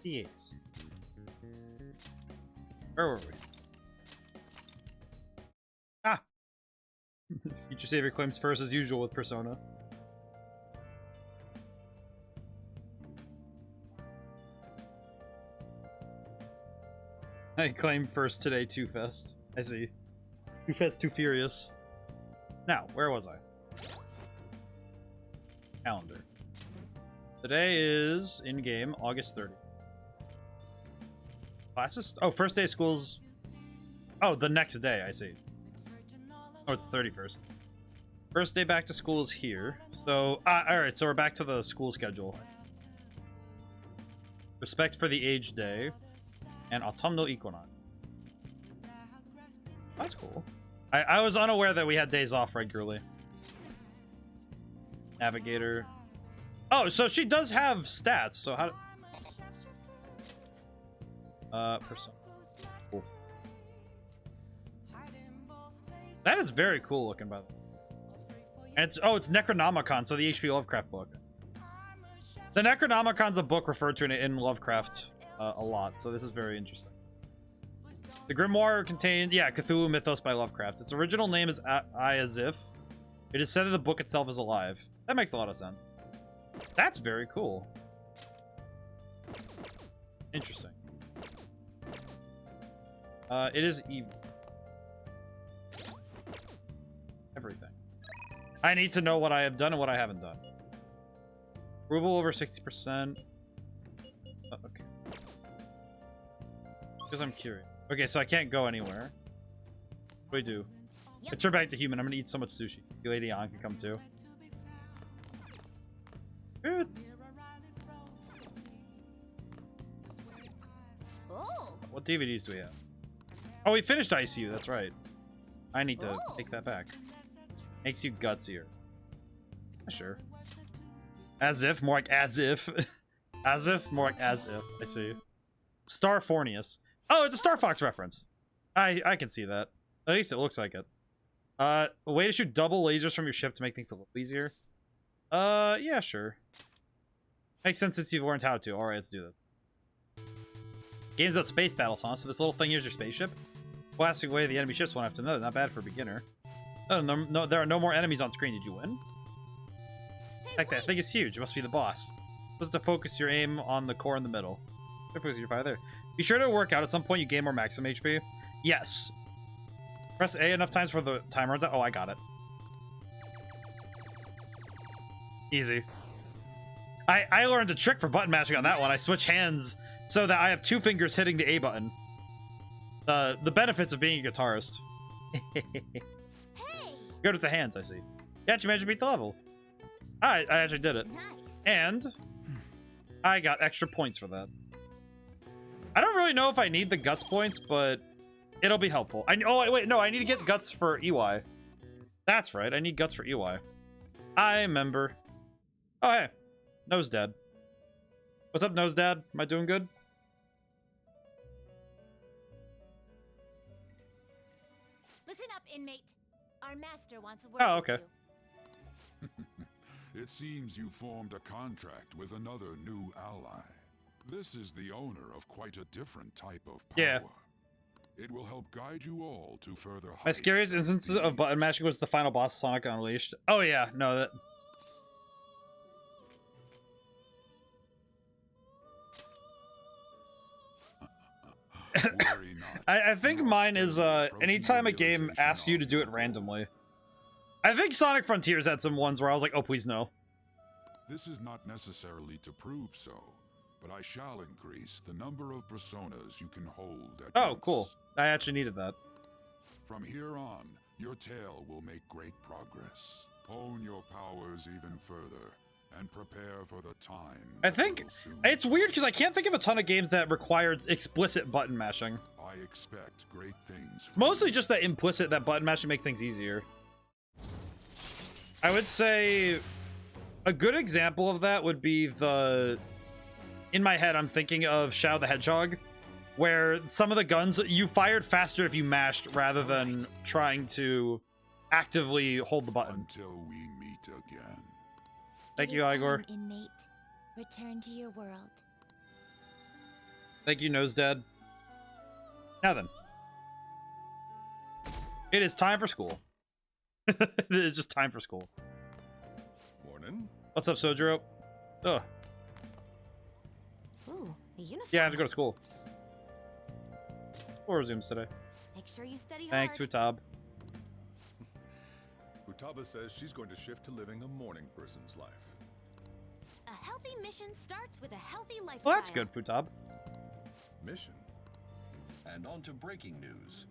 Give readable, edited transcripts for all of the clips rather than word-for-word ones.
Yes. Where were we? Ah! Future Savior claims first as usual with Persona. I claim first today, Too Fest. I see. Too Fest, Too Furious. Now, where was I? Calendar. Today is, in-game, August 30th. Classes? Oh, first day of school's... Oh, the next day, I see. Oh, it's the 31st. First day back to school is here. So, alright, so we're back to the school schedule. Respect for the Age Day. And Autumnal Equinox. That's cool. I was unaware that we had days off regularly. Navigator. Oh, so she does have stats. So how... Persona. Cool. That is very cool looking, by the way. And it's... Oh, it's Necronomicon, so the H.P. Lovecraft book. The Necronomicon's a book referred to in Lovecraft a lot, so this is very interesting. The grimoire contained, yeah, Cthulhu Mythos by Lovecraft. Its original name is Ayazif. It is said that the book itself is alive. That makes a lot of sense. That's very cool. Interesting. It is evil. Everything. I need to know what I have done and what I haven't done. Approval over 60%. Oh, okay. Because I'm curious. Okay, so I can't go anywhere. What do I do? I turn back to human. I'm gonna eat so much sushi. You Lady An can come too. Good. What DVDs do we have? Oh, we finished ICU. That's right. I need to take that back. Makes you gutsier. Sure. As if. More like as if. As if. More like as if. I see. Star Fornius. Oh, it's a Star Fox reference. I can see that. At least it looks like it. A way to shoot double lasers from your ship to make things a little easier. Yeah, sure. Makes sense since you've learned how to. Alright, let's do this. Game's about space battles, huh? So this little thing here's your spaceship? Blasting away the enemy ships one after another. Not bad for a beginner. Oh, no, there are no more enemies on screen. Did you win? Heck, that thing is huge. It must be the boss. Supposed to focus your aim on the core in the middle. Focus your fire there. Be sure to work out. At some point, you gain more maximum HP. Yes. Press A enough times for the timer runs out. Oh, I got it. Easy. I learned a trick for button mashing on that one. I switch hands so that I have two fingers hitting the A button. The benefits of being a guitarist. Good with the hands, I see. Yeah, you managed to beat the level. I actually did it. Nice. And I got extra points for that. I don't really know if I need the guts points, but it'll be helpful. Oh, wait, no, I need to get guts for EY. That's right, I need guts for EY. I remember. Oh, hey. Nose Dad. What's up, Nose Dad? Am I doing good? Listen up, inmate. Our master wants a word. Oh, okay. It seems you formed a contract with another new ally. This is the owner of quite a different type of power. Yeah. It will help guide you all to further heights. My scariest instances of button mashing was the final boss Sonic Unleashed. Oh yeah, no, that... I think mine is anytime a game asks you to do it randomly. I think Sonic Frontiers had some ones where I was like, oh please no. This is not necessarily to prove so, but I shall increase the number of personas you can hold at once. Cool. I actually needed that. From here on, your tale will make great progress. Hone your powers even further, and prepare for the time. I think it's weird because I can't think of a ton of games that required explicit button mashing. I expect great things. Mostly just that implicit that button mashing make things easier. I would say a good example of that would be the... In my head, I'm thinking of Shadow the Hedgehog, where some of the guns, you fired faster if you mashed rather than trying to actively hold the button. Until we meet again. Thank It you, is Igor. time, inmate. Return to your world. Thank you, Nose Dad. Now then. It is time for school. It's just time for school. Morning. What's up, Sojiro? Ugh. Ooh, a uniform. Yeah, I have to go to school. School resumes today. Make sure you study Thanks, hard. Futab. Futaba says she's going to shift to living a morning person's life. A healthy mission starts with a healthy lifestyle. Well, that's good, Futab. Mission. And on to breaking news.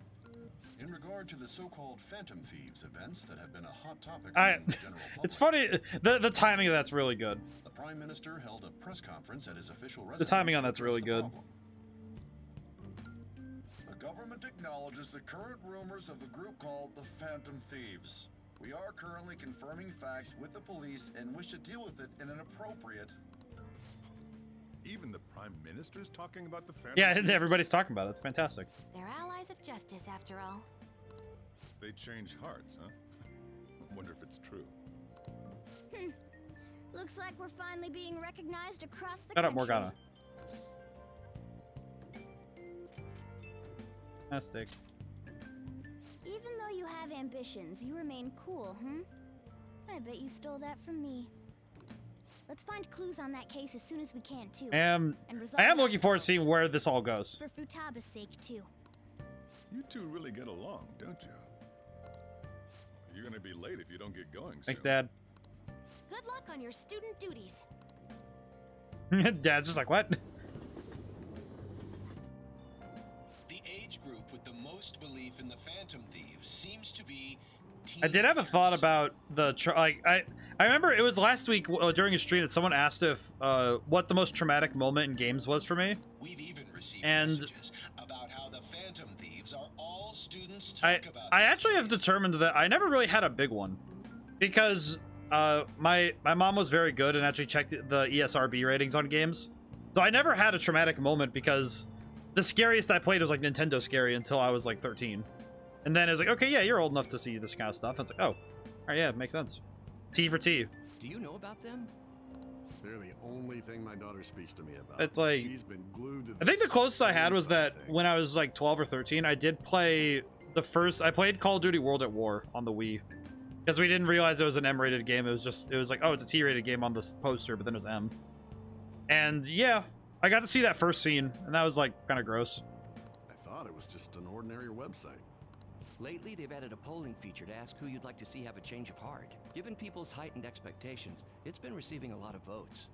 In regard to the so-called Phantom Thieves events that have been a hot topic among the general public, It's funny. The timing of that's really good. the Prime Minister held a press conference at his official residence. The timing on to that's address really the good. problem. The government acknowledges the current rumors of the group called the Phantom Thieves. We are currently confirming facts with the police and wish to deal with it in an appropriate. Even the Prime Minister's talking about the Phantom Yeah, Thieves? everybody's talking about it. It's fantastic. They're allies of justice, after all. They change hearts, huh? Wonder if it's true. Looks like we're finally being recognized across the Shut up, country. Morgana. Fantastic. Even though you have ambitions, you remain cool, I bet you stole that from me. Let's find clues on that case as soon as we can, too. I am resolve it looking forward to ourselves. seeing where this all goes. For Futaba's sake, too. You two really get along, don't you? You're gonna be late if you don't get going Thanks, soon. Dad. Good luck on your student duties. Dad's just like, what? The age group with the most belief in the Phantom Thieves seems to be I did have a thought about the I remember it was last week during a stream that someone asked if what the most traumatic moment in games was for me. We've even received And- messages about how the Phantom Thieves are all students talk I about. actually have determined that I never really had a big one because my mom was very good and actually checked the ESRB ratings on games, so I never had a traumatic moment because the scariest I played was like Nintendo scary until I was like 13, and then it was like, okay, yeah, you're old enough to see this kind of stuff. And it's like, oh, all right, yeah, it makes sense. T for T. Do you know about them? They're the only thing my daughter speaks to me about. It's like- she's been glued to I think the this closest I had same was that thing. when I was like 12 or 13, I did play I played Call of Duty World at War on the Wii. Because we didn't realize it was an M-rated game. It was like, oh, it's a T-rated game on this poster, but then it was M. And yeah, I got to see that first scene, and that was like kind of gross. I thought it was just an ordinary website. Lately, they've added a polling feature to ask who you'd like to see have a change of heart. Given people's heightened expectations, it's been receiving a lot of votes.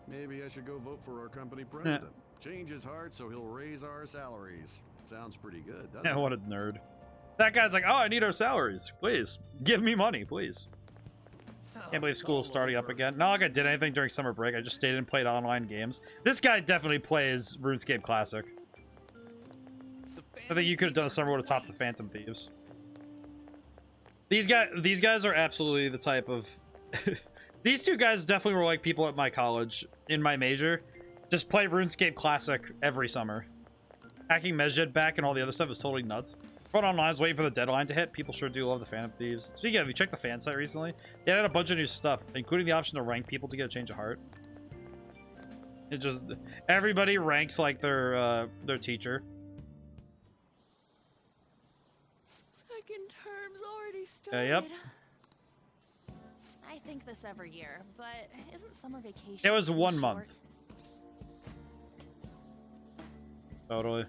Maybe I should go vote for our company president. Change his heart so he'll raise our salaries. Sounds pretty good, doesn't Yeah, it? what a nerd. That guy's like, oh, I need our salaries. Please, give me money, please. Can't believe school's starting up again. Not like I did anything during summer break. I just stayed and played online games. This guy definitely plays RuneScape Classic. I think you could have done a summer would have topped the Phantom Thieves. These guys are absolutely the type of... These two guys definitely were like people at my college, in my major. Just play RuneScape Classic every summer. Hacking Mezjed back and all the other stuff is totally nuts. Front online is waiting for the deadline to hit. People sure do love the Phantom Thieves. Speaking of, have you checked the fan site recently? They added a bunch of new stuff, including the option to rank people to get a change of heart. It just... Everybody ranks like their teacher. Second term's already started. Yep. I think this every year, but isn't summer vacation? It was too 1 short? month. Totally.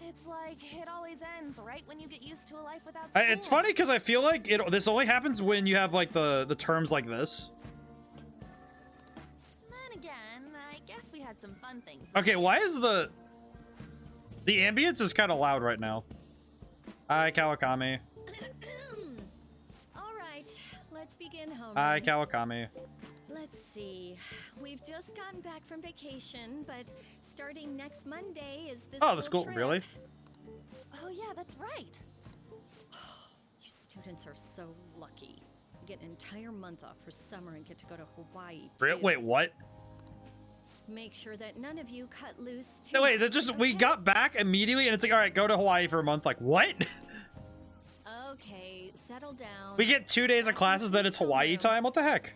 It's like it always ends right when you get used to a life without It's school. funny because I feel like this only happens when you have like the terms like this. Then again, I guess we had some fun things. Okay, why is the ambience is kind of loud right now? Hi, Kawakami. All right, let's begin home. Hi, Kawakami. Let's see. We've just gotten back from vacation, but starting next Monday is this Oh, the school, trip. really? Oh yeah, that's right. You students are so lucky. You get an entire month off for summer and get to go to Hawaii, too. Wait, what? Make sure that none of you cut loose too No, wait, much, that just we okay? got back immediately and it's like, all right, go to Hawaii for a month. Like, what? Okay, settle down. We get 2 days of classes, then it's Hawaii time? What the heck?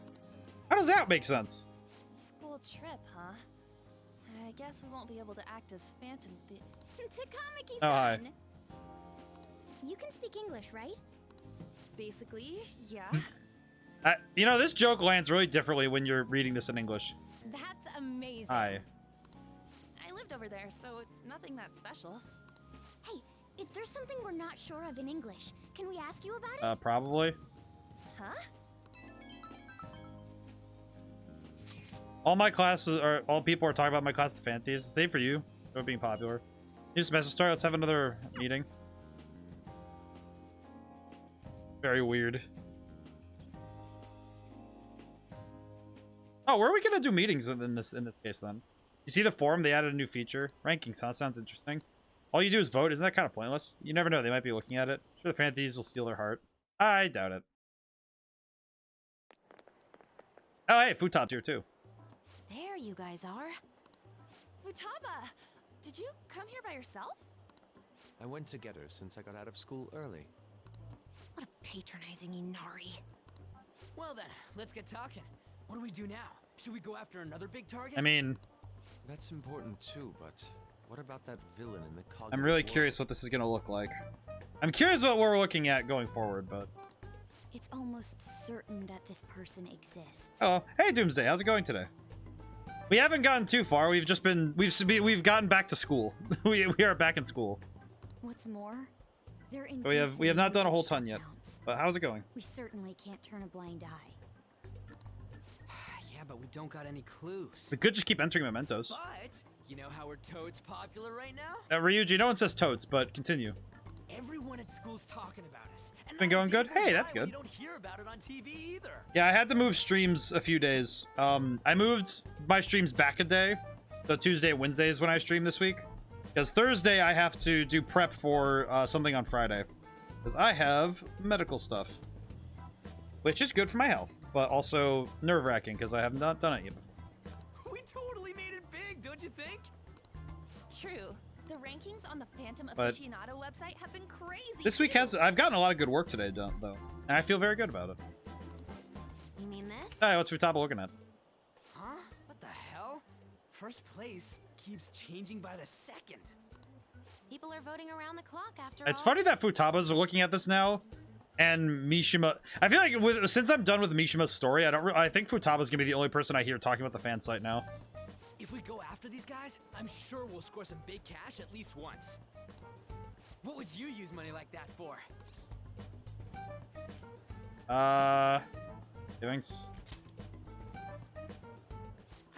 How does that make sense? School trip, huh? I guess we won't be able to act as Phantom Thief. Takamaki-san! Oh, hi. You can speak English, right? Basically, yeah. You know, this joke lands really differently when you're reading this in English. That's amazing. Hi. I lived over there, so it's nothing that special. Hey, if there's something we're not sure of in English, can we ask you about it? Probably. Huh? All my classes are, all people are talking about my class of Fantasy. Same for you. For being popular. New semester start, let's have another meeting. Very weird. Oh, where are we gonna do meetings in this case then? You see the forum? They added a new feature. Rankings, huh? Sounds interesting. All you do is vote. Isn't that kind of pointless? You never know. They might be looking at it. Sure, the Fantasy will steal their heart. I doubt it. Oh, hey, Futop's here too. There you guys are. Futaba! Did you come here by yourself? I went to get her since I got out of school early. What a patronizing Inari. Well then, let's get talking. What do we do now? Should we go after another big target? I mean... That's important too, but what about that villain in the cog? I'm really curious what this is gonna look like. I'm curious what we're looking at going forward, but... It's almost certain that this person exists. Oh, hey Doomsday, how's it going today? We haven't gotten too far. We've just been we've gotten back to school. we are back in school. What's more, they're We have not done a whole ton yet. But how's it going? We certainly can't turn a blind eye. Yeah, but we don't got any clues. We could just keep entering mementos. But you know how we're toads popular right now? Ryuji, no one says totes, but continue. Everyone at school's talking about us. And Been going good? Hey, that's good. You don't hear about it on TV either. Yeah, I had to move streams a few days. I moved my streams back a day. So Tuesday and Wednesday is when I stream this week. Because Thursday I have to do prep for something on Friday. Because I have medical stuff. Which is good for my health. But also nerve-wracking because I have not done it yet before. We totally made it big, don't you think? True. The rankings on the Phantom But Aficionado website have been crazy. this week I've gotten a lot of good work today done, though. And I feel very good about it. You mean this? Hey, what's Futaba looking at? Huh? What the hell? First place keeps changing by the second. People are voting around the clock after It's all. funny that Futaba's looking at this now, and Mishima. I feel like since I'm done with Mishima's story, I think Futaba's gonna be the only person I hear talking about the fan site now. If we go after these guys, I'm sure we'll score some big cash at least once. What would you use money like that for? Doings.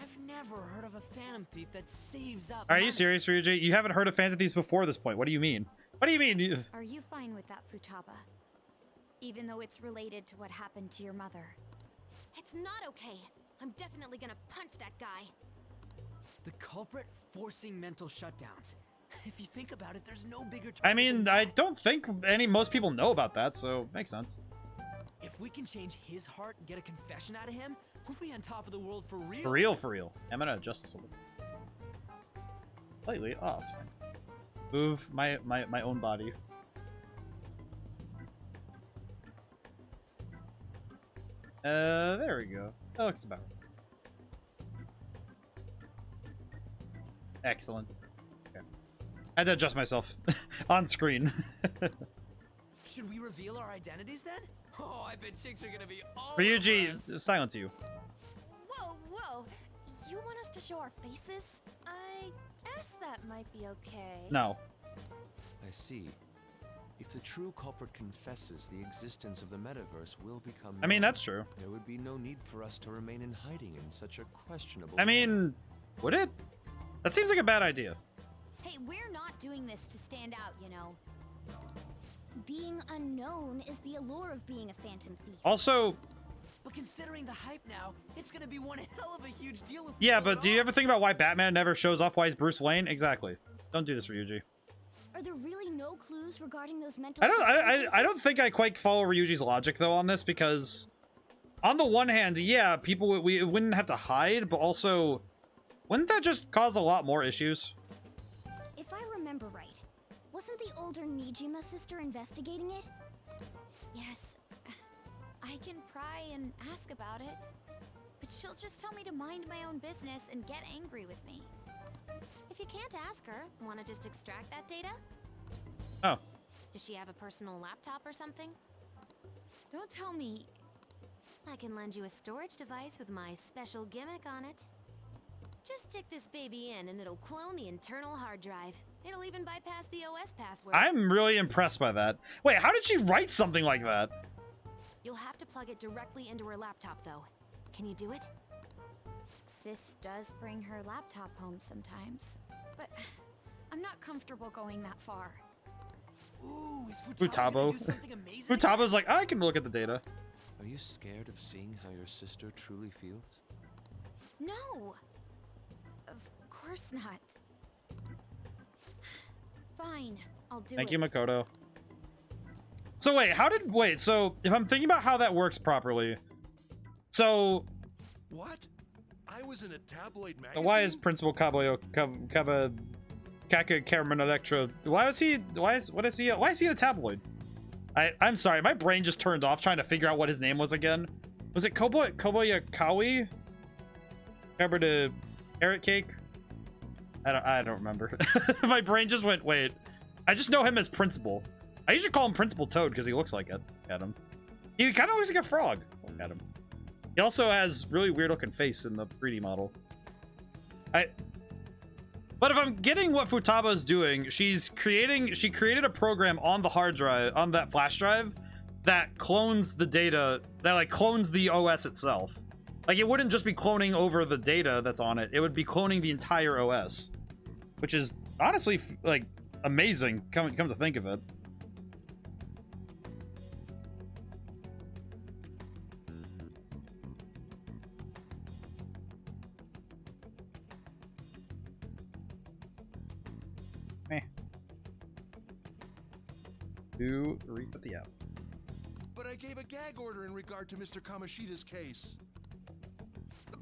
I've never heard of a Phantom Thief that saves up. Are you serious, Ryuji? You haven't heard of Phantom Thieves before this point. What do you mean? What do you mean? Are you fine with that, Futaba? Even though it's related to what happened to your mother. It's not okay. I'm definitely gonna punch that guy. The culprit forcing mental shutdowns. If you think about it, there's no bigger target I mean, than I that. don't think most people know about that, so makes sense. If we can change his heart and get a confession out of him, we'll be on top of the world for real. For real, for real. I'm gonna adjust this a little. Slightly off. Move my own body. There we go. That looks about right. Excellent. Okay. I had to adjust myself on screen. Should we reveal our identities then? Oh, I bet chicks are gonna be all over Ryuji, us. silence you. Whoa, whoa. You want us to show our faces? I guess that might be okay. No. I see. If the true culprit confesses, the existence of the metaverse will become I mean, known. that's true. There would be no need for us to remain in hiding in such a questionable I manner. mean, would it? That seems like a bad idea. Hey, we're not doing this to stand out, you know. Being unknown is the allure of being a Phantom Thief. Also, But considering the hype now, it's gonna be one hell of a huge deal if we yeah, pull but it do you off. ever think about why Batman never shows off why he's Bruce Wayne? Exactly. Don't do this, Ryuji. Are there really no clues regarding those mental I don't think I quite follow Ryuji's logic though on this, because on the one hand, yeah, people we wouldn't have to hide, but also wouldn't that just cause a lot more issues? If I remember right, wasn't the older Nijima sister investigating it? Yes, I can pry and ask about it, but she'll just tell me to mind my own business and get angry with me. If you can't ask her, want to just extract that data? Oh. Does she have a personal laptop or something? Don't tell me. I can lend you a storage device with my special gimmick on it. Just stick this baby in and it'll clone the internal hard drive. It'll even bypass the OS password. I'm really impressed by that. Wait, how did she write something like that? You'll have to plug it directly into her laptop, though. Can you do it? Sis does bring her laptop home sometimes, but I'm not comfortable going that far. Ooh, is Futaba. gonna do something amazing? Futaba's like, I can look at the data. Are you scared of seeing how your sister truly feels? No! Of course not. Fine, I'll do it. Thank you, Makoto. So wait, so if I'm thinking about how that works properly, so What? I was in a tabloid magazine? why is Principal Kabuyo Kaka Cameron Electro, why is he in a tabloid? I'm sorry, my brain just turned off trying to figure out what his name was again. Was it Kobayakawi? Remember the carrot cake? I don't remember. My brain just went, wait. I just know him as Principal. I usually call him Principal Toad because he looks like it. At him. He kind of looks like a frog. Look at him. He also has really weird looking face in the 3D model. But if I'm getting what Futaba is doing, she created a program on the hard drive, on that flash drive, that clones the data, that like clones the OS itself. Like it wouldn't just be cloning over the data that's on it, it would be cloning the entire OS. Which is honestly like amazing, come to think of it. To read the app. But I gave a gag order in regard to Mr. Kamoshida's case.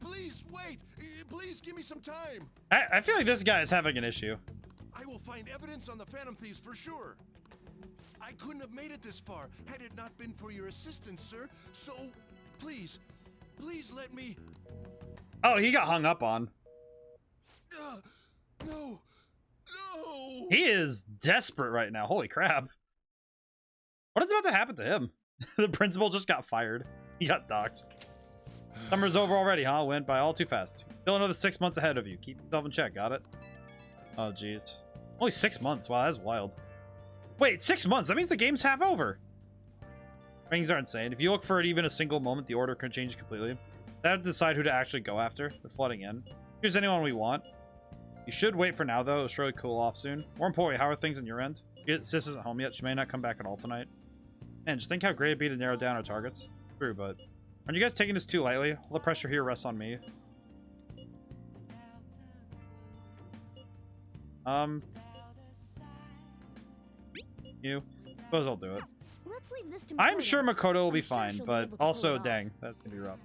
Please, wait! Please give me some time! I feel like this guy is having an issue. I will find evidence on the Phantom Thieves for sure. I couldn't have made it this far had it not been for your assistance, sir. So, please let me... Oh, he got hung up on. No! He is desperate right now. Holy crap. What is about to happen to him? The principal just got fired. He got doxxed. Summer's over already, huh? Went by all too fast. Still another 6 months ahead of you. Keep yourself in check. Got it? Oh, jeez. Only 6 months. Wow, that's wild. Wait, 6 months? That means the game's half over. Rankings are insane. If you look for it even a single moment, the order could change completely. I have to decide who to actually go after. They're flooding in. Here's anyone we want. You should wait for now, though. It'll surely cool off soon. More importantly, how are things on your end? Sis isn't home yet. She may not come back at all tonight. Man, just think how great it'd be to narrow down our targets. True, but aren't you guys taking this too lightly? All the pressure here rests on me. You? Suppose I'll do it. Let's leave this to I'm Makoto. sure Makoto will be I'm sure fine, she'll be but able to pull also, it off. dang, that's gonna be rough.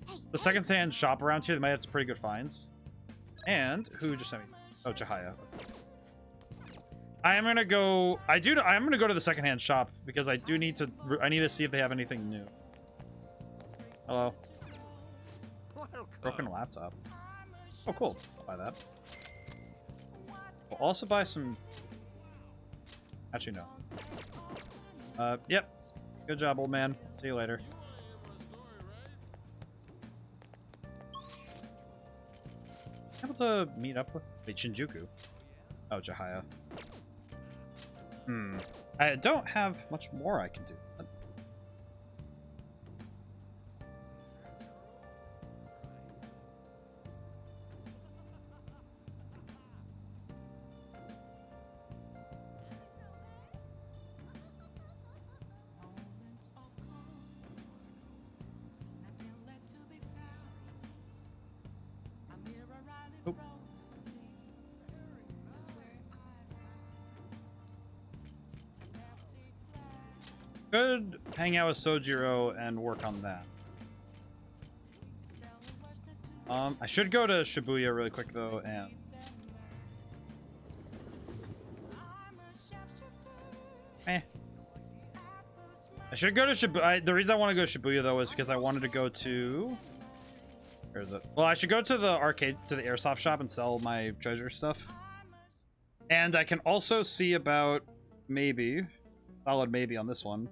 Hey, The second-hand shop around here, they might have some pretty good finds. And who just sent me? Oh, Chihaya. I am gonna go. I'm gonna go to the second-hand shop because I do need to. I need to see if they have anything new. Hello. Broken laptop. Oh, cool. I'll buy that. We'll also buy some. Actually, no. Yep. Good job, old man. See you later. Able to meet up with Shinjuku. Oh, Chihaya. I don't have much more I can do. Oh. Could hang out with Sojiro and work on that. I should go to Shibuya really quick though, and I should go to Shibuya. The reason I want to go to Shibuya, though, is because I wanted to go to... Where is it? Well, I should go to the arcade, to the airsoft shop and sell my treasure stuff. And I can also see about maybe, solid maybe on this one.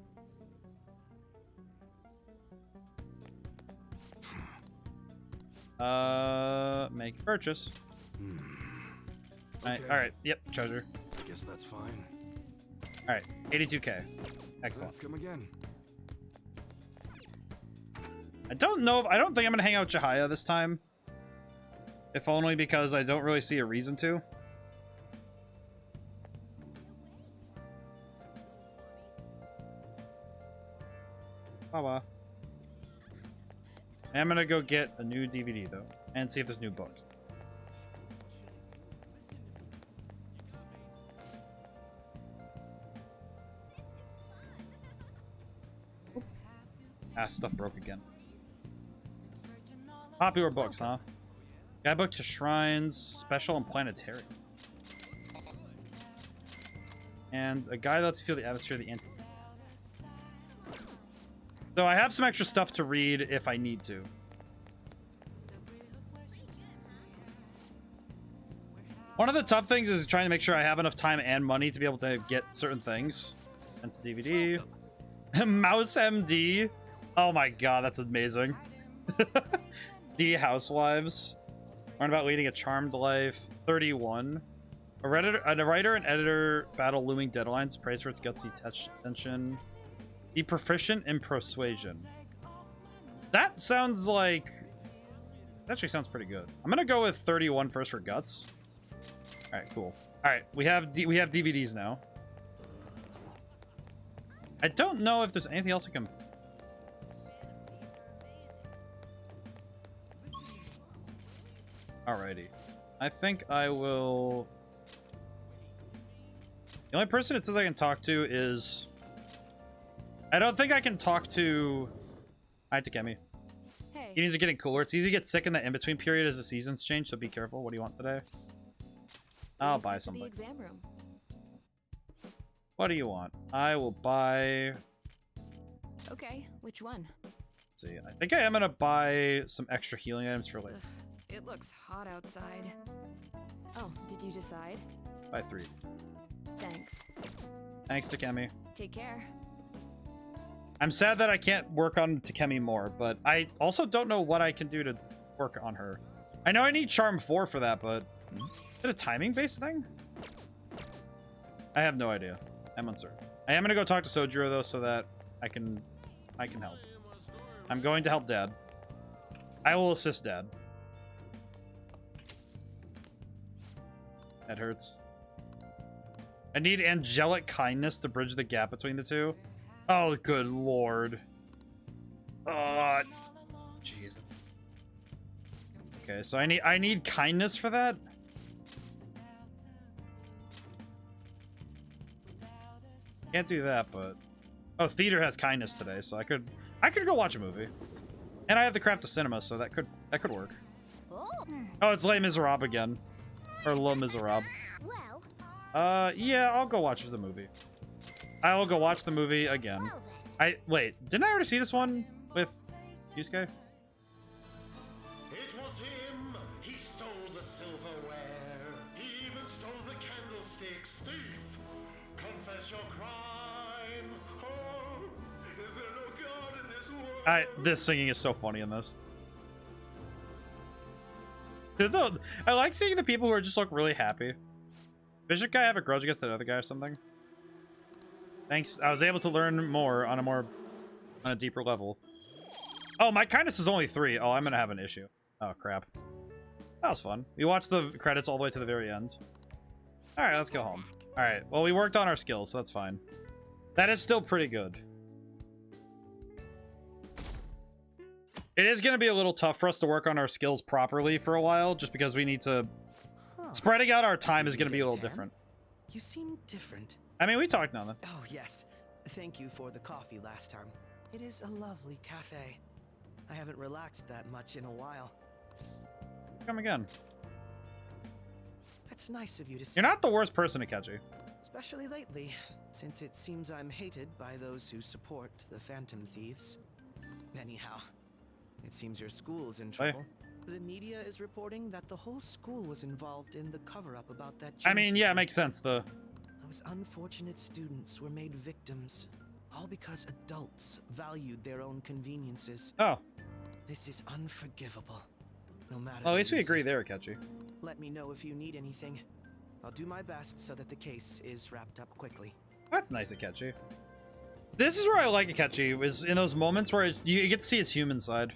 Make purchase. Okay. All right. Yep. Treasure. I guess that's fine. All right. 82K. Excellent. Come again. I don't know. I don't think I'm gonna hang out with Chihaya this time. If only because I don't really see a reason to. Bye-bye. I'm gonna go get a new DVD though, and see if there's new books. Stuff broke again. Popular books, huh? Guidebook to shrines, special and planetary. And a guide that lets you feel the atmosphere of the antique. So I have some extra stuff to read if I need to. One of the tough things is trying to make sure I have enough time and money to be able to get certain things. And to DVD. Mouse MD. Oh my god, that's amazing. D Housewives. Learn about leading a charmed life. 31. A writer and editor battle looming deadlines. Praise for its gutsy tension. Be proficient in persuasion. That sounds like... That actually sounds pretty good. I'm gonna go with 31 first for guts. Alright, cool. Alright, we have DVDs now. I don't know if there's anything else I can... Alrighty. I think I will... The only person it says I can talk to is... I don't think I can talk to... Hi, Takemi. Hey. Eatings are getting cooler. It's easy to get sick in the in-between period as the seasons change, so be careful. What do you want today? I'll buy something. Exam room. What do you want? I will buy... Okay, which one? Let's see. I think I am going to buy some extra healing items for later. It looks hot outside. Oh, did you decide? Buy 3. Thanks. Thanks, Takemi. Take care. I'm sad that I can't work on Takemi more, but I also don't know what I can do to work on her. I know I need Charm 4 for that, but... Is it a timing-based thing? I have no idea. I'm uncertain. I am going to go talk to Sojiro, though, so that I can help. I'm going to help Dad. I will assist Dad. That hurts. I need angelic kindness to bridge the gap between the two. Oh, good lord. Oh, jeez. Okay, so I need kindness for that. Can't do that, but oh, theater has kindness today, so I could go watch a movie. And I have the craft of cinema, so that could work. Oh, it's Les Miserables again. Or Les Miserables. Yeah, I'll go watch the movie. I will go watch the movie again. Wait, didn't I already see this one with Yusuke? It was him. He stole the silverware. He even stole the candlesticks. Thief, confess your crime. Oh, is there no God in this world? This singing is so funny in this. I like seeing the people who are just look really happy. Does your guy have a grudge against that other guy or something? Thanks. I was able to learn more on a deeper level. Oh, my kindness is only 3. Oh, I'm gonna have an issue. Oh crap. That was fun. We watched the credits all the way to the very end. All right, let's go home. All right. Well, we worked on our skills, so that's fine. That is still pretty good. It is going to be a little tough for us to work on our skills properly for a while, just because we need to... Spreading out our time is going to be a little different. You seem different. I mean, we talked on that. Oh, yes. Thank you for the coffee last time. It is a lovely cafe. I haven't relaxed that much in a while. Come again. That's nice of you to say. You're not the worst person, Akechi. Especially lately, since it seems I'm hated by those who support the Phantom Thieves. Anyhow, it seems your school's in trouble. The media is reporting that the whole school was involved in the cover-up about that gym I mean, yeah, it teacher. makes sense. Those unfortunate students were made victims, all because adults valued their own conveniences. Oh. This is unforgivable. No matter. Well, at least the we reason. agree there, Akechi. Let me know if you need anything. I'll do my best so that the case is wrapped up quickly. That's nice, Akechi. This is where I like Akechi, is in those moments where you get to see his human side.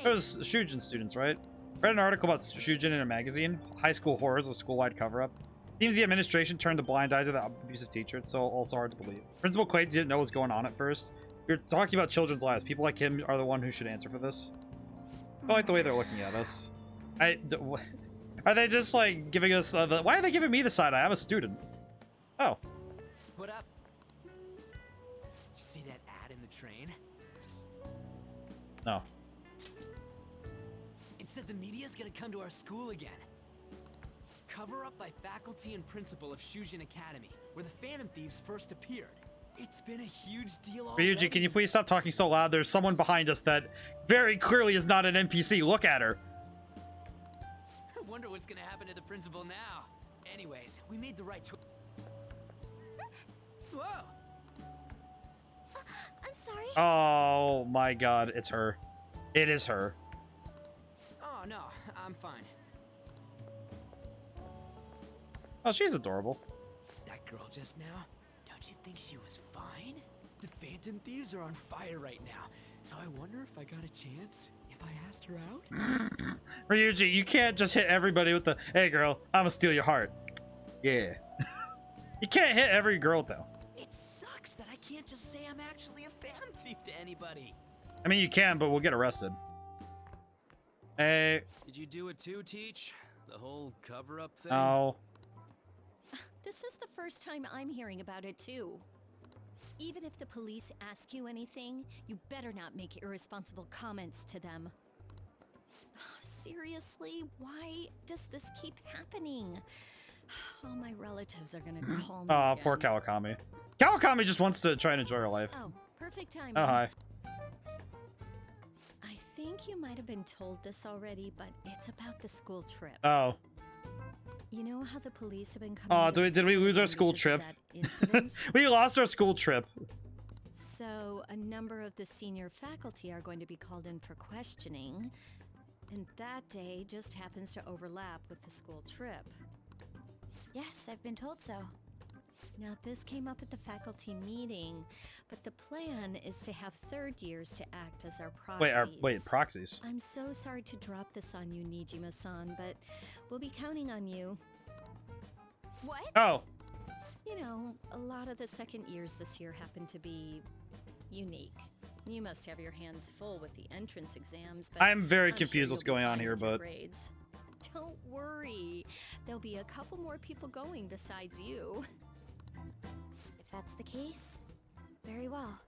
Those Shujin students, right? Read an article about Shujin in a magazine. High school horrors, a school-wide cover-up. Seems the administration turned a blind eye to the abusive teacher. It's so also hard to believe. Principal Quaid didn't know what was going on at first. You're talking about children's lives. People like him are the one who should answer for this. I don't like the way they're looking at us. Are they just like giving us why are they giving me the side eye? I'm a student. Oh. What up? Did you see that ad in the train? No. It said the media's gonna come to our school again. Cover up by faculty and principal of Shujin Academy, where the Phantom Thieves first appeared. It's been a huge deal already. Ryuji, can you please stop talking so loud? There's someone behind us that very clearly is not an NPC. Look at her. I wonder what's gonna happen to the principal now. Anyways, we made the right choice. Whoa! I'm sorry. Oh my god, it's her. It is her. Oh no, I'm fine. Oh, she's adorable. That girl just now, don't you think she was fine? The Phantom Thieves are on fire right now, so I wonder if I got a chance if I asked her out? Ryuji, you can't just hit everybody with the, hey girl, I'm gonna steal your heart. Yeah. You can't hit every girl though. It sucks that I can't just say I'm actually a Phantom Thief to anybody. I mean, you can, but we'll get arrested. Hey. Did you do it too, Teach? The whole cover-up thing? Oh. This is the first time I'm hearing about it, too. Even if the police ask you anything, you better not make irresponsible comments to them. Seriously, why does this keep happening? All my relatives are gonna call me Oh, again. poor Kawakami. Kawakami just wants to try and enjoy her life. Oh, perfect timing. Oh, hi. I think you might have been told this already, but it's about the school trip. Oh. You know how the police have been coming Oh, to the did we lose our school because of trip? that incident? We lost our school trip. So, a number of the senior faculty are going to be called in for questioning, and that day just happens to overlap with the school trip. Yes, I've been told so. Now, this came up at the faculty meeting, but the plan is to have third years to act as our proxies. Wait, proxies? I'm so sorry to drop this on you, Nijima-san, but we'll be counting on you. What? Oh. You know, a lot of the second years this year happen to be unique. You must have your hands full with the entrance exams, but I'm very I'm confused sure what's you'll be going on fine here, with your but grades. Don't worry. There'll be a couple more people going besides you. If that's the case, very well.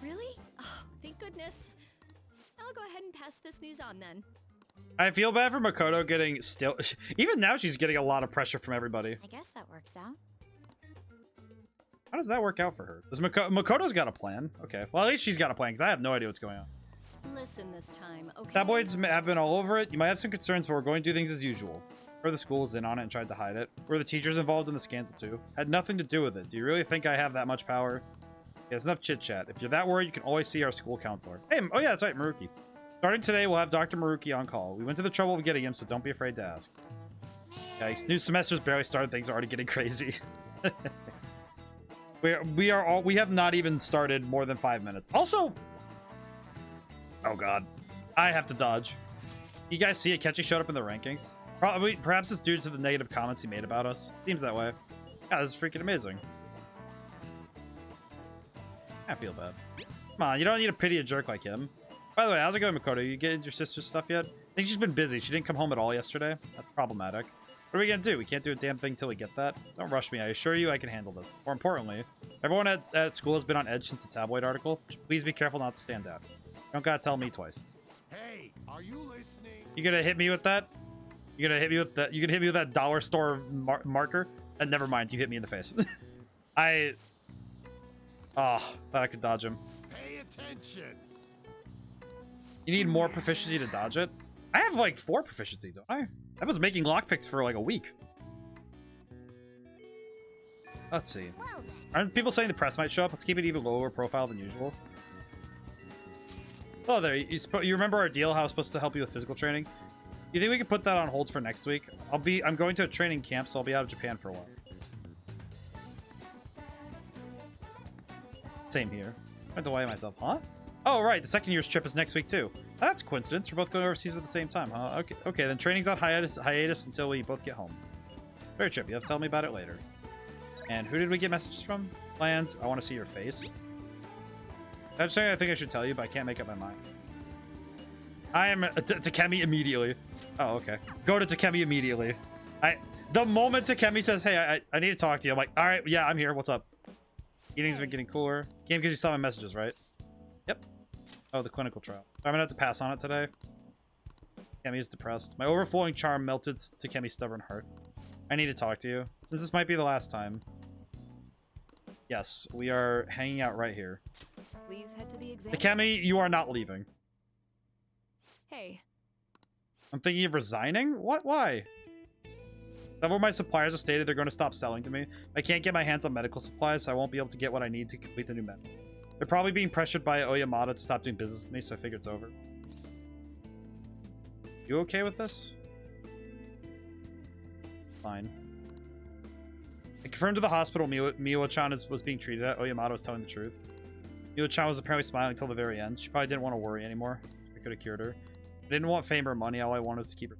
Really? Oh, thank goodness. I'll go ahead and pass this news on then. I feel bad for Makoto getting still. Even now, she's getting a lot of pressure from everybody. I guess that works out. How does that work out for her? Does Makoto's got a plan? Okay, well at least she's got a plan because I have no idea what's going on. Listen this time, okay? Tabloids have been all over it. You might have some concerns, but we're going to do things as usual. Or the school is in on it and tried to hide it. Were the teachers involved in the scandal too? Had nothing to do with it. Do you really think I have that much power? Yeah, it's enough chit chat. If you're that worried, you can always see our school counselor. Hey, oh yeah, that's right, Maruki. Starting today, we'll have Dr. Maruki on call. We went to the trouble of getting him, so don't be afraid to ask. Yikes, new semester's barely started. Things are already getting crazy. we have not even started more than 5 minutes. Also, oh god, I have to dodge. You guys see Akechi showed up in the rankings? Perhaps it's due to the negative comments he made about us. Seems that way. Yeah, this is freaking amazing. I feel bad. Come on, you don't need to pity a jerk like him. By the way, how's it going, Makoto? You getting your sister's stuff yet? I think she's been busy. She didn't come home at all yesterday. That's problematic. What are we gonna do? We can't do a damn thing till we get that? Don't rush me. I assure you I can handle this. More importantly, everyone at school has been on edge since the tabloid article. Please be careful not to stand out. You don't gotta tell me twice. Hey, are you listening? You gonna hit me with that? You gonna hit me with that? You gonna hit me with that dollar store marker? Never mind, you hit me in the face. I... Oh, thought I could dodge him. Pay attention. You need more proficiency to dodge it? I have like 4 proficiency, don't I? I was making lockpicks for like a week. Let's see. Aren't people saying the press might show up? Let's keep it even lower profile than usual. Oh, there. You remember our deal? How I was supposed to help you with physical training? You think we could put that on hold for next week? I'm going to a training camp, so I'll be out of Japan for a while. Same here. I have to weigh myself, huh? Oh, right. The second year's trip is next week, too. Oh, that's a coincidence. We're both going overseas at the same time, huh? Okay, then training's on hiatus until we both get home. Very trip. You have to tell me about it later. And who did we get messages from? Plans. I want to see your face. That's something I think I should tell you, but I can't make up my mind. I am Takemi immediately. Oh, okay. Go to Takemi immediately. The moment Takemi says, hey, I need to talk to you, I'm like, all right, yeah, I'm here. What's up? Eating's been getting cooler. Game because you saw my messages, right? Yep. Oh, the clinical trial. I'm gonna have to pass on it today. Takemi is depressed. My overflowing charm melted Takemi's stubborn heart. I need to talk to you. Since this might be the last time. Yes, we are hanging out right here. Please head to the exam. Takemi, you are not leaving. Hey. I'm thinking of resigning? What? Why? Several of my suppliers have stated they're going to stop selling to me. I can't get my hands on medical supplies, so I won't be able to get what I need to complete the new med. They're probably being pressured by Oyamada to stop doing business with me, so I figure it's over. You okay with this? Fine. I confirmed to the hospital Miwa-chan was being treated at. Oyamada was telling the truth. Miwa-chan was apparently smiling until the very end. She probably didn't want to worry anymore. I could have cured her. I didn't want fame or money. All I wanted was to keep her.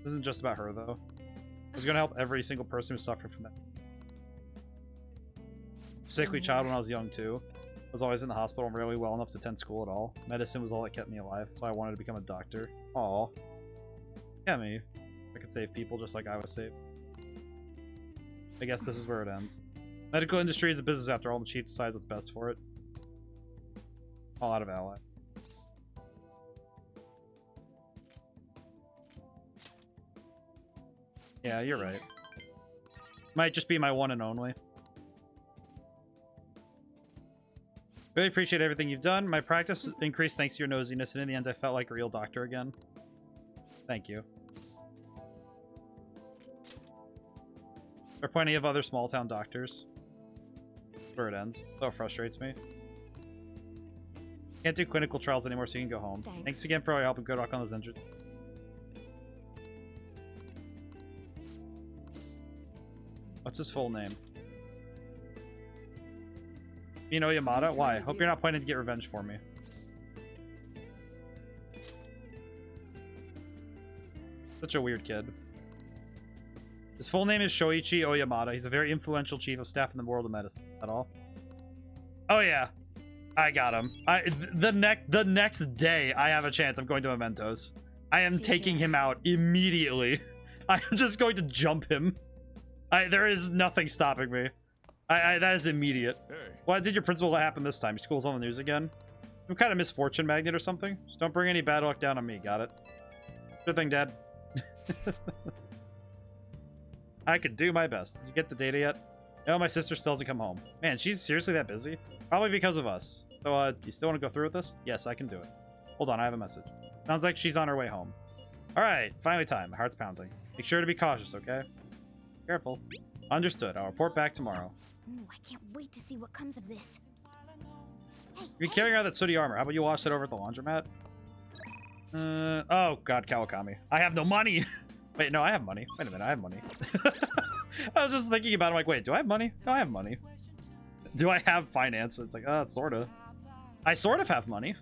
This isn't just about her, though. I was going to help every single person who suffered from that. Sickly child when I was young, too. I was always in the hospital and rarely well enough to attend school at all. Medicine was all that kept me alive. That's why I wanted to become a doctor. Aw. Yeah, me. I could save people just like I was saved. I guess this is where it ends. Medical industry is a business after all. The chief decides what's best for it. All out of ally. Yeah, you're right. Might just be my one and only. Really appreciate everything you've done. My practice increased thanks to your nosiness, and in the end I felt like a real doctor again. Thank you. There are plenty of other small town doctors. That's where it ends. So it frustrates me. Can't do clinical trials anymore, so you can go home. Thanks again for all your help and good luck on those injuries. What's his full name? You know Yamada? Why? Hope you're not planning to get revenge for me. Such a weird kid. His full name is Shoichi Oyamada. He's a very influential chief of staff in the world of medicine. At all? Oh yeah, I got him. The next day I have a chance. I'm going to Mementos. I am taking him out immediately. I'm just going to jump him. There is nothing stopping me. That is immediate. Hey. What did your principal let happen this time? Your school's on the news again? Some kind of misfortune magnet or something? Just don't bring any bad luck down on me. Got it? Good thing, Dad. I could do my best. Did you get the data yet? No, my sister still hasn't come home. Man, she's seriously that busy? Probably because of us. So, you still want to go through with this? Yes, I can do it. Hold on, I have a message. Sounds like she's on her way home. Alright, finally time. My heart's pounding. Make sure to be cautious, okay? Careful. Understood. I'll report back tomorrow. Ooh, I can't wait to see what comes of this. Hey, You're carrying around that sooty armor. How about you wash that over at the laundromat? Oh god, Kawakami. I have no money! Wait, no, I have money. Wait a minute, I have money. I was just thinking about it, I'm like, wait, do I have money? No, I have money. Do I have finance? It's like, sorta. I sort of have money.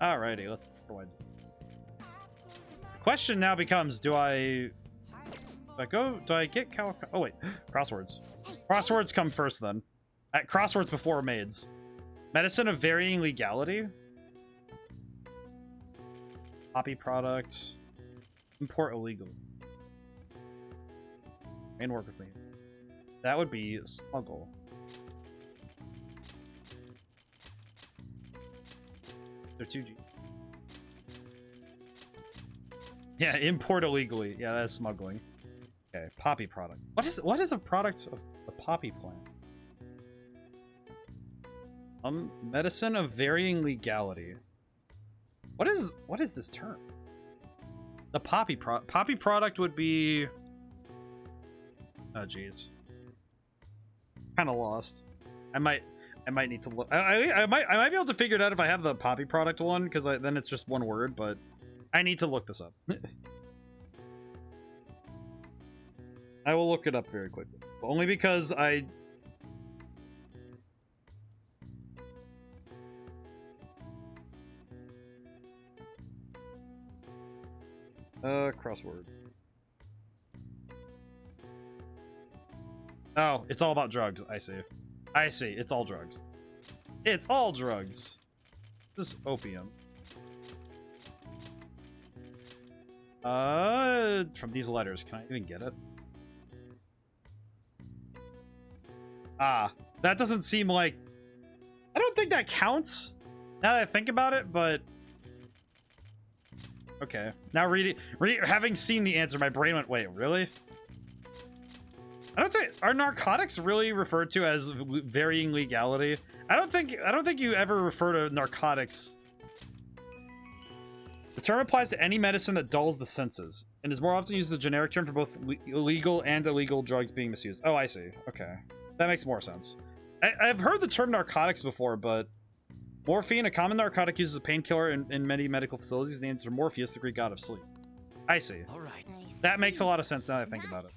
Alrighty, let's go ahead. The question now becomes, do I get Kawakami? Oh wait, crosswords. Crosswords come first then. Crosswords before maids. Medicine of varying legality. Copy product. Import illegal. And work with me. That would be smuggle. They're 2G. Yeah, import illegally. Yeah, that's smuggling. Okay, poppy product. What is a product of the poppy plant? Medicine of varying legality. What is this term? The poppy product would be. Oh jeez. Kind of lost. I might need to look. I might be able to figure it out if I have the poppy product one, because then it's just one word. But I need to look this up. I will look it up very quickly, only because I. Crossword. Oh, it's all about drugs. I see. I see. It's all drugs. It's all drugs. This is opium. From these letters, can I even get it? Ah, that doesn't seem like... I don't think that counts, now that I think about it, but... Okay. Now having seen the answer, my brain went, wait, really? I don't think... Are narcotics really referred to as varying legality? I don't think you ever refer to narcotics. The term applies to any medicine that dulls the senses, and is more often used as a generic term for both illegal and illegal drugs being misused. Oh, I see. Okay. That makes more sense. I've heard the term narcotics before, but... Morphine, a common narcotic used as a painkiller in many medical facilities, named for Morpheus, the Greek god of sleep. I see. All right. That makes a lot of sense now that I think about it.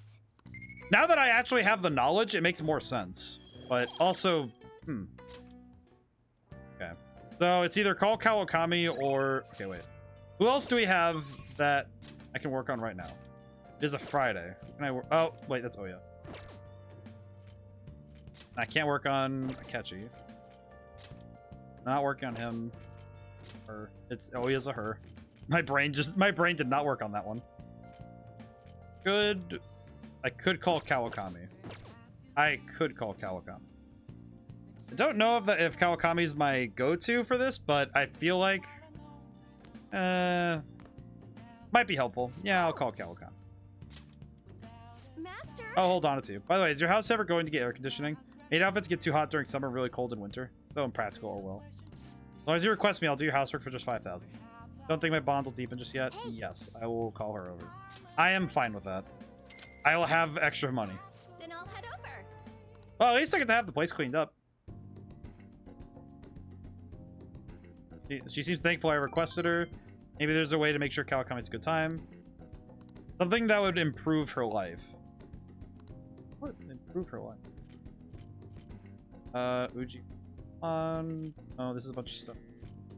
Now that I actually have the knowledge, it makes more sense. But also, Okay. So it's either call Kawakami or... Okay, wait. Who else do we have that I can work on right now? It is a Friday. Can I work? Oh, wait, that's Oya. I can't work on Akechi. Not working on him. Her. It's Oya's a her. My brain did not work on that one. I could call Kawakami. I don't know if Kawakami is my go-to for this, but I feel like might be helpful. Yeah, I'll call Kawakami. Master? Oh, hold on, it's you. By the way, is your house ever going to get air conditioning? Made outfits get too hot during summer, really cold in winter. So impractical, oh well. As long as you request me, I'll do your housework for just 5,000. Don't think my bond will deepen just yet. Hey. Yes, I will call her over. I am fine with that. I will have extra money. Then I'll head over. Well, at least I get to have the place cleaned up. She seems thankful I requested her. Maybe there's a way to make sure Kawakami's a good time. Something that would improve her life. What would improve her life? Uji. On. Oh, this is a bunch of stuff.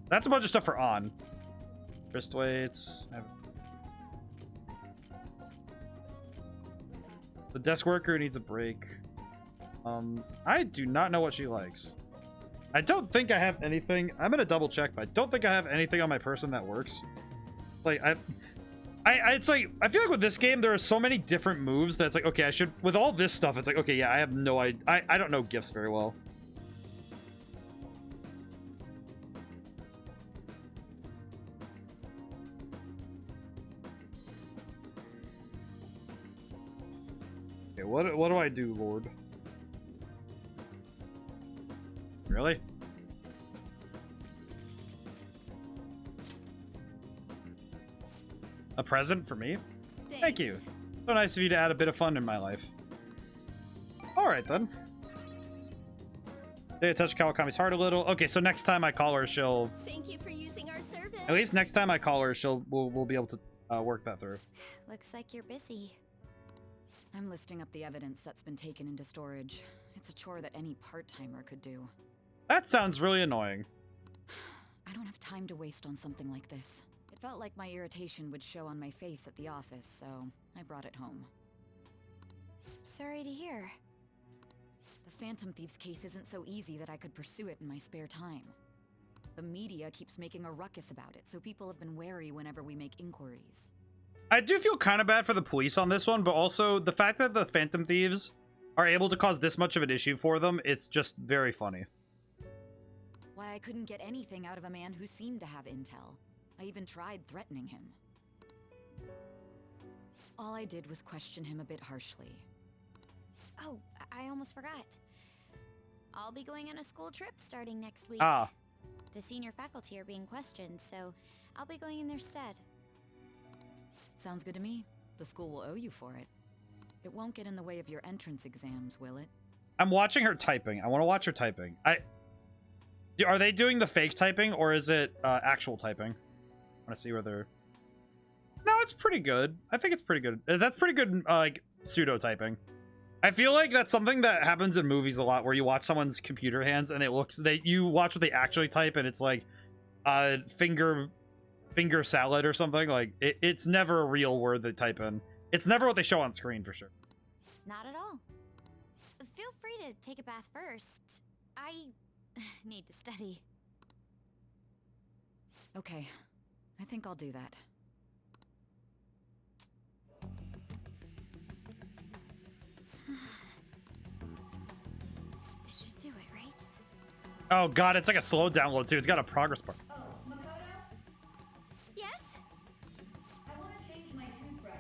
That's a bunch of stuff for on. Wrist weights. The desk worker needs a break. I do not know what she likes. I don't think I have anything. I'm gonna double check, but I don't think I have anything on my person that works. Like it's like I feel like with this game there are so many different moves that's like, okay, I should, with all this stuff it's like, okay, yeah, I have no idea. I don't know gifts very well. Okay, what do I do, Lord? Really? A present for me? Thanks. Thank you. So nice of you to add a bit of fun in my life. Alright then. Did I touch Kawakami's heart a little? Okay, so next time I call her, she'll... Thank you for using our service. At least next time I call her, we'll be able to work that through. Looks like you're busy. I'm listing up the evidence that's been taken into storage. It's a chore that any part-timer could do. That sounds really annoying. I don't have time to waste on something like this. It felt like my irritation would show on my face at the office, so I brought it home. Sorry to hear. The Phantom Thieves case isn't so easy that I could pursue it in my spare time. The media keeps making a ruckus about it, so people have been wary whenever we make inquiries. I do feel kind of bad for the police on this one, but also the fact that the Phantom Thieves are able to cause this much of an issue for them, it's just very funny. Why I couldn't get anything out of a man who seemed to have intel. I even tried threatening him. All I did was question him a bit harshly. Oh, I almost forgot. I'll be going on a school trip starting next week. Ah. The senior faculty are being questioned, so I'll be going in their stead. Sounds good to me. The school will owe you for it. It won't get in the way of your entrance exams, will it? I'm watching her typing. I want to watch her typing. Are they doing the fake typing or is it actual typing? I want to see whether... No, it's pretty good. I think it's pretty good. That's pretty good, like, pseudo typing. I feel like that's something that happens in movies a lot, where you watch someone's computer hands and it looks... You watch what they actually type and it's like finger salad or something. Like, it's never a real word they type in. It's never what they show on screen, for sure. Not at all. Feel free to take a bath first. I need to study. Okay. I think I'll do that. This should do it, right? Oh god, it's like a slow download too. It's got a progress bar. Oh, Makoto? Yes? I want to change my toothbrush.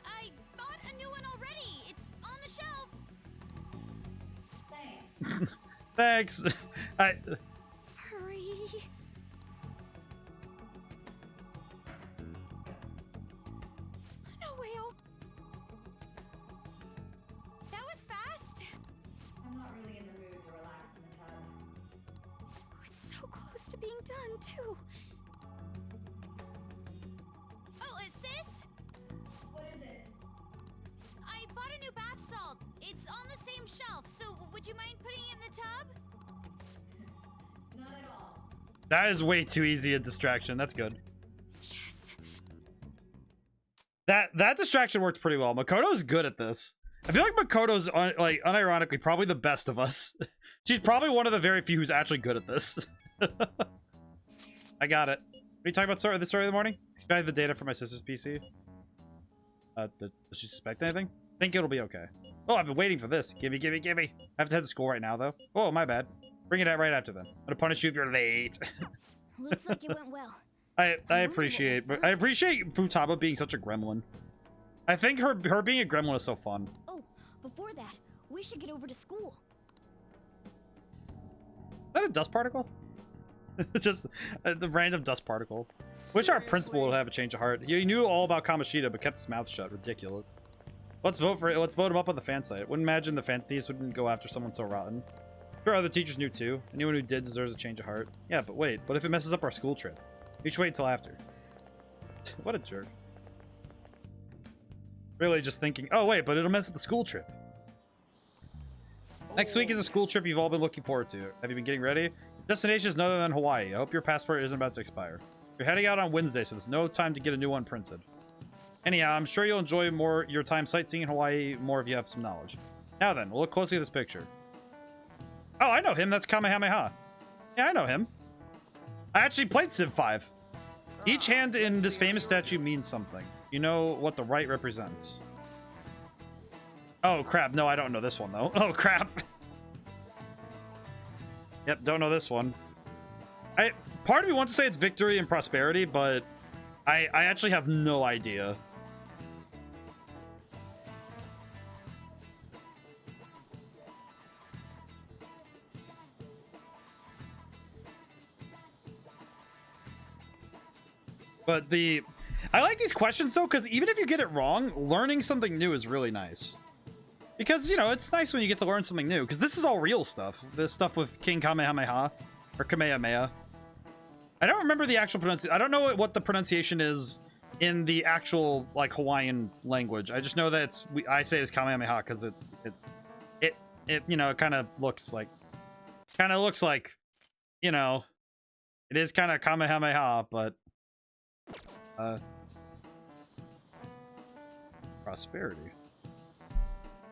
I bought a new one already. It's on the shelf. Thanks. Thanks. Hurry. No way. That was fast. I'm not really in the mood to relax in the tub. Oh, it's so close to being done, too. Oh, sis? What is it? I bought a new bath salt. It's on the same shelf, so would you mind putting it in the tub? Not at all. That is way too easy a distraction. That's good. Yes. That distraction worked pretty well. Makoto's good at this. I feel like Makoto's like unironically probably the best of us. She's probably one of the very few who's actually good at this. I got it. What are you talking about? The story of the morning? Should I have the data for my sister's PC? Does she suspect anything? Think it'll be okay. Oh, I've been waiting for this. Gimme. I have to head to school right now, though. Oh, my bad. Bring it out right after then. I'm gonna punish you if you're late. Looks like it went well. I appreciate Futaba being such a gremlin. I think her being a gremlin is so fun. Oh, before that, we should get over to school. Is that a dust particle? It's just the random dust particle. Wish our principal would have a change of heart. He knew all about Kamoshida, but kept his mouth shut. Ridiculous. Let's vote for it. Let's vote him up on the fan site. Wouldn't imagine the fan thieves wouldn't go after someone so rotten. Sure, other teachers knew too. Anyone who did deserves a change of heart. Yeah, but wait. What if it messes up our school trip? We should wait until after. What a jerk. Really just thinking, oh wait, but it'll mess up the school trip. Next week is a school trip you've all been looking forward to. Have you been getting ready? Destination is none other than Hawaii. I hope your passport isn't about to expire. You're heading out on Wednesday, so there's no time to get a new one printed. Anyhow, I'm sure you'll enjoy your time sightseeing in Hawaii more if you have some knowledge. Now then, we'll look closely at this picture. Oh, I know him. That's Kamehameha. Yeah, I know him. I actually played Civ 5. Each hand in this famous statue means something. You know what the right represents. Oh, crap. No, I don't know this one, though. Oh, crap. Yep, don't know this one. Part of me wants to say it's victory and prosperity, but I actually have no idea. But I like these questions though, because even if you get it wrong, learning something new is really nice. Because, you know, it's nice when you get to learn something new, because this is all real stuff. This stuff with King Kamehameha, or Kamehameha. I don't remember the actual pronunciation. I don't know what the pronunciation is in the actual, like, Hawaiian language. I just know that I say it's Kamehameha, because it you know, it kind of looks like, you know, it is kind of Kamehameha, but prosperity.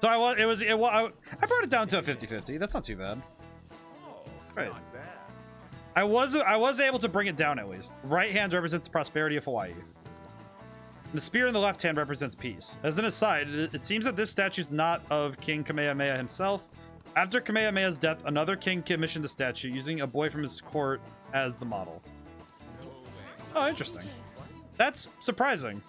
So I brought it down to a 50-50. That's not too bad. Right. Not bad. I was able to bring it down at least. Right hand represents the prosperity of Hawaii. The spear in the left hand represents peace. As an aside, it seems that this statue is not of King Kamehameha himself. After Kamehameha's death, another king commissioned the statue using a boy from his court as the model. Oh, interesting. That's surprising.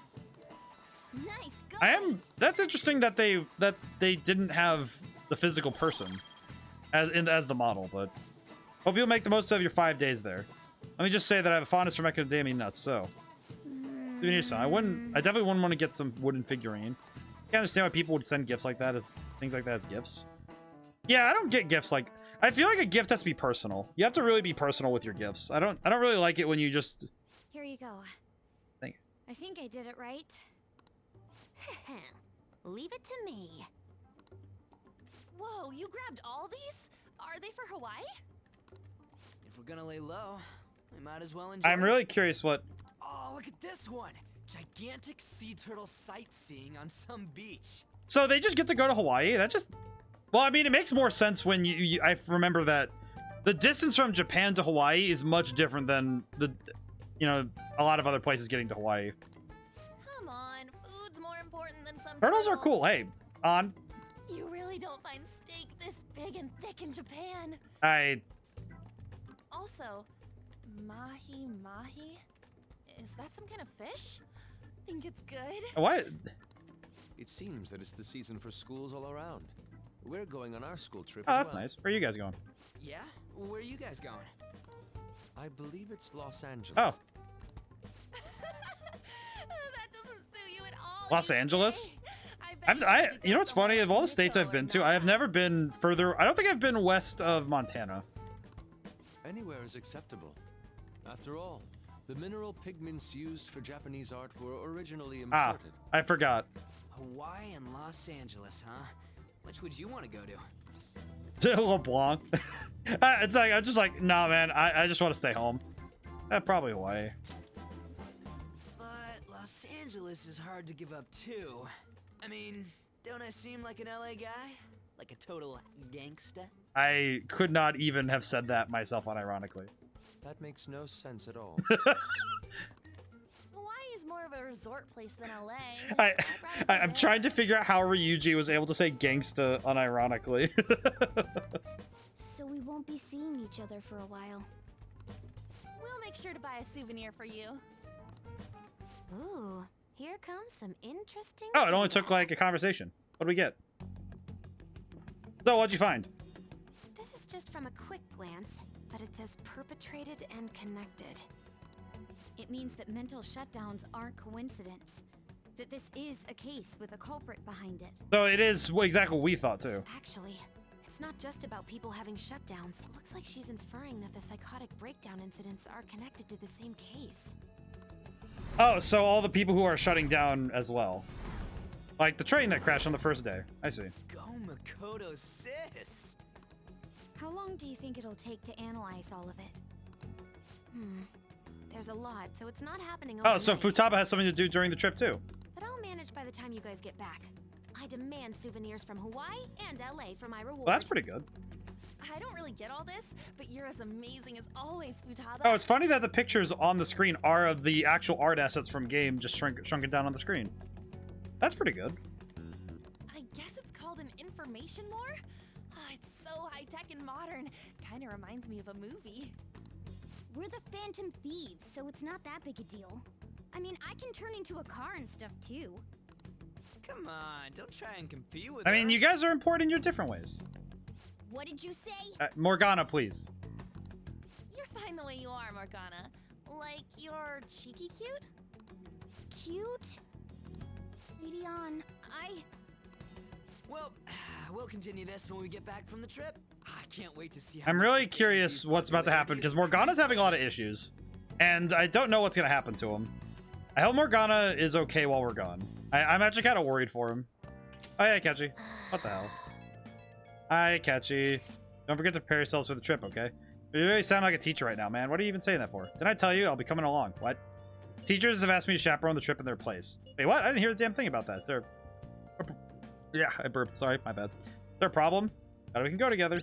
Nice go. That's interesting that they didn't have the physical person as the model, but hope you'll make the most of your 5 days there. Let me just say that I have a fondness for macadamia nuts, so. Souvenir son. I definitely wouldn't want to get some wooden figurine. I can't understand why people would send gifts like that as things like that as gifts. Yeah, I don't get gifts like. I feel like a gift has to be personal. You have to really be personal with your gifts. I don't really like it when you just. Here you go. Thank you. I think I did it right. Leave it to me. Whoa, you grabbed all these? Are they for Hawaii? If we're gonna lay low, we might as well enjoy. I'm really curious what. Oh, look at this one! Gigantic sea turtle sightseeing on some beach. So they just get to go to Hawaii? That just. Well, I mean, it makes more sense when I remember that the distance from Japan to Hawaii is much different than a lot of other places getting to Hawaii. Come on, food's more important than some Turtles are cool. Hey, on. You really don't find steak this big and thick in Japan. Also, mahi. Is that some kind of fish? Think it's good? What? It seems that it's the season for schools all around. We're going on our school trip. Oh, that's nice. Where are you guys going? Yeah? Where are you guys going? I believe it's Los Angeles. Oh. That doesn't suit you at all. Los Angeles? You know what's funny? Of all the states I've been to, I have never been further. I don't think I've been west of Montana. Anywhere is acceptable. After all, the mineral pigments used for Japanese art were originally imported. I forgot. Hawaii and Los Angeles, huh? Which would you want to go to? LeBlanc. It's like I'm just like, nah, man. I just want to stay home. Probably Hawaii. But Los Angeles is hard to give up too. I mean, don't I seem like an LA guy? Like a total gangsta? I could not even have said that myself unironically. That makes no sense at all. Hawaii is more of a resort place than LA. I'm trying to figure out how Ryuji was able to say gangsta unironically. So we won't be seeing each other for a while. We'll make sure to buy a souvenir for you. Ooh, here comes some interesting. Oh, it only took like a conversation. What do we get? So, what'd you find? This is just from a quick glance, but it says perpetrated and connected. It means that mental shutdowns aren't coincidence. That this is a case with a culprit behind it. So it is exactly what we thought too. Actually, it's not just about people having shutdowns. It looks like she's inferring that the psychotic breakdown incidents are connected to the same case. Oh, so all the people who are shutting down as well. Like the train that crashed on the first day. I see. Go Makoto, sis! How long do you think it'll take to analyze all of it? There's a lot, so it's not happening Oh, overnight. so Futaba has something to do during the trip too. But I'll manage by the time you guys get back. I demand souvenirs from Hawaii and LA for my reward. Well, that's pretty good. I don't really get all this, but you're as amazing as always, Futaba. Oh, it's funny that the pictures on the screen are of the actual art assets from game just shrunken down on the screen. That's pretty good. I guess it's called an information lore? Oh, it's so high-tech and modern. Kind of reminds me of a movie. We're the Phantom Thieves, so it's not that big a deal. I mean, I can turn into a car and stuff too. Come on, don't try and compete with I mean, you guys are important in your different ways. What did you say? Morgana, please. You're fine the way you are, Morgana. Like, you're cheeky cute? Cute? Lady On, Well, we'll continue this when we get back from the trip. I can't wait to see how I'm really curious what's about to happen because Morgana's having a lot of issues. And I don't know what's going to happen to him. I hope Morgana is okay while we're gone. I'm actually kind of worried for him. Oh, yeah, Catchy. What the hell? Hi, Catchy. Don't forget to prepare yourselves for the trip, okay? You really sound like a teacher right now, man. What are you even saying that for? Didn't I tell you I'll be coming along? What? Teachers have asked me to chaperone the trip in their place. Wait, what? I didn't hear the damn thing about that. Is there... Yeah, I burped. Sorry, my bad. Is there a problem? We can go together.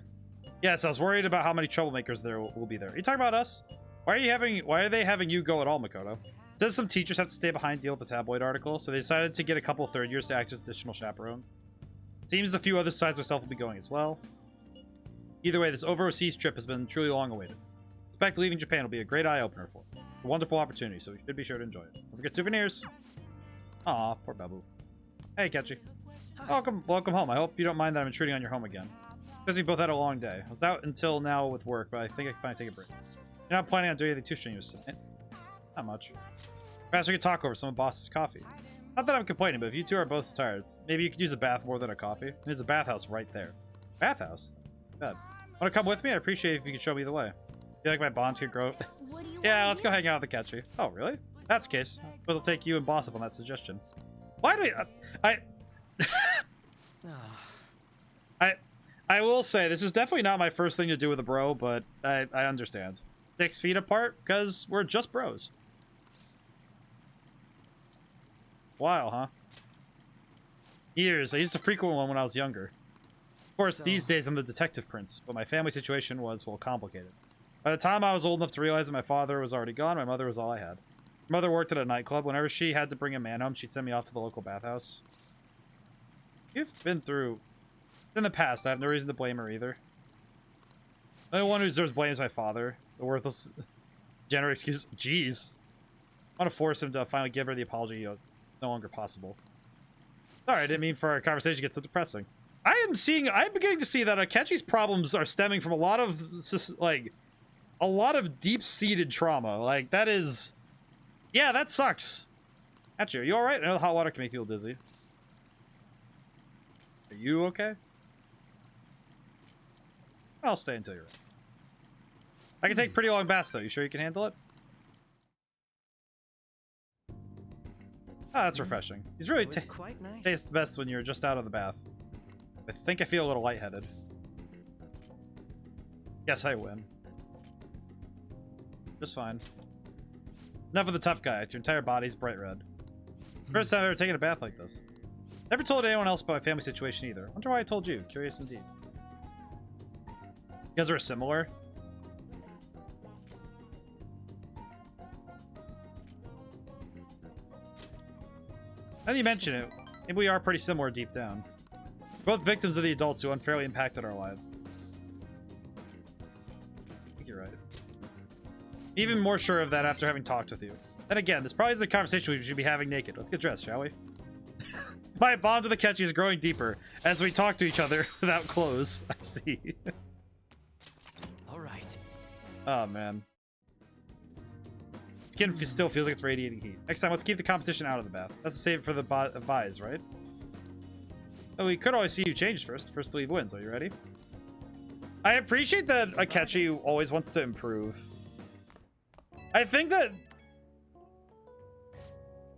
Yes, I was worried about how many troublemakers there will be there. Are you talking about us? Why are they having you go at all, Makoto? It says some teachers have to stay behind to deal with the tabloid article, so they decided to get a couple of third years to act as additional chaperone. Seems a few others besides myself will be going as well. Either way, this overseas trip has been truly long awaited. I expect leaving Japan will be a great eye-opener for it. A wonderful opportunity, so we should be sure to enjoy it. Don't forget souvenirs. Aw, poor Babu. Hey, Ketchy. Welcome home. I hope you don't mind that I'm intruding on your home again. Because we both had a long day. I was out until now with work, but I think I can finally take a break. You're not planning on doing anything too strenuous tonight? Not much. Perhaps we could talk over some of Boss's coffee. Not that I'm complaining, but if you two are both so tired, maybe you could use a bath more than a coffee. There's a bathhouse right there. Bathhouse? Bad. Want to come with me? I'd appreciate it if you could show me the way. Feel like my bond could grow. Yeah, let's go hang out with the Ketchy. Oh, really? That's the case. I suppose I'll take you and Boss up on that suggestion. Why do I will say, this is definitely not my first thing to do with a bro, but I understand. 6 feet apart, because we're just bros. Wow, huh? Years. I used to frequent one when I was younger. Of course, these days I'm the detective prince, but my family situation was, well, complicated. By the time I was old enough to realize that my father was already gone, my mother was all I had. My mother worked at a nightclub. Whenever she had to bring a man home, she'd send me off to the local bathhouse. You've been through... In the past, I have no reason to blame her either. The only one who deserves blame is my father. The worthless... General excuse... Jeez. I want to force him to finally give her the apology no longer possible. Sorry, I didn't mean for our conversation to get so depressing. I'm beginning to see that Akechi's problems are stemming from a lot of, like... A lot of deep-seated trauma. Like, that is... Yeah, that sucks. Akechi, are you alright? I know the hot water can make people dizzy. Are you okay? I'll stay until you're ready. I can take pretty long baths, though. You sure you can handle it? Ah, that's refreshing. He's really quite nice. Tastes best when you're just out of the bath. I think I feel a little lightheaded. Yes, I win. Just fine. Enough of the tough guy. Your entire body's bright red. First time I've ever taken a bath like this. Never told anyone else about my family situation either. Wonder why I told you. Curious indeed. You guys are similar. Now that you mention it, maybe we are pretty similar deep down. We're both victims of the adults who unfairly impacted our lives. I think you're right. Even more sure of that after having talked with you. And again, this probably is the conversation we should be having naked. Let's get dressed, shall we? My bond with the Akechi is growing deeper as we talk to each other without clothes. I see. All right. Oh, man. Skin still feels like it's radiating heat. Next time, let's keep the competition out of the bath. That's a save for the buys, right? Oh, we could always see you change first. First to leave wins. Are you ready? I appreciate that Akechi always wants to improve. I think that...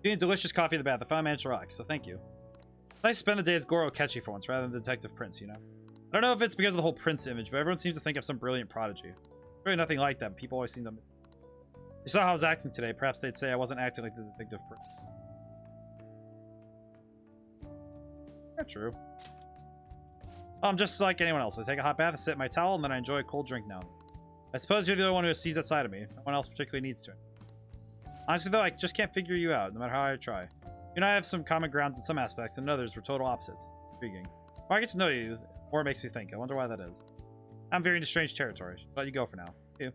Being delicious coffee in the bath, I finally managed to rock, so thank you. Nice to spend the day as Goro Akechi for once, rather than Detective Prince, you know? I don't know if it's because of the whole Prince image, but everyone seems to think I'm some brilliant prodigy. Really nothing like that, but people always seem to... You saw how I was acting today. Perhaps they'd say I wasn't acting like the Detective Prince. Not true. I'm just like anyone else. I take a hot bath, I sit in my towel, and then I enjoy a cold drink now. I suppose you're the only one who sees that side of me. No one else particularly needs to. Honestly, though, I just can't figure you out, no matter how I try. You and I have some common grounds in some aspects, and in others, we're total opposites. Intriguing. The more I get to know you, the more it makes me think. I wonder why that is. I'm veering into strange territory. Let you go for now. You.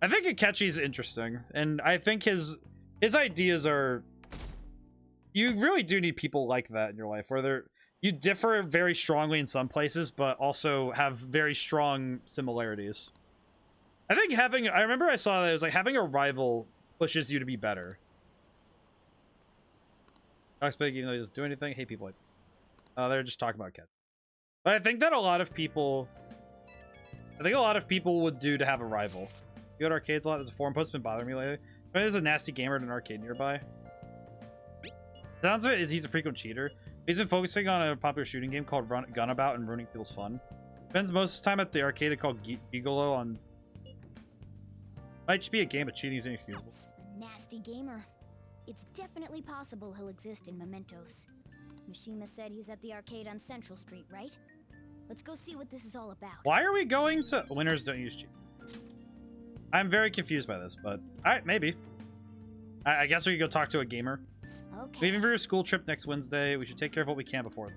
I think Akechi's interesting, and I think his ideas are... You really do need people like that in your life, where you differ very strongly in some places, but also have very strong similarities. I think I remember I saw that it was like having a rival pushes you to be better. Talks big even though he doesn't do anything. Hate people like they're just talking about Ket. But I think that a lot of people would do to have a rival. You go to arcades a lot. There's a forum post that's been bothering me lately. There's a nasty gamer at an arcade nearby. Sounds of it is he's a frequent cheater. He's been focusing on a popular shooting game called Gunabout and ruining people's fun. Spends most of his time at the arcade called Gigolo on... Might just be a game, but cheating is inexcusable. Nasty gamer. It's definitely possible he'll exist in Mementos. Mishima said he's at the arcade on Central Street, right? Let's go see what this is all about. Why are we going to... Winners don't use cheat. I'm very confused by this, but... Alright, maybe. I guess we could go talk to a gamer. Okay. Leaving for your school trip next Wednesday. We should take care of what we can before.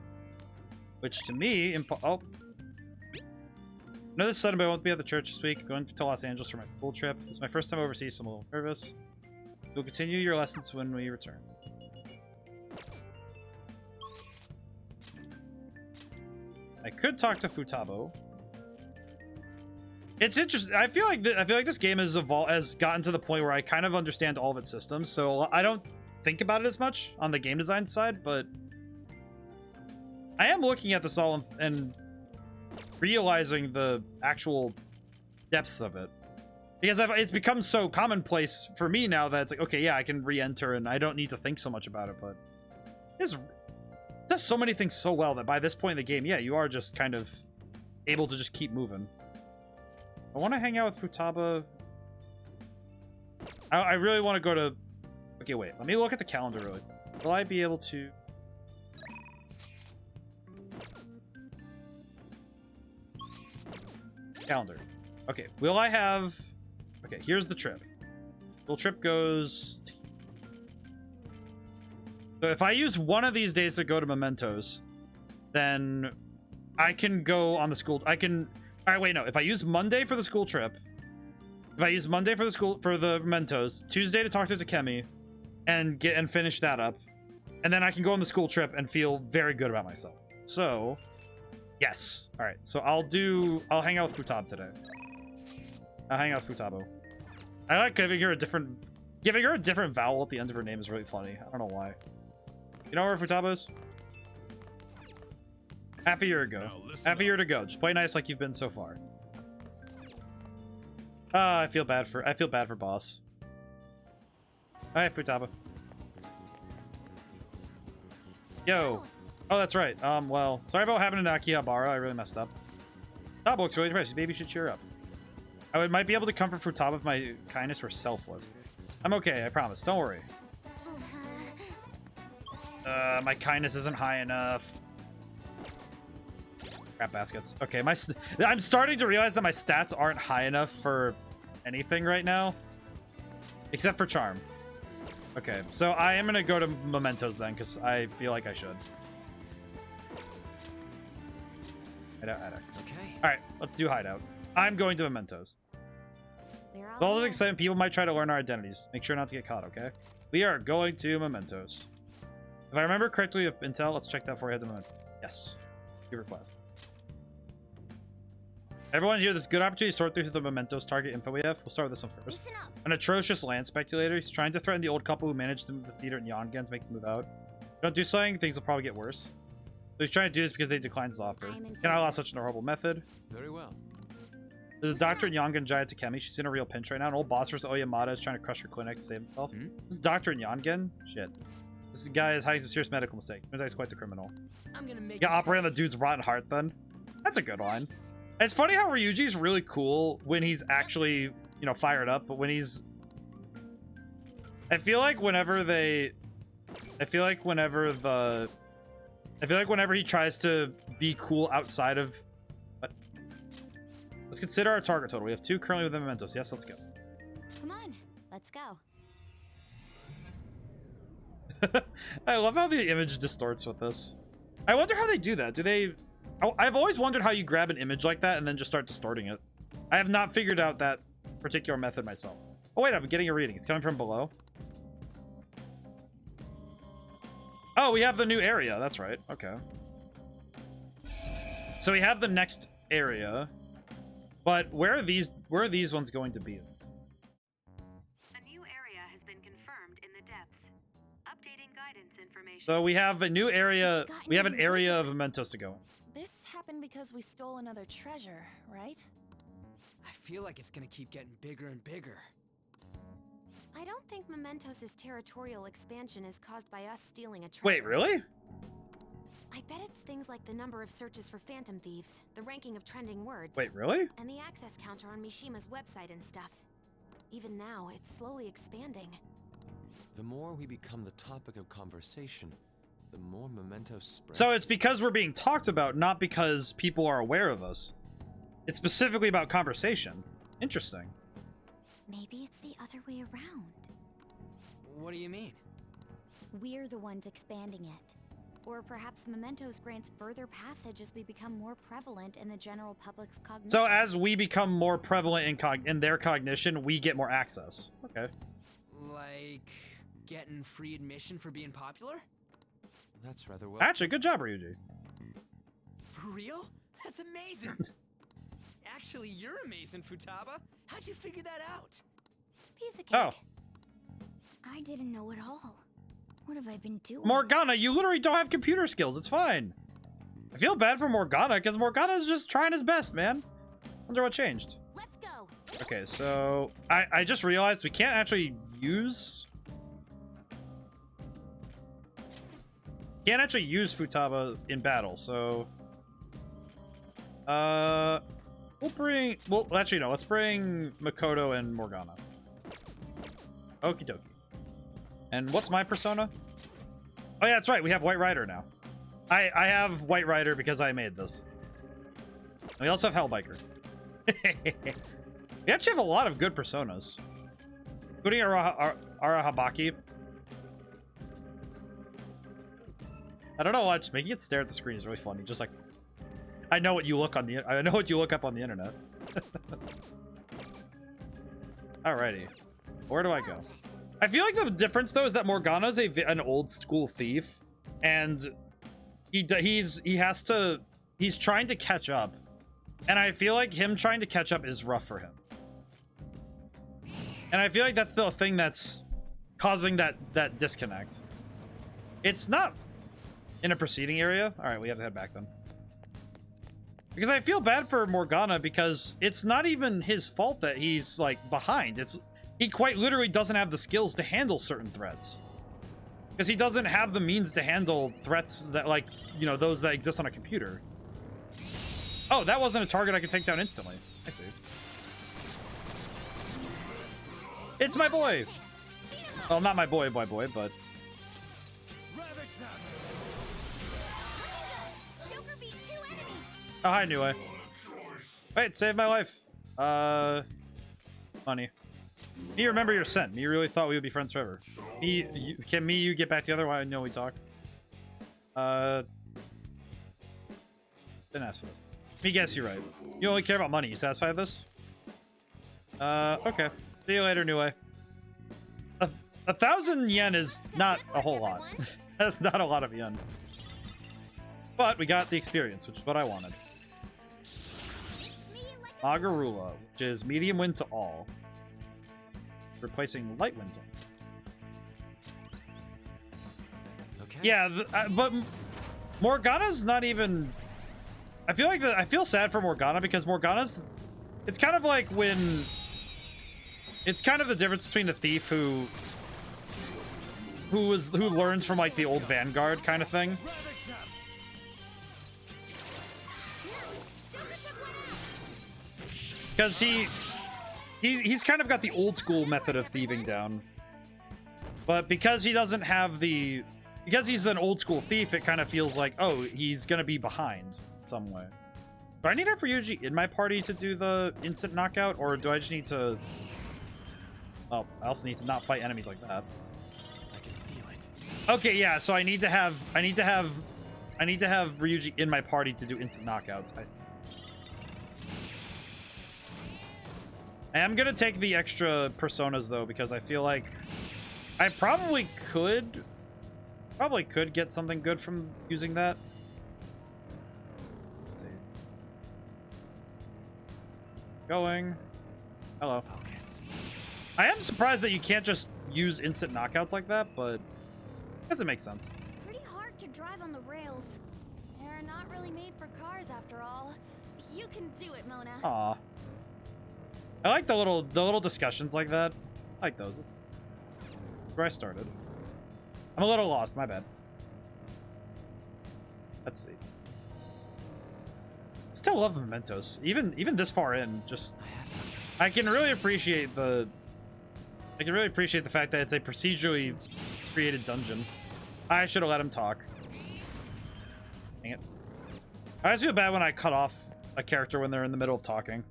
Which to me... Oh. I know this sudden, but I won't be at the church this week. Going to Los Angeles for my school trip. It's my first time overseas, so I'm a little nervous. We'll continue your lessons when we return. I could talk to Futabo. It's interesting. I feel like this game has gotten to the point where I kind of understand all of its systems, so I don't think about it as much on the game design side, but I am looking at this all and realizing the actual depths of it. Because it's become so commonplace for me now that it's like, okay, yeah, I can re-enter and I don't need to think so much about it, but it does so many things so well that by this point in the game, yeah, you are just kind of able to just keep moving. I want to hang out with Futaba. I really want to go to... Okay, wait. Let me look at the calendar really. Will I be able to... Calendar. Okay, will I have... Okay, here's the trip. The trip goes... So if I use one of these days to go to Mementos, then I can go on the school... I can... All right, wait, no. If I use Monday for the school trip, if I use Monday for the Mementos, Tuesday to talk to Takemi, and finish that up, and then I can go on the school trip and feel very good about myself. So, yes. All right. So I'll hang out with Futab today. I'll hang out with Futabo. I like giving her a different vowel at the end of her name is really funny. I don't know why. You know where Futabo is? Half a year ago. Half a year to go. Just play nice like you've been so far. I feel bad for boss. Alright, Futaba. Yo. Oh, that's right. Well, sorry about what happened in Akihabara. I really messed up. Futaba looks really depressed. Maybe you should cheer up. I might be able to comfort Futaba if my kindness were selfless. I'm okay, I promise. Don't worry. My kindness isn't high enough. Crap baskets. Okay, I'm starting to realize that my stats aren't high enough for anything right now. Except for charm. Okay, so I am gonna go to Mementos then, because I feel like I should. Hideout. Okay. Alright, let's do hideout. I'm going to Mementos. With all this excitement, people might try to learn our identities. Make sure not to get caught, okay? We are going to Mementos. If I remember correctly with Intel, let's check that before we head to Mementos. Yes. Good request. Everyone here, this is a good opportunity to sort through the Mementos target info we have. We'll start with this one first. An atrocious land speculator. He's trying to threaten the old couple who managed the theater in Yongen to make them move out. Don't do something, things will probably get worse. So he's trying to do this because they declined his offer. Can I allow such an horrible method? Very well. There's a doctor in Yongen, Jaya Takemi. She's in a real pinch right now. An old boss versus Oyamada is trying to crush her clinic to save himself. This is doctor in Yongen? Shit. This guy is hiding some serious medical mistake. Turns out he's quite the criminal. I'm gonna make you operate on the dude's rotten heart then? That's a good line. It's funny how Ryuji's really cool when he's actually, you know, fired up, but when he's... I feel like whenever he tries to be cool outside of... What? Let's consider our target total. We have 2 currently within Mementos. Yes, let's go. Come on, let's go. I love how the image distorts with this. I wonder how they do that. Do they... I've always wondered how you grab an image like that and then just start distorting it. I have not figured out that particular method myself. Oh, wait, I'm getting a reading. It's coming from below. Oh, we have the new area. That's right. Okay. So we have the next area. But where are these ones going to be? A new area has been confirmed in the depths. Updating guidance information. So we have a new area. We have an area of Mementos to go in. This happened because we stole another treasure, right? I feel like it's gonna keep getting bigger and bigger. I don't think Mementos' territorial expansion is caused by us stealing a treasure. Wait, really? I bet it's things like the number of searches for phantom thieves, the ranking of trending words. Wait, really? And the access counter on Mishima's website and stuff. Even now, it's slowly expanding. The more we become the topic of conversation, the more Mementos spreads. So it's because we're being talked about, not because people are aware of us. It's specifically about conversation. Interesting. Maybe it's the other way around. What do you mean? We're the ones expanding it. Or perhaps Mementos grants further passage as we become more prevalent in the general public's cognition. So as we become more prevalent in their cognition, we get more access. Okay. Like getting free admission for being popular? That's rather well. Actually, good job, Ryuji. For For real? That's amazing. Actually, you're amazing, Futaba. How'd you figure that out? Piece of cake. Oh. I didn't know at all. What have I been doing? Morgana, you literally don't have computer skills. It's fine. I feel bad for Morgana because Morgana is just trying his best, man. Wonder what changed. Let's go. Okay, so I just realized we can't actually use Futaba in battle, so let's bring Makoto and Morgana. Okie dokie. And what's my persona? Oh yeah, that's right, we have White Rider now. I have White Rider because I made this. We also have Hellbiker. We actually have a lot of good personas. Including Arahabaki. I don't know why, just making it stare at the screen is really funny. Just like, I know what you look up on the internet. Alrighty. Where do I go? I feel like the difference though is that Morgana's an old school thief, and he's trying to catch up, and I feel like him trying to catch up is rough for him. And I feel like that's the thing that's causing that disconnect. It's not in a preceding area. All right, we have to head back then. Because I feel bad for Morgana because it's not even his fault that he's like behind. He quite literally doesn't have the skills to handle certain threats. Because he doesn't have the means to handle threats that, like, you know, those that exist on a computer. Oh, that wasn't a target I could take down instantly. I see. It's my boy! Well, not my boy, but... Oh, hi, Nue. Wait, saved my life. Funny. Me, remember your scent. Me really thought we would be friends forever. Can you get back together? Why I know we talk. Didn't ask for this. Me guess you're right. You only care about money. You satisfied with this? Okay. See you later, Nue. 1,000 yen is not a whole lot. That's not a lot of yen. But we got the experience, which is what I wanted. Agarula, which is medium wind to all. Replacing light wind to all. Okay. Yeah, but Morgana's not even... I feel sad for Morgana because Morgana's... It's kind of like when... It's kind of the difference between a thief who learns from like the old Vanguard kind of thing. Because he's kind of got the old school method of thieving down. But because he doesn't have the... Because he's an old school thief, it kind of feels like, oh, he's gonna be behind in some way. Do I need a Ryuji in my party to do the instant knockout, or do I just need to... Oh, I also need to not fight enemies like that. I can feel it. Okay, yeah, so I need to have Ryuji in my party to do instant knockouts. I am gonna take the extra personas though, because I feel like I probably could get something good from using that. Let's see. Going. Hello. Focus. I am surprised that you can't just use instant knockouts like that, but I guess it makes sense. It's pretty hard to drive on the rails. They're not really made for cars after all. You can do it, Mona. Aw. I like the little discussions like that. I like those. That's where I started. I'm a little lost, my bad. Let's see. Still love Mementos. Even this far in, just I can really appreciate the fact that it's a procedurally created dungeon. I should have let him talk. Dang it. I always feel bad when I cut off a character when they're in the middle of talking.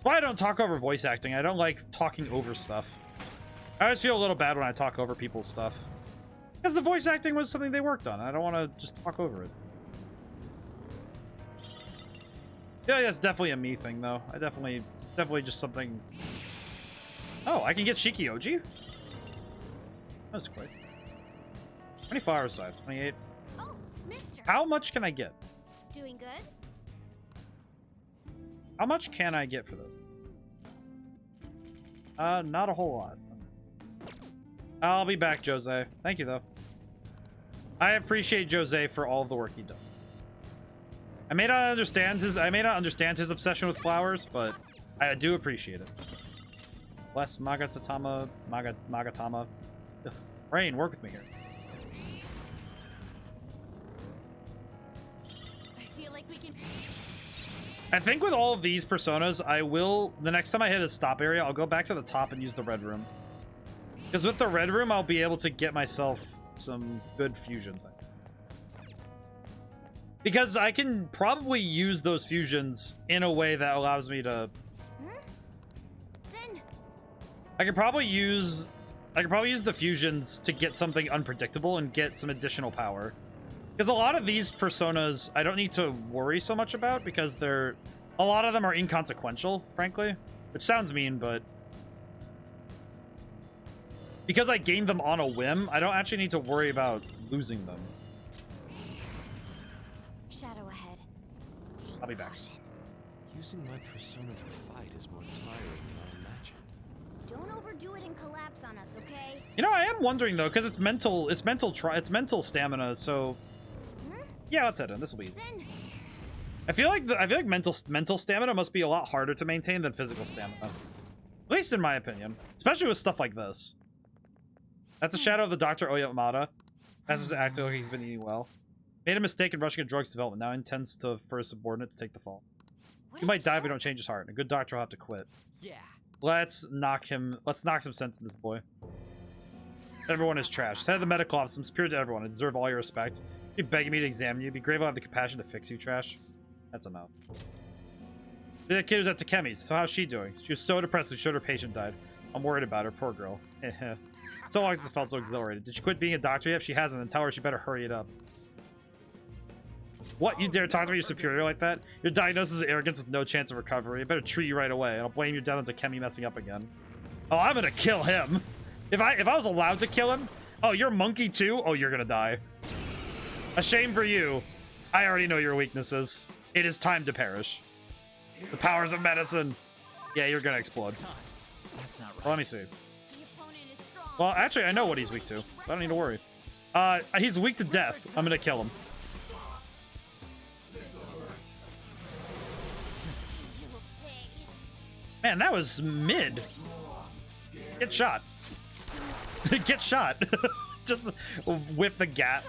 Why I don't talk over voice acting. I don't like talking over stuff. I always feel a little bad when I talk over people's stuff. Because the voice acting was something they worked on. I don't want to just talk over it. Yeah, that's definitely a me thing, though. Definitely just something... Oh, I can get Shiki Oji? That's quick. How many flowers do I have? 28? Oh, mister. How much can I get? Doing good? How much can I get for this? Not a whole lot. I'll be back, Jose. Thank you, though. I appreciate Jose for all of the work he does. I may not understand his obsession with flowers, but I do appreciate it. Bless Magatama. Ugh. Rain, work with me here. I feel like we can. I think with all of these personas, I will, the next time I hit a stop area, I'll go back to the top and use the red room. Because with the red room, I'll be able to get myself some good fusions. Because I can probably use those fusions in a way that allows me to... I could probably use the fusions to get something unpredictable and get some additional power. Because a lot of these personas, I don't need to worry so much about because a lot of them are inconsequential, frankly. Which sounds mean, but... Because I gained them on a whim, I don't actually need to worry about losing them. Shadow ahead. I'll be back. Using my persona to fight is more tiring than I imagined. Don't overdo it and collapse on us, okay? You know, I am wondering though, because it's mental stamina, so yeah, let's head in. This will be easy. I feel like mental stamina must be a lot harder to maintain than physical stamina. At least in my opinion. Especially with stuff like this. That's a shadow of the Dr. Oyamada. As was acting like he's been eating well. Made a mistake in rushing a drugs development. Now intends to for his subordinate to take the fall. He might die if we don't change his heart. A good doctor will have to quit. Yeah. Let's knock some sense in this boy. Everyone is trash. Head of the medical office. I'm superior to everyone. I deserve all your respect. You're begging me to examine you. Be grateful I have the compassion to fix you, trash. That's enough. The kid was at Takemi's. So how's she doing? She was so depressed when she showed her patient died. I'm worried about her. Poor girl. So long as it felt so exhilarated. Did she quit being a doctor yet? If she hasn't, then tell her she better hurry it up. What? You dare talk to your superior like that? Your diagnosis is arrogance with no chance of recovery. I better treat you right away, and I'll blame your death on Takemi messing up again. Oh, I'm gonna kill him. If I was allowed to kill him. Oh, you're monkey too? Oh, you're gonna die. A shame for you. I already know your weaknesses. It is time to perish. The powers of medicine. Yeah, you're gonna explode. That's not right. Well, let me see. Well, actually, I know what he's weak to. I don't need to worry. He's weak to death. I'm gonna kill him. Man, that was mid. Get shot. Get shot. Just whip the gap.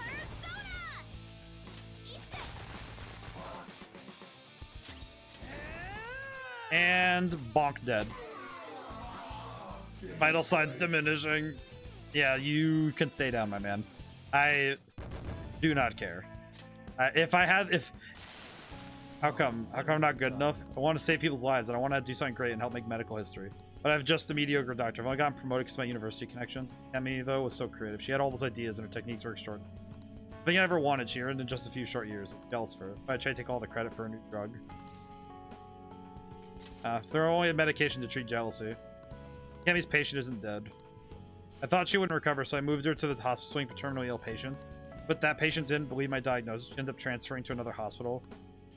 And bonk dead. Vital signs diminishing. Yeah, you can stay down, my man. I do not care. How come I'm not good enough? I want to save people's lives and I want to do something great and help make medical history. But I'm just a mediocre doctor. I've only gotten promoted because of my university connections. Takemi, though, was so creative. She had all those ideas and her techniques were extraordinary. The thing I ever wanted, she earned in just a few short years. I'm jealous for her. I try to take all the credit for a new drug. They're only a medication to treat jealousy. Takemi's patient isn't dead. I thought she wouldn't recover, so I moved her to the hospice wing for terminally ill patients. But that patient didn't believe my diagnosis. She ended up transferring to another hospital.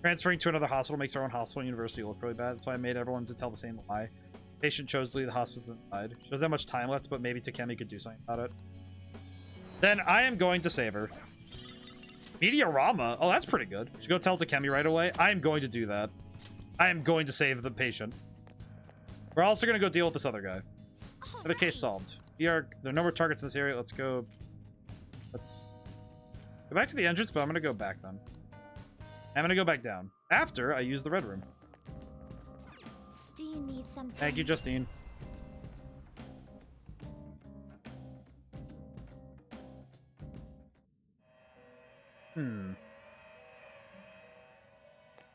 Transferring to another hospital makes our own hospital and university look really bad. That's why I made everyone to tell the same lie. Patient chose to leave the hospice and died. She doesn't have much time left, but maybe Takemi could do something about it. Then I am going to save her. Mediarama? Oh, that's pretty good. Should go tell Takemi right away. I am going to do that. I am going to save the patient. We're also going to go deal with this other guy. Other case solved. There are no more targets in this area. Let's go back to the entrance, but I'm going to go back then. I'm going to go back down. After I use the red room. Do you need something? Thank you, Justine.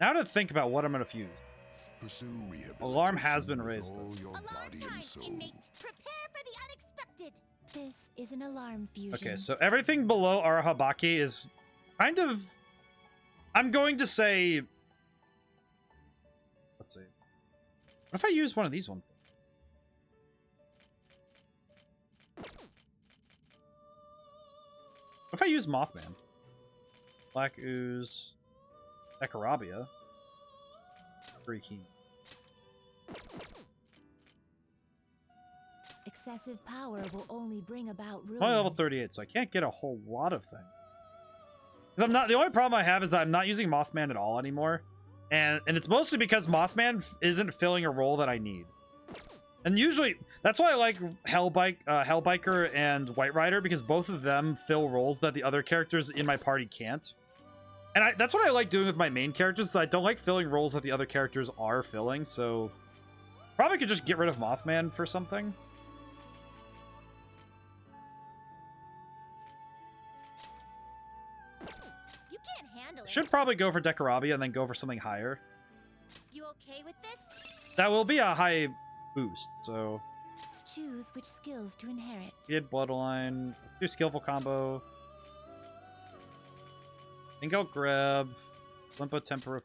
Now to think about what I'm going to fuse. Alarm has been raised. Alarm time, inmates. Prepare for the unexpected. This is an alarm fusion. Okay, so everything below Arahabaki is kind of... I'm going to say... Let's see. What if I use one of these ones? What if I use Mothman? Black Ooze. Decarabia. Freaking. Excessive power will only bring about ruin. I'm only level 38, so I can't get a whole lot of things. Because I'm not. The only problem I have is that I'm not using Mothman at all anymore, and it's mostly because Mothman isn't filling a role that I need. And usually, that's why I like Hellbiker and White Rider, because both of them fill roles that the other characters in my party can't. And that's what I like doing with my main characters, is I don't like filling roles that the other characters are filling, so probably could just get rid of Mothman for something. You can't handle it. Should probably go for Decarabia and then go for something higher. You okay with this? That will be a high boost, so... Choose which skills to inherit. Kid Bloodline. Let's do Skillful Combo. I think I'll grab Limpo Tempera.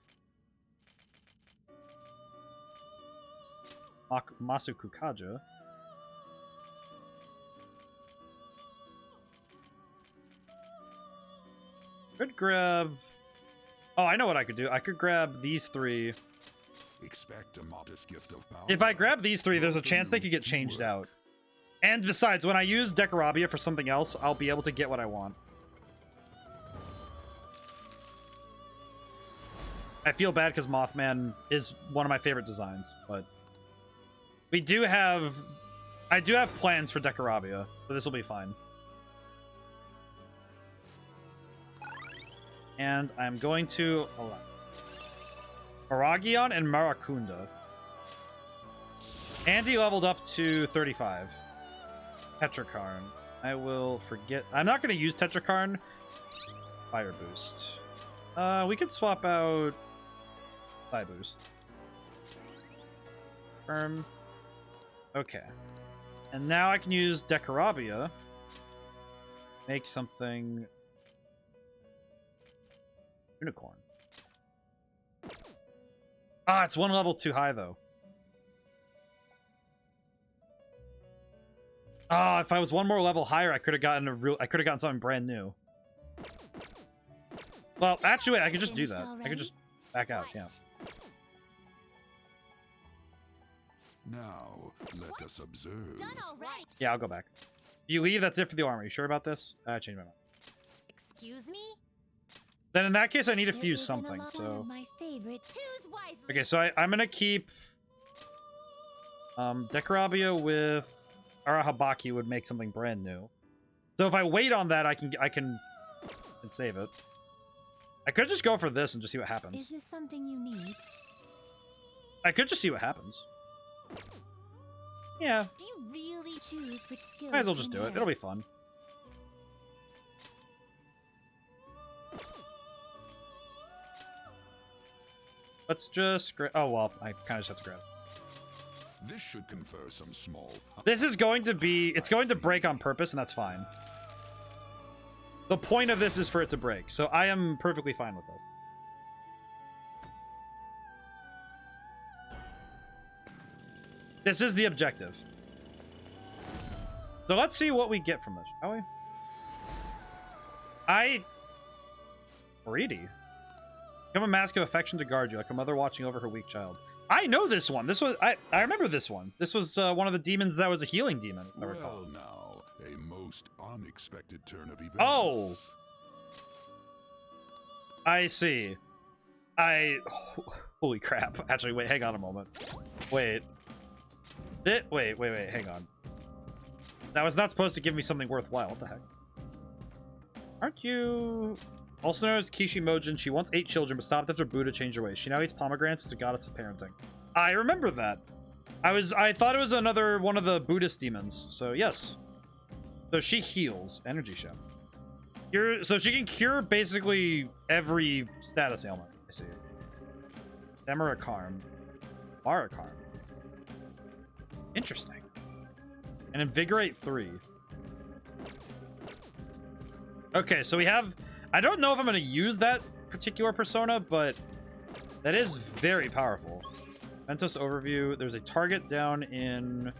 Masukukaja. Could grab... Oh, I know what I could do. I could grab these three. Expect a modest gift of power. If I grab these three, there's a chance they could get changed out. And besides, when I use Decarabia for something else, I'll be able to get what I want. I feel bad because Mothman is one of my favorite designs, but we do have... I do have plans for Decarabia, so this will be fine. And I'm going to allow Maragion and Maracunda. Andy leveled up to 35. Tetrakarn. I will forget. I'm not going to use Tetrakarn. Fire boost. We could swap out Fire boost. Firm. Okay. And now I can use Decarabia. Make something... Unicorn. Ah, it's one level too high, though. Ah, if I was one more level higher, I could have gotten something brand new. Well, actually, wait, I could just do that. I could just back out, yeah. Now, let us observe. Done already. Yeah, I'll go back. You leave, that's it for the armor. You sure about this? I changed my mind. Excuse me? Then in that case, I need to fuse something, so... My favorite. Choose wisely. Okay, so I'm gonna keep... Decarabia with Arahabaki would make something brand new. So if I wait on that, I can save it. I could just go for this and just see what happens. Is this something you need? I could just see what happens. Yeah. Do you really choose which skills? Might as well just do it. It'll be fun. Let's just... Oh, well, I kind of just have to grab. This should confer some small... This is going to be... It's going to break on purpose, and that's fine. The point of this is for it to break, so I am perfectly fine with this. This is the objective. So let's see what we get from this, shall we? Greedy. Become a mask of affection to guard you, like a mother watching over her weak child. I know this one. This was... I remember this one. This was one of the demons that was a healing demon, if I recall. Well, now, a most unexpected turn of events. Oh! I see. Holy crap. Actually, wait, hang on a moment. Wait, hang on. That was not supposed to give me something worthwhile. What the heck? Aren't you... Also known as Kishimojin, she once ate children, but stopped after Buddha changed her ways. She now eats pomegranates as a goddess of parenting. I remember that. I thought it was another one of the Buddhist demons. So, yes. So she heals. Energy Shell. So she can cure basically every status ailment. I see. Demarakarm. Marakarm. Interesting. And Invigorate 3. Okay, so we have... I don't know if I'm going to use that particular persona, but that is very powerful. Ventos Overview. There's a target down in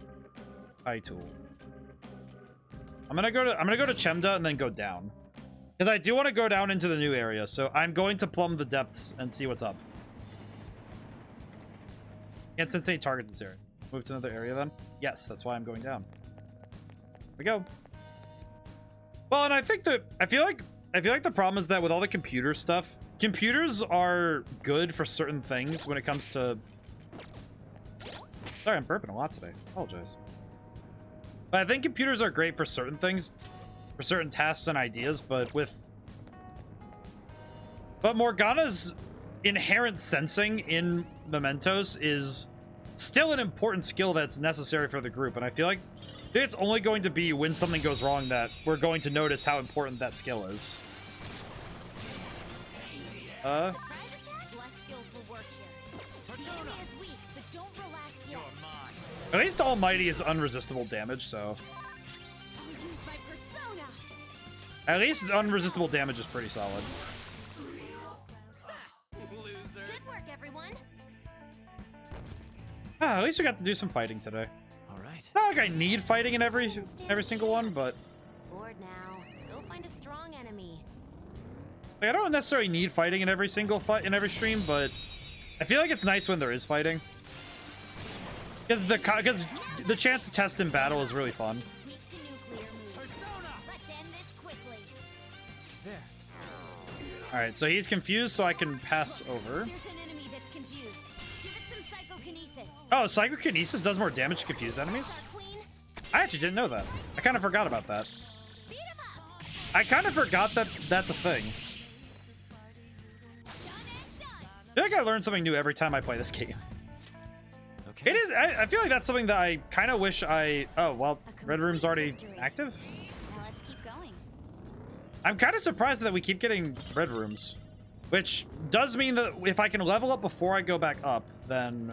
Kaitool. I'm gonna go to Chemda and then go down. Because I do want to go down into the new area, so I'm going to plumb the depths and see what's up. Can't sense any targets in this area. Move to another area then? Yes, that's why I'm going down. Here we go. Well, and I think that I feel like the problem is that with all the computer stuff, computers are good for certain things when it comes to... Sorry, I'm burping a lot today. Apologize. But I think computers are great for certain things, for certain tasks and ideas, but Morgana's inherent sensing in Mementos is still an important skill that's necessary for the group, and I feel like it's only going to be when something goes wrong that we're going to notice how important that skill is. At least Almighty is unresistible damage, so... At least unresistible damage is pretty solid. Good work, everyone. At least we got to do some fighting today. Alright. Not like I need fighting in every single one, but... Bored now. Go find a strong enemy. Like, I don't necessarily need fighting in every single fight in every stream, but I feel like it's nice when there is fighting. Because the chance to test in battle is really fun. Alright, so he's confused, so I can pass over. Oh, psychokinesis does more damage to confused enemies? I actually didn't know that. I kind of forgot about that. I kind of forgot that that's a thing. I feel like I learn something new every time I play this game. It is. I feel like that's something that I kind of wish I... Oh, well, Red Room's already active? Now let's keep going. I'm kind of surprised that we keep getting Red Rooms. Which does mean that if I can level up before I go back up, then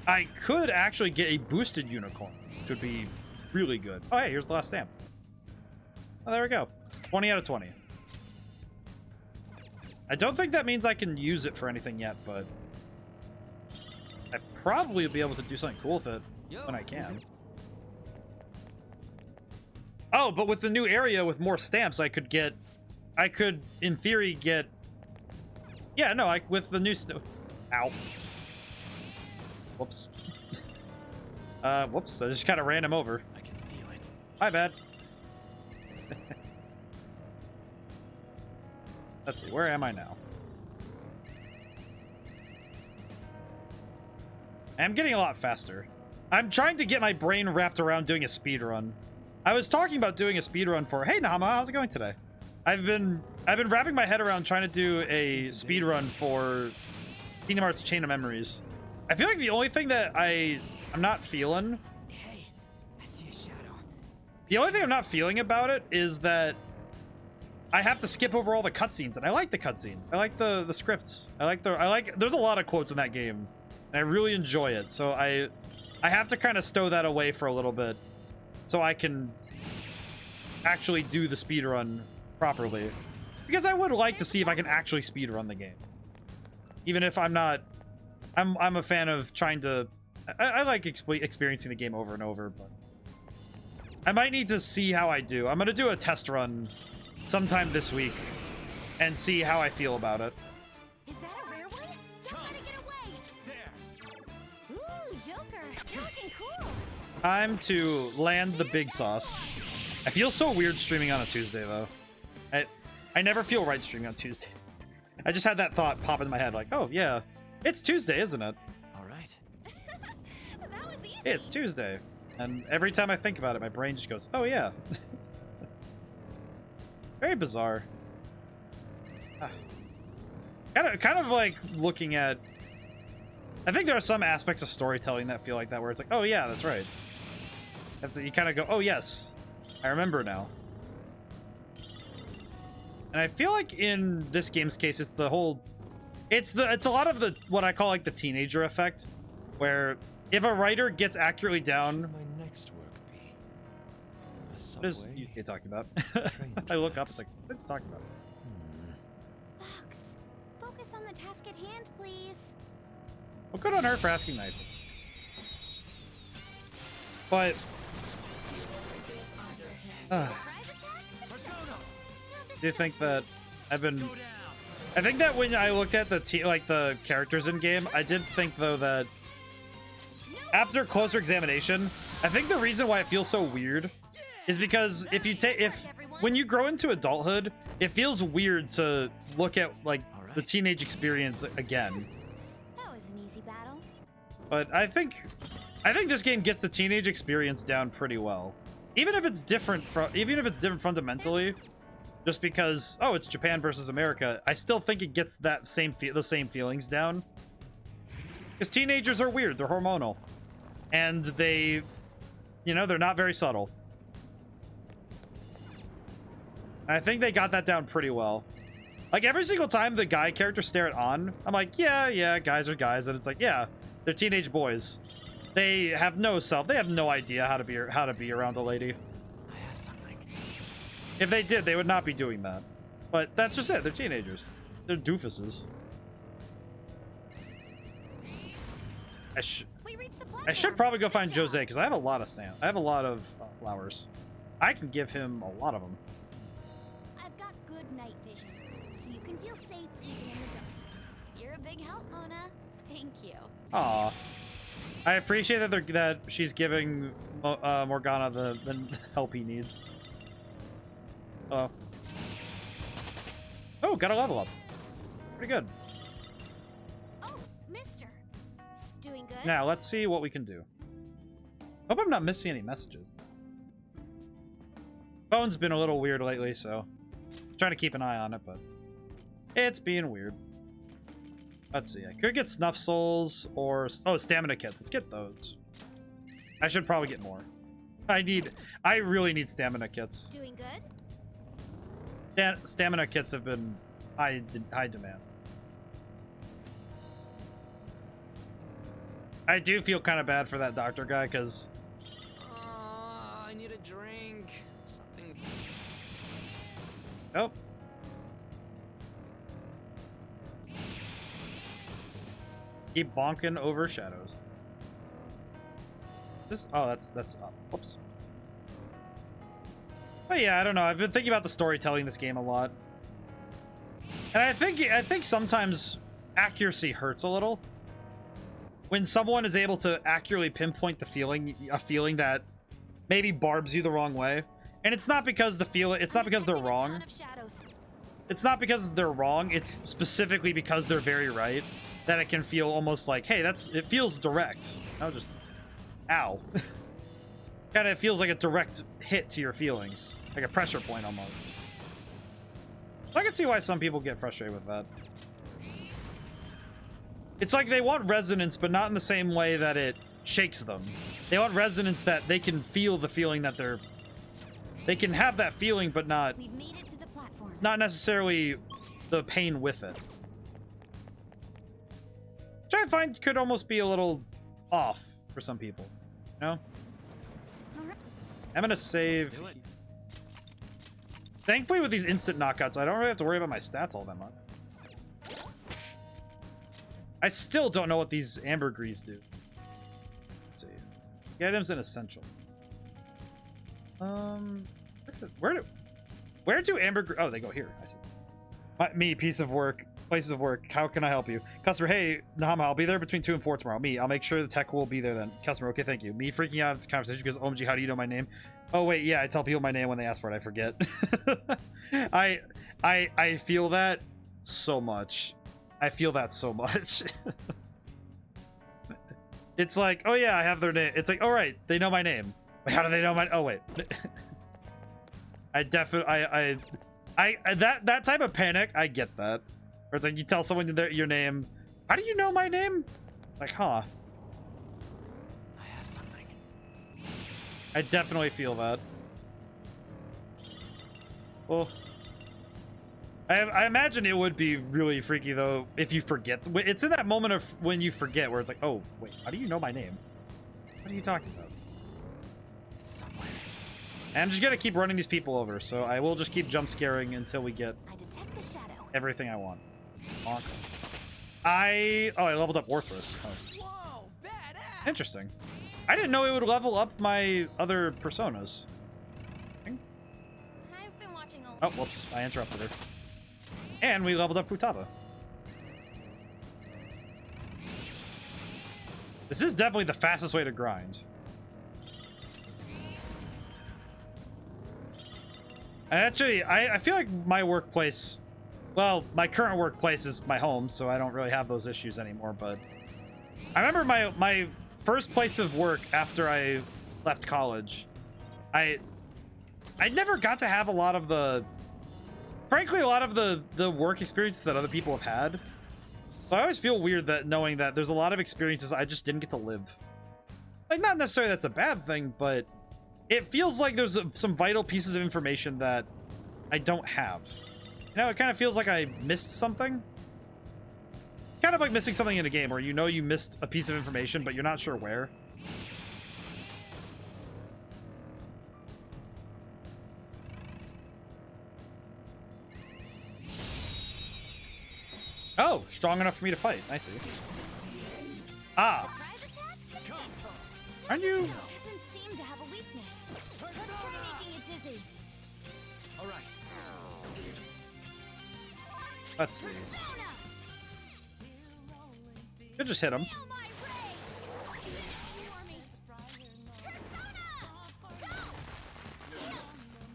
I could actually get a boosted unicorn, which would be really good. Oh, hey, here's the last stamp. Oh, there we go. 20 out of 20. I don't think that means I can use it for anything yet, but... I probably will be able to do something cool with it when I can. Oh, but with the new area with more stamps, I could, in theory, get... Yeah, no, with the new... Ow. Whoops. Whoops, I just kind of ran him over. I can feel it. My bad. Let's see, where am I now? I'm getting a lot faster. I'm trying to get my brain wrapped around doing a speed run. I was talking about doing a speed run for... Hey, Nama, how's it going today? I've been wrapping my head around trying to do a speed run for Kingdom Hearts Chain of Memories. I feel like the only thing that I'm not feeling... Hey, I see a shadow. The only thing I'm not feeling about it is that I have to skip over all the cutscenes, and I like the cutscenes. I like the scripts. There's a lot of quotes in that game. And I really enjoy it, so I have to kind of stow that away for a little bit so I can actually do the speedrun properly. Because I would like to see if I can actually speedrun the game. Even if I'm not... I'm a fan of trying to... I like experiencing the game over and over, but... I might need to see how I do. I'm going to do a test run sometime this week and see how I feel about it. Is that a rare one? Don't let it get away. Ooh, Joker, you're looking cool. Time to land the big sauce. I feel so weird streaming on a Tuesday, though. I never feel right streaming on Tuesday. I just had that thought pop in my head, like, oh, yeah, it's Tuesday, isn't it? All right. That was easy. It's Tuesday. And every time I think about it, my brain just goes, oh, yeah. Very bizarre. Kind of like looking at... I think there are some aspects of storytelling that feel like that, where it's like, oh, yeah, that's right. You kind of go, oh, yes, I remember now. And I feel like in this game's case, it's the whole... It's a lot of the what I call like the teenager effect, where if a writer gets accurately down... My next work be? What is UK talking about? I look up, it's like, what is he talking about? Fox, focus on the task at hand, please. Well, good on her for asking nicely. But... Do you think that I think that when I looked at the characters in game, I did think though that after closer examination, I think the reason why it feels so weird is because when you grow into adulthood, it feels weird to look at like the teenage experience again. That was an easy battle. But I think this game gets the teenage experience down pretty well. Even if it's different fundamentally, just because it's Japan versus America, I still think it gets that the same feelings down. Because teenagers are weird, they're hormonal. And they're not very subtle. And I think they got that down pretty well. Like every single time the guy characters stare at An, I'm like, yeah, guys are guys, and it's like, yeah, they're teenage boys. They have no idea how to be around a lady. I have something. If they did, they would not be doing that. But that's just it. They're teenagers. They're doofuses. I should probably go find Jose because I have a lot of flowers. I can give him a lot of them. I've got good night vision, so you can feel safe even in the dark. You're a big help, Mona. Thank you. Aw. I appreciate that she's giving Morgana the help he needs. Oh, got a level up. Pretty good. Oh, mister. Doing good? Now, let's see what we can do. Hope I'm not missing any messages. Phone's been a little weird lately, so I'm trying to keep an eye on it, but it's being weird. Let's see. I could get snuff souls or stamina kits. Let's get those. I should probably get more. I really need stamina kits. Doing good? Stamina kits have been high demand. I do feel kind of bad for that doctor guy because I need a drink. Something. Oh. Keep bonking over shadows. That's up. Whoops. But yeah, I don't know. I've been thinking about the storytelling in this game a lot. And I think sometimes accuracy hurts a little. When someone is able to accurately pinpoint a feeling that maybe barbs you the wrong way. And it's not because it's not because they're wrong. It's not because they're wrong, it's specifically because they're very right. That it can feel almost like, hey, it feels direct. I'll just, ow. Kind of feels like a direct hit to your feelings. Like a pressure point almost. So I can see why some people get frustrated with that. It's like they want resonance, but not in the same way that it shakes them. They want resonance that they can feel the feeling that they can have that feeling, but not necessarily the pain with it. Which I find could almost be a little off for some people, you know? I'm gonna save. Thankfully, with these instant knockouts, I don't really have to worry about my stats all that much. I still don't know what these ambergris do. Let's see. The item's an essential. Where do ambergris? Oh, they go here. I see. Me, piece of work. Places of work. How can I help you? Customer, hey, Nahama, I'll be there between 2 and 4 tomorrow. Me, I'll make sure the tech will be there then. Customer, okay, thank you. Me freaking out of the conversation because, OMG, how do you know my name? Oh, wait, yeah, I tell people my name when they ask for it. I forget. I feel that so much. I feel that so much. It's like, oh yeah, I have their name. It's like, all right, they know my name. Wait, how do they know my? Oh wait. I definitely, that type of panic, I get that. Where it's like you tell someone your name. How do you know my name? Like, huh? I have something. I definitely feel that. Well, I imagine it would be really freaky though if you forget. It's in that moment of when you forget where it's like, oh wait, how do you know my name? What are you talking about? It's somewhere. And I'm just gonna keep running these people over, so I will just keep jump scaring until we get everything I want. Bonk. I leveled up Worthless. Oh. Whoa, badass. Interesting. I didn't know it would level up my other personas. I've been watching a Oh, whoops. I interrupted her. And we leveled up Futaba. This is definitely the fastest way to grind. Actually, I feel like my workplace... Well, my current workplace is my home, so I don't really have those issues anymore, but... I remember my first place of work after I left college. I never got to have a lot of the... Frankly, a lot of the work experiences that other people have had. So I always feel weird that knowing that there's a lot of experiences I just didn't get to live. Like, not necessarily that's a bad thing, but it feels like there's some vital pieces of information that I don't have. You know, it kind of feels like I missed something. Kind of like missing something in a game where you know you missed a piece of information, but you're not sure where. Oh, strong enough for me to fight. I see. Ah. Aren't you? Doesn't seem to have a weakness. Let's try making it dizzy. All right. Let's see. Could just hit him.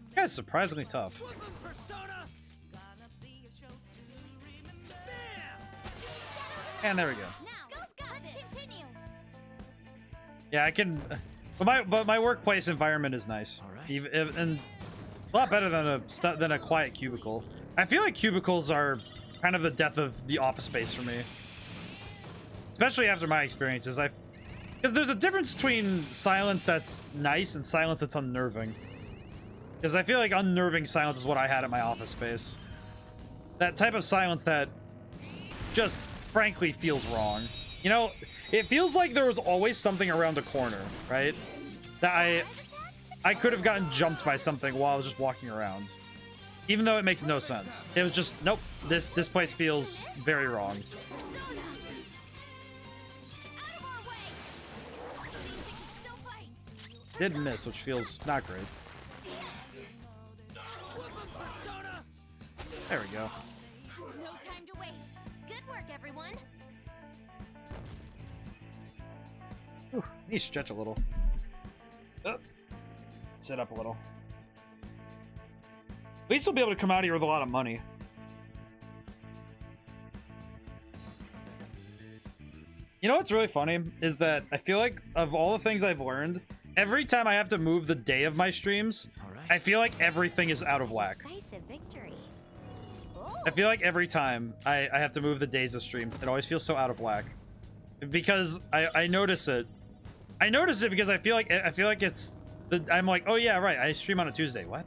You guys surprisingly tough. And there we go. Yeah, I can. But my workplace environment is nice, and a lot better than a quiet cubicle. I feel like cubicles are kind of the death of the office space for me, especially after my experiences. Because there's a difference between silence that's nice and silence that's unnerving. Because I feel like unnerving silence is what I had at my office space. That type of silence that just frankly feels wrong. You know, it feels like there was always something around the corner, right? That I could have gotten jumped by something while I was just walking around. Even though it makes no sense. It was just, nope, this place feels very wrong. Did miss, which feels not great. There we go. No time to waste. Good work, everyone. Ooh, I need to stretch a little. Oh. Sit up a little. At least we'll be able to come out here with a lot of money. You know what's really funny is that I feel like of all the things I've learned, every time I have to move the day of my streams, I feel like everything is out of whack. Decisive victory. I feel like every time I have to move the days of streams, it always feels so out of whack. Because I notice it. I notice it because I feel like it's I'm like, oh yeah, right, I stream on a Tuesday. What?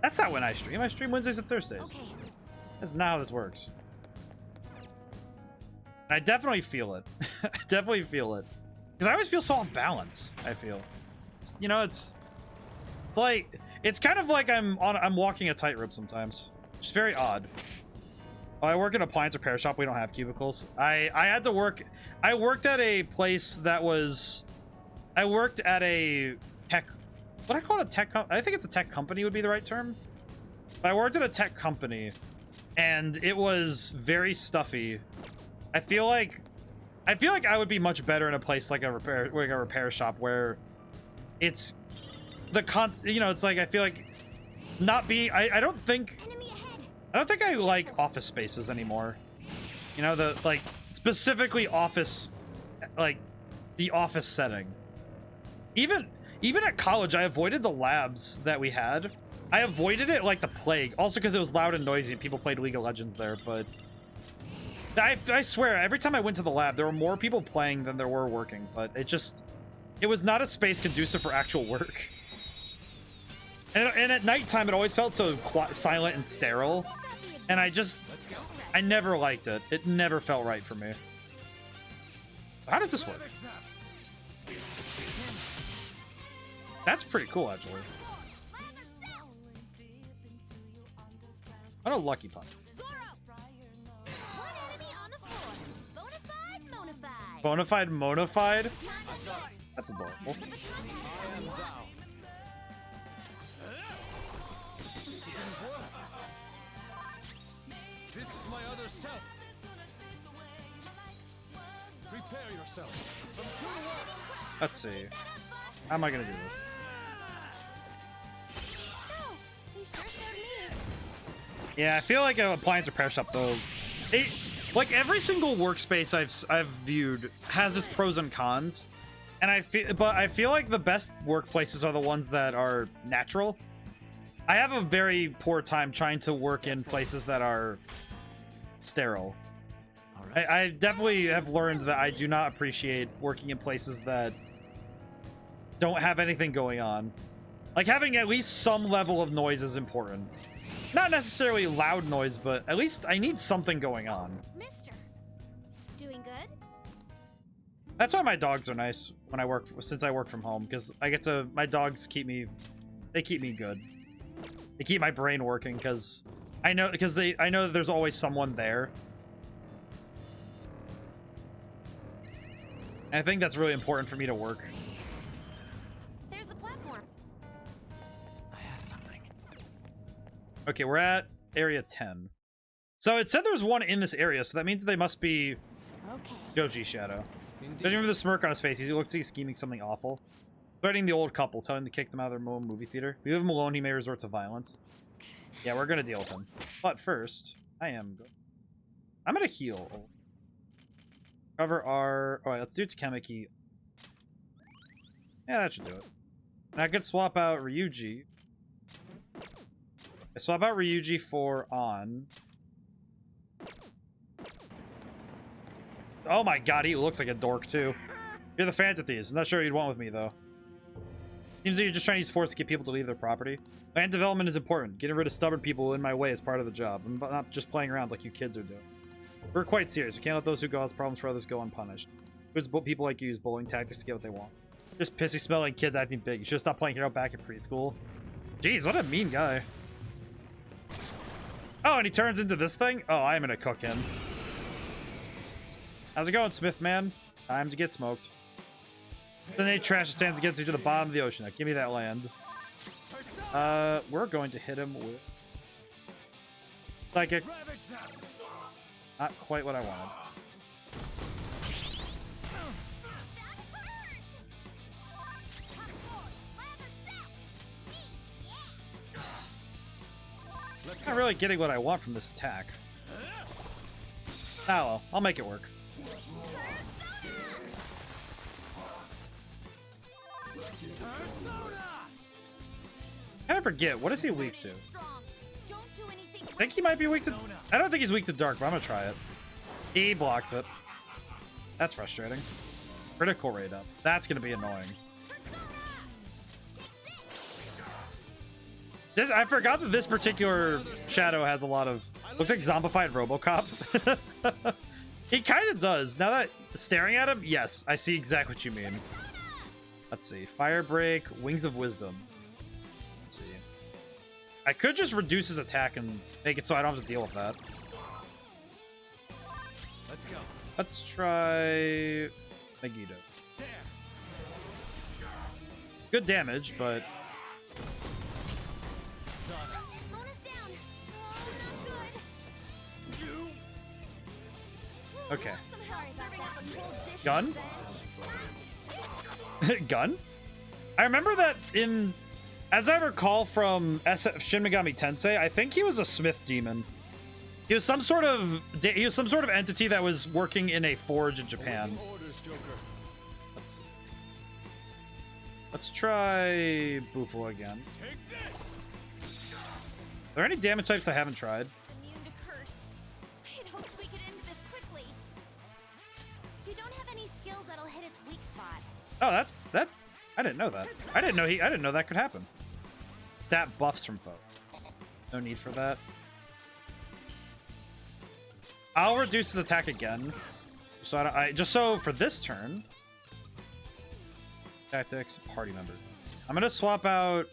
That's not when I stream. I stream Wednesdays and Thursdays. Okay. That's not how this works. I definitely feel it. I definitely feel it. Because I always feel so off balance, I feel. You know, it's like, it's kind of like I'm walking a tightrope sometimes. It's very odd. Oh, I work in an appliance repair shop. We don't have cubicles. I had to work. I worked at a place that was. I worked at a tech. What I call it a tech. I think it's a tech company would be the right term. But I worked at a tech company, and it was very stuffy. I feel like I would be much better in a place like a repair shop where it's the you know, it's like I feel like not be. I don't think I like office spaces anymore. You know, the like specifically office, like the office setting. Even at college, I avoided the labs that we had. I avoided it like the plague. Also because it was loud and noisy and people played League of Legends there, but I swear, every time I went to the lab, there were more people playing than there were working, but it was not a space conducive for actual work. And at nighttime, it always felt so silent and sterile. And I never liked it. It never felt right for me. How does this work? That's pretty cool, actually. What a lucky punch. Bonafide Monafide? That's adorable. my other self. Prepare yourself. From 2 to 1. Let's see. How am I gonna do this? You sure showed me. Yeah, I feel like an appliance repair shop though. Like every single workspace I've viewed has its pros and cons, and I feel like the best workplaces are the ones that are natural. I have a very poor time trying to work in places that are sterile. I definitely have learned that I do not appreciate working in places that don't have anything going on. Like having at least some level of noise is important. Not necessarily loud noise, but at least I need something going on. Mister, doing good? That's why my dogs are nice when I work, since I work from home, because I get to, my dogs keep me, they keep me good. They keep my brain working, because I know that there's always someone there. And I think that's really important for me to work. There's the platform. I have something. Okay, we're at area 10. So it said there's one in this area, so that means they must be Joji's shadow. Judging from the smirk on his face, he looks like he's scheming something awful. Threatening the old couple, telling them to kick them out of their movie theater. If we leave him alone, he may resort to violence. Yeah, we're gonna deal with him. But first, I'm gonna heal. Cover our... Alright, let's do Takemi. Yeah, that should do it. And I could swap out Ryuji. I swap out Ryuji for On. Oh my god, he looks like a dork too. You're the Phantom Thieves. I'm not sure what you'd want with me though. Seems like you're just trying to use force to get people to leave their property. Land development is important. Getting rid of stubborn people in my way is part of the job. I'm not just playing around like you kids are doing. We're quite serious. We can't let those who cause problems for others go unpunished. People like you use bullying tactics to get what they want. Just pissy smelling kids acting big. You should stop playing hero back in preschool. Jeez, what a mean guy. Oh, and he turns into this thing? Oh, I'm gonna cook him. How's it going, Smith man? Time to get smoked. Then they trash stands against me to the bottom of the ocean. Now, give me that land. We're going to hit him with Psychic. Not quite what I wanted. Not really getting what I want from this attack. Ah, well, I'll make it work. I forget, what is he weak to? I think he might be weak to... I don't think he's weak to dark, but I'm gonna try it. He blocks it. That's frustrating. Critical rate up. That's gonna be annoying. I forgot that this particular shadow has a lot of... Looks like zombified RoboCop. He kind of does. Now that staring at him, yes, I see exactly what you mean. Let's see. Fire Break, Wings of Wisdom. Let's see. I could just reduce his attack and make it so I don't have to deal with that. Let's go. Let's try Megiddo. Good damage, but... Okay. Gun? Gun? I remember that in... As I recall from Shin Megami Tensei, I think he was a Smith demon. He was some sort of entity that was working in a forge in Japan. Let's try Bufo again. Are there any damage types I haven't tried? Immune to curse. I'd hoped we could end this quickly. You don't have any skills that'll hit its weak spot. Oh, that. I didn't know that. I didn't know that could happen. Stat buffs from foe. No need for that. I'll reduce his attack again. So just so for this turn. Tactics, party member. I'm gonna swap out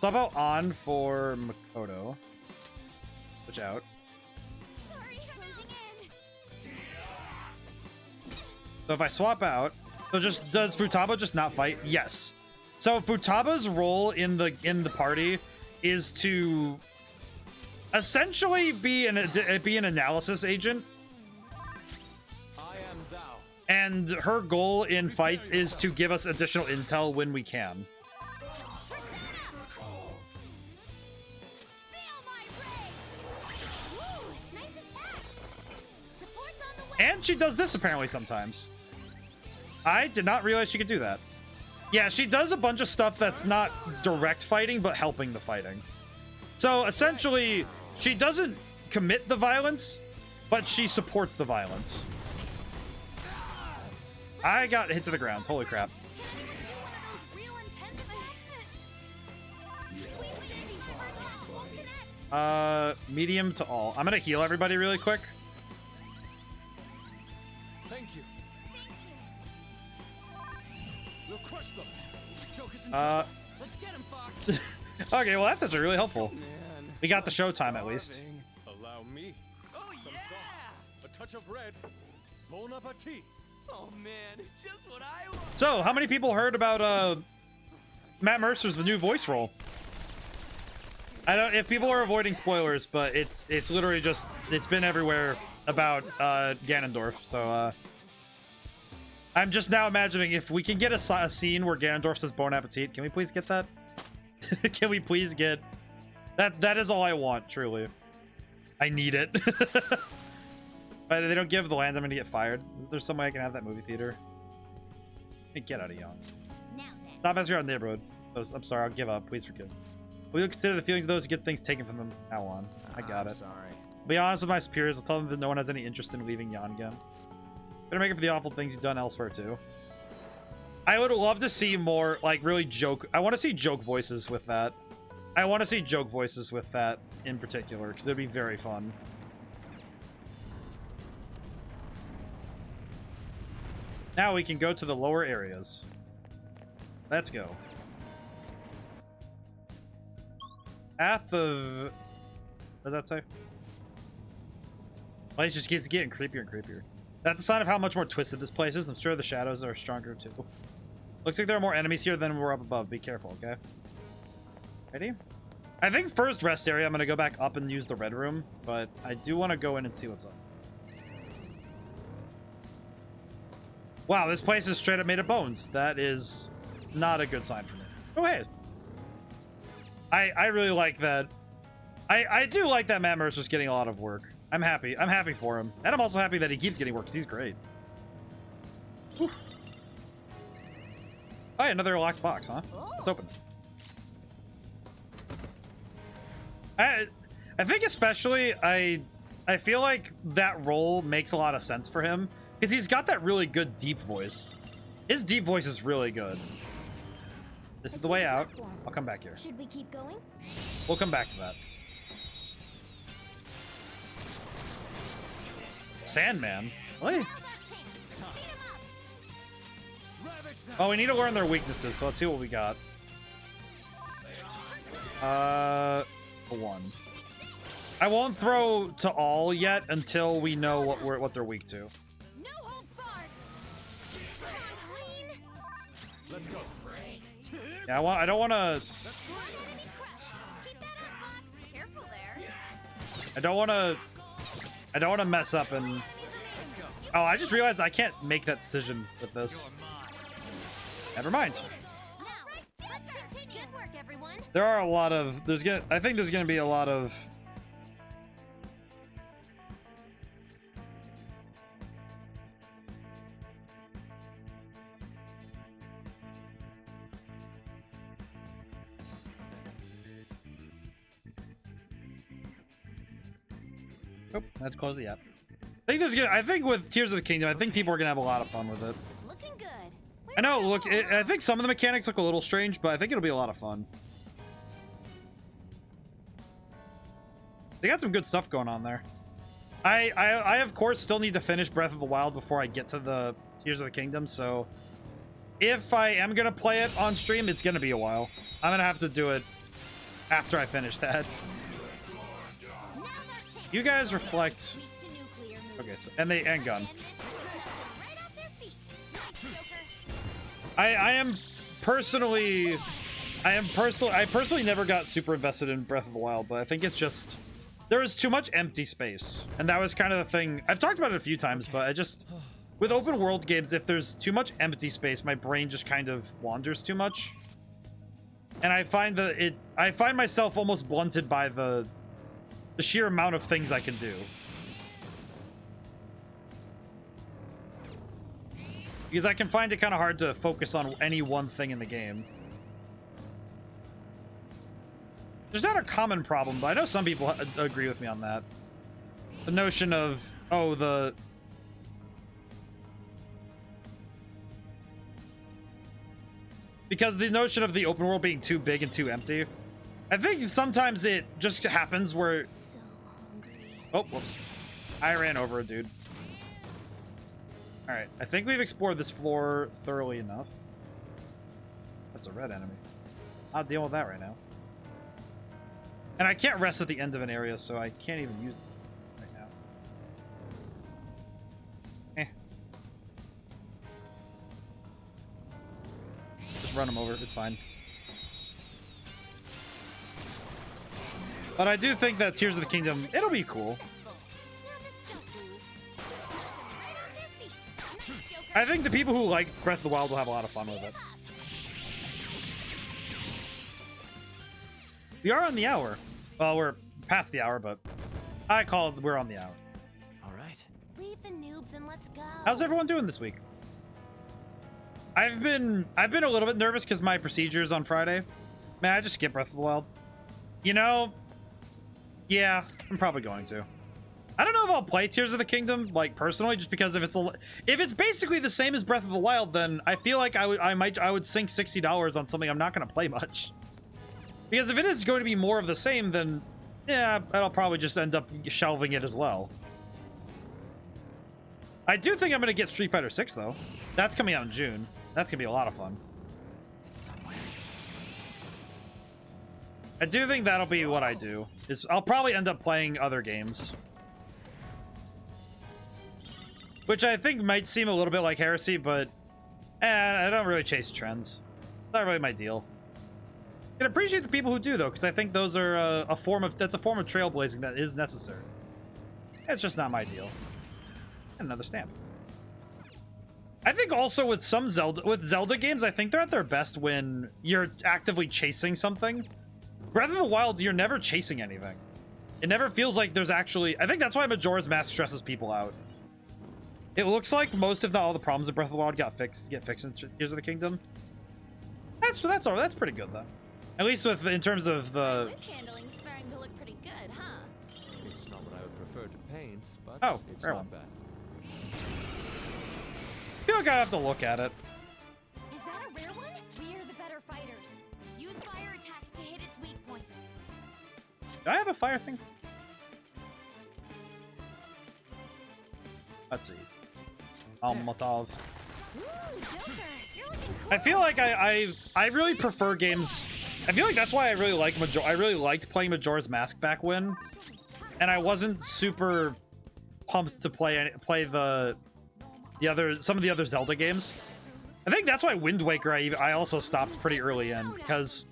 On for Makoto. Switch out. So if I swap out, so just does Futaba just not fight? Yes. So Futaba's role in the party is to essentially be an analysis agent. I am thou. And her goal in fights is to give us additional intel when we can. And she does this apparently sometimes. I did not realize she could do that. Yeah, she does a bunch of stuff that's not direct fighting, but helping the fighting. So essentially, she doesn't commit the violence, but she supports the violence. I got hit to the ground. Holy crap. Medium to all. I'm gonna heal everybody really quick. Thank you. We'll crush them. Joker's in Let's get him, Fox. Okay, well that's actually really helpful. Man, We got the showtime at least. Allow me. Some sauce. A touch of red. Bon appetit. Oh man, just what I want. So, how many people heard about Matt Mercer's new voice role? I don't if people are avoiding spoilers, but it's literally just it's been everywhere about Ganondorf. So I'm just now imagining if we can get a scene where Ganondorf says Bon Appetit. Can we please get that? Can we please get that? That is all I want, truly. I need it. But they don't give the land, I'm gonna get fired. Is there some way I can have that movie theater? Hey, get out of young. Stop asking around the neighborhood. I'm sorry, I'll give up. Please forgive. We will consider the feelings of those who get things taken from them. Now on. I got it. Sorry. Be honest with my superiors. I'll tell them that no one has any interest in leaving Yan again. Better make it for the awful things you've done elsewhere too. I would love to see more, like, really joke. I want to see joke voices with that. I want to see joke voices with that in particular, because it'd be very fun. Now we can go to the lower areas. Let's go. Path of... What does that say? Well, it just keeps getting creepier and creepier. That's a sign of how much more twisted this place is. I'm sure the shadows are stronger too. Looks like there are more enemies here than we're up above. Be careful, okay? Ready? I think first rest area, I'm going to go back up and use the red room. But I do want to go in and see what's up. Wow, this place is straight up made of bones. That is not a good sign for me. Oh, hey. I really like that. I do like that Matt Mercer's getting a lot of work. I'm happy. I'm happy for him. And I'm also happy that he keeps getting work because he's great. Whew. Oh, yeah, another locked box, huh? Let's open. I think especially, I feel like that role makes a lot of sense for him. Because he's got that really good deep voice. His deep voice is really good. This is the way out. I'll come back here. Should we keep going? We'll come back to that. Sandman? What? Oh, we need to learn their weaknesses, so let's see what we got. One. I won't throw to all yet until we know what they're weak to. Let's go. Yeah, I don't want to. I don't want to mess up and. Oh, I just realized I can't make that decision with this. Never mind. There are a lot of. I think there's gonna be a lot of. Oh, let's close the app. I think with Tears of the Kingdom, I think people are gonna have a lot of fun with it. Looking good. I know. Look, I think some of the mechanics look a little strange, but I think it'll be a lot of fun. They got some good stuff going on there. I of course still need to finish Breath of the Wild before I get to the Tears of the Kingdom. So if I am gonna play it on stream, it's gonna be a while. I'm gonna have to do it after I finish that. You guys reflect. Okay, so and gun. I personally never got super invested in Breath of the Wild, but I think it's just there was too much empty space, and that was kind of the thing. I've talked about it a few times, but I just, with open world games, if there's too much empty space, my brain just kind of wanders too much, and I find that I find myself almost blunted by the sheer amount of things I can do. Because I can find it kind of hard to focus on any one thing in the game. There's not a common problem, but I know some people agree with me on that. The notion of, oh, because the notion of the open world being too big and too empty. I think sometimes it just happens where... Oh, whoops. I ran over a dude. Alright, I think we've explored this floor thoroughly enough. That's a red enemy. I'll deal with that right now. And I can't rest at the end of an area, so I can't even use it right now. Just run him over, it's fine. But I do think that Tears of the Kingdom, it'll be cool. I think the people who like Breath of the Wild will have a lot of fun with it. We are on the hour. Well, we're past the hour, but I call it we're on the hour. All right. Leave the noobs and let's go. How's everyone doing this week? I've been a little bit nervous because my procedure's on Friday. Man, I just skip Breath of the Wild. You know, yeah, I'm probably going to. I don't know if I'll play Tears of the Kingdom, like, personally, just because if it's basically the same as Breath of the Wild, then I feel like I would sink $60 on something I'm not going to play much. Because if it is going to be more of the same, then yeah, I'll probably just end up shelving it as well. I do think I'm going to get Street Fighter 6 though. That's coming out in June. That's going to be a lot of fun. I do think that'll be what I do. I'll probably end up playing other games. Which I think might seem a little bit like heresy, but I don't really chase trends. Not really my deal. I can appreciate the people who do, though, because I think those are that's a form of trailblazing that is necessary. It's just not my deal. And another stamp. I think also with some Zelda games, I think they're at their best when you're actively chasing something. Breath of the Wild, you're never chasing anything. It never feels like there's actually... I think that's why Majora's Mask stresses people out. It looks like most, if not all, the problems of Breath of the Wild get fixed in Tears of the Kingdom. That's pretty good though. At least in terms of the. Lip handling's starting to look pretty good, huh? It's not what I would prefer to paint, but it's rare not one. bad. I feel like I have to look at it. Is that a rare one? We're the better fighters. Use fire attacks to hit its weak point. Do I have a fire thing? Let's see. Molotov. I feel like I really prefer games. I feel like that's why I really liked playing Majora's Mask back when, and I wasn't super pumped to play some of the other Zelda games. I think that's why Wind Waker I also stopped pretty early in, because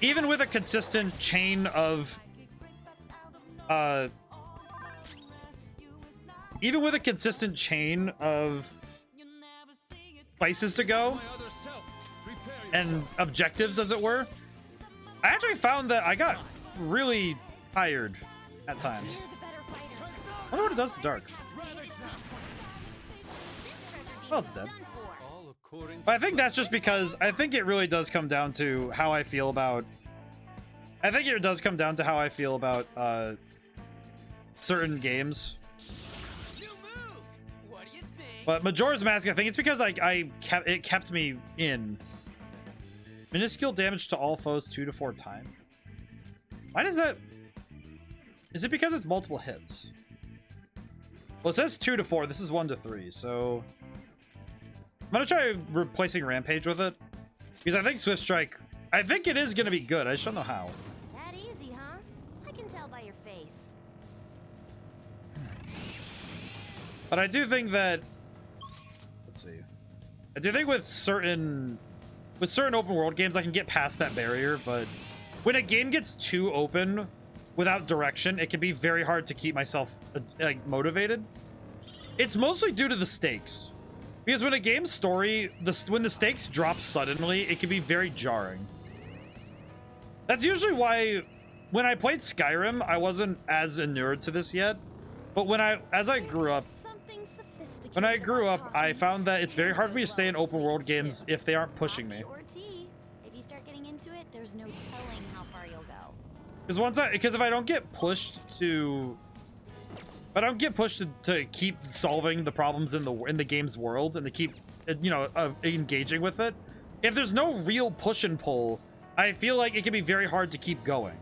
even with a consistent chain of places to go and objectives, as it were, I actually found that I got really tired at times. I wonder what it does to Dark. Well, it's dead. But I think that's just because I think it really does come down to how I feel about... certain games. But Majora's Mask, I think it's because it kept me in. Minuscule damage to all foes 2 to 4 times. Why does that... Is it because it's multiple hits? Well, it says 2 to 4. This is 1 to 3, so... I'm gonna try replacing Rampage with it. Because I think Swift Strike... I think it is gonna be good. I just don't know how. That easy, huh? I can tell by your face. But I do think that... Let's see. I do think with certain open world games, I can get past that barrier, but when a game gets too open, without direction, it can be very hard to keep myself like motivated. It's mostly due to the stakes. Because when a game's story, when the stakes drop suddenly, it can be very jarring. That's usually why when I played Skyrim, I wasn't as inured to this yet. But as I grew up, I found that it's very hard for me to stay in open world games if they aren't pushing me. Or tea. If you start getting into it, there's no telling how far you'll go. Because if I don't get pushed to keep solving the problems in the game's world and to keep engaging with it, if there's no real push and pull, I feel like it can be very hard to keep going.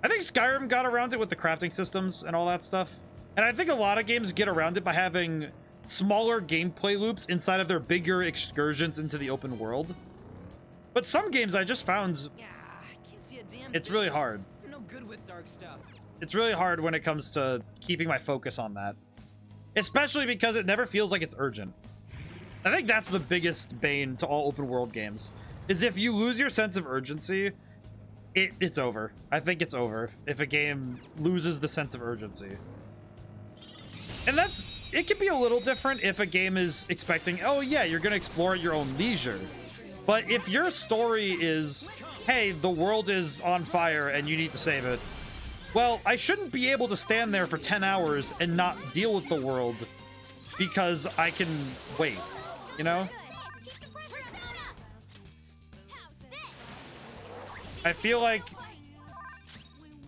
I think Skyrim got around it with the crafting systems and all that stuff. And I think a lot of games get around it by having smaller gameplay loops inside of their bigger excursions into the open world. But some games I just found it's really hard. I'm no good with dark stuff. It's really hard when it comes to keeping my focus on that. Especially because it never feels like it's urgent. I think that's the biggest bane to all open world games. Is if you lose your sense of urgency, it's over. I think it's over if a game loses the sense of urgency. And it can be a little different if a game is expecting, oh yeah, you're going to explore at your own leisure. But if your story is, hey, the world is on fire and you need to save it, well, I shouldn't be able to stand there for 10 hours and not deal with the world because I can wait, you know? I feel like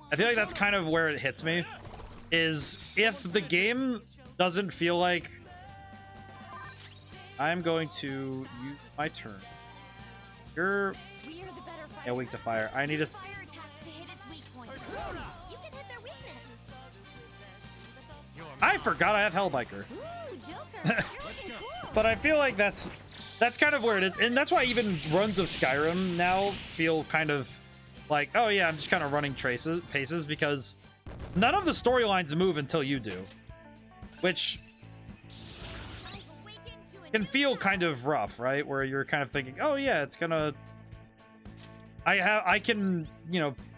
that's kind of where it hits me, is if the game doesn't feel like I'm going to use my turn. You're weak to fire. I need to. I forgot I have Hellbiker. But I feel like that's kind of where it is, and that's why even runs of Skyrim now feel kind of like, oh yeah, I'm just kind of running paces because none of the storylines move until you do, which can feel kind of rough, right? Where you're kind of thinking, oh yeah, it's gonna, I can,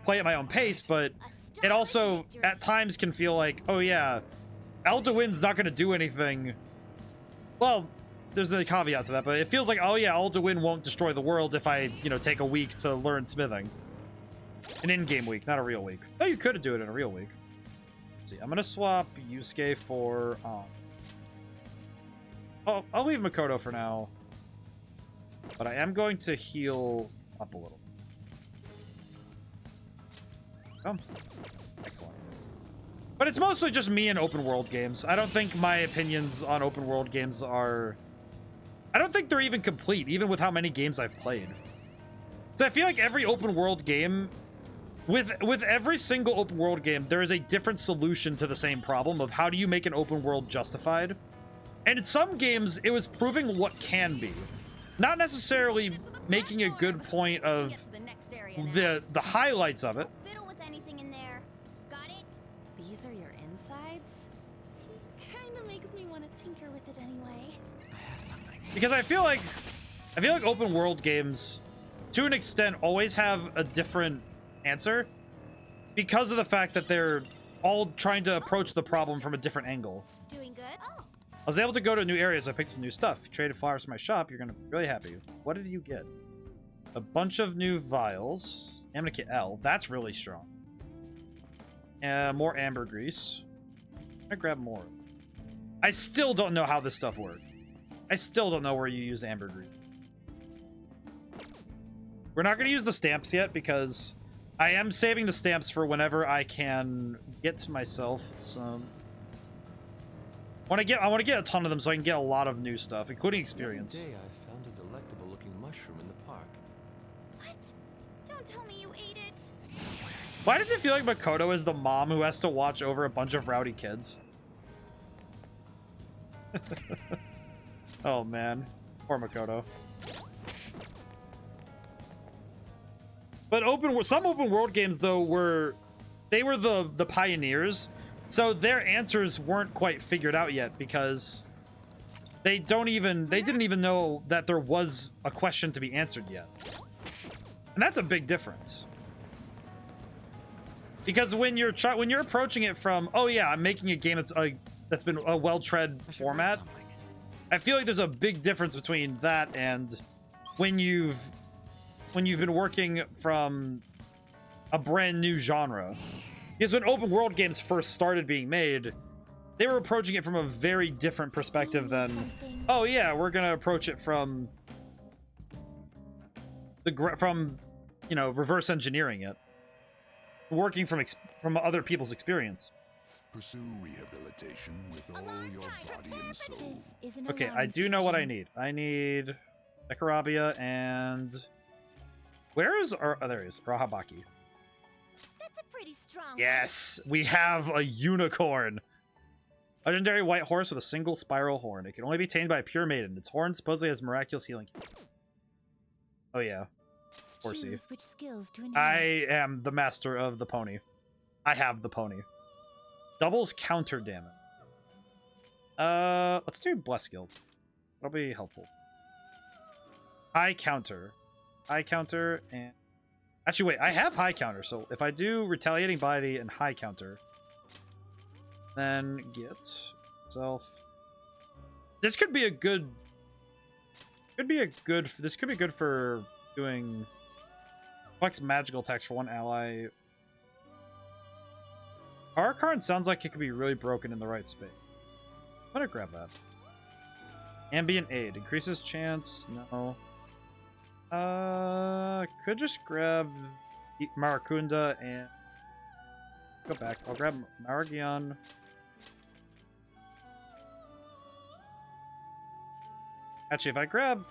play at my own pace, but it also at times can feel like, oh yeah, Alduin's not gonna do anything. Well, there's a caveat to that, but it feels like, oh yeah, Alduin won't destroy the world if I, take a week to learn smithing. An in-game week, not a real week. Oh, you could do it in a real week. Let's see, I'm gonna swap Yusuke for, I'll leave Makoto for now. But I am going to heal up a little. Oh, excellent. But it's mostly just me in open world games. I don't think my opinions on open world games are... I don't think they're even complete, even with how many games I've played. So I feel like every open world game... With every single open world game, there is a different solution to the same problem of how do you make an open world justified. And in some games, it was proving what can be. Not necessarily making a good point of the highlights of it. Fiddle with anything in there. Got it? These are your insides? He kind of makes me want to tinker with it anyway. Because I feel like open world games, to an extent, always have a different answer because of the fact that they're all trying to approach the problem from a different angle. Doing good? Oh. I was able to go to new areas. I picked some new stuff. If you traded flowers from my shop, you're gonna be really happy. What did you get? A bunch of new vials. Amnica L. That's really strong. More ambergris. I grab more. I still don't know how this stuff works. I still don't know where you use ambergris. We're not going to use the stamps yet because I am saving the stamps for whenever I can get myself some. I want to get a ton of them so I can get a lot of new stuff, including experience. Today I found a delectable-looking mushroom in the park. What? Don't tell me you ate it. Why does it feel like Makoto is the mom who has to watch over a bunch of rowdy kids? Oh man, poor Makoto. But some open world games though were the pioneers, so their answers weren't quite figured out yet because they didn't even know that there was a question to be answered yet, and that's a big difference. Because when you're approaching it from, oh yeah, I'm making a game that's been a well-tread format, I feel like there's a big difference between that and when you've been working from a brand new genre. Because when open world games first started being made, they were approaching it from a very different perspective than, oh yeah, we're gonna approach it from you know, reverse engineering it, working from other people's experience. Pursue rehabilitation with all your body and soul. Okay, I do know what I need. I need Ekarabia and where is our? Oh, there he is. Rahabaki. That's a pretty strong. Yes, we have a unicorn. Legendary white horse with a single spiral horn. It can only be tamed by a pure maiden. Its horn supposedly has miraculous healing. Oh yeah, horsey. Choose which skills to I am the master of the pony. I have the pony. Doubles counter damage. Let's do bless skill. That'll be helpful. High counter, and actually wait, I have high counter. So if I do retaliating body and high counter, then get self. This could be a good. This could be good for doing flex magical attacks for one ally. Arakarn sounds like it could be really broken in the right space. I'm gonna grab that. Ambient aid increases chance. No. Could just grab Marakunda and go back. I'll grab Maragion. Actually, if I grab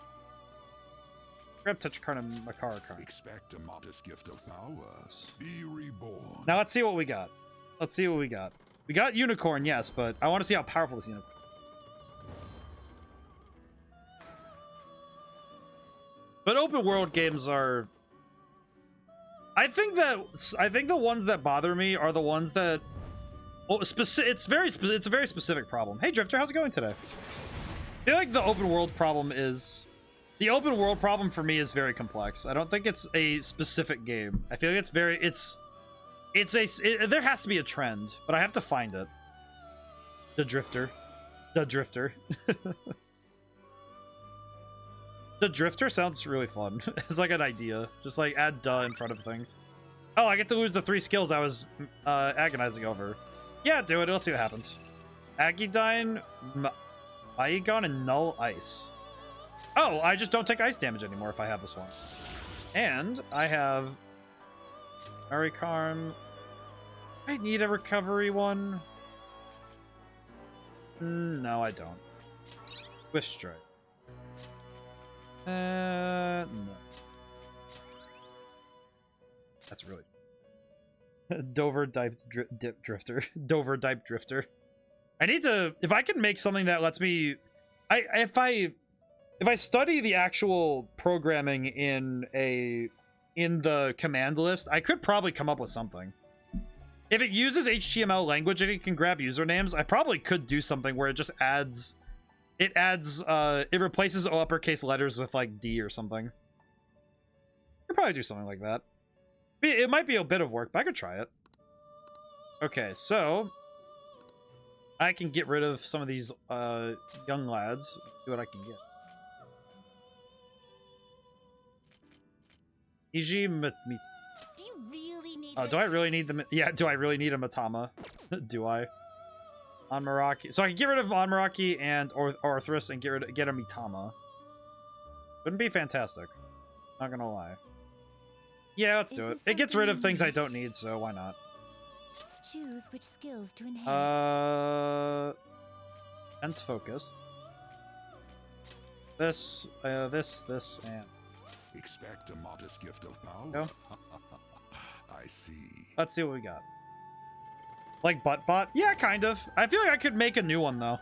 Tetrakarn and Makarakarn. Expect a modest gift of power. Be reborn. Now let's see what we got. Let's see what we got. We got Unicorn, yes, but I want to see how powerful this Unicorn. But open world games are. I think the ones that bother me are the ones that. Well, it's a very specific problem. Hey Drifter, how's it going today? I feel like the open world problem for me is very complex. I don't think it's a specific game. I feel like there has to be a trend, but I have to find it. The Drifter. The Drifter sounds really fun. It's like an idea. Just like add duh in front of things. Oh, I get to lose the 3 skills I was agonizing over. Yeah, do it. Let's see what happens. Agidyne, Maegon, and Null Ice. Oh, I just don't take ice damage anymore if I have this one. And I have Arikarm. I need a recovery one. No, I don't. Swift Strike. No. That's really Dover Dipe Drifter. Dover Dipe Drifter. I need to, if I can make something that lets me, if I study the actual programming in the command list, I could probably come up with something. If it uses HTML language and it can grab usernames, I probably could do something where it just adds, it replaces all uppercase letters with like D or something. I could probably do something like that. It might be a bit of work, but I could try it. Okay, so I can get rid of some of these young lads. See what I can get. Iji Meet. Do you really need do I really need the? Yeah, do I really need a Matama? Do I? Onmaraki. So I can get rid of Onmaraki and Orthrus and get a Mitama. Wouldn't be fantastic. Not gonna lie. Yeah, let's do it. It gets rid of things I don't need, so why not? Choose which skills to inherit. Sense focus. This, and. Expect a modest gift of power. No. I see. Let's see what we got. Like Buttbot? Yeah, kind of. I feel like I could make a new one though.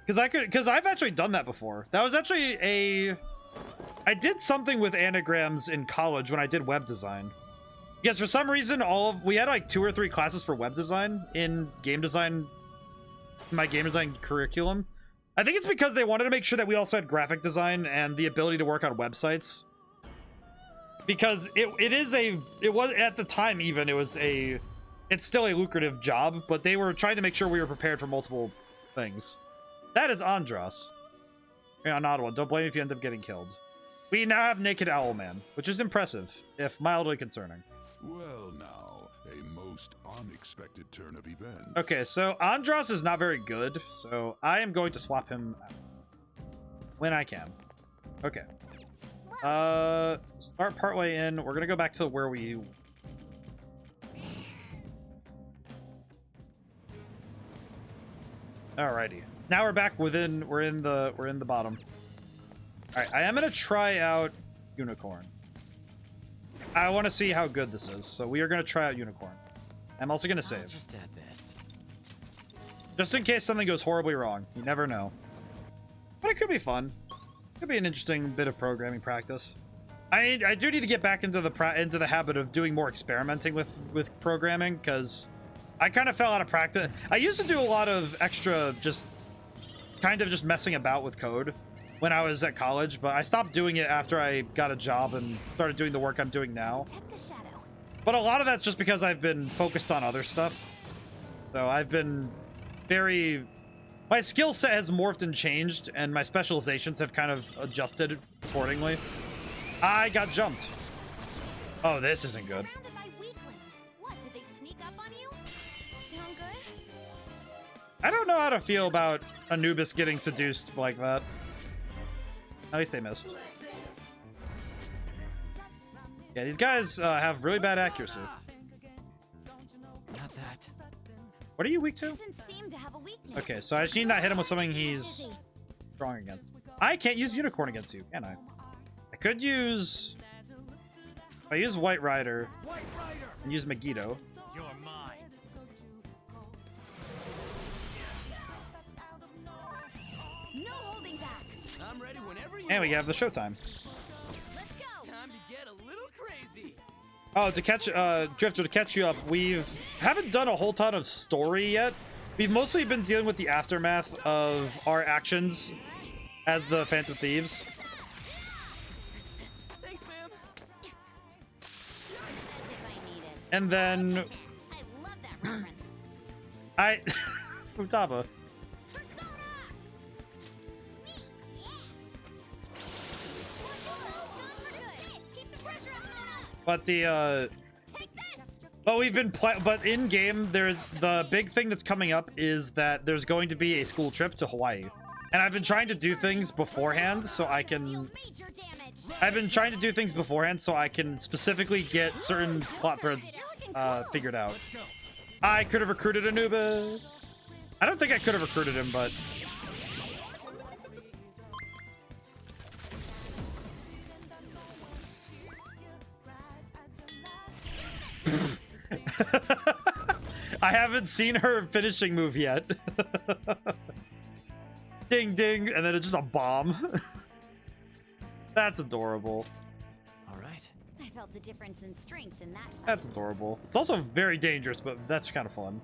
Because I've actually done that before. That was actually I did something with anagrams in college when I did web design. Because for some reason we had like 2 or 3 classes for web design in game design, my game design curriculum. I think it's because they wanted to make sure that we also had graphic design and the ability to work on websites. because it was at the time, even it's still a lucrative job, but they were trying to make sure we were prepared for multiple things. That is Andros. Yeah, not one. Don't blame me if you end up getting killed. We now have Naked Owl Man, which is impressive, if mildly concerning. Well now, a most unexpected turn of events. Okay, so Andros is not very good, so I am going to swap him out when I can. Okay. Start partway in. We're gonna go back to where we... Alrighty. Now we're back within. We're in the bottom. All right. I am gonna try out Unicorn. I want to see how good this is, so we are gonna try out Unicorn. I'm also gonna save. Just add this. Just in case something goes horribly wrong. You never know. But it could be fun. Could be an interesting bit of programming practice. I do need to get back into the habit of doing more experimenting with programming, because I kind of fell out of practice. I used to do a lot of extra just messing about with code when I was at college, but I stopped doing it after I got a job and started doing the work I'm doing now. But a lot of that's just because I've been focused on other stuff. So I've been my skill set has morphed and changed, and my specializations have kind of adjusted accordingly. I got jumped. Oh, this isn't good. What, did they sneak up on you? Sound good? I don't know how to feel about Anubis getting seduced like that. At least they missed. Yeah, these guys have really bad accuracy. Not that. What are you weak to? Doesn't seem to have a weakness. Okay, so I just need to not hit him with something he's strong against. I can't use Unicorn against you, can I? I could use... If I use White Rider and use Megiddo. You're mine. No holding back. I'm ready whenever you And we have the showtime. Let's go. Time to get a little crazy. Oh, to catch Drifter, to catch you up, haven't done a whole ton of story yet. We've mostly been dealing with the aftermath of our actions as the Phantom Thieves. Thanks, ma'am. And then I love that reference. Futaba. But but we've been but in game there's the big thing that's coming up is that there's going to be a school trip to Hawaii, and I've been trying to do things beforehand so I can specifically get certain plot threads figured out. I could have recruited Anubis. I don't think I could have recruited him, but I haven't seen her finishing move yet. Ding ding, and then it's just a bomb. That's adorable. All right. I felt the difference in strength in that. That's adorable. It's also very dangerous, but that's kind of fun.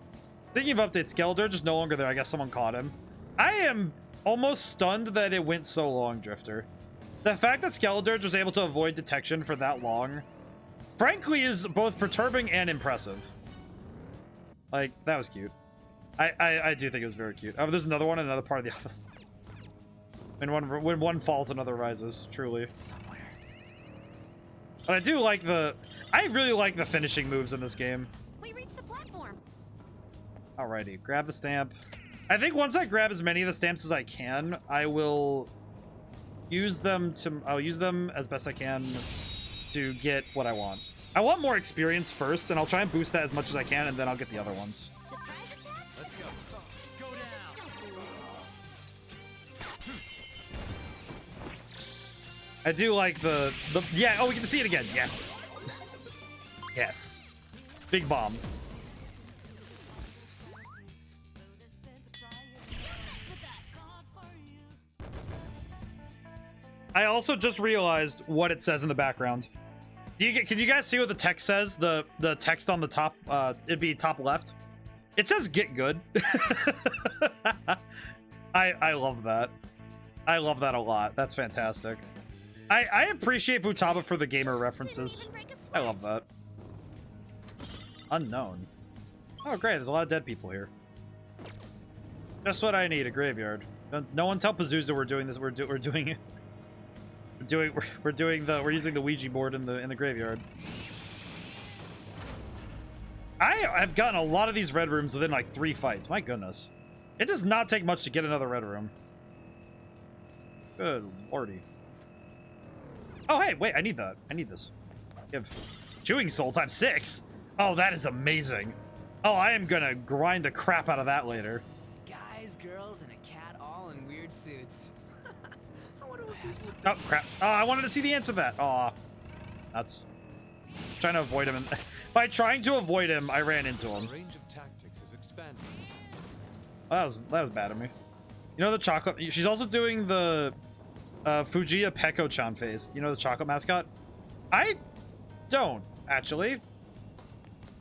Speaking of updates, Skeletor just no longer there. I guess someone caught him. I am almost stunned that it went so long, Drifter. The fact that Skeletor was able to avoid detection for that long, frankly, is both perturbing and impressive. Like, that was cute. I do think it was very cute. Oh, there's another one in another part of the office. When one falls, another rises. Truly. But I do like I really like the finishing moves in this game. We reached the platform. Alrighty, grab the stamp. I think once I grab as many of the stamps as I can, I will use them I'll use them as best I can to get what I want. I want more experience first, and I'll try and boost that as much as I can, and then I'll get the other ones. Let's go. Go down. I do like the yeah. Oh, we get to see it again. Yes. Yes. Big bomb. I also just realized what it says in the background. Can you guys see what the text says? The text on the top, it'd be top left. It says "Get good." I love that. I love that a lot. That's fantastic. I appreciate Futaba for the gamer references. I love that. Unknown. Oh, great. There's a lot of dead people here. Just what I need, a graveyard. No one tell Pazuzu we're doing this. We're using the Ouija board in the graveyard. I have gotten a lot of these red rooms within like 3 fights. My goodness. It does not take much to get another red room. Good lordy. Oh, hey, wait, I need that. I need this. Give Chewing Soul times 6. Oh, that is amazing. Oh, I am gonna grind the crap out of that later. Guys, girls, and a cat all in weird suits. I wonder what people Oh, crap. Oh, I wanted to see the answer to that. Oh, that's... Trying to avoid him. By trying to avoid him, I ran into him. Range of tactics is expanding. Oh, that was bad of me. You know the chocolate... She's also doing the... Fujiya Peko-chan face. You know the chocolate mascot? I don't, actually.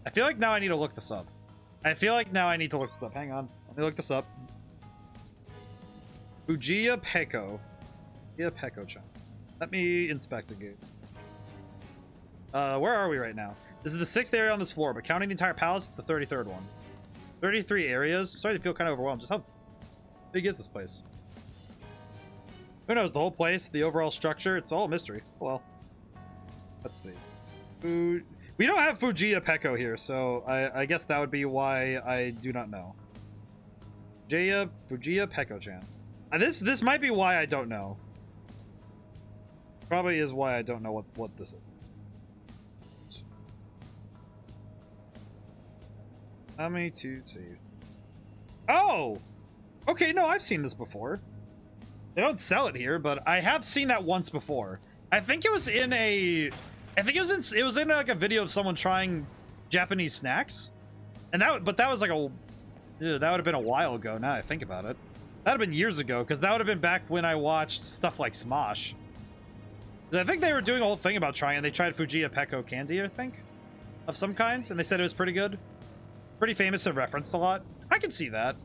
I feel like now I need to look this up. Hang on. Let me look this up. Fujiya Peko. Fujiya Peko-chan. Let me inspectigate. Where are we right now? This is the 6th area on this floor, but counting the entire palace, it's the 33rd one. 33 areas? I'm starting to feel kind of overwhelmed. Just how big is this place? Who knows? The whole place, the overall structure, it's all a mystery. Well, let's see. We don't have Fujiya Peko here, so I guess that would be why I do not know. Fujiya Peko-chan. This might be why I don't know. Probably is why I don't know what this is. How many to save? Oh! Okay, no, I've seen this before. They don't sell it here, but I have seen that once before. I think it was in a... it was in like a video of someone trying Japanese snacks. And that was like a... Ew, that would have been a while ago, now I think about it. That would have been years ago, because that would have been back when I watched stuff like Smosh. I think they were doing a whole thing about trying, and they tried Fujiya Peko candy, I think. Of some kind, and they said it was pretty good. Pretty famous and referenced a lot. I can see that.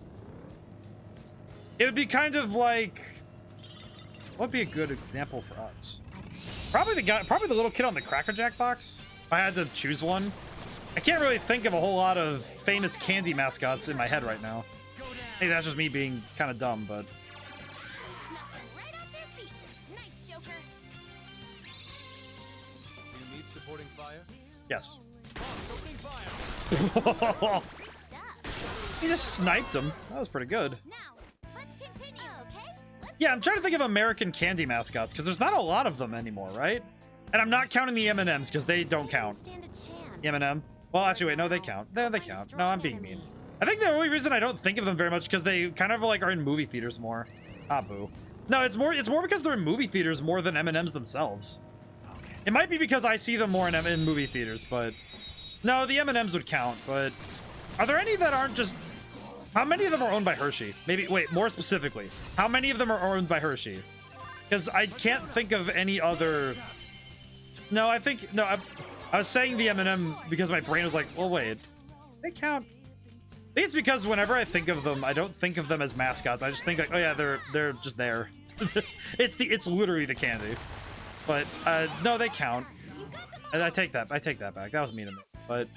It would be kind of like... What would be a good example for us? Probably the little kid on the Cracker Jack box. If I had to choose one. I can't really think of a whole lot of famous candy mascots in my head right now. Hey, that's just me being kind of dumb, but... Right off their feet. Nice, Joker. You need supporting fire? Yes. Opening fire. He just sniped him. That was pretty good. Now, let's continue, okay? Yeah, I'm trying to think of American candy mascots, because there's not a lot of them anymore, right? And I'm not counting the M&Ms, because they don't count. The M&M? Well, actually, wait, no, they count. No, they count. No, I'm being mean. I think the only reason I don't think of them very much because they kind of like are in movie theaters more. Ah, boo. No, it's more because they're in movie theaters more than M&Ms themselves. It might be because I see them more in movie theaters, but... No, the M&Ms would count, but... Are there any that aren't just... How many of them are owned by Hershey? Maybe, wait, more specifically. How many of them are owned by Hershey? Because I can't think of any other... No, I think... No, I was saying the M&M because my brain was like, well, wait. They count. I think it's because whenever I think of them, I don't think of them as mascots. I just think like, oh yeah, they're just there. It's literally the candy. But no, they count. And I take that back. That was mean of me. But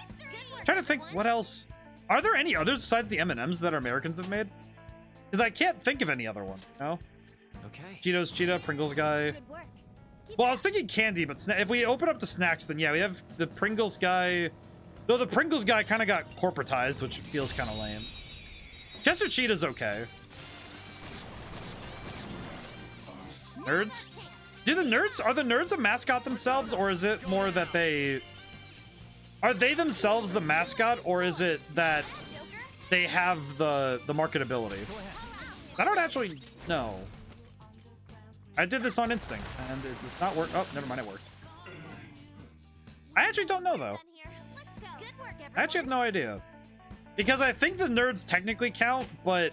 I'm trying to think what else. Are there any others besides the M&Ms that Americans have made? Because I can't think of any other one. No. Okay. Cheetos, Cheetah, Pringles guy. Well, I was thinking candy, but if we open up to snacks, then yeah, we have the Pringles guy. Though the Pringles guy kind of got corporatized, which feels kind of lame. Chester Cheetah's okay. Nerds? Are the nerds a mascot themselves, or is it more that are they themselves the mascot, or is it that they have the marketability? I don't actually know. I did this on instinct, and it does not work. Oh, never mind, it worked. I actually don't know, though. I actually have no idea. Because I think the nerds technically count, but...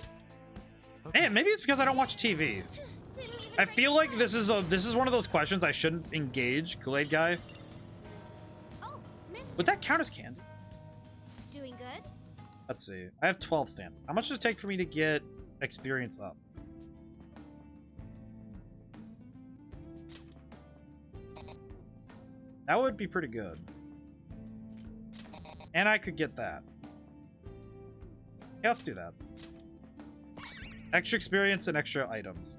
Man, maybe it's because I don't watch TV. I feel like this is one of those questions I shouldn't engage, Kool-Aid guy. Would that count as candy? Doing good? Let's see. I have 12 stamps. How much does it take for me to get experience up? That would be pretty good. And I could get that. Yeah, let's do that. Extra experience and extra items.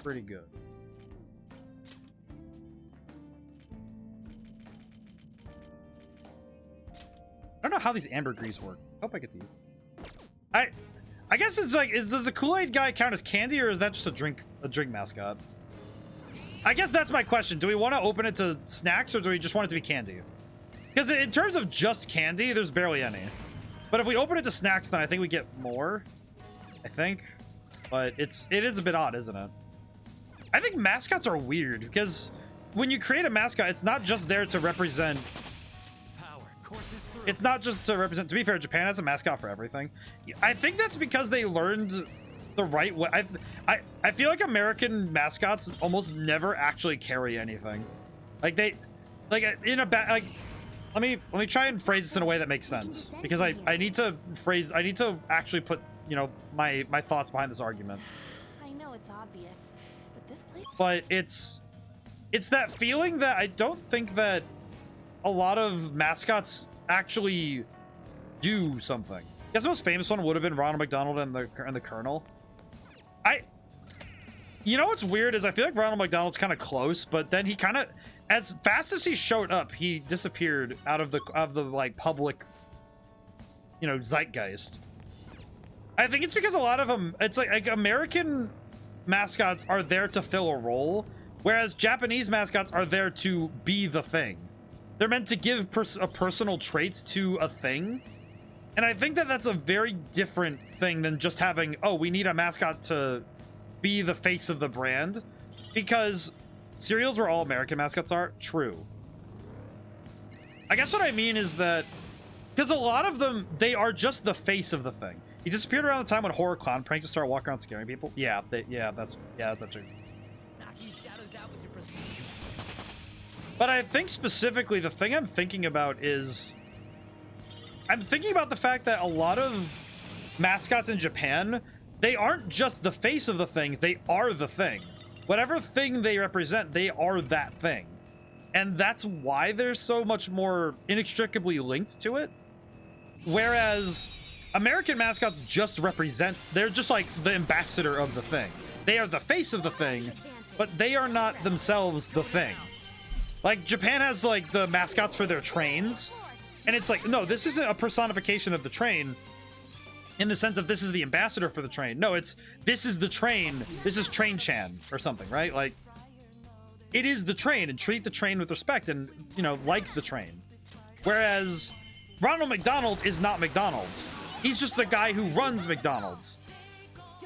Pretty good. I don't know how these ambergris work. Hope I get these. I guess it's like, does the Kool-Aid guy count as candy, or is that just a drink mascot? I guess that's my question. Do we want to open it to snacks, or do we just want it to be candy? Because in terms of just candy, there's barely any. But if we open it to snacks, then I think we get more. I think. But it is a bit odd, isn't it? I think mascots are weird, because when you create a mascot, it's not just there to represent... It's not just to represent... To be fair, Japan has a mascot for everything. I think that's because they learned the right way. I feel like American mascots almost never actually carry anything. Like they... Like in a bad... Like... Let me try and phrase this in a way that makes sense, because I need to actually put, you know, my thoughts behind this argument. I know it's obvious, but this place... But it's that feeling that I don't think that a lot of mascots actually do something. I guess the most famous one would have been Ronald McDonald and the Colonel. You know what's weird is I feel like Ronald McDonald's kind of close, but then he kind of, as fast as he showed up, he disappeared out of the like public, you know, zeitgeist. I think it's because a lot of them, it's like American mascots are there to fill a role, whereas Japanese mascots are there to be the thing. They're meant to give personal traits to a thing. And I think that that's a very different thing than just having, oh, we need a mascot to be the face of the brand. Because cereals where all American mascots are, true. I guess what I mean is that, because a lot of them, they are just the face of the thing. He disappeared around the time when horror clown pranks just started walking around scaring people. Yeah, that's true. But I think specifically the thing I'm thinking about is, I'm thinking about the fact that a lot of mascots in Japan, they aren't just the face of the thing, they are the thing. Whatever thing they represent, they are that thing. And that's why they're so much more inextricably linked to it. Whereas American mascots just represent, they're just like the ambassador of the thing. They are the face of the thing, but they are not themselves the thing. Like, Japan has, like, the mascots for their trains. And it's like, no, this isn't a personification of the train in the sense of this is the ambassador for the train. No, this is the train. This is Train-chan or something, right? Like, it is the train, and treat the train with respect and, you know, like the train. Whereas Ronald McDonald is not McDonald's. He's just the guy who runs McDonald's.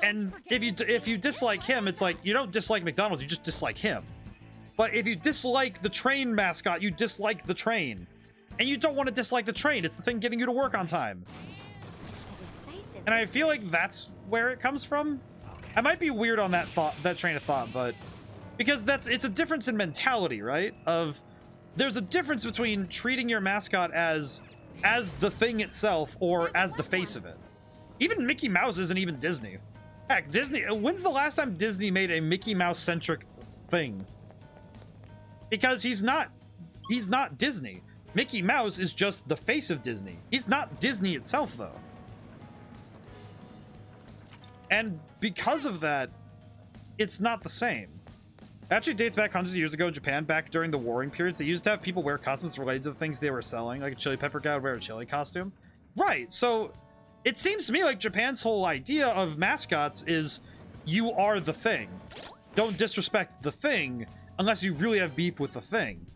And if you dislike him, it's like, you don't dislike McDonald's, you just dislike him. But if you dislike the train mascot, you dislike the train. And you don't want to dislike the train. It's the thing getting you to work on time. And I feel like that's where it comes from. I might be weird on that train of thought, but because it's a difference in mentality, right? There's a difference between treating your mascot as the thing itself or as the face of it. Even Mickey Mouse isn't even Disney. Heck, Disney, when's the last time Disney made a Mickey Mouse centric thing? Because he's not Disney. Mickey Mouse is just the face of Disney. He's not Disney itself, though. And because of that, it's not the same. It actually dates back hundreds of years ago in Japan, back during the warring periods. They used to have people wear costumes related to the things they were selling, like a chili pepper guy would wear a chili costume. Right, so it seems to me like Japan's whole idea of mascots is you are the thing. Don't disrespect the thing unless you really have beef with the thing.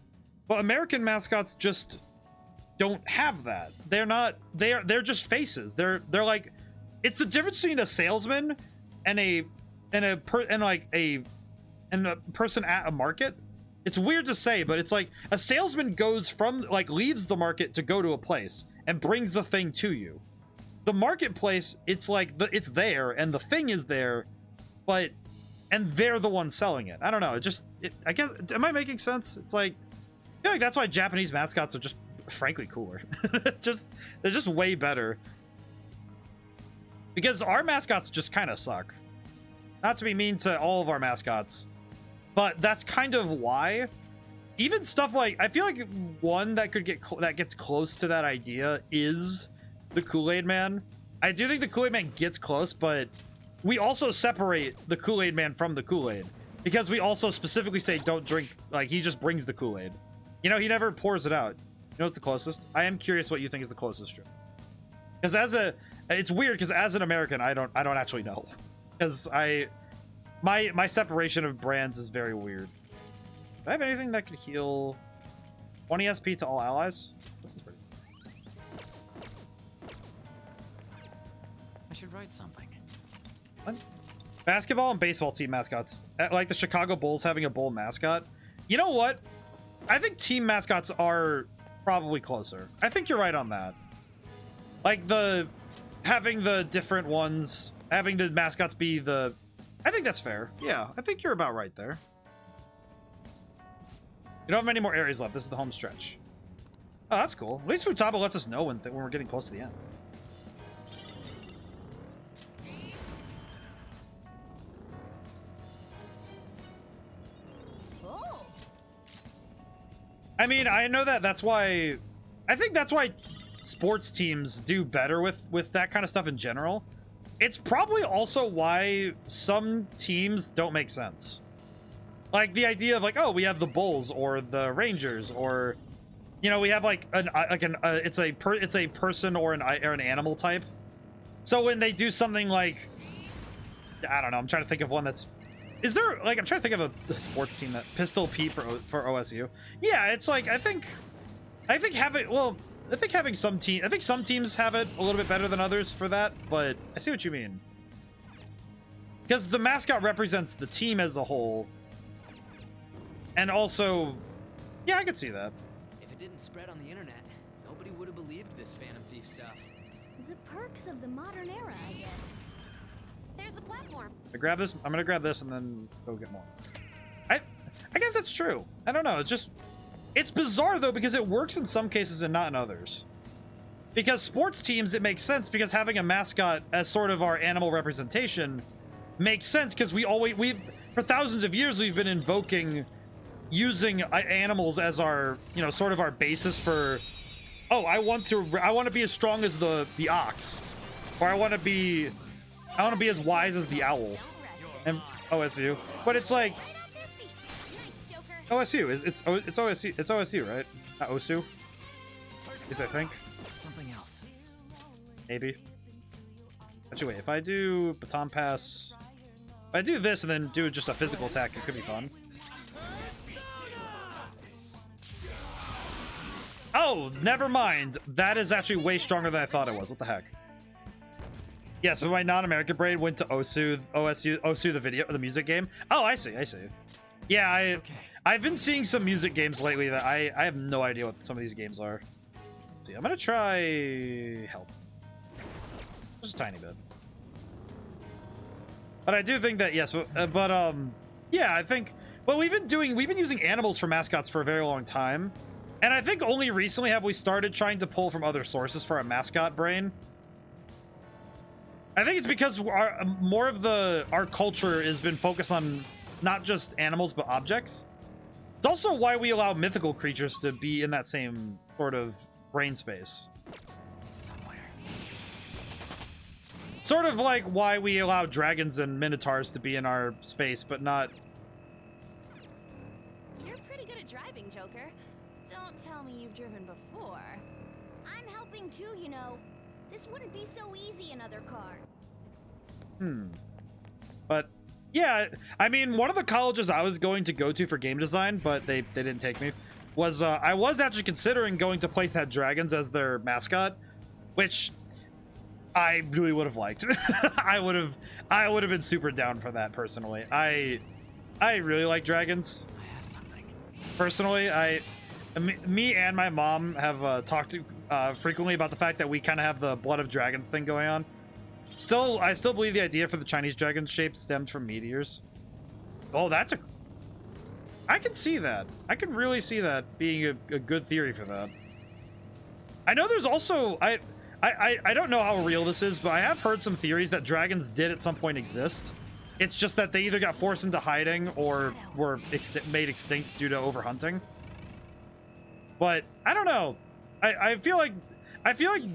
But American mascots just don't have that. They're just faces. They're like, it's the difference between a salesman and a person at a market. It's weird to say, but it's like a salesman goes from, like, leaves the market to go to a place and brings the thing to you. The marketplace, it's like it's there and the thing is there, and they're the ones selling it. I don't know. I guess, am I making sense? It's like, I feel like that's why Japanese mascots are just frankly cooler. They're just way better. Because our mascots just kind of suck. Not to be mean to all of our mascots, but that's kind of why. even stuff like, I feel like one that could get that gets close to that idea is the Kool-Aid Man. I do think the Kool-Aid Man gets close, but we also separate the Kool-Aid Man from the Kool-Aid because we also specifically say don't drink, like he just brings the Kool-Aid. You know, he never pours it out. You know what's the closest? I am curious what you think is the closest strip. Because it's weird because as an American, I don't actually know. Because my separation of brands is very weird. Do I have anything that could heal 20 SP to all allies? This is pretty. I should write something. What? Basketball and baseball team mascots. Like the Chicago Bulls having a bull mascot. You know what? I think team mascots are probably closer. I think you're right on that. Like having the different ones, having the mascots be the... I think that's fair. Yeah, I think you're about right there. You don't have many more areas left. This is the home stretch. Oh, that's cool. At least Futaba lets us know when we're getting close to the end. Oh. I mean, I know that's why... I think that's why sports teams do better with that kind of stuff in general. It's probably also why some teams don't make sense. Like the idea of like, oh, we have the Bulls or the Rangers, or you know, we have like it's a person or an animal type. So when they do something like, I don't know, I'm trying to think of one that's, is there like, I'm trying to think of a sports team that Pistol Pete for OSU. Yeah, it's like I think having some teams have it a little bit better than others for that, but I see what you mean. Because the mascot represents the team as a whole. And also, yeah, I could see that. If it didn't spread on the internet, nobody would have believed this Phantom Thief stuff. The perks of the modern era, I guess. There's the platform. I grab this. I'm gonna grab this and then go get more. I guess that's true. I don't know. It's bizarre though because it works in some cases and not in others. Because sports teams, it makes sense because having a mascot as sort of our animal representation makes sense because we've for thousands of years we've been invoking using animals as our, you know, sort of our basis for, oh, I want to be as strong as the ox, or I want to be as wise as the owl. And OSU, but it's like OSU it's OSU, right? Not OSU. At least I think. Something else. Maybe. Actually, wait. If I do baton pass, if I do this and then do just a physical attack, it could be fun. Oh, never mind. That is actually way stronger than I thought it was. What the heck? Yes, but my non-American brain went to OSU the music game. Oh, I see. Yeah, I've been seeing some music games lately that I have no idea what some of these games are. Let's see, I'm gonna try help. Just a tiny bit. But I do think that yes, but yeah, I think we've been using animals for mascots for a very long time. And I think only recently have we started trying to pull from other sources for our mascot brain. I think it's because our culture has been focused on not just animals, but objects. It's also why we allow mythical creatures to be in that same sort of brain space. Sort of like why we allow dragons and minotaurs to be in our space, but not... You're pretty good at driving, Joker. Don't tell me you've driven before. I'm helping too, you know. This wouldn't be so easy in other cars. But yeah, I mean, one of the colleges I was going to go to for game design, but they didn't take me, was I was actually considering going to place that dragons as their mascot, which I really would have liked. I would have been super down for that personally. I really like dragons. I have something. Personally, me and my mom have talked frequently about the fact that we kind of have the blood of dragons thing going on. I still believe the idea for the Chinese dragon shape stemmed from meteors. Oh, I can see that. I can really see that being a good theory for that. I know there's also I don't know how real this is, but I have heard some theories that dragons did at some point exist. It's just that they either got forced into hiding or were made extinct due to overhunting. But I don't know. I feel like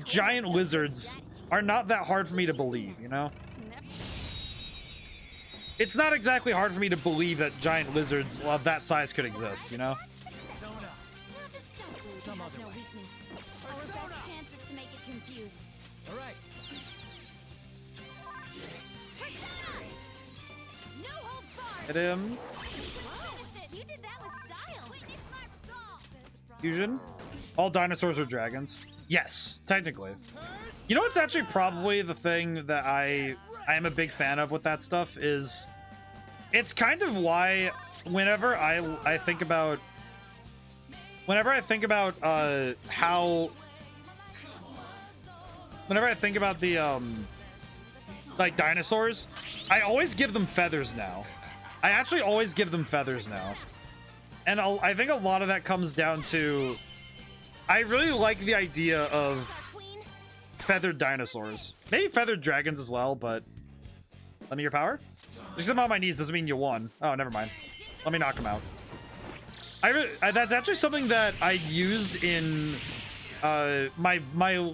giant lizards are not that hard for me to believe, you know? It's not exactly hard for me to believe that giant lizards of that size could exist, you know? Hit him. Fusion. All dinosaurs are dragons. Yes, technically. You know what's actually probably the thing that I am a big fan of with that stuff is it's kind of why whenever I think about how whenever I think about the like dinosaurs, I always give them feathers now. I actually always give them feathers now. And I think a lot of that comes down to I really like the idea of feathered dinosaurs. Maybe feathered dragons as well, but let me your power? Just because I'm on my knees doesn't mean you won. Oh, never mind. Let me knock him out. That's actually something that I used in my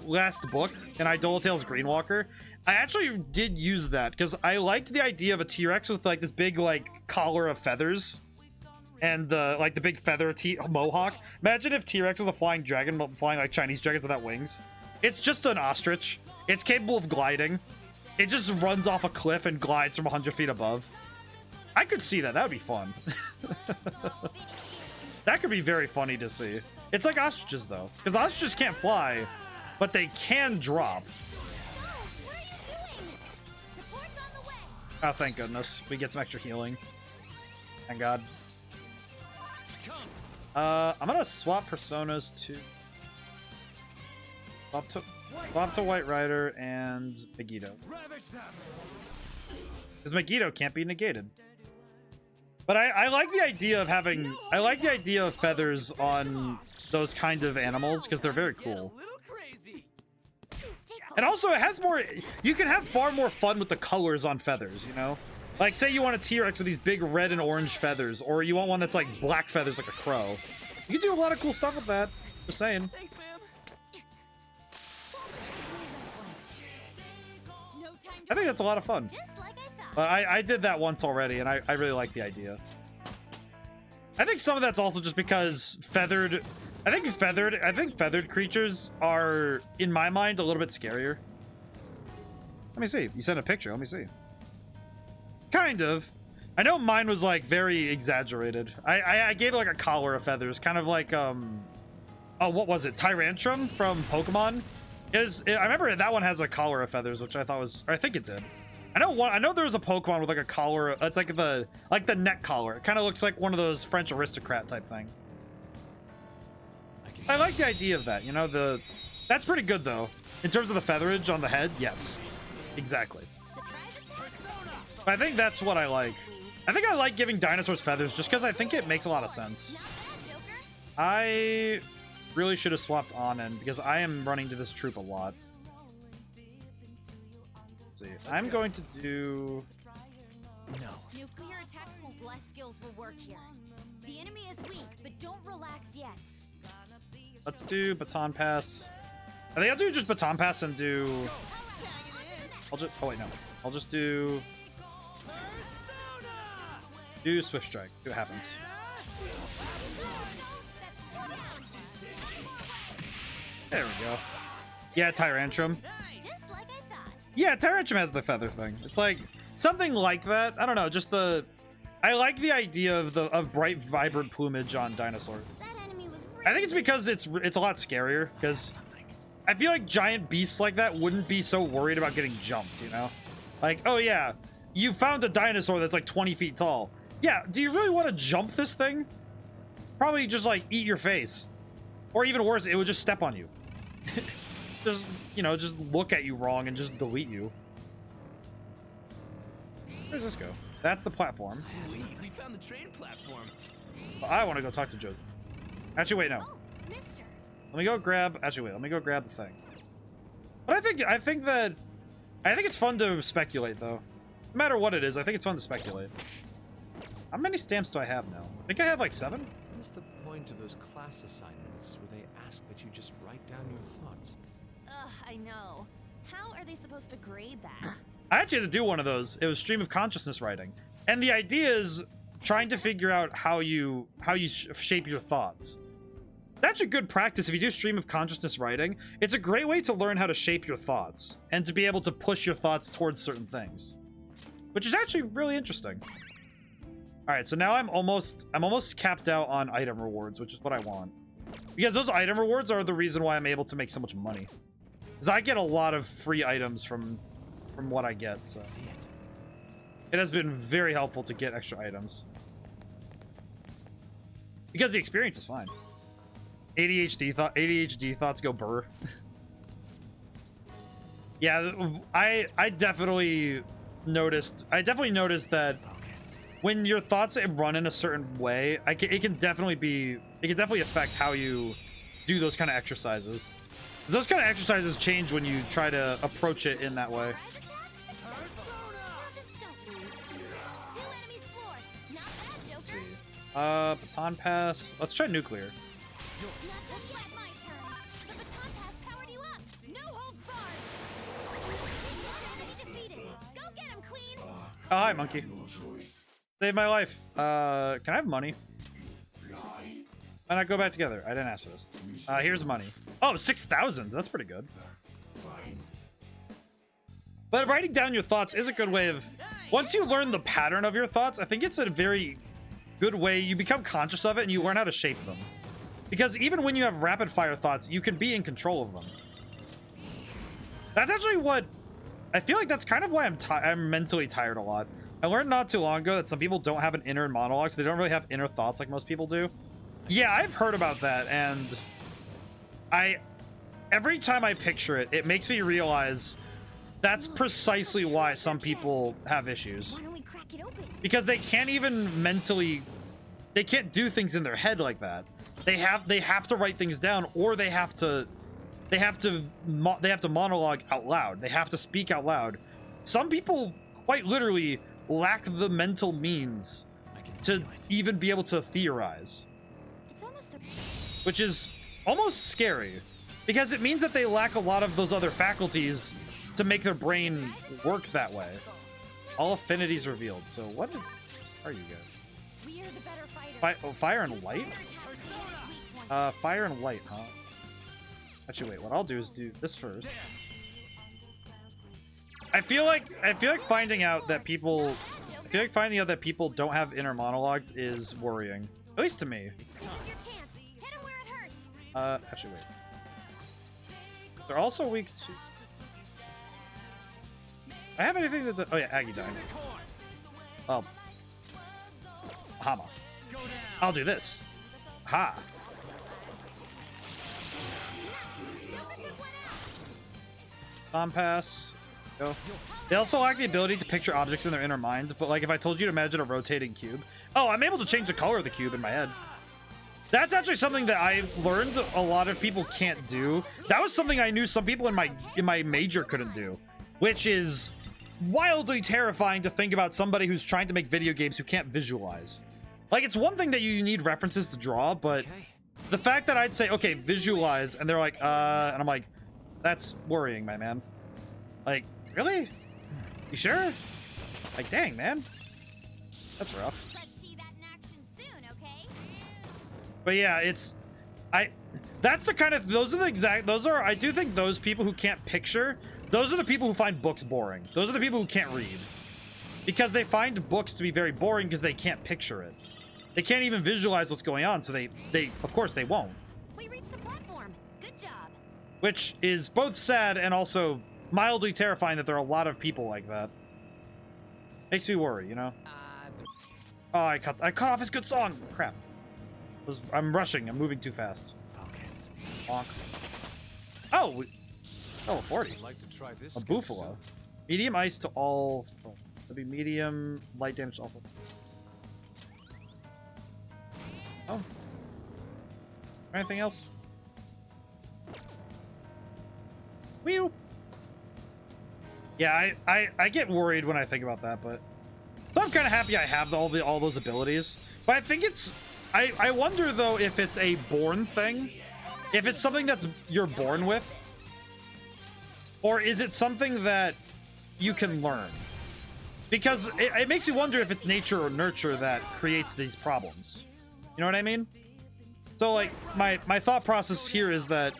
last book in Idolatail's Greenwalker. I actually did use that because I liked the idea of a T-Rex with like this big like collar of feathers and the big feather mohawk. Imagine if T-Rex was a flying dragon, flying like Chinese dragons without wings. It's just an ostrich. It's capable of gliding. It just runs off a cliff and glides from 100 feet above. I could see that. That would be fun. That could be very funny to see. It's like ostriches though, because ostriches can't fly, but they can drop. Oh, thank goodness. We get some extra healing. Thank God. I'm gonna swap personas to... Swap to White Rider and Megiddo. Because Megiddo can't be negated. But I like the idea of having... I like the idea of feathers on those kind of animals, because they're very cool. And also, it has more... You can have far more fun with the colors on feathers, you know? Like, say you want a T-Rex with these big red and orange feathers, or you want one that's like black feathers like a crow. You can do a lot of cool stuff with that. Just saying. Thanks, ma'am. I think that's a lot of fun. But I did that once already, and I really like the idea. I think some of that's also just because feathered... I think feathered creatures are, in my mind, a little bit scarier. Let me see. You sent a picture. Let me see. Kind of. I know mine was like very exaggerated. I gave it like a collar of feathers, kind of like oh, what was it? Tyrantrum from Pokemon. I remember that one has a collar of feathers, which I thought was, or I think it did. I know there was a Pokemon with like a collar. It's like the neck collar. It kind of looks like one of those French aristocrat type thing. I like the idea of that. You know, that's pretty good though. In terms of the featherage on the head, yes, exactly. But I think that's what I like. I think I like giving dinosaurs feathers just because I think it makes a lot of sense. I really should have swapped on in because I am running to this troop a lot. Let's see. I'm going to do... No. Nuclear attack less skills will work here. The enemy is weak, but don't relax yet. Let's do Baton Pass. I think I'll do just Baton Pass and do... oh wait, no. I'll just do Swift Strike. See what happens. There we go. Yeah, Tyrantrum. Yeah, Tyrantrum has the feather thing. It's like something like that. I don't know, just the... I like the idea of bright, vibrant plumage on dinosaurs. I think it's because it's a lot scarier, because I feel like giant beasts like that wouldn't be so worried about getting jumped, you know? Like, oh yeah, you found a dinosaur that's like 20 feet tall. Yeah, do you really want to jump this thing? Probably just like eat your face. Or even worse, it would just step on you. Just, you know, just look at you wrong and just delete you. Where does this go? That's the platform. Sweet, we found the train platform. I want to go talk to Joe. Actually, wait, no. Let me go grab... Actually, wait. Let me go grab the thing. But I think it's fun to speculate, though. No matter what it is, I think it's fun to speculate. How many stamps do I have now? I think I have like 7? point of those class assignments where they ask that you just write down your thoughts? Ugh, I know. How are they supposed to grade that? I actually had to do one of those. It was stream of consciousness writing. And the idea is trying to figure out how you shape your thoughts. That's a good practice if you do stream of consciousness writing. It's a great way to learn how to shape your thoughts and to be able to push your thoughts towards certain things, which is actually really interesting. All right, so now I'm almost capped out on item rewards, which is what I want, because those item rewards are the reason why I'm able to make so much money. Because I get a lot of free items from what I get, so it has been very helpful to get extra items because the experience is fine. ADHD thoughts go burr. Yeah, I definitely noticed that when your thoughts run in a certain way, it can definitely affect how you do those kind of exercises. Those kind of exercises change when you try to approach it in that way. Let's see. Baton pass. Let's try nuclear. Oh, hi, monkey. Saved my life. Can I have money? Why not go back together? I didn't ask for this. Here's money. Oh, 6,000. That's pretty good. But writing down your thoughts is a good way of... Once you learn the pattern of your thoughts, I think it's a very good way. You become conscious of it and you learn how to shape them. Because even when you have rapid fire thoughts, you can be in control of them. That's actually what... I feel like that's kind of why I'm mentally tired a lot. I learned not too long ago that some people don't have an inner monologue, so they don't really have inner thoughts like most people do. Yeah, I've heard about that, and every time I picture it, it makes me realize that's precisely why some people have issues. Why don't we crack it open? Because they can't even mentally, they can't do things in their head like that. They have to write things down, or they have to monologue out loud. They have to speak out loud. Some people quite literally lack the mental means to even be able to theorize, which is almost scary because it means that they lack a lot of those other faculties to make their brain work that way. All affinities revealed. So what are you guys? Fire and light? Fire and light, huh? Actually, wait, what I'll do is do this first. I feel like finding out that people don't have inner monologues is worrying. At least to me. Actually, wait. They're also weak to... I have anything that... Oh yeah, Aggie died. Oh. Hama. I'll do this. Ha. Pass. Go. They also lack the ability to picture objects in their inner mind, but like if I told you to imagine a rotating cube. Oh, I'm able to change the color of the cube in my head. That's actually something that I learned a lot of people can't do. That was something I knew some people in my major couldn't do, which is wildly terrifying to think about somebody who's trying to make video games who can't visualize. Like, it's one thing that you need references to draw, but the fact that I'd say, okay, visualize, and they're like, and I'm like, that's worrying, my man. Like, really? You sure? Like, dang, man. That's rough. But yeah, that's the kind of, I do think those people who can't picture, those are the people who find books boring. Those are the people who can't read. Because they find books to be very boring because they can't picture it. They can't even visualize what's going on, so they of course they won't. We reached the platform. Good job. Which is both sad and also mildly terrifying that there are a lot of people like that. Makes me worry, you know? Oh, I cut off his good song. Crap. I'm rushing. I'm moving too fast. Focus. Bonk. Oh, level 40. I'd like to try this a buffalo. Medium ice to all. That'd be medium light damage to all. Oh. Anything else? Whew. Yeah, I get worried when I think about that, but I'm kind of happy I have all those abilities. But I think it's I wonder though if it's a born thing, if it's something that's you're born with, or is it something that you can learn? Because it makes me wonder if it's nature or nurture that creates these problems. You know what I mean? So like my thought process here is that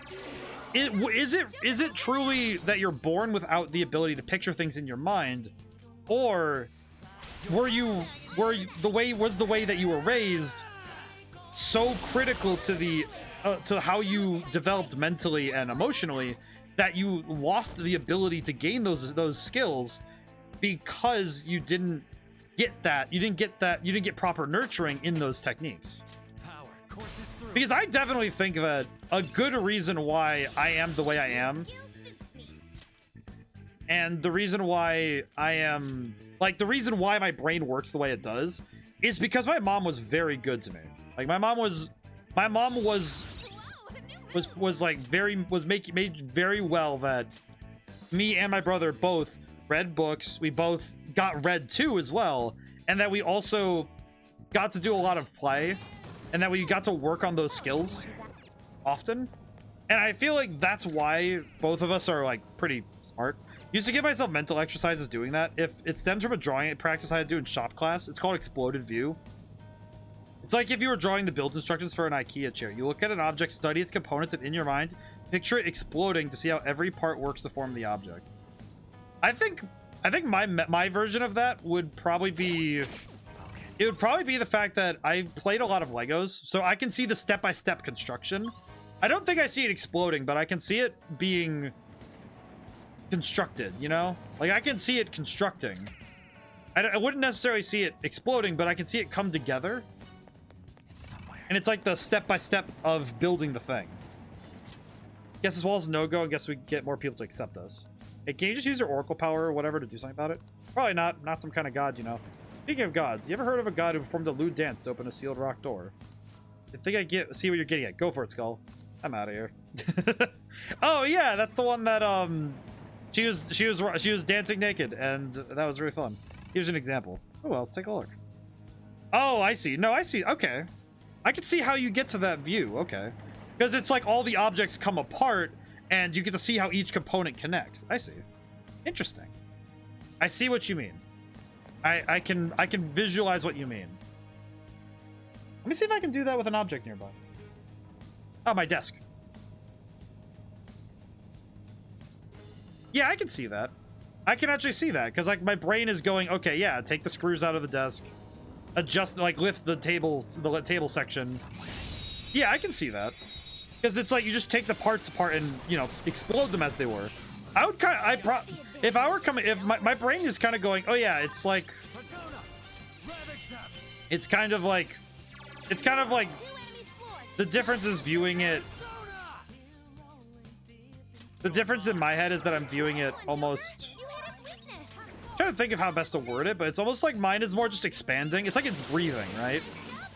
is it truly that you're born without the ability to picture things in your mind, or was the way that you were raised so critical to the to how you developed mentally and emotionally that you lost the ability to gain those skills because you didn't get proper nurturing in those techniques? Because I definitely think that a good reason why I am the way I am, and the reason why I am like the reason why my brain works the way it does, is because my mom was very good to me. Like my mom made very well that me and my brother both read books. We both got read too as well, and that we also got to do a lot of play, and that we got to work on those skills often. And I feel like that's why both of us are like pretty smart. Used to give myself mental exercises doing that. If it stems from a drawing practice I had to do in shop class, it's called exploded view. It's like if you were drawing the build instructions for an IKEA chair. You look at an object, study its components, and in your mind, picture it exploding to see how every part works to form the object. I think my version of that would probably be... It would probably be the fact that I played a lot of Legos, so I can see the step-by-step construction. I don't think I see it exploding, but I can see it being constructed, you know? Like, I can see it constructing. I wouldn't necessarily see it exploding, but I can see it come together. And it's like the step-by-step of building the thing. Guess as well as no-go, I guess we get more people to accept us. Hey, can you just use your oracle power or whatever to do something about it? Probably not. Not some kind of god, you know. Speaking of gods, you ever heard of a god who performed a lewd dance to open a sealed rock door? I think I see what you're getting at. Go for it, Skull. I'm out of here. Oh yeah, that's the one that she was dancing naked, and that was really fun. Here's an example. Oh well, let's take a look. Oh, I see. No, I see. Okay, I can see how you get to that view. Okay, because it's like all the objects come apart, and you get to see how each component connects. I see. Interesting. I see what you mean. I can visualize what you mean. Let me see if I can do that with an object nearby. Oh, my desk. Yeah, I can see that. I can actually see that because like my brain is going, okay, yeah, take the screws out of the desk, adjust, like lift the table section. Yeah, I can see that because it's like you just take the parts apart and, you know, explode them as they were. I would kind of, if I were coming, if my brain is kind of going, oh yeah, it's like, it's kind of like the difference is viewing it. The difference in my head is that I'm viewing it almost, I'm trying to think of how best to word it, but it's almost like mine is more just expanding. It's like it's breathing, right?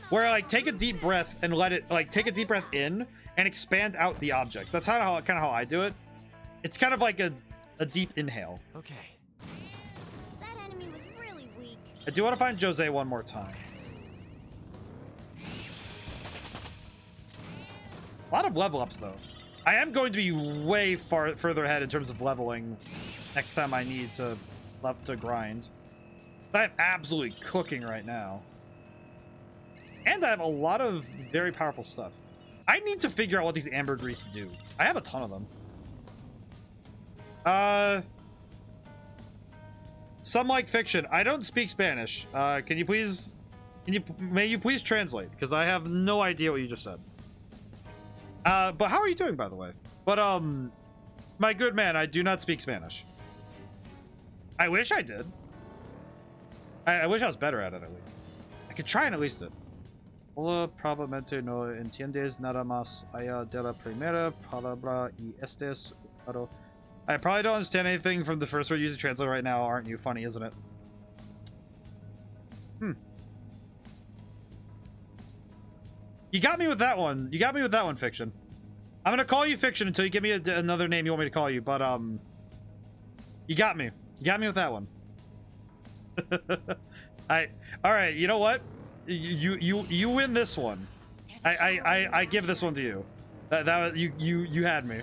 Where I like take a deep breath and let it, like take a deep breath in and expand out the objects. That's kind of how I do it. It's kind of like a deep inhale. Okay. That enemy was really weak. I do want to find Jose one more time. A lot of level ups though. I am going to be way further ahead in terms of leveling next time I need to grind. I'm absolutely cooking right now. And I have a lot of very powerful stuff. I need to figure out what these ambergris do. I have a ton of them. Some like fiction. I don't speak Spanish. May you please translate? Because I have no idea what you just said. But how are you doing, by the way? But, my good man, I do not speak Spanish. I wish I did. I wish I was better at it, at least. I could try and at least it. Hola, probablemente no entiendes nada más allá de la primera palabra y estés claro. I probably don't understand anything from the first word used to translate right now. Aren't you funny, isn't it? You got me with that one. You got me with that one, Fiction. I'm gonna call you Fiction until you give me another name you want me to call you, but you got me. You got me with that one. All right, you know what? you win this one. I give this one to you. That was you had me.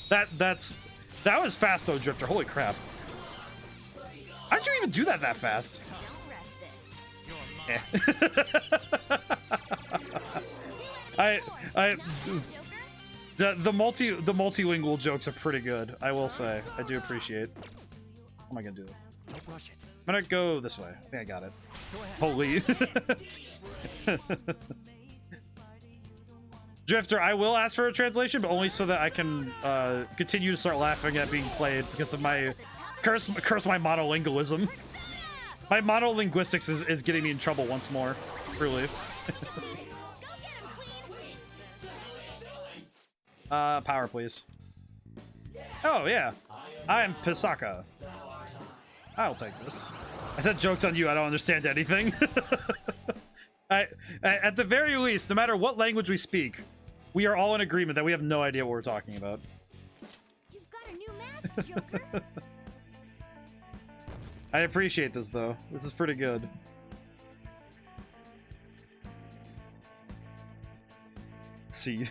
that was fast though, Drifter. Holy crap! How'd you even do that fast? Yeah. The multilingual jokes are pretty good. I will say. I do appreciate. How am I gonna do it? I'm gonna go this way. I think I got it. Holy. Drifter, I will ask for a translation, but only so that I can continue to start laughing at being played because of my curse my monolingualism. My monolinguistics is getting me in trouble once more. Truly. Power, please. Oh, yeah. I'm Pisaka. I'll take this. I said jokes on you. I don't understand anything. At the very least, no matter what language we speak, we are all in agreement that we have no idea what we're talking about. You've got a new mask, Joker. I appreciate this, though. This is pretty good. Let's see.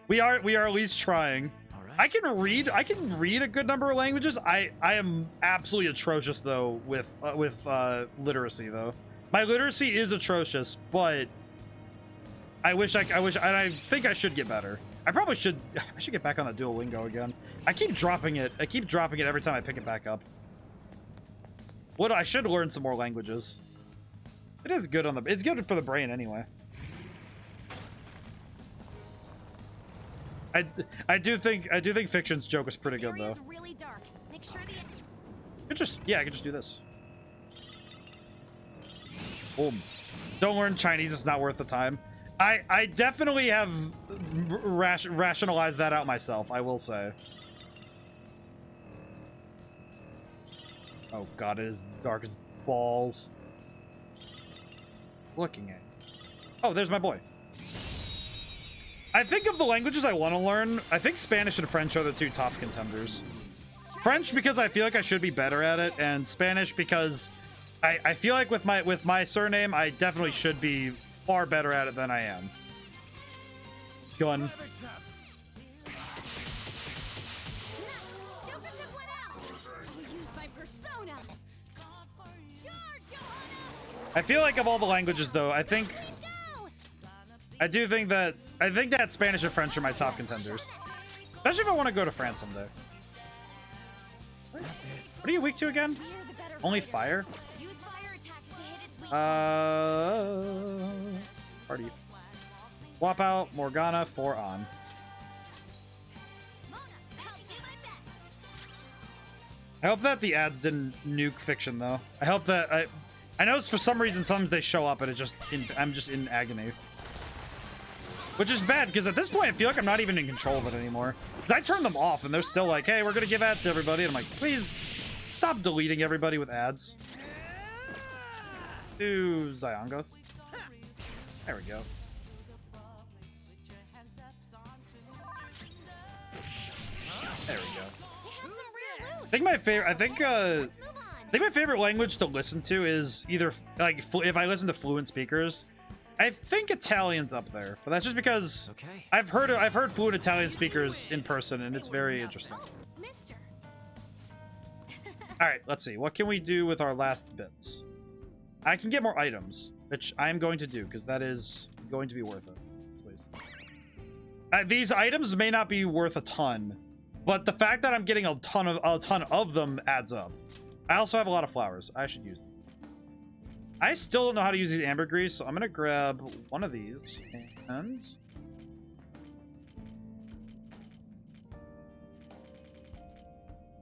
we are at least trying. I can read a good number of languages. I am absolutely atrocious though with literacy though. My literacy is atrocious, but I think I should get better. I should get back on the Duolingo again. I keep dropping it every time I pick it back up. I should learn some more languages. It is good it's good for the brain anyway. I do think Fiction's joke was pretty good though. Really dark. Make sure I could just do this. Boom. Don't learn Chinese, it's not worth the time. I definitely have rationalized that out myself, I will say. Oh god, it is dark as balls. Looking at. Oh, there's my boy. I think of the languages I want to learn, I think Spanish and French are the two top contenders. French because I feel like I should be better at it, and Spanish because I feel like with my surname, I definitely should be far better at it than I am. Gun. I feel like of all the languages though, I think that Spanish and French are my top contenders. Especially if I want to go to France someday. What are you weak to again? Only fire? Party. Swap out Morgana for on. I hope that the ads didn't nuke Fiction though. I hope that I know for some reason sometimes they show up and I'm just in agony. Which is bad, because at this point, I feel like I'm not even in control of it anymore. I turn them off, and they're still like, hey, we're going to give ads to everybody. And I'm like, please, stop deleting everybody with ads. To Zyonga. There we go. There we go. I think my favorite language to listen to is either, like, if I listen to fluent speakers, I think Italian's up there, but that's just because I've heard fluent Italian speakers in person, and it's very interesting. All right, let's see. What can we do with our last bits? I can get more items, which I'm going to do because that is going to be worth it. Please. These items may not be worth a ton, but the fact that I'm getting a ton of them adds up. I also have a lot of flowers. I should use them. I still don't know how to use these ambergris, so I'm gonna grab one of these and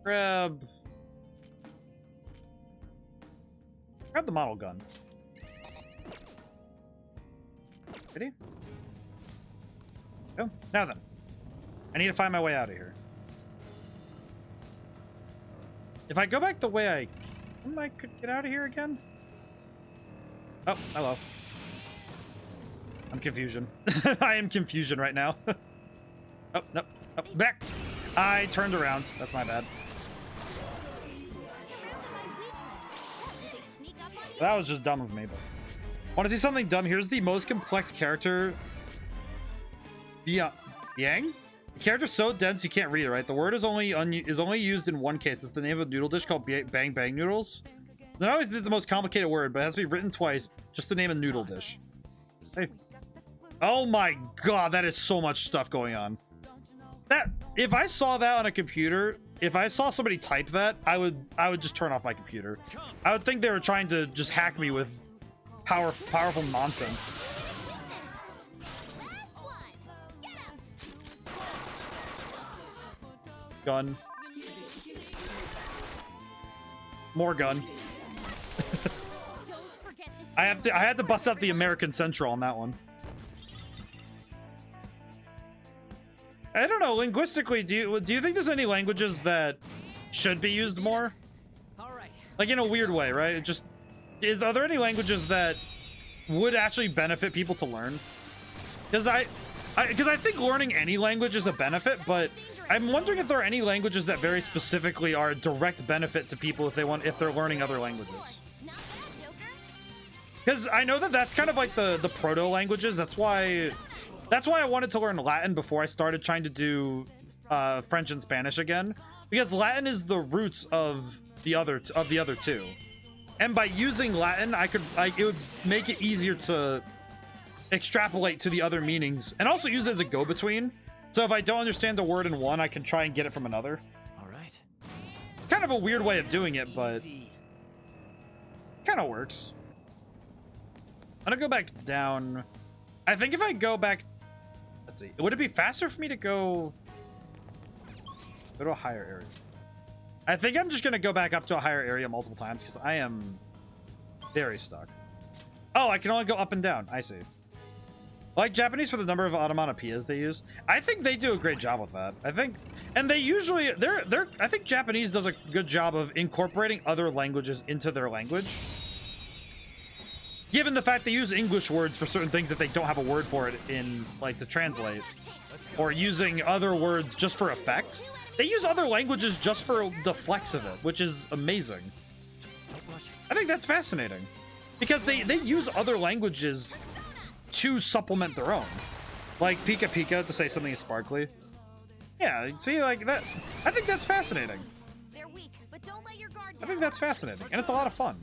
grab the model gun. Ready? Go. Now then, I need to find my way out of here. If I go back the way I could get out of here again. Oh, hello. I'm confusion. I am confusion right now. Oh, nope. Oh, back. I turned around. That's my bad. That was just dumb of me, but... Want to see something dumb? Here's the most complex character... Yang? The character's so dense you can't read it, right? The word is only used in one case. It's the name of a noodle dish called Bang Bang Noodles. They always did the most complicated word, but it has to be written twice just to name a noodle dish. Hey. Oh my god, that is so much stuff going on. That, if I saw that on a computer, if I saw somebody type that, I would just turn off my computer. I would think they were trying to just hack me with powerful nonsense. Gun. More gun. I had to bust out the American Central on that one. I don't know, linguistically, do you think there's any languages that should be used more? Like in a weird way, right? It just are there any languages that would actually benefit people to learn? Because I think learning any language is a benefit, but I'm wondering if there are any languages that very specifically are a direct benefit to people if they're learning other languages. Because I know that's kind of like the proto languages. That's why I wanted to learn Latin before I started trying to do French and Spanish again, because Latin is the roots of the other two, and by using Latin, it would make it easier to extrapolate to the other meanings, and also use it as a go-between. So if I don't understand the word in one, I can try and get it from another. All right. Kind of a weird way of doing it, but kind of works. I'm gonna go back down. I think if I go back, let's see, would it be faster for me to go to a higher area? I think I'm just gonna go back up to a higher area multiple times because I am very stuck. Oh, I can only go up and down. I see. Like Japanese for the number of onomatopoeias they use. I think they do a great job with that. I think, and they usually I think Japanese does a good job of incorporating other languages into their language. Given the fact they use English words for certain things if they don't have a word for it in, like, to translate. Or using other words just for effect. They use other languages just for the flex of it, which is amazing. I think that's fascinating. Because they use other languages to supplement their own. Like Pika Pika to say something is sparkly. Yeah, see, like that. I think that's fascinating. They're weak, but don't let your guard down. I think that's fascinating, and it's a lot of fun.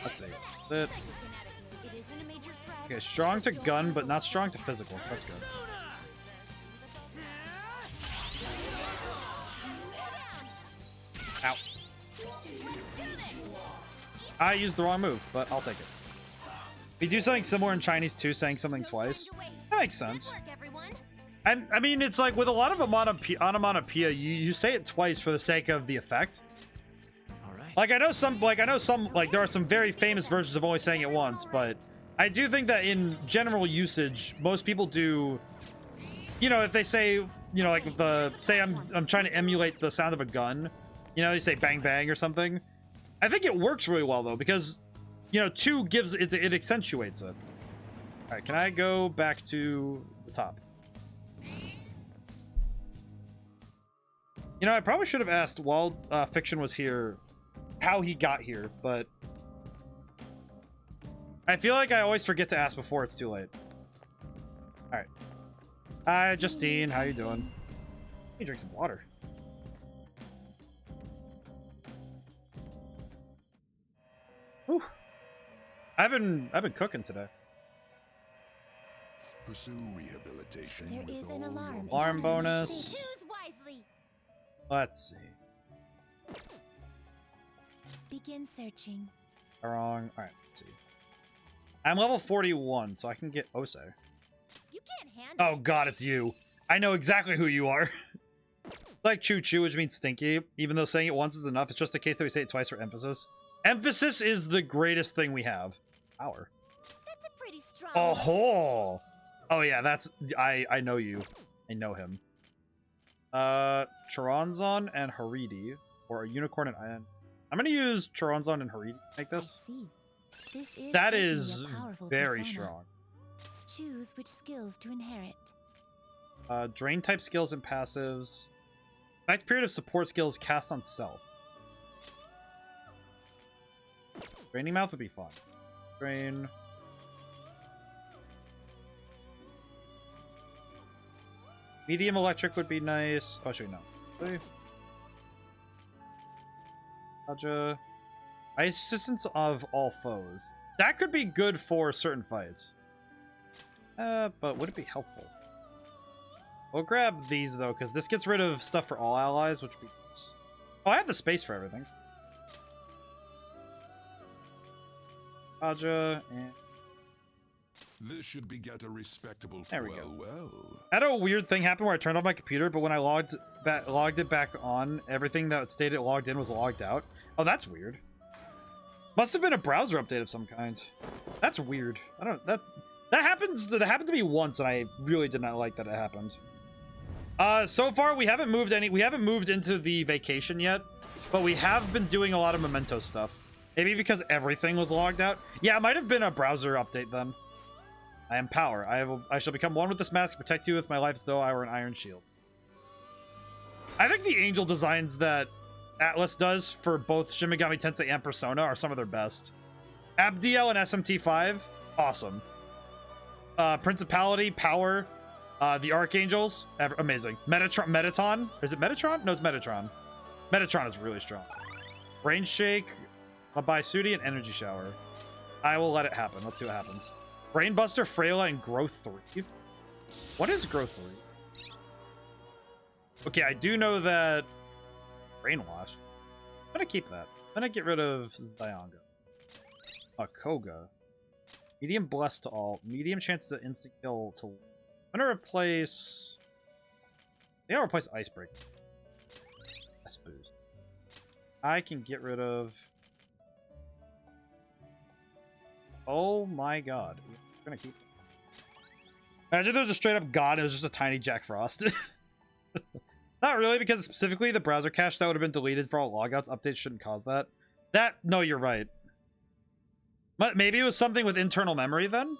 Let's see. Okay, strong to gun, but not strong to physical. That's good. Ow. I used the wrong move, but I'll take it. We do something similar in Chinese too, saying something twice. That makes sense. I mean, it's like with a lot of onomatopoeia, you say it twice for the sake of the effect. Like I know some there are some very famous versions of only saying it once, but I do think that in general usage, most people do, you know, if they say, you know, like say I'm trying to emulate the sound of a gun, you know, they say bang bang or something. I think it works really well though, because, you know, two gives it accentuates it. All right, can I go back to the top? You know, I probably should have asked while Fiction was here how he got here, but I feel like I always forget to ask before it's too late. All right. Hi, Justine. How you doing? Let me drink some water. Whew. I've been cooking today. Pursue rehabilitation. There is an alarm. Alarm bonus. Choose wisely. Let's see. Begin searching. Wrong. All right, let's see. I'm level 41, so I can get Ose. You can't handle Oh god, it's you. I know exactly who you are. Like Choo Choo, which means stinky. Even though saying it once is enough, it's just the case that we say it twice for emphasis. Emphasis is the greatest thing we have. Power. That's a pretty strong. Oh, oh yeah, that's I know you. I know him. Charonzon and Haridi, or a unicorn and iron. I'm gonna use Charonzon and Haridi to make this. That is very strong. Choose which skills to inherit. Drain type skills and passives. Next period of support skills cast on self. Draining Mouth would be fun. Drain. Medium electric would be nice. Oh, actually, no. Okay. Aja. Ice resistance of all foes. That could be good for certain fights. But would it be helpful? We'll grab these, though, because this gets rid of stuff for all allies, which would be nice. Oh, I have the space for everything. Aja, and... This should beget a respectable. There we go. Well. I had a weird thing happen where I turned off my computer, but when I logged it back on, everything that stated logged in was logged out. Oh, that's weird. Must have been a browser update of some kind. That's weird. I don't. That happened to me once, and I really did not like that it happened. So far we haven't moved into the vacation yet, but we have been doing a lot of memento stuff. Maybe because everything was logged out. Yeah, it might have been a browser update then. I am power. I shall become one with this mask, protect you with my life as though I were an iron shield. I think the angel designs that Atlas does for both Shin Megami Tensei and Persona are some of their best. Abdiel and SMT5, awesome. Principality, power, the Archangels, amazing. Mettaton, is it Metatron? No, it's Metatron. Metatron is really strong. Brain Shake, Mabaisudi, and Energy Shower. I will let it happen. Let's see what happens. Brainbuster, Freyla, and Growth 3. What is Growth 3? Okay, I do know that... Brainwash. I'm gonna keep that. I'm gonna get rid of Zyonga. Koga. Medium Blessed to all. Medium chance to instant kill to... I'm gonna replace... Yeah, I'll replace Icebreaker. That's boost. I can get rid of... Oh my god. We're gonna keep it. Imagine there was a straight up god and it was just a tiny Jack Frost. Not really, because specifically the browser cache that would have been deleted for all logouts updates shouldn't cause that. No, you're right. But maybe it was something with internal memory then?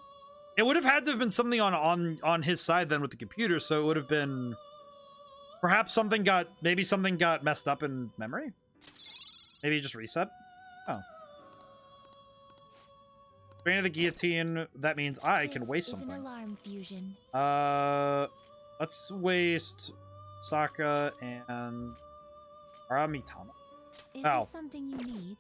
It would have had to have been something on his side then with the computer, so it would have been... Perhaps maybe something got messed up in memory? Maybe just reset? Oh. Drain of the Guillotine, that means I can waste something. An alarm fusion. Let's waste Saka and Aramitama. Is this something you need?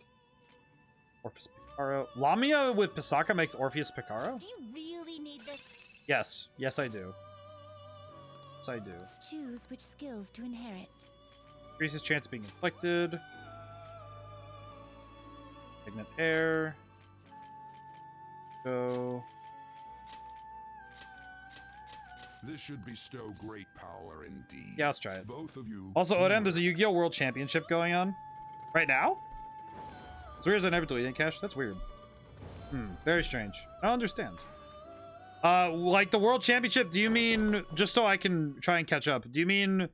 Orpheus Picaro. Lamia with Pisaka makes Orpheus Picaro? Do you really need this? Yes. Yes, I do. Yes, I do. Choose which skills to inherit. Increases chance of being inflicted. Ignite Air. Go. This should bestow great power indeed. Yeah, let's try it. Both of you. Also, ODaM, there's a Yu-Gi-Oh! World Championship going on. Right now? It's weird as I never deleted cache. That's weird. Very strange. I don't understand. Like the World Championship, do you mean, just so I can try and catch up, do you mean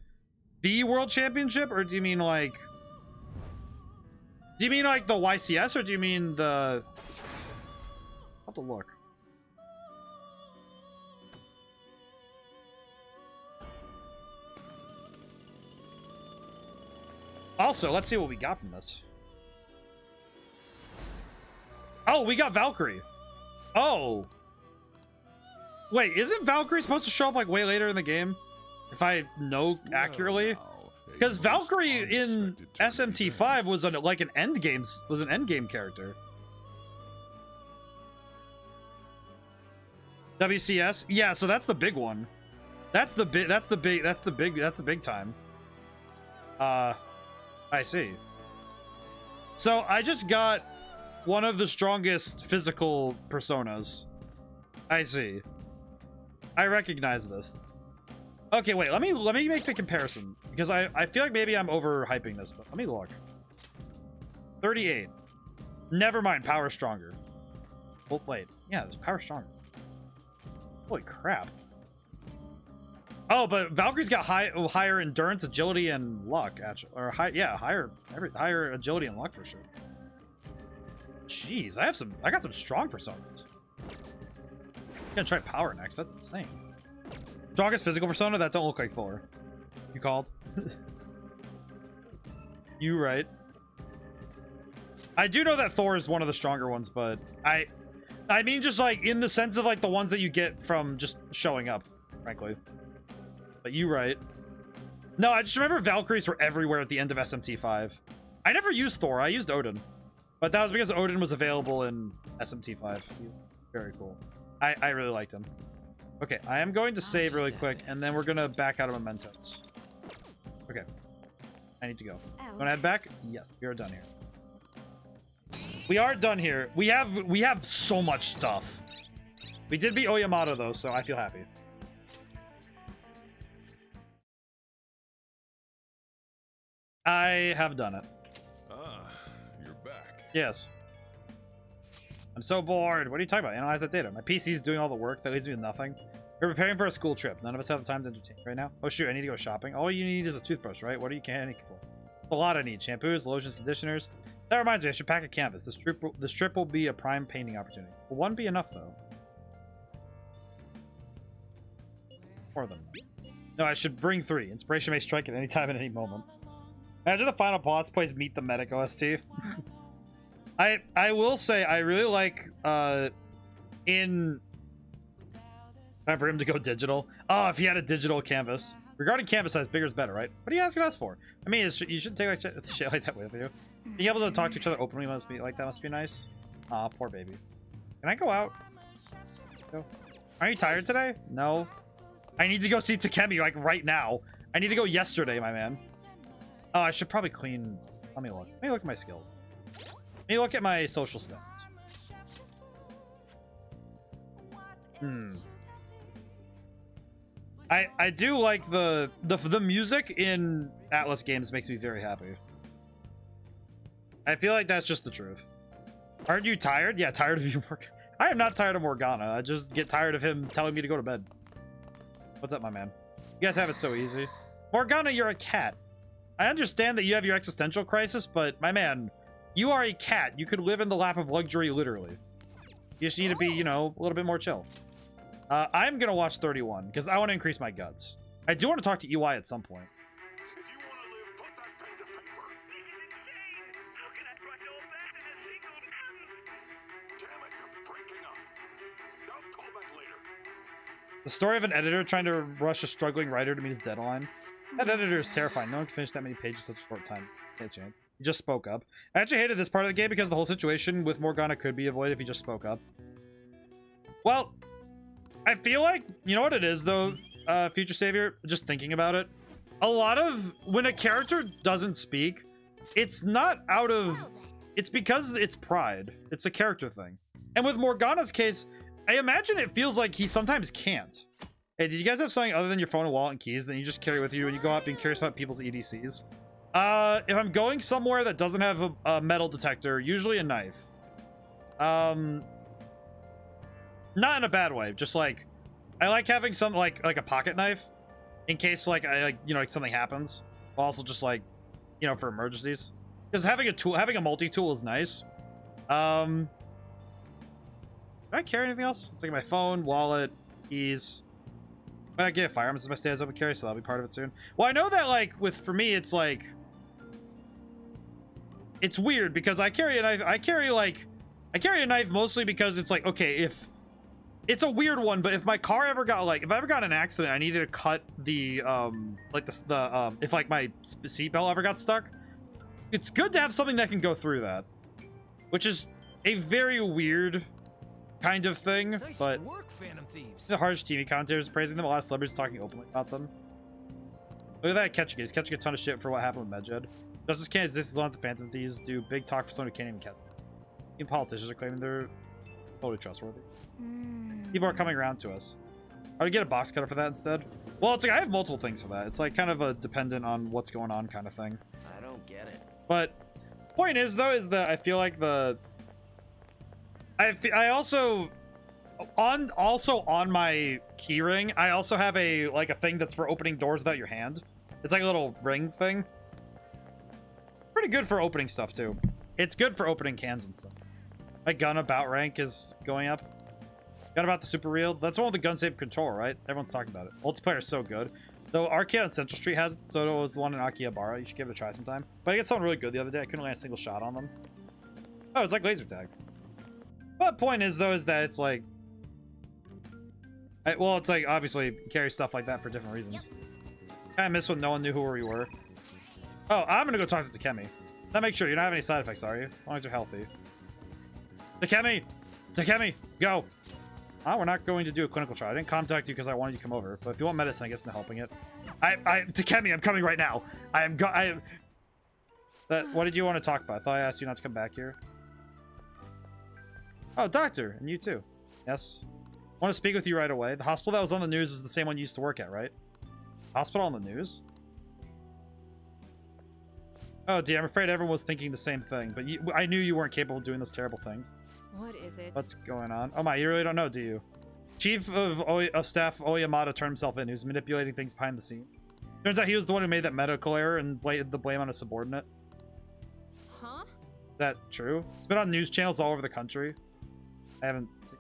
the World Championship, or do you mean like... Do you mean like the YCS, or do you mean the... I'll have to look. Also, let's see what we got from this. Oh, we got Valkyrie. Oh. Wait, isn't Valkyrie supposed to show up like way later in the game? If I know accurately? Because Valkyrie in SMT5 was an endgame character. WCS? Yeah, so that's the big one. That's the big time. I see. So I just got one of the strongest physical personas. I see. I recognize this. Okay, wait, let me make the comparison, because I feel like maybe I'm overhyping this, but let me look. 38. Never mind, power stronger. Oh, wait. Yeah, there's power stronger. Holy crap. Oh, but Valkyrie's got higher endurance, agility, and luck, actually. Or higher agility and luck for sure. Jeez, I got some strong personas. I'm gonna try power next. That's insane. Strongest physical persona that don't look like Thor. You called? You right. I do know that Thor is one of the stronger ones, but I mean just like in the sense of like the ones that you get from just showing up, frankly. But you right. No, I just remember Valkyries were everywhere at the end of SMT5. I never used Thor. I used Odin. But that was because Odin was available in SMT5. Very cool. I really liked him. Okay, I am going to save really quick, and then we're going to back out of Mementos. Okay. I need to go. Want to head back? Yes, we are done here. We are done here. We have so much stuff. We did beat Oyamata, though, so I feel happy. I have done it. Ah, you're back. Yes. I'm so bored. What are you talking about? Analyze that data. My PC's doing all the work. That leaves me with nothing. We're preparing for a school trip. None of us have the time to entertain right now. Oh, shoot. I need to go shopping. All you need is a toothbrush, right? What are you canning for? A lot I need. Shampoos, lotions, conditioners. That reminds me. I should pack a canvas. This trip will be a prime painting opportunity. Will one be enough, though? Four of them. No, I should bring 3. Inspiration may strike at any time at any moment. Imagine the final boss plays Meet the Medic OST. I will say I really like in time for him to go digital. Oh, if he had a digital canvas. Regarding canvas size, bigger is better, right? What are you asking us for? I mean, you shouldn't take like shit like that with you. Being able to talk to each other openly must be like that must be nice. Aw, poor baby. Can I go out? Go. Are you tired today? No. I need to go see Takemi like right now. I need to go yesterday, my man. Oh, I should probably clean. Let me look. Let me look at my skills. Let me look at my social stats. I do like the music in Atlas games makes me very happy. I feel like that's just the truth. Aren't you tired? Yeah, tired of you work. I am not tired of Morgana. I just get tired of him telling me to go to bed. What's up, my man? You guys have it so easy. Morgana, you're a cat. I understand that you have your existential crisis, but my man, you are a cat. You could live in the lap of luxury, literally. You just need to be, you know, a little bit more chill. I'm going to watch 31 because I want to increase my guts. I do want to talk to EY at some point. If you want to live, put that pen to paper. How can I trust all that in a single Damn it, you're breaking up. I'll call back later. The story of an editor trying to rush a struggling writer to meet his deadline. That editor is terrifying. No one can finish that many pages in such a short time. No chance. He just spoke up. I actually hated this part of the game because the whole situation with Morgana could be avoided if he just spoke up. Well, I feel like, you know what it is though, Future Savior, just thinking about it. A lot of, when a character doesn't speak, it's not out of, it's because it's pride. It's a character thing. And with Morgana's case, I imagine it feels like he sometimes can't. Hey, did you guys have something other than your phone and wallet and keys that you just carry with you when you go out being curious about people's EDCs? If I'm going somewhere that doesn't have a metal detector, usually a knife. Not in a bad way, just like I like having some like a pocket knife in case like like something happens. Also just like, you know, for emergencies. Because having a tool, having a multi-tool is nice. Do I carry anything else? It's like my phone, wallet, keys. When I get a firearm, this is my stay as open carry, so that'll be part of it soon. Well, I know that like for me, it's like it's weird because I carry a knife. I carry a knife mostly because it's like, okay, if it's a weird one, but if my car ever got like, if I ever got in an accident, I needed to cut the if like my seatbelt ever got stuck, it's good to have something that can go through that, which is a very weird kind of thing. Nice but work, Phantom Thieves. the harsh TV commentators praising them, a lot of celebrities talking openly about them. Look at that catching. He's catching a ton of shit for what happened with Medjed. Justice can't exist as long as the Phantom Thieves do big talk for someone who can't even catch them. Even politicians are claiming they're totally trustworthy. People are coming around to us. I would get a box cutter for that instead. Well, it's like I have multiple things for that. It's like kind of a dependent on what's going on kind of thing. I don't get it. But point is though, is that I feel like I also on my keyring, I also have a thing that's for opening doors without your hand. It's like a little ring thing. Pretty good for opening stuff too. It's good for opening cans and stuff. My gun about rank is going up. Gun about the super real. That's the one with the gun safe controller, right? Everyone's talking about it. Multiplayer is so good. Though Arcade on Central Street has it, so it was one in Akihabara. You should give it a try sometime. But I got something really good the other day. I couldn't land a single shot on them. Oh, it's like laser tag. But point is, though, is that it's like... well, it's like, obviously, you carry stuff like that for different reasons. Kind of miss when no one knew who we were. Oh, I'm gonna go talk to Takemi. Now make sure you don't have any side effects, are you? As long as you're healthy. Takemi! Takemi! Go! We're not going to do a clinical trial. I didn't contact you because I wanted you to come over. But if you want medicine, I guess I'm helping it. Takemi, I'm coming right now. What did you want to talk about? I thought I asked you not to come back here. Oh, doctor, and you too. Yes. I want to speak with you right away. The hospital that was on the news is the same one you used to work at, right? Hospital on the news? Oh, dear, I'm afraid everyone was thinking the same thing, but I knew you weren't capable of doing those terrible things. What is it? What's going on? Oh my, you really don't know, do you? Chief of Staff Oyamada turned himself in. He was manipulating things behind the scenes. Turns out he was the one who made that medical error and laid the blame on a subordinate. Huh? Is that true? It's been on news channels all over the country. I haven't seen...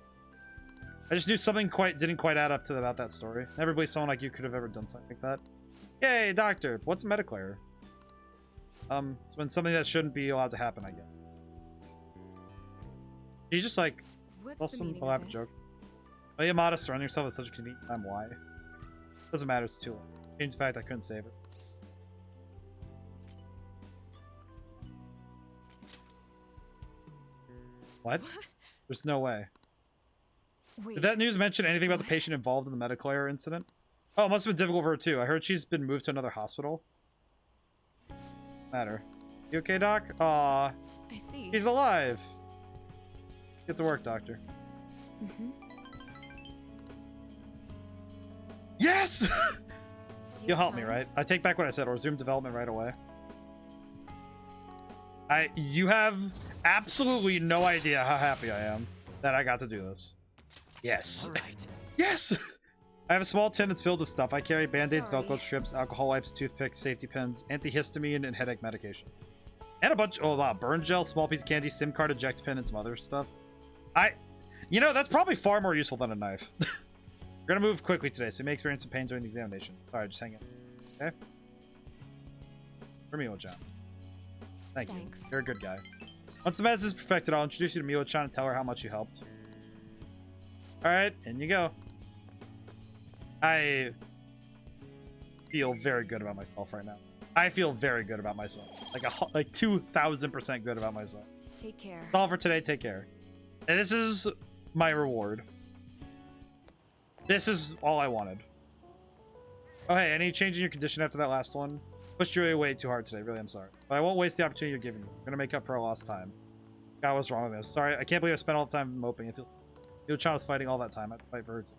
I just knew something didn't quite add up to about that story. Never believed someone like you could have ever done something like that. Yay, doctor! What's a medical error? It's been something that shouldn't be allowed to happen, I guess. He's just like, some elaborate joke. Oyamada surrounding himself at such a convenient time. Why? Doesn't matter, it's too late. Change the fact I couldn't save it. What? There's no way. Wait, did that news mention anything about the patient involved in the medical error incident? Oh, it must have been difficult for her too. I heard she's been moved to another hospital. Matter. You okay, Doc? Aw. I see. He's alive. Get to work, doctor. Yes! You'll help me, right? I take back what I said. I'll resume development right away. You have absolutely no idea how happy I am that I got to do this. Yes. All right. Yes! I have a small tin that's filled with stuff. I carry band-aids, Velcro strips, alcohol wipes, toothpicks, safety pins, antihistamine, and headache medication. And a bunch of burn gel, small piece of candy, SIM card, eject pin, and some other stuff. You know, that's probably far more useful than a knife. We're gonna move quickly today, so you may experience some pain during the examination. Alright, just hang in. Okay? For Milo-chan. Thanks. You. You're a good guy. Once the medicine is perfected, I'll introduce you to Milo-chan and tell her how much you helped. Alright, in you go. I feel very good about myself right now. I feel very good about myself. Like 2,000% good about myself. Take care. That's all for today. Take care. And this is my reward. This is all I wanted. Oh, hey, any change in your condition after that last one? Pushed you way too hard today. Really, I'm sorry. But I won't waste the opportunity you're giving me. I'm gonna make up for our lost time. God, what's wrong with me? I'm sorry. I can't believe I spent all the time moping. It feels... Milo-chan was fighting all that time. I had to fight for her too.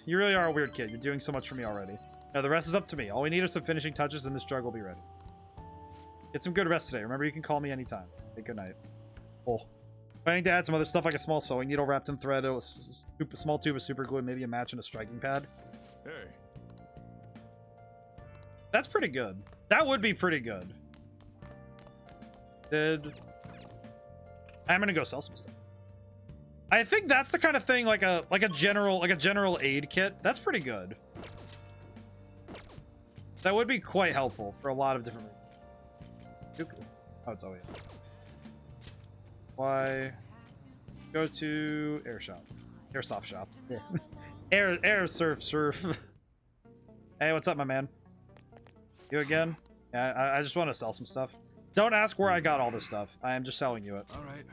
You really are a weird kid. You're doing so much for me already. Now the rest is up to me. All we need are some finishing touches and this drug will be ready. Get some good rest today. Remember, you can call me anytime. Hey, good night. Oh. Planning to add some other stuff like a small sewing needle wrapped in thread, a small tube of super glue, and maybe a match and a striking pad. Hey. That's pretty good. That would be pretty good. I'm gonna go sell some stuff. I think that's the kind of thing like a general aid kit. That's pretty good. That would be quite helpful for a lot of different reasons. Oh, it's always. Why? Go to airsoft shop. Yeah. air surf. Hey, what's up, my man? You again? Yeah, I just want to sell some stuff. Don't ask where I got all this stuff. I am just selling you it. All right.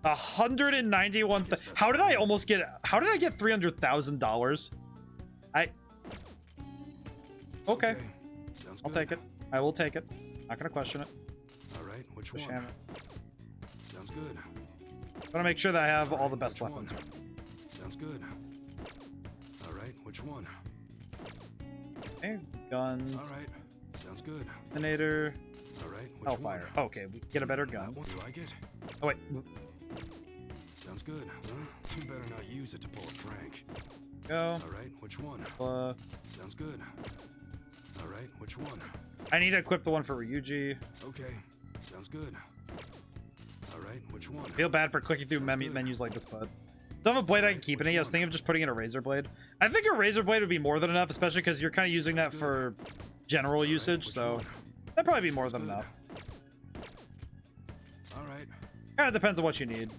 191. How did I almost get? How did I get $300,000? Okay. I'll take it. I will take it. Not gonna question it. All right. Which one? Sounds good. I want to make sure that I have all the best weapons. Sounds good. All right. Which one? Okay. Guns. All right. Sounds good. Terminator. All right. Hellfire. Okay, we get a better gun. Do you like it? Oh wait. Sounds good. Huh? You better not use it to pull a prank. Go. All right. Which one? Sounds good. All right. Which one? I need to equip the one for Ryuji. Okay. Sounds good. All right. Which one? I feel bad for clicking through menus like this, but Don't have a blade I can keep in it. I was thinking of just putting in a razor blade. I think a razor blade would be more than enough, especially because you're kind of using that for general usage, so that'd probably be more than enough. All right. Kind of depends on what you need.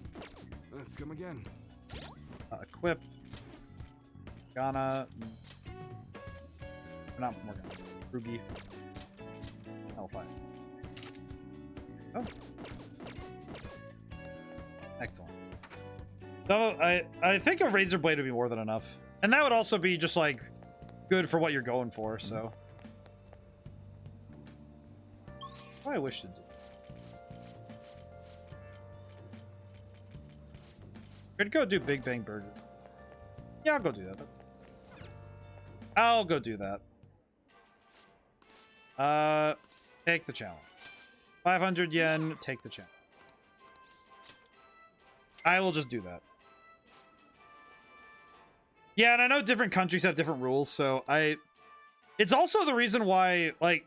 Come again. Equip. Morgana. Not Morgana. Ruby. L5. Oh. Excellent. So I think a razor blade would be more than enough. And that would also be just like good for what you're going for, so. What I wish to do. Could go do Big Bang Burger. Yeah, I'll go do that. I'll go do that. Take the challenge. 500 yen, take the challenge. I will just do that. Yeah, and I know different countries have different rules, so it's also the reason why, like,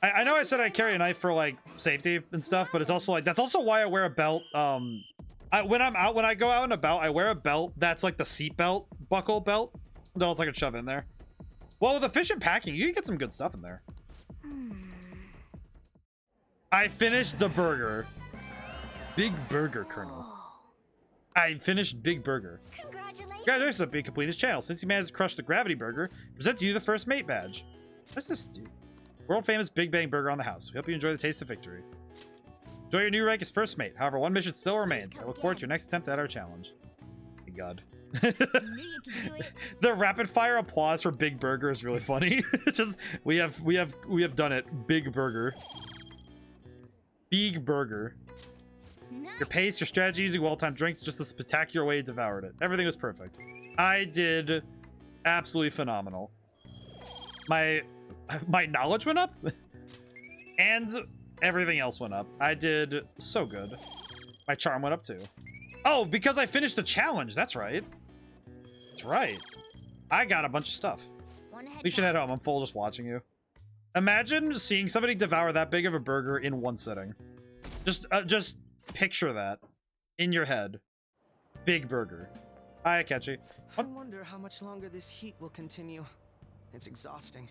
I know I said I carry a knife for, like, safety and stuff, but it's also, like, that's also why I wear a belt, when I go out and about, I wear a belt that's, like, the seat belt, buckle belt, that else I can shove in there. Well, with efficient packing, you can get some good stuff in there. I finished the burger. Big Burger, Colonel. I finished Big Burger. Congratulations on being complete this channel. Since you managed to crush the Gravity Burger, I present to you the first mate badge. What's this do? World famous Big Bang Burger on the house. We hope you enjoy the taste of victory. Enjoy your new rank as first mate. However, one mission still remains. I look forward to your next attempt at our challenge. My God. The rapid fire applause for Big Burger is really funny. It's just we have done it. Big Burger. Big Burger. Your pace, your strategy, using well-timed drinks, just a spectacular way you devoured it. Everything was perfect. I did absolutely phenomenal. My knowledge went up, and everything else went up. I did so good. My charm went up too. Oh, because I finished the challenge. That's right. That's right. I got a bunch of stuff. We should head home. I'm full just watching you. Imagine seeing somebody devour that big of a burger in one sitting. Just picture that in your head. Big Burger. Hi, Akechi. I wonder how much longer this heat will continue. It's exhausting.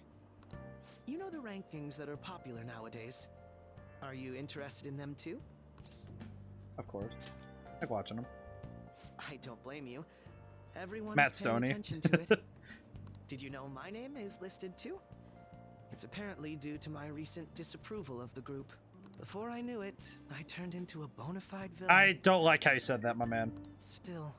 You know the rankings that are popular nowadays. Are you interested in them too? Of course. I like watching them. I don't blame you. Everyone's Matt paying Stoney. attention to it. Did you know my name is listed too? It's apparently due to my recent disapproval of the group. Before I knew it, I turned into a bona fide villain. I don't like how you said that, my man. Still,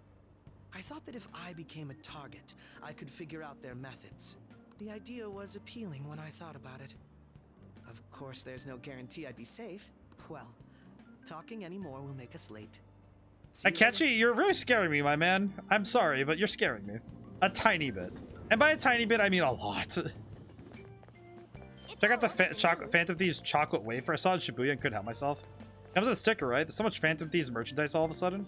I thought that if I became a target, I could figure out their methods. The idea was appealing when I thought about it. Of course, there's no guarantee I'd be safe. Well, talking anymore will make us late. Akechi, you're really scaring me, my man. I'm sorry, but you're scaring me. A tiny bit. And by a tiny bit, I mean a lot. Check out the Phantom Thieves chocolate wafer. I saw it in Shibuya and couldn't help myself. Comes with a sticker, right? There's so much Phantom Thieves merchandise all of a sudden.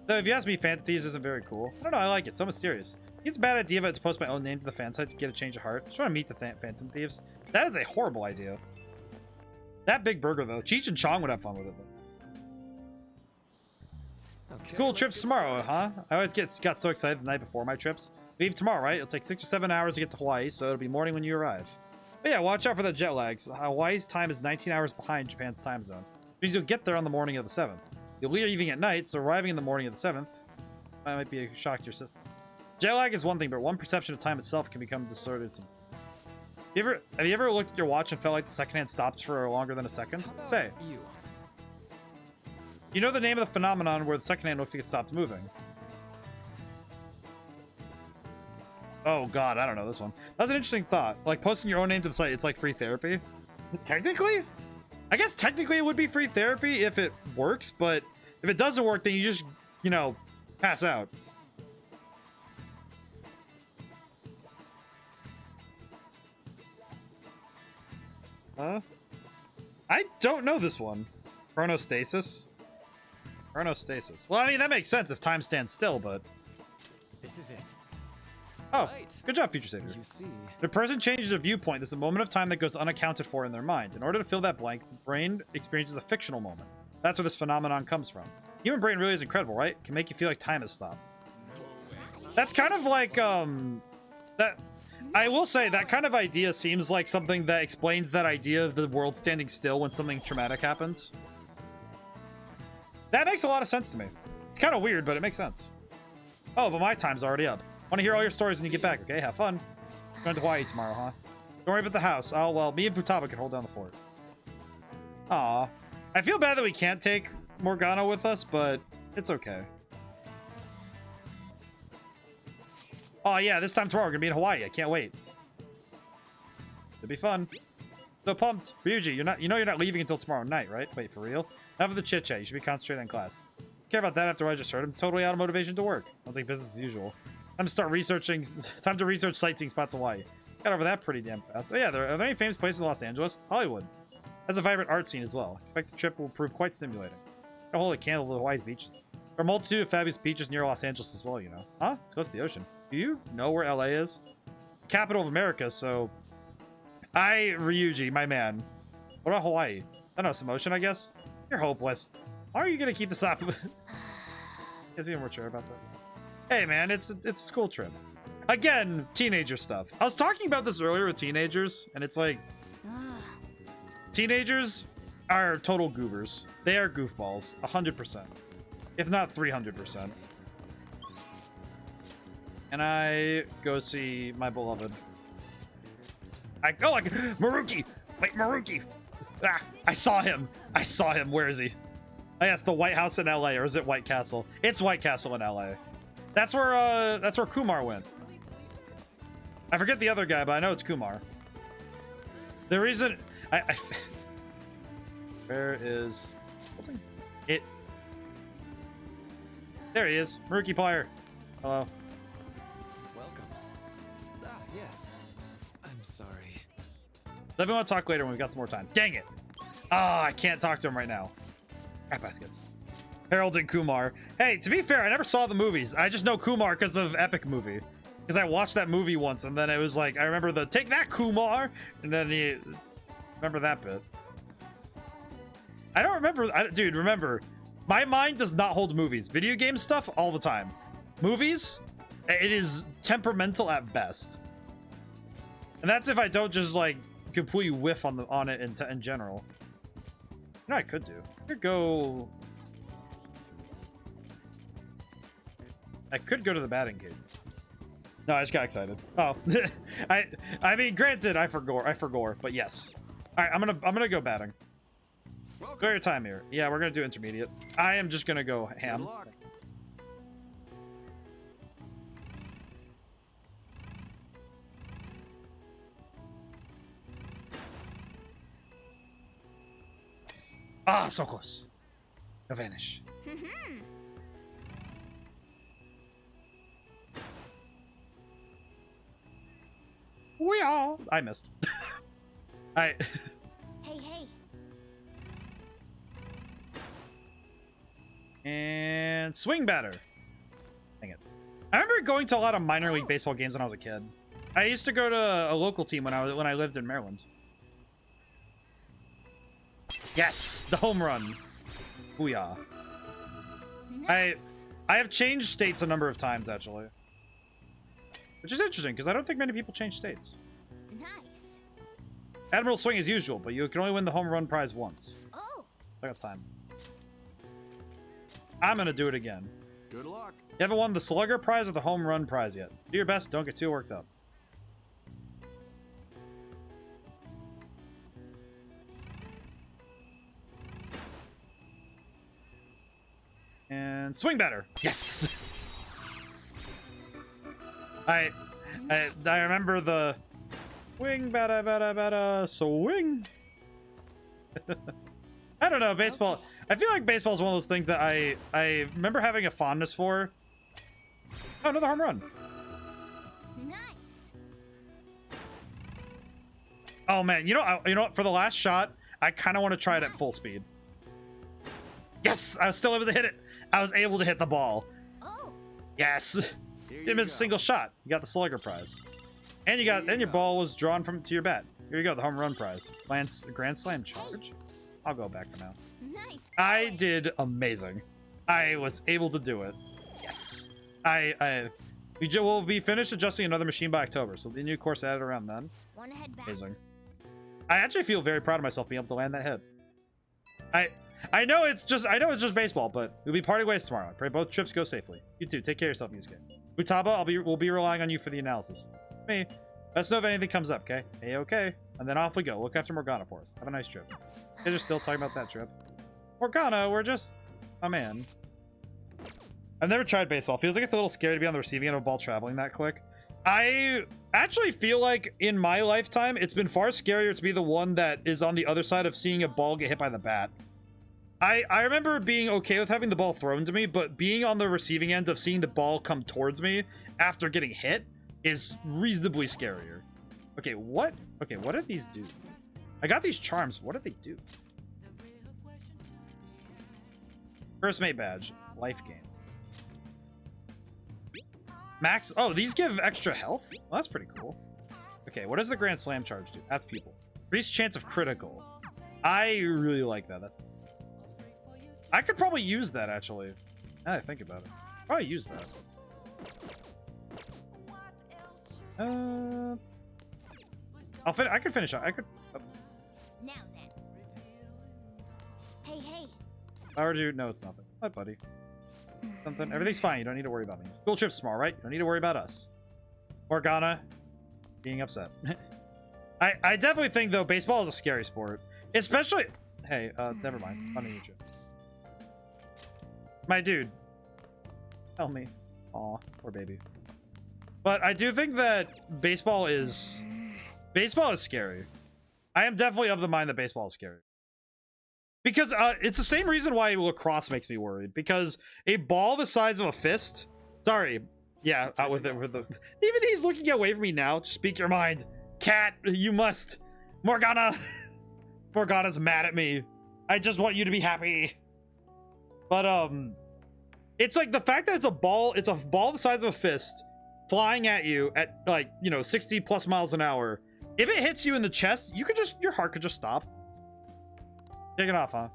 Though, if you ask me, Phantom Thieves isn't very cool. I don't know, I like it. So mysterious. It's a bad idea, but to post my own name to the fan site to get a change of heart. Just want to meet the Phantom Thieves. That is a horrible idea. That Big Burger, though. Cheech and Chong would have fun with it, though. Okay, Cool trips tomorrow, huh? I always got so excited the night before my trips. Leave tomorrow, right? It'll take 6 or 7 hours to get to Hawaii, so it'll be morning when you arrive. But yeah, watch out for the jet lags. Hawaii's time is 19 hours behind Japan's time zone. Which means you'll get there on the morning of the 7th. You'll leave leaving at night, so arriving in the morning of the 7th might be a shock to your system. Jet lag is one thing, but one perception of time itself can become distorted. Have you ever looked at your watch and felt like the second hand stops for longer than a second? Say. You know the name of the phenomenon where the second hand looks like it stopped moving? Oh god, I don't know this one. That's an interesting thought. Like posting your own name to the site, it's like free therapy. Technically? I guess technically it would be free therapy if it works, but if it doesn't work, then you just, you know, pass out. I don't know this one. Chronostasis? Chronostasis. Well, I mean, that makes sense if time stands still, but... This is it. Oh, good job, Future Savior. You see. If a person changes a viewpoint, there's a moment of time that goes unaccounted for in their mind. In order to fill that blank, the brain experiences a fictional moment. That's where this phenomenon comes from. Human brain really is incredible, right? It can make you feel like time has stopped. That's kind of like that. I will say that kind of idea seems like something that explains that idea of the world standing still when something traumatic happens. That makes a lot of sense to me. It's kind of weird, but it makes sense. Oh, but my time's already up. Want to hear all your stories when you get back, okay? Have fun. Going to Hawaii tomorrow, huh? Don't worry about the house. Oh, well, me and Futaba can hold down the fort. Aw. I feel bad that we can't take Morgana with us, but it's okay. Oh, yeah, this time tomorrow we're going to be in Hawaii. I can't wait. It'll be fun. So pumped. Ryuji, you know you're not leaving until tomorrow night, right? Wait, for real? Enough of the chit-chat. You should be concentrating on class. Care about that after what I just heard. I'm totally out of motivation to work. Sounds like business as usual. Time to start researching. Time to research sightseeing spots in Hawaii. Got over that pretty damn fast. Oh yeah, are there any famous places in Los Angeles? Hollywood has a vibrant art scene as well. Expect the trip will prove quite stimulating. I'll hold a candle to Hawaii's beaches. There are a multitude of fabulous beaches near Los Angeles as well, you know. Huh? It's close to the ocean. Do you know where LA is? Capital of America, so... Ryuji, my man. What about Hawaii? I don't know, some ocean, I guess? You're hopeless. Why are you gonna keep this up? Guess we more sure about that. Hey man, it's a school trip. Again, teenager stuff. I was talking about this earlier with teenagers, and it's like... Teenagers are total goobers. They are goofballs, 100%. If not 300%. And I go see my beloved. Maruki! Wait, Maruki! Ah, I saw him! Where is he? Oh, yes, the White House in LA, or is it White Castle? It's White Castle in LA. That's where Kumar went. I forget the other guy, but I know it's Kumar. The reason where is it? There he is, Maruki Player. Hello. Welcome. Ah, yes. I'm sorry. Let me want to talk later when we've got some more time. Dang it! Ah, I can't talk to him right now. Crap baskets. Harold and Kumar. Hey, to be fair, I never saw the movies. I just know Kumar because of Epic Movie. Because I watched that movie once, and then it was like, I remember the "Take that, Kumar!" And then remember that bit. I don't remember. Dude, remember, my mind does not hold movies. Video game stuff all the time. Movies, it is temperamental at best. And that's if I don't just like completely whiff on it in general. You know what I could do? I could go to the batting cage. No, I just got excited. Oh, I mean, granted, I forgot, but yes. All right, I'm gonna go batting. Go your time here. Yeah, we're gonna do intermediate. I am just gonna go ham. Ah, so close. No vanish. We all. I missed. Hey. And swing batter. Dang it. I remember going to a lot of minor league baseball games when I was a kid. I used to go to a local team when I lived in Maryland. Yes, the home run. Booyah. Nice. I have changed states a number of times actually. Which is interesting because I don't think many people change states. Nice. Admiral swing as usual, but you can only win the home run prize once. Oh. I got time. I'm gonna do it again. Good luck. You haven't won the slugger prize or the home run prize yet. Do your best, don't get too worked up. And swing batter. Yes. I remember the swing batter swing. I don't know, baseball. I feel like baseball is one of those things that I remember having a fondness for. Oh, another home run. Nice. Oh man, you know what? For the last shot, I kind of want to try it at full speed. Yes, I was still able to hit it. I was able to hit the ball. Oh. Yes. Didn't miss a single shot. You got the slugger prize, and your ball was drawn to your bat. Here you go, the home run prize. Grand slam charge. I'll go back for now. Nice. I did amazing. I was able to do it. Yes. We'll be finished adjusting another machine by October, so the new course added around then. Wanna head back? Amazing. I actually feel very proud of myself being able to land that hit. I know it's just baseball, but we'll be parting ways tomorrow. I pray both trips go safely. You too. Take care of yourself, Yusuke. Futaba, we'll be relying on you for the analysis. Me. Let us know if anything comes up, okay? Hey, okay. And then off we go. Look after Morgana for us. Have a nice trip. They're just still talking about that trip. Morgana, we're just a man. I've never tried baseball. Feels like it's a little scary to be on the receiving end of a ball traveling that quick. I actually feel like in my lifetime, it's been far scarier to be the one that is on the other side of seeing a ball get hit by the bat. I remember being okay with having the ball thrown to me, but being on the receiving end of seeing the ball come towards me after getting hit is reasonably scarier. Okay, what do these do? I got these charms. What do they do? First mate badge. Life gain. Max. Oh, these give extra health? Well, that's pretty cool. Okay, what does the Grand Slam charge do? At people. Increased chance of critical. I really like that. I could probably use that, actually. Now that I think about it. Probably use that. I could finish up. I could... Now then. Hey. Power dude. No, it's nothing. Hi, buddy. Something. Everything's fine. You don't need to worry about me. School trip's tomorrow, right? You don't need to worry about us. Morgana being upset. I definitely think, though, baseball is a scary sport. Especially... Hey, never mind. Funny you. My dude. Tell me. Aw, poor baby. But I do think that baseball is scary. I am definitely of the mind that baseball is scary. Because it's the same reason why lacrosse makes me worried. Because a ball the size of a fist. Sorry. Yeah, out with it. Even he's looking away from me now. Just speak your mind. Cat, you must. Morgana. Morgana's mad at me. I just want you to be happy. But it's like the fact that it's a ball the size of a fist flying at you at, like, 60 plus miles an hour. If it hits you in the chest, your heart could just stop. Take it off, huh?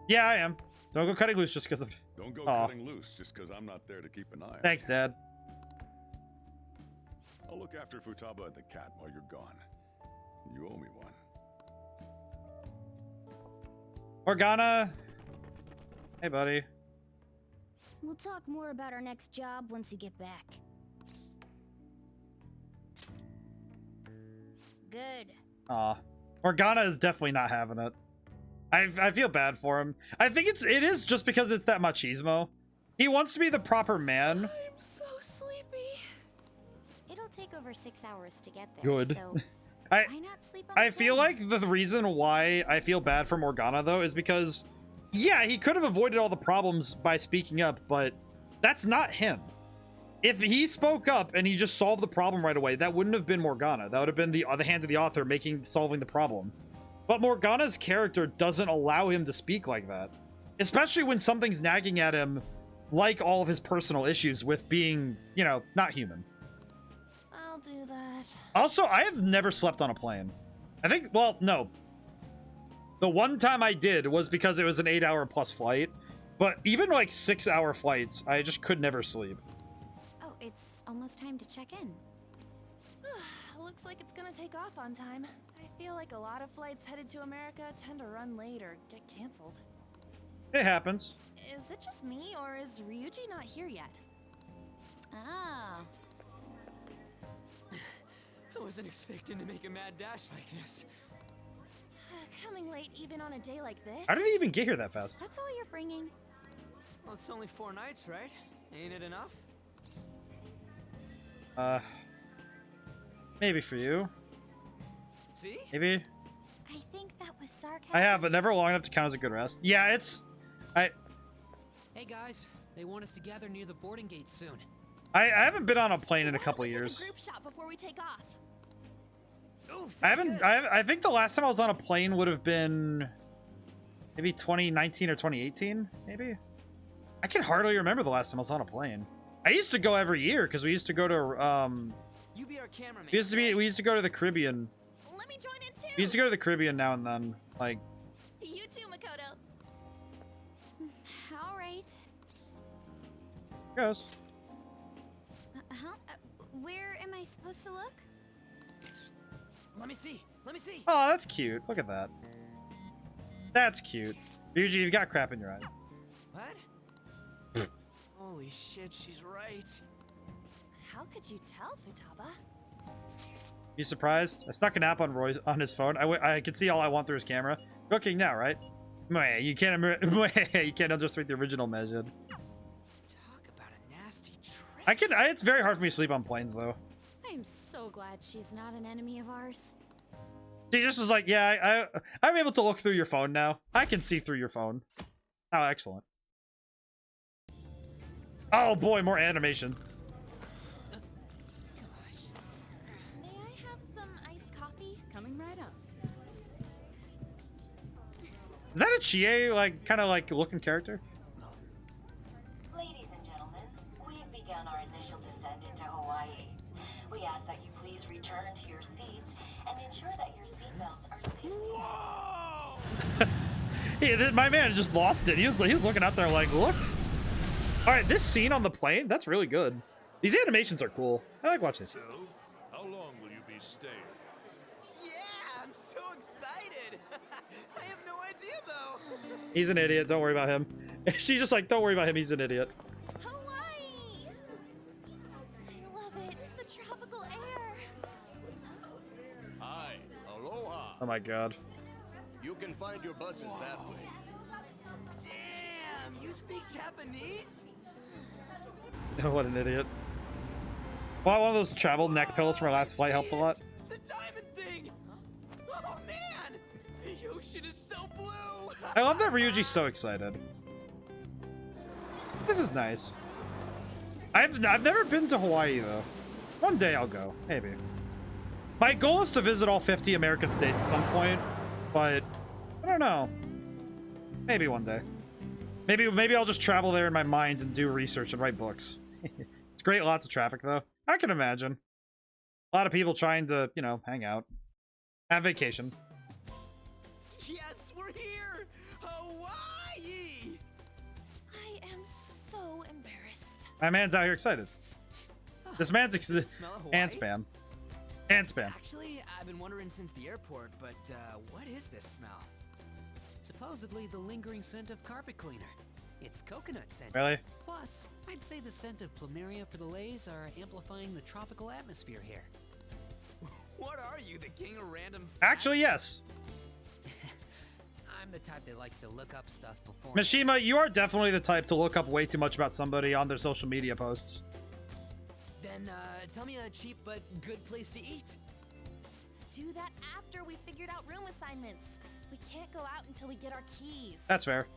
Yeah, I am. Don't go cutting loose just because of... Don't go cutting loose just because I'm not there to keep an eye on you. Thanks, Dad. I'll look after Futaba and the cat while you're gone. You owe me one. Morgana. Hey, buddy. We'll talk more about our next job once you get back. Good. Aw. Morgana is definitely not having it. I feel bad for him. I think it is just because it's that machismo. He wants to be the proper man. I'm so sleepy. It'll take over 6 hours to get there. Good. So why not sleep on I feel like the reason why I feel bad for Morgana, though, is because, yeah, he could have avoided all the problems by speaking up, but that's not him. If he spoke up and he just solved the problem right away, that wouldn't have been Morgana. That would have been the hands of the author solving the problem. But Morgana's character doesn't allow him to speak like that. Especially when something's nagging at him, like all of his personal issues with being, not human. I'll do that. Also, I have never slept on a plane. I think, well, no. The one time I did was because it was an 8-hour plus flight. But even like 6-hour flights, I just could never sleep. Oh, it's almost time to check in. Looks like it's gonna take off on time. I feel like a lot of flights headed to America tend to run late or get canceled. It happens. Is it just me, or is Ryuji not here yet? Ah. I wasn't expecting to make a mad dash like this. Coming late even on a day like this? How did he even get here that fast? That's all you're bringing. Well, it's only 4 nights, right? Ain't it enough? Maybe for you. See? Maybe. I think that was sarcasm. I have, but never long enough to count as a good rest. Yeah, Hey guys, they want us to gather near the boarding gate soon. I haven't been on a plane in a couple years. Group shot before we take off. Ooh, I think the last time I was on a plane would have been maybe 2019 or 2018, maybe. I can hardly remember the last time I was on a plane. I used to go every year because we used to go to You be our cameraman. we used to go to the Caribbean. Let me join in too. We used to go to the Caribbean now and then. Like, you too, Makoto. All right. goes. I supposed to look? Let me see. Let me see. Oh, that's cute. Look at that. That's cute. Ryuji, you've got crap in your eye. What? Holy shit, she's right. How could you tell, Futaba? You surprised? I stuck an app on Roy's on his phone. I can see all I want through his camera. Cooking now, right? Meh, you can't you can't underestimate the original measured. Talk about a nasty trick. It's very hard for me to sleep on planes though. I'm so glad she's not an enemy of ours. She just is like, yeah, I'm able to look through your phone now. I can see through your phone. Oh, excellent. Oh boy, more animation. May I have some iced coffee? Coming right up. Is that a Chie, like, kind of like looking character? Ladies and gentlemen, we've begun our initial descent into Hawaii. We ask that you please return to your seats and ensure that your seatbelts are safely. Yeah, my man just lost it. He was looking out there like, look. All right, this scene on the plane, that's really good. These animations are cool. I like watching this. So, how long will you be staying? Yeah, I'm so excited. I have no idea though. He's an idiot. Don't worry about him. She's just like, don't worry about him. He's an idiot. Hawaii! I love it. The tropical air. Hi, aloha. Oh my god. You can find your buses that way. Damn, you speak Japanese? What an idiot. Well, one of those travel neck pillows from our last flight helped a lot. The diamond thing! Oh man! The ocean is so blue! I love that Ryuji's so excited. This is nice. I've never been to Hawaii though. One day I'll go, maybe. My goal is to visit all 50 American states at some point, but I don't know. Maybe one day. Maybe I'll just travel there in my mind and do research and write books. It's great, lots of traffic though. I can imagine. A lot of people trying to, you know, hang out. Have vacation. Yes, we're here! Hawaii! I am so embarrassed. My man's out here excited. This man's Smell of Hawaii? and spam. And spam. Actually, I've been wondering since the airport, but what is this smell? Supposedly the lingering scent of carpet cleaner. It's coconut scent. Really? Plus, I'd say the scent of plumeria for the lays are amplifying the tropical atmosphere here. What are you, the king of random facts? Actually, yes. I'm the type that likes to look up stuff before. Mishima, you are definitely the type to look up way too much about somebody on their social media posts. Then tell me a cheap but good place to eat. Do that after we figured out room assignments. We can't go out until we get our keys. That's fair.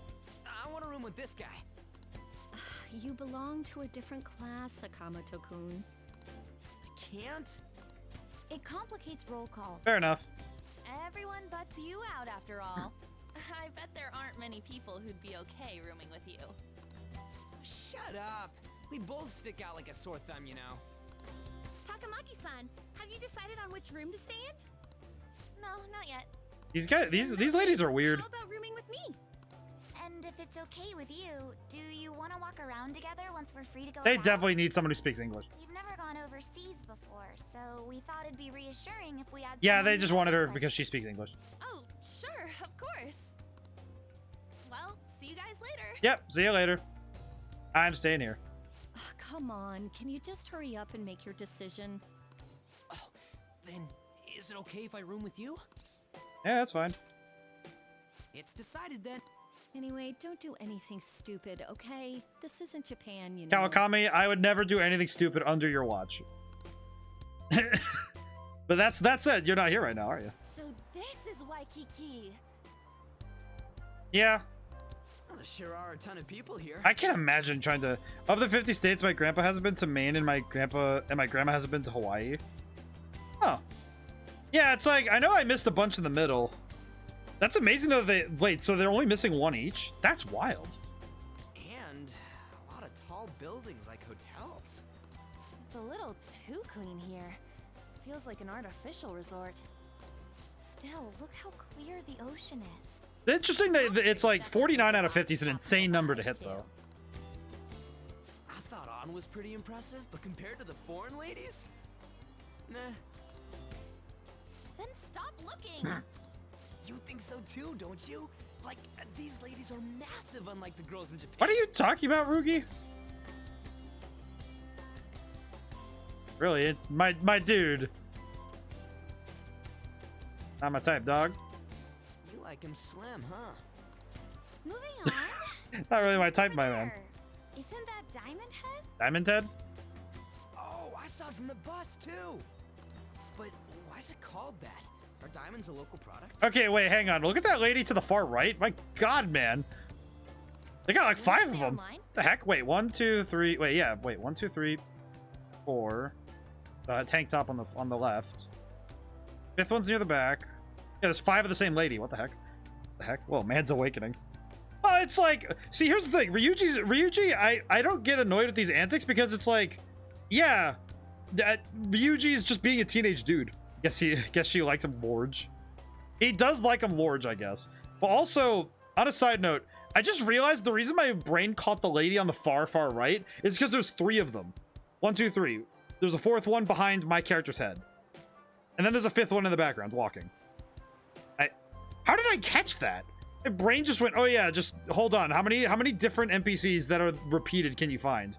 I want a room with this guy. You belong to a different class, Sakamoto-kun. I can't. It complicates roll call. Fair enough. Everyone butts you out after all. I bet there aren't many people who'd be okay rooming with you. Shut up. We both stick out like a sore thumb, you know. Takamaki-san, have you decided on which room to stay in? No, not yet. These ladies are weird. How about rooming with me? And if it's okay with you, do you want to walk around together once we're free to go They out? definitely need someone who speaks English. You've never gone overseas before, so we thought it'd be reassuring if we had Yeah, someone they who just knows wanted her English. because she speaks English. Oh, sure, of course. Well, see you guys later. Yep, see you later. I'm staying here. Come on, can you just hurry up and make your decision? Oh, then is it okay if I room with you? Yeah, that's fine. It's decided then. Anyway, don't do anything stupid, okay? This isn't Japan, you know. Kawakami, I would never do anything stupid under your watch. But that's it. You're not here right now, are you? So this is Waikiki. Yeah. Well, there sure are a ton of people here. I can't imagine trying to. Of the 50 states, my grandpa hasn't been to Maine, and my grandma hasn't been to Hawaii. Oh. Yeah, it's like I know I missed a bunch in the middle. That's amazing though. Wait, so they're only missing one each? That's wild. And a lot of tall buildings like hotels. It's a little too clean here. Feels like an artificial resort. Still, look how clear the ocean is. Interesting that it's like 49 out of 50 is an insane number to hit though. I thought On was pretty impressive, but compared to the foreign ladies, Nah. Then stop looking. You think so too, don't you? Like, these ladies are massive unlike the girls in Japan. What are you talking about, Rugi? Really, my dude. Not my type, dog. You like him slim, huh? Moving on. Not really my type, my man. Isn't that Diamond Head? Diamond Head? Oh, I saw it from the bus too. But why is it called that? Are diamonds a local product? Okay, wait, hang on. Look at that lady to the far right. My God, man. They got like 5 of them. The heck? Wait, 1, 2, 3. Wait, yeah. Wait, 1, 2, 3, 4. Tank top on the left. 5th one's near the back. Yeah, there's 5 of the same lady. What the heck? The heck? Whoa, man's awakening. Well, it's like, see, here's the thing. Ryuji, I don't get annoyed with these antics because it's like, yeah, Ryuji is just being a teenage dude. Guess she likes him large. He does like him large, I guess. But also, on a side note, I just realized the reason my brain caught the lady on the far right is because there's 3 of them. 1, 2, 3. There's a 4th one behind my character's head. And then there's a 5th one in the background walking. How did I catch that? My brain just went, oh yeah, just hold on. How many different NPCs that are repeated can you find?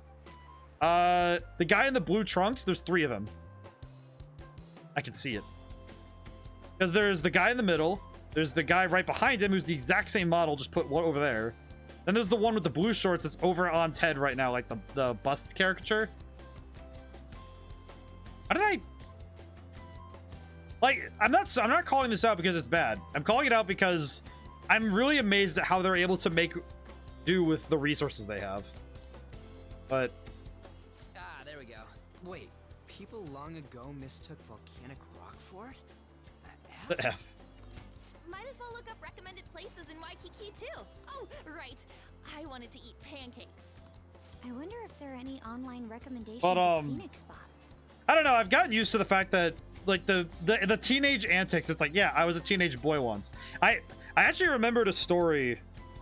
The guy in the blue trunks, there's 3 of them. I can see it. Because there's the guy in the middle. There's the guy right behind him who's the exact same model, just put one over there. Then there's the one with the blue shorts that's over On's head right now, like the bust caricature. How did I... Like, I'm not calling this out because it's bad. I'm calling it out because I'm really amazed at how they're able to make do with the resources they have. But... Ah, there we go. Wait, people long ago mistook volcanic rock for it? The F. Might as well look up recommended places in Waikiki too. Oh, right. I wanted to eat pancakes. I wonder if there are any online recommendations But, of scenic spots. I don't know. I've gotten used to the fact that, like, the teenage antics. It's like, yeah, I was a teenage boy once. I actually remembered a story,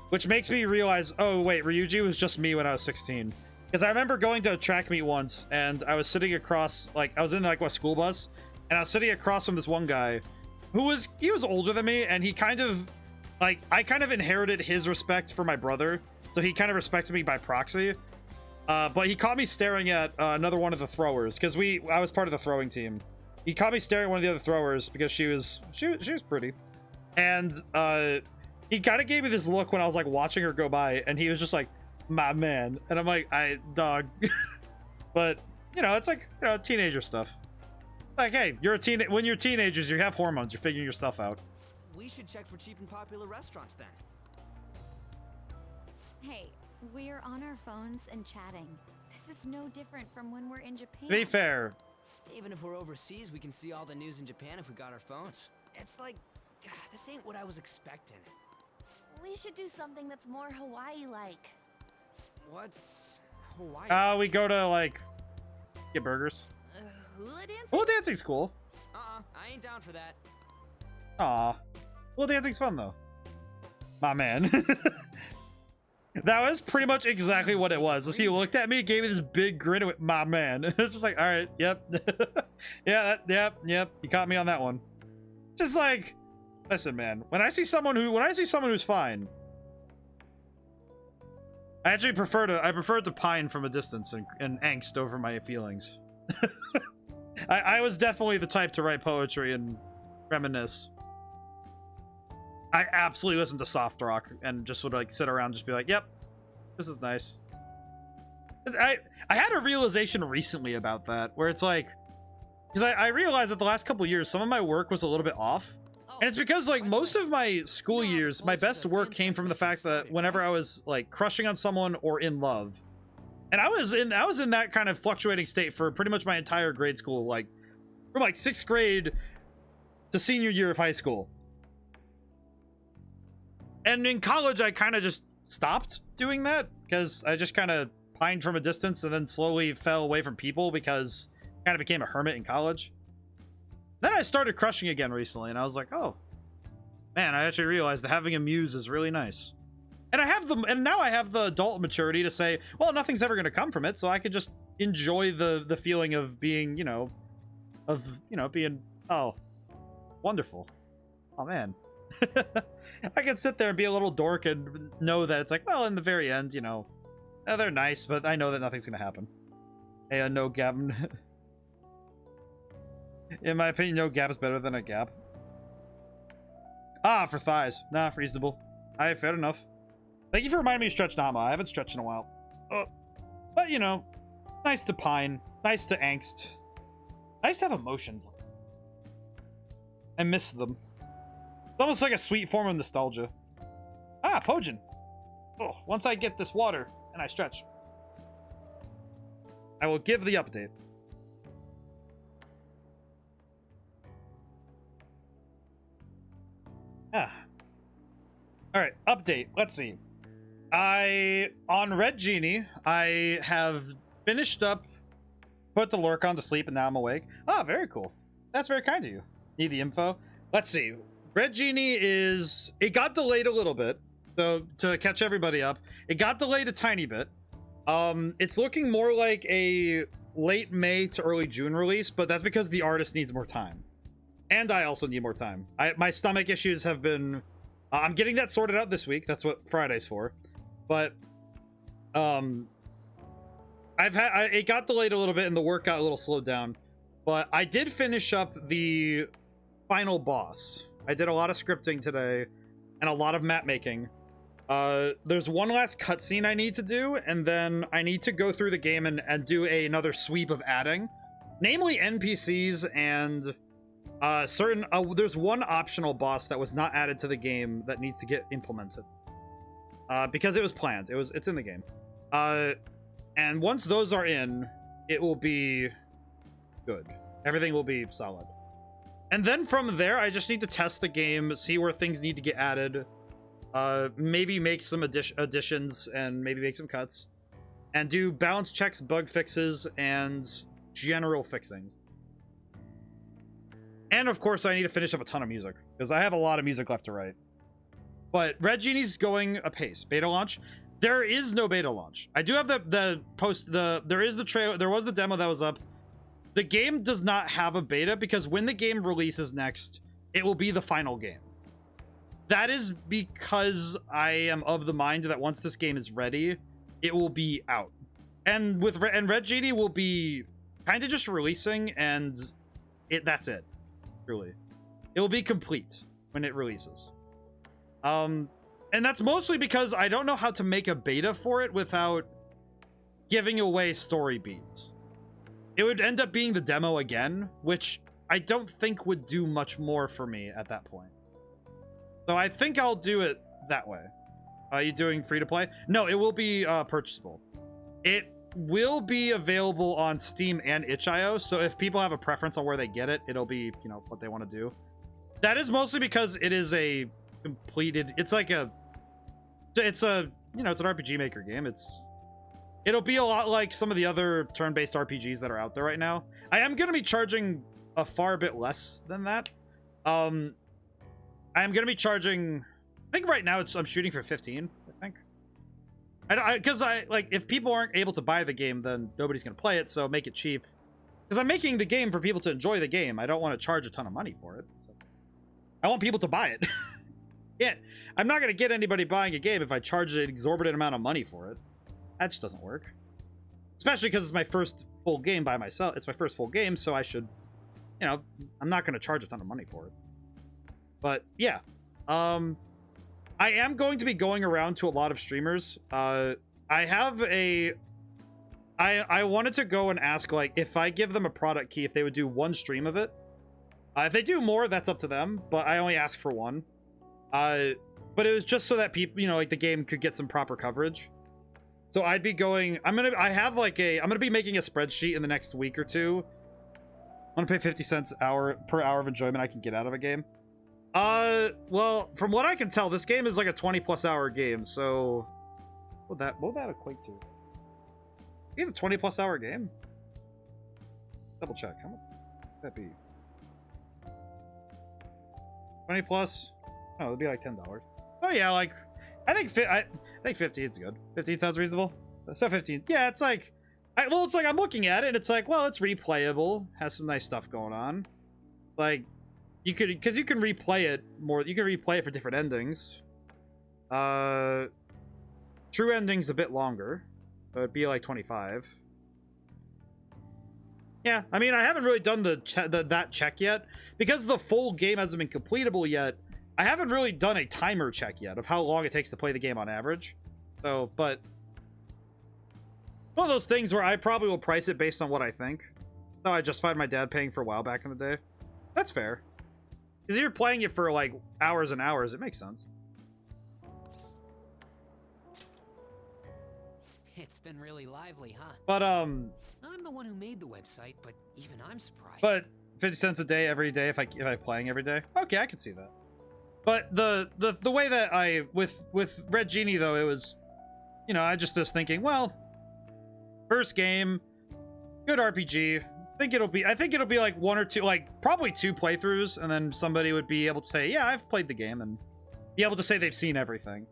which makes me realize, oh wait, Ryuji was just me when I was 16. Because I remember going to a track meet once, and I was sitting across, like, I was in like a school bus, and I was sitting across from this one guy, who was older than me, and he kind of, like, I kind of inherited his respect for my brother, so he kind of respected me by proxy. But he caught me staring at another one of the throwers, because I was part of the throwing team. He caught me staring at one of the other throwers because she was pretty, and he kind of gave me this look when I was like watching her go by, and he was just like, my man, and I'm like, dog. But you know, it's like, you know, teenager stuff. Like, hey, when you're teenagers, you have hormones, you're figuring your stuff out. We should check for cheap and popular restaurants then. Hey, we're on our phones and chatting. This is no different from when we're in Japan. To be fair, even if we're overseas, we can see all the news in Japan if we got our phones. It's like, this ain't what I was expecting. We should do something that's more Hawaii-like. What's Hawaii? We go to, like, get burgers. Hula dancing? Hula dancing's cool. I ain't down for that. Aw. Hula dancing's fun, though. My man. That was pretty much exactly what it was. So he looked at me, gave me this big grin, and went, my man. It's just like, all right, yep. Yeah, yep. You caught me on that one. Just like, listen, man. When I see someone who's fine, I actually prefer to pine from a distance and angst over my feelings. I was definitely the type to write poetry and reminisce. I absolutely listened to soft rock and just would like sit around and just be like, yep, this is nice. I had a realization recently about that where it's like, because I realized that the last couple of years some of my work was a little bit off, and it's because like most of my school years my best work came from the fact that whenever I was like crushing on someone or in love, and I was in that kind of fluctuating state for pretty much my entire grade school, like from like 6th grade to senior year of high school. And in college, I kind of just stopped doing that because I just kind of pined from a distance and then slowly fell away from people because I kind of became a hermit in college. Then I started crushing again recently, and I was like, oh, man, I actually realized that having a muse is really nice. And now I have the adult maturity to say, well, nothing's ever going to come from it, so I could just enjoy the feeling of being, you know, of, you know, being, oh, wonderful. Oh, man. I can sit there and be a little dork and know that it's like, well, in the very end, you know, they're nice, but I know that nothing's going to happen. Hey, no gap. In my opinion, no gap is better than a gap. Ah, for thighs. Nah, reasonable. Alright, fair enough. Thank you for reminding me to stretch Nama. I haven't stretched in a while. But, you know, nice to pine. Nice to angst. Nice to have emotions. I miss them. It's almost like a sweet form of nostalgia. Ah, Pojin. Oh, once I get this water and I stretch, I will give the update. Ah. Alright, update. Let's see. On Red Genie, I have finished up, put the lurk on to sleep, and now I'm awake. Ah, very cool. That's very kind of you. Need the info? Let's see. Red Genie is... It got delayed a little bit. So, to catch everybody up, it got delayed a tiny bit. It's looking more like a late May to early June release, but that's because the artist needs more time. And I also need more time. My stomach issues have been... I'm getting that sorted out this week. That's what Friday's for. But, it got delayed a little bit and the work got a little slowed down. But I did finish up the final boss. I did a lot of scripting today and a lot of map making. There's one last cutscene I need to do, and then I need to go through the game and do another sweep of adding. Namely NPCs and there's one optional boss that was not added to the game that needs to get implemented. Because it was planned. It's in the game. And once those are in, it will be good. Everything will be solid. And then from there, I just need to test the game, see where things need to get added, maybe make some additions, and maybe make some cuts, and do balance checks, bug fixes, and general fixing. And of course, I need to finish up a ton of music, because I have a lot of music left to write. But Red Genie's going apace. Beta launch. There is no beta launch. I do have there is the trailer. There was the demo that was up. The game does not have a beta because when the game releases next, it will be the final game. That is because I am of the mind that once this game is ready, it will be out. And Red Genie will be kind of just releasing, and that's it. Truly, it will be complete when it releases. And that's mostly because I don't know how to make a beta for it without giving away story beats. It would end up being the demo again, which I don't think would do much more for me at that point. So I think I'll do it that way. Are you doing free to play? No, it will be purchasable. It will be available on Steam and itch.io, so if people have a preference on where they get it, it'll be, you know, what they want to do. That is mostly because it is a completed, it's an RPG Maker game. It'll be a lot like some of the other turn-based RPGs that are out there right now. I am going to be charging a far bit less than that. I am going to be charging, I think right now I'm shooting for 15, I think. Because if people aren't able to buy the game, then nobody's going to play it, so make it cheap. Because I'm making the game for people to enjoy the game. I don't want to charge a ton of money for it. So I want people to buy it. Yeah, I'm not going to get anybody buying a game if I charge an exorbitant amount of money for it. That just doesn't work. Especially because it's my first full game by myself. It's my first full game, so I should, you know, I'm not going to charge a ton of money for it. But, yeah. I am going to be going around to a lot of streamers. I wanted to go and ask, like, if I give them a product key, if they would do one stream of it. If they do more, that's up to them, but I only asked for one. But it was just so that people, you know, like the game could get some proper coverage. So I'd be going, I'm gonna be making a spreadsheet in the next week or two. I'm gonna pay 50 cents per hour of enjoyment I can get out of a game. Well, from what I can tell, this game is like a 20+ hour game, so what would that equate to? It's a 20+ hour game. Double check. How much would that be? 20 plus? Oh, it'd be like $10. Oh yeah, like I think 50 is good. 15 sounds reasonable. So 15, yeah, it's like Well, it's like I'm looking at it, and it's like, well, it's replayable, has some nice stuff going on. Like, you could, because you can replay it more. You can replay it for different endings. True ending's a bit longer, so it'd be like 25. Yeah, I mean, I haven't really done that check yet because the full game hasn't been completable yet. I haven't really done a timer check yet of how long it takes to play the game on average. So, but one of those things where I probably will price it based on what I think. So I justified my dad paying for a while back in the day. That's fair. Because if you're playing it for like hours and hours, it makes sense. It's been really lively, huh? But I'm the one who made the website, but even I'm surprised. But 50 cents a day every day if I'm playing every day. Okay, I can see that. But the way that I with Red Genie though, it was, you know, I just was thinking, well, first game, good RPG. I think it'll be like one or two, like probably 2 playthroughs, and then somebody would be able to say, yeah, I've played the game, and be able to say they've seen everything.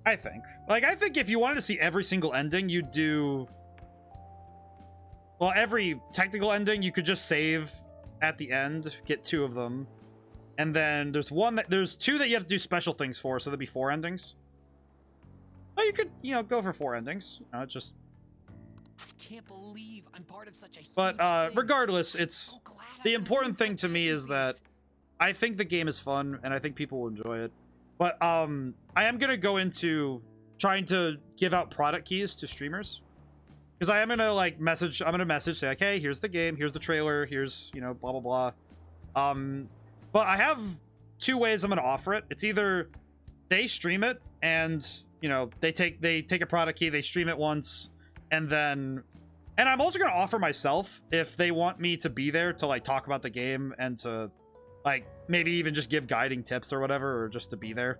I think. Like, I think if you wanted to see every single ending, you'd do... Well, every technical ending, you could just save at the end, get 2 of them. And then there's 2 that you have to do special things for, so there'd be 4 endings. Well, you could, you know, go for 4 endings. You know, just... I can't believe I'm part of such a huge But, regardless, it's... The important thing to me is that I think the game is fun, and I think people will enjoy it. But, I am gonna go into trying to give out product keys to streamers. Because I am gonna, like, message, say, like, hey, here's the game, here's the trailer, here's, you know, blah, blah, blah. But I have 2 ways I'm gonna offer it. It's either they stream it, and, you know, they take a product key, they stream it once, and then... And I'm also gonna offer myself, if they want me to be there to, like, talk about the game, and to... like maybe even just give guiding tips or whatever, or just to be there.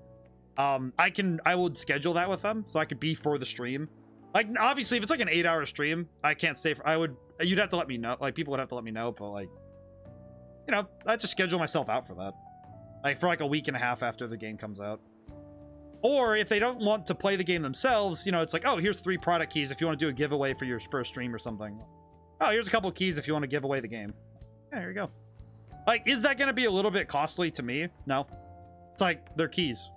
I would schedule that with them so I could be for the stream. Like, obviously if it's like an 8-hour stream, I can't stay for, you'd have to let me know, like people would have to let me know, but like, you know, I just schedule myself out for that. Like for like a week and a half after the game comes out. Or if they don't want to play the game themselves, you know, it's like, oh, here's 3 product keys if you want to do a giveaway for your first stream or something. Oh, here's a couple of keys if you want to give away the game. Yeah, there you go. Like, is that going to be a little bit costly to me? No. It's like, they're keys.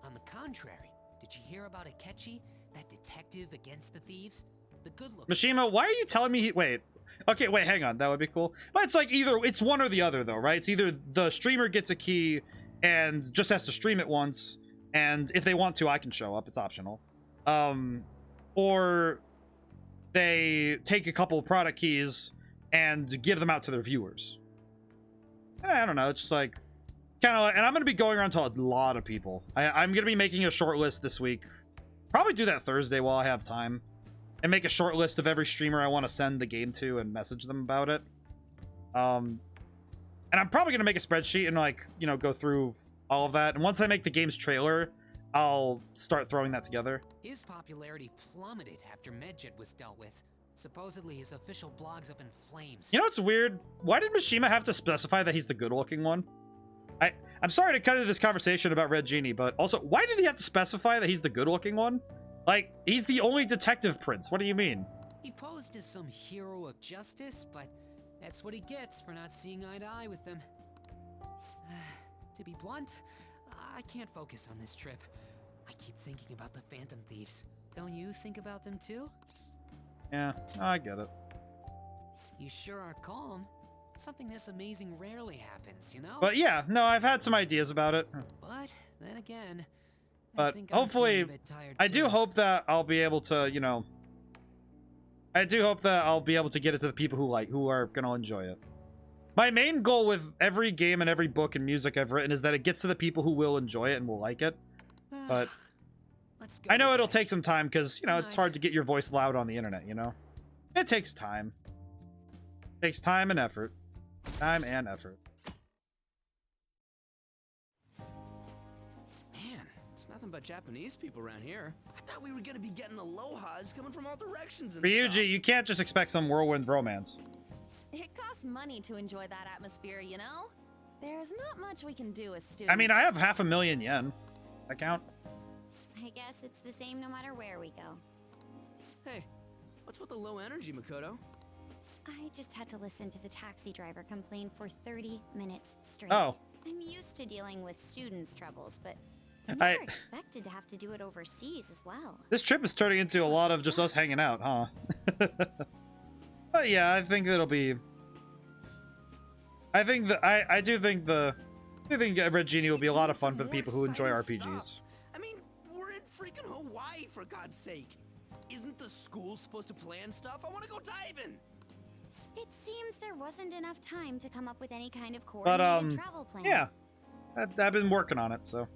On the contrary, did you hear about Akechi, that detective against the thieves? The good look. Mishima, why are you telling me wait. Okay, wait, hang on. That would be cool. But it's like it's one or the other, though, right? It's either the streamer gets a key and just has to stream it once, and if they want to, I can show up. It's optional. Or they take a couple of product keys and give them out to their viewers. I don't know, it's just like kind of like, and I'm gonna be going around to a lot of people. I'm gonna be making a short list this week, probably do that Thursday while I have time, and make a short list of every streamer I want to send the game to and message them about it. And I'm probably gonna make a spreadsheet and, like, you know, go through all of that, and once I make the game's trailer, I'll start throwing that together. His popularity plummeted after Medjet was dealt with. Supposedly, his official blog's up in flames. You know what's weird? Why did Mishima have to specify that he's the good-looking one? I'm sorry to cut into this conversation about Red Genie, but also, why did he have to specify that he's the good-looking one? Like, he's the only detective prince. What do you mean? He posed as some hero of justice, but that's what he gets for not seeing eye to eye with them. To be blunt, I can't focus on this trip. I keep thinking about the Phantom Thieves. Don't you think about them too? Yeah, I get it. You sure are calm. Something this amazing rarely happens, you know? But yeah, no, I've had some ideas about it. But then again, but hopefully, I do hope that I'll be able to, you know, I do hope that I'll be able to get it to the people who are gonna enjoy it. My main goal with every game and every book and music I've written is that it gets to the people who will enjoy it and will like it. But I know it'll take some time because, you know, it's hard to get your voice loud on the internet, you know? It takes time. It takes time and effort. Time and effort. Man, it's nothing but Japanese people around here. I thought we were gonna be getting alohas coming from all directions and Ryuji, stuff. you can't just expect some whirlwind romance. It costs money to enjoy that atmosphere, you know? There's not much we can do as students. I mean, I have 500,000 yen. I count. I guess it's the same no matter where we go. Hey, What's with the low energy, Makoto? I just had to listen to the taxi driver complain for 30 minutes straight. Oh. I'm used to dealing with students' troubles, but I never expected to have to do it overseas as well. This trip is turning into a lot of just us hanging out, huh? But yeah, I think it'll be. I think I do think Red Genie will be a lot of fun for the people who enjoy RPGs. I mean, we're in freaking Hawaii, for God's sake. Isn't the school supposed to plan stuff? I want to go diving. It seems there wasn't enough time to come up with any kind of But coordinated travel plan. yeah, I've been working on it, so.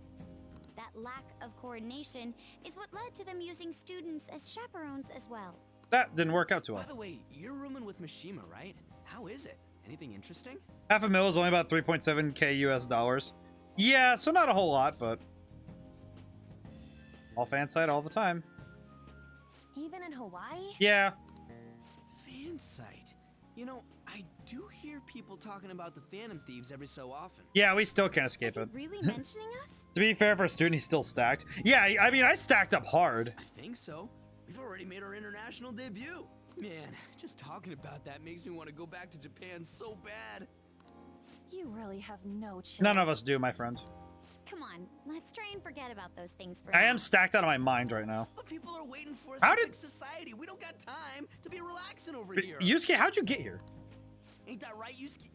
That lack of coordination is what led to them using students as chaperones as well. That didn't work out too well. By the way, you're rooming with Mishima, right? How is it? Anything interesting? $500,000 is only about 3.7K US dollars. Yeah, so not a whole lot, but all fan site all the time. Even in Hawaii? Yeah. Fan site. You know, I do hear people talking about the Phantom Thieves every so often. Yeah, we still can't escape it. Really mentioning us? To be fair, for a student, he's still stacked. Yeah, I mean, I stacked up hard. I think so. We've already made our international debut. Man, just talking about that makes me want to go back to Japan so bad. You really have no chance. None of us do, my friend. Come on, let's try and forget about those things for I now. am stacked out of my mind right now. But people are waiting for us How to did- fix society. We don't got time to be relaxing over But here. Yusuke, how'd you get here? Ain't that right, Yusuke?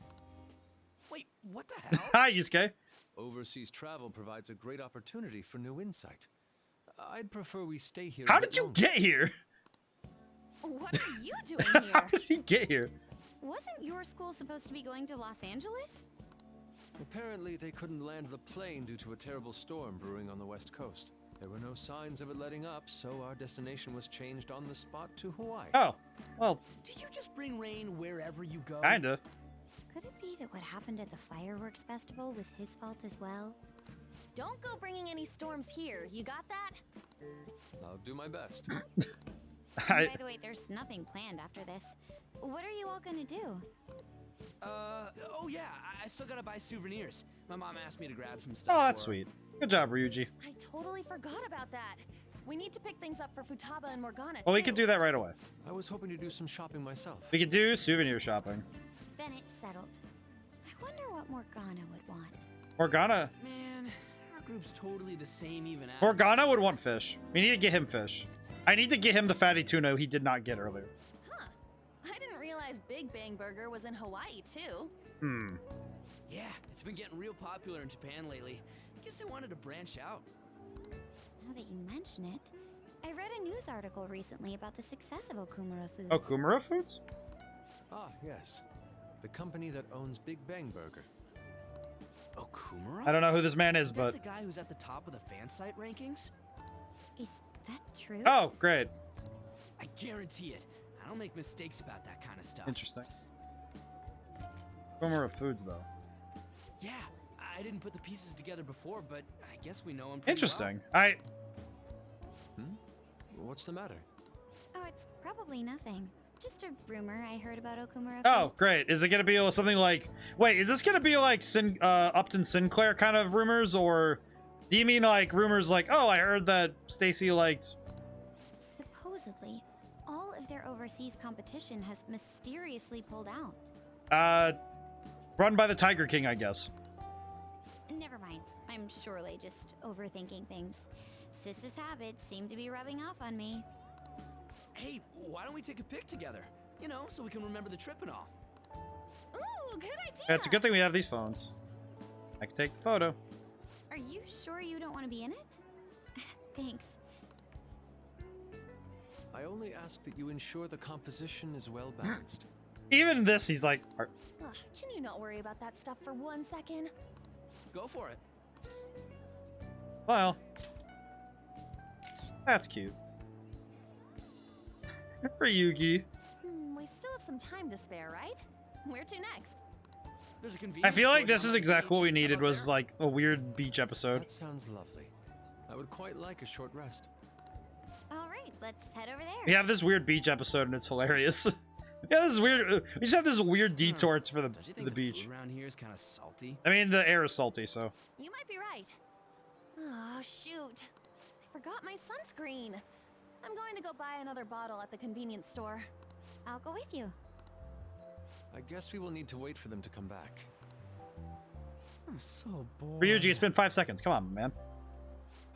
Wait, what the hell? Hi, Yusuke. Overseas travel provides a great opportunity for new insight. I'd prefer we stay here. How a bit did you longer. get here? What are you doing How here? did he get here? Wasn't your school supposed to be going to Los Angeles? Apparently, they couldn't land the plane due to a terrible storm brewing on the west coast. There were no signs of it letting up, so our destination was changed on the spot to Hawaii. Oh, well, Did you just bring rain wherever you go? kinda. Could it be that what happened at the fireworks festival was his fault as well? Don't go bringing any storms here. You got that? I'll do my best. By the way, there's nothing planned after this. What are you all gonna do? Oh yeah, I still gotta buy souvenirs. My mom asked me to grab some stuff. Oh, that's for her. sweet. Good job, Ryuji. I totally forgot about that. We need to pick things up for Futaba and Morgana, Well, we too. could do that right away. I was hoping to do some shopping myself. We could do souvenir shopping. Then it's settled. I wonder what Morgana would want. Morgana. Man, our group's totally the same even after. Morgana would want fish. We need to get him fish. I need to get him the fatty tuna he did not get earlier. Huh. I didn't realize Big Bang Burger was in Hawaii, too. Hmm. Yeah, it's been getting real popular in Japan lately. I guess I wanted to branch out. Now that you mention it, I read a news article recently about the success of Okumura Foods. Okumura Foods? Ah, yes. The company that owns Big Bang Burger. Okumura? I don't know who this man is, Is but... that the guy who's at the top of the fan site rankings? Is that true? Oh, great. I guarantee it. I don't make mistakes about that kind of stuff. Interesting. Okumura Foods, though. Yeah, I didn't put the pieces together before, but I guess we know him pretty Interesting. well. What's the matter? Oh, it's probably nothing. Just a rumor I heard about Okumura Oh, Foods. great. Is it going to be something like... Wait, is this going to be like Upton Sinclair kind of rumors? Or do you mean like rumors like, oh, I heard that Stacy liked... Supposedly, all of their overseas competition has mysteriously pulled out. Run by the Tiger King, I guess. Never mind. I'm surely just overthinking things. Sis's habits seem to be rubbing off on me. Hey, why don't we take a pic together? You know, so we can remember the trip and all. Ooh, good idea. It's a good thing we have these phones. I can take a photo. Are you sure you don't want to be in it? Thanks. I only ask that you ensure the composition is well balanced. Even this, he's like... Ugh, can you not worry about that stuff for 1 second? Go for it. Well... That's cute. For Yugi. We still have some time to spare, right? Where to next? There's a I convenience feel like store this down is on the exactly what we beach. needed, How about was there? like a weird beach episode. That sounds lovely. I would quite like a short rest. All right, let's head over there. We have this weird beach episode and it's hilarious. Yeah, this is weird. We just have this weird detours for Don't you think the beach. food around here is kind of salty? I mean, the air is salty, so. You might be right. Oh, shoot. I forgot my sunscreen. I'm going to go buy another bottle at the convenience store. I'll go with you. I guess we will need to wait for them to come back. I'm so bored. Ryuji, it's been 5 seconds. Come on, man.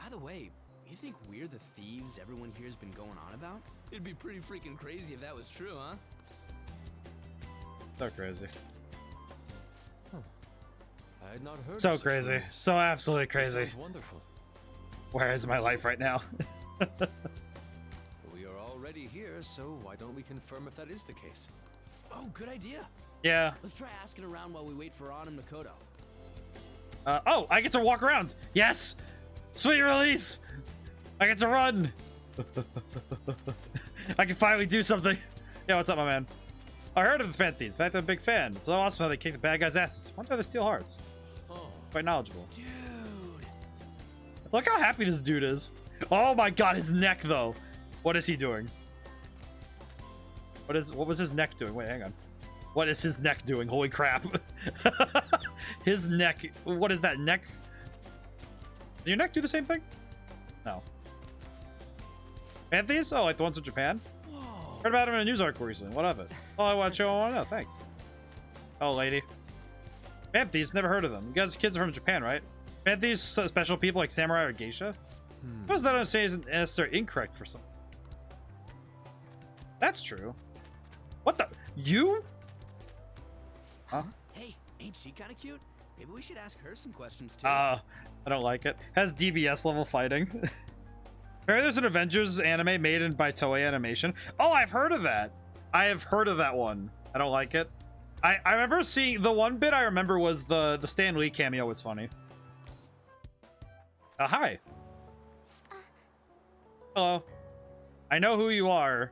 By the way, you think we're the thieves everyone here's been going on about? It'd be pretty freaking crazy if that was true, huh? So crazy. I had not heard So of such crazy. rumors. So absolutely That crazy. sounds wonderful. Where is my life right now? We are already here, so why don't we confirm if that is the case? Oh, good idea. Yeah. Let's try asking around while we wait for On and Makoto. Oh, I get to walk around. Yes. Sweet release. I get to run. I can finally do something. Yeah, what's up, my man? I heard of the Phantom Thieves. In fact, I'm a big fan. It's so awesome how they kick the bad guys' asses. Wonder how they steal hearts. Quite knowledgeable. Dude. Look how happy this dude is. Oh my god, his neck though. What is he doing? What was his neck doing? Wait, hang on. What is his neck doing? Holy crap. His neck. What is that neck? Does your neck do the same thing? No. Pantheas? Oh, like the ones in Japan? Heard about him in a news article recently. What of it? Oh, I want to show. I want to know. Thanks. Oh, lady. Pantheas, never heard of them. You guys, kids are from Japan, right? Pantheas, special people like samurai or geisha? Suppose that I don't say isn't necessarily incorrect for some. That's true. What the? You? Huh? Hey, ain't she kind of cute? Maybe we should ask her some questions too. I don't like it. Has DBS level fighting. Apparently there's an Avengers anime made by Toei Animation. Oh, I've heard of that. I have heard of that one. I don't like it. I remember seeing the one bit I remember was the Stan Lee cameo was funny. Hi. Hello. I know who you are.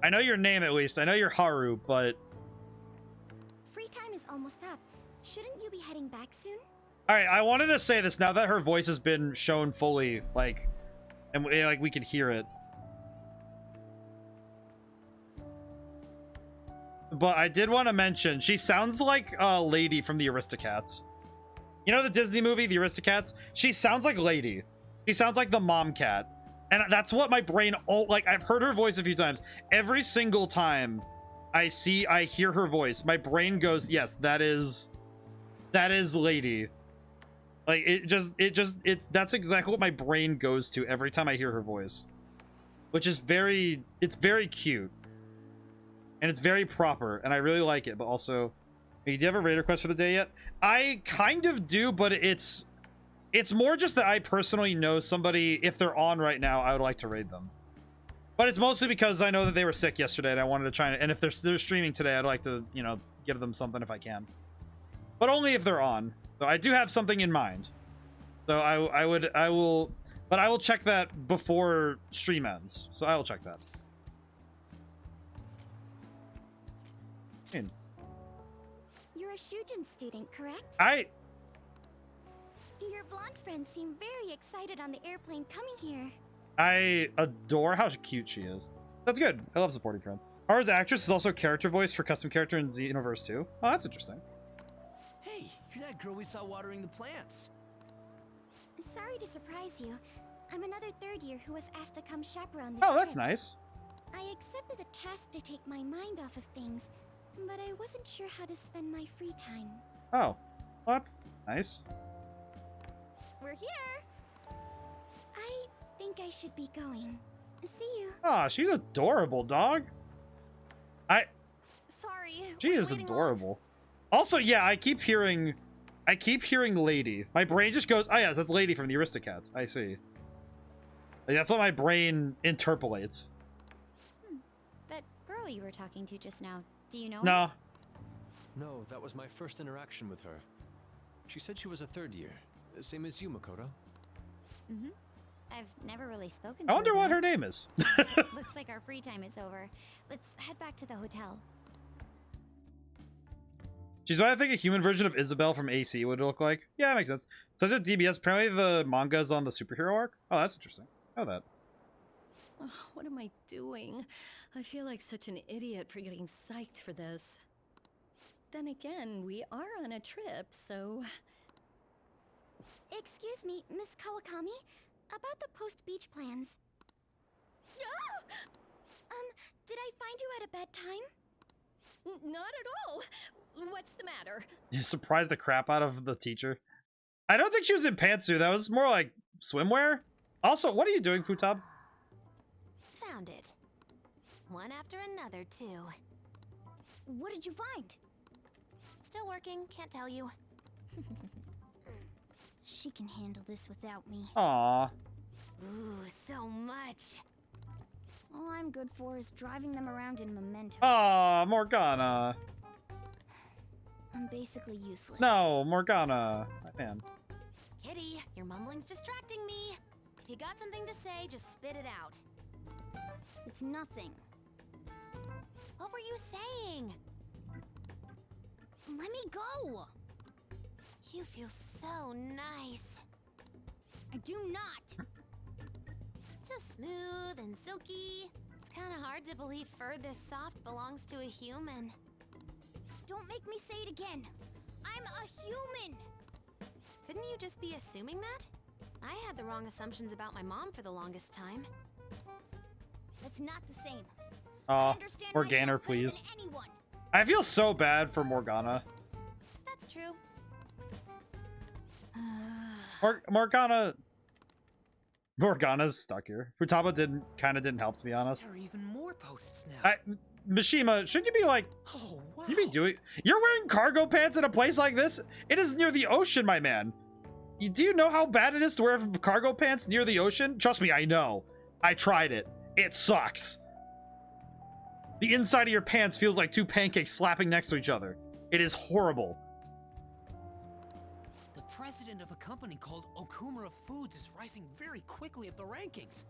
I know your name at least. I know you're Haru, but Free time is almost up. Shouldn't you be heading back soon? all right, I wanted to say this now that her voice has been shown fully, like, and like we can hear it. But I did want to mention she sounds like a lady from the Aristocats. You know the Disney movie, The Aristocats? She sounds like Lady. She sounds like the mom cat. And that's what my brain, like, I've heard her voice a few times. Every single time I hear her voice, my brain goes, yes, that is Lady. Like, that's exactly what my brain goes to every time I hear her voice. Which is it's very cute. And it's very proper, and I really like it, but also, do you have a raid request for the day yet? I kind of do, but it's more just that I personally know somebody, if they're on right now, I would like to raid them. But it's mostly because I know that they were sick yesterday, and I wanted to try, and if they're streaming today, I'd like to, you know, give them something if I can. But only if they're on. So I do have something in mind. So I will check that before stream ends. So I will check that. You're a Shujin student, correct? Your blonde friends seem very excited on the airplane coming here. I adore how cute she is. That's good. I love supporting friends. Haru's actress is also character voice for custom character in Xenoverse 2. Oh, that's interesting. Hey, you're that girl we saw watering the plants. Sorry to surprise you. I'm another third year who was asked to come chaperone this Oh, that's trip. nice. I accepted the task to take my mind off of things, but I wasn't sure how to spend my free time. Oh, well, that's nice. We're here! I think I should be going. See you. Oh, she's adorable, dog. Sorry. She is adorable. Also, yeah, I keep hearing Lady. My brain just goes, oh yes, that's Lady from the Aristocats. I see. Like, that's what my brain interpolates. That girl you were talking to just now, do you know her? No. No, that was my first interaction with her. She said she was a third year, same as you, Makoto. Mm-hmm. I've never really spoken I to wonder her. what her name is. Looks like our free time is over. Let's head back to the hotel. She's what I think a human version of Isabelle from AC would look like. Yeah, that makes sense. Such a DBS. Apparently the manga is on the superhero arc. Oh, that's interesting. I know that. Oh, what am I doing? I feel like such an idiot for getting psyched for this. Then again, we are on a trip, so... Excuse me, Miss Kawakami. About the post-beach plans. Did I find you at a bedtime? Not at all. What's the matter? You surprised the crap out of the teacher. I don't think she was in pantsuit. That was more like swimwear. Also, what are you doing, Futab? Found it. One after another, too. What did you find? Still working, can't tell you. She can handle this without me. Aww. Ooh, so much. All I'm good for is driving them around in Memento. Aw, Morgana. I'm basically useless. No, Morgana. Man. Kitty, your mumbling's distracting me. If you got something to say, just spit it out. It's nothing. What were you saying? Let me go. You feel so nice. I do not. So smooth and silky. It's kind of hard to believe fur this soft belongs to a human. Don't make me say it again. I'm a human. Couldn't you just be assuming that? I had the wrong assumptions about my mom for the longest time. That's not the same. Aw, Morgana, please. I feel so bad for Morgana. That's true. Morgana's stuck here. Futaba didn't help, to be honest. There are even more posts now. Mishima, shouldn't you be like, oh, wow. You're wearing cargo pants in a place like this? It is near the ocean, my man. Do you know how bad it is to wear cargo pants near the ocean? Trust me, I know. I tried it. It sucks. The inside of your pants feels like two pancakes slapping next to each other. It is horrible. The president of a company called Okumura Foods is rising very quickly up the rankings.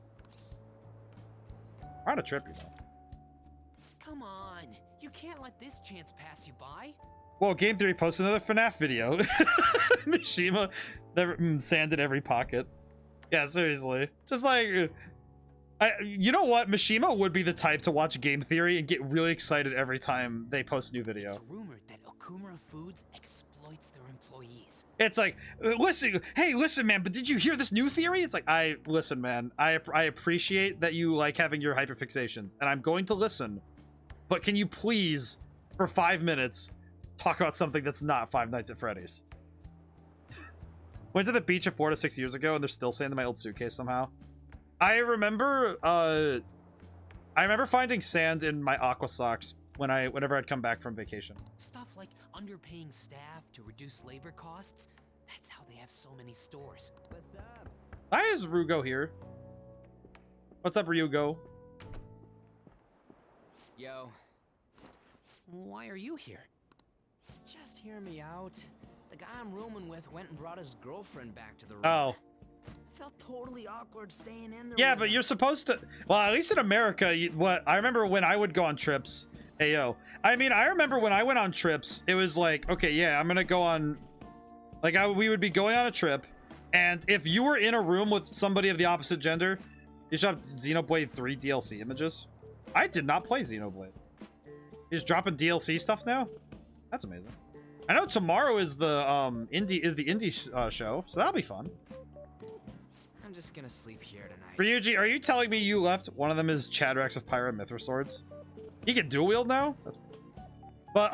We're on a trip, you know. Come on, you can't let this chance pass you by. Well, Game Theory posted another FNAF video. Mishima, sand in every pocket. Yeah, seriously. Just like, you know what? Mishima would be the type to watch Game Theory and get really excited every time they post a new video. It's rumored that Okumura Foods exploits their employees. It's like, listen, man, but did you hear this new theory? It's like, listen, man, I appreciate that you like having your hyperfixations, and I'm going to listen. But can you please, for 5 minutes, talk about something that's not Five Nights at Freddy's? Went to the beach 4 to 6 years ago, and there's still sand in my old suitcase somehow. I remember finding sand in my aqua socks whenever I'd come back from vacation. Stuff like underpaying staff to reduce labor costs. That's how they have so many stores. What's up? Hi, is Rugo here? What's up, Ryugo? Yo. Why are you here? Just hear me out. The guy I'm rooming with went and brought his girlfriend back to the room. Oh. Felt totally awkward staying in there. Yeah, but you're supposed to. Well, at least in America, I remember when I would go on trips. Ayo. I mean, I remember when I went on trips, it was like, okay, yeah, I'm gonna go on. Like, we would be going on a trip, and if you were in a room with somebody of the opposite gender, you should have Xenoblade 3 DLC images. I did not play Xenoblade. You're just dropping DLC stuff now? That's amazing. I know tomorrow is the indie show, so that'll be fun. I'm just gonna sleep here tonight. Ryuji, are you telling me you left? One of them is Chadrex with Pyra and Mithra swords. He can dual wield now? But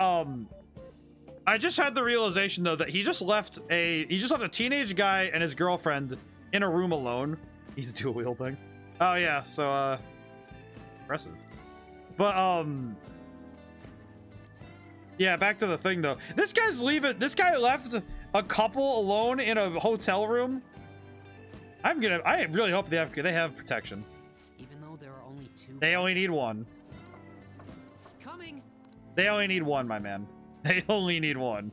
I just had the realization though that he just left a teenage guy and his girlfriend in a room alone. He's dual wielding. Oh yeah, so impressive. But yeah, back to the thing though. This guy left a couple alone in a hotel room. I really hope they have protection. Even though there are only 2. They only need one. Coming. They only need one, my man. They only need one.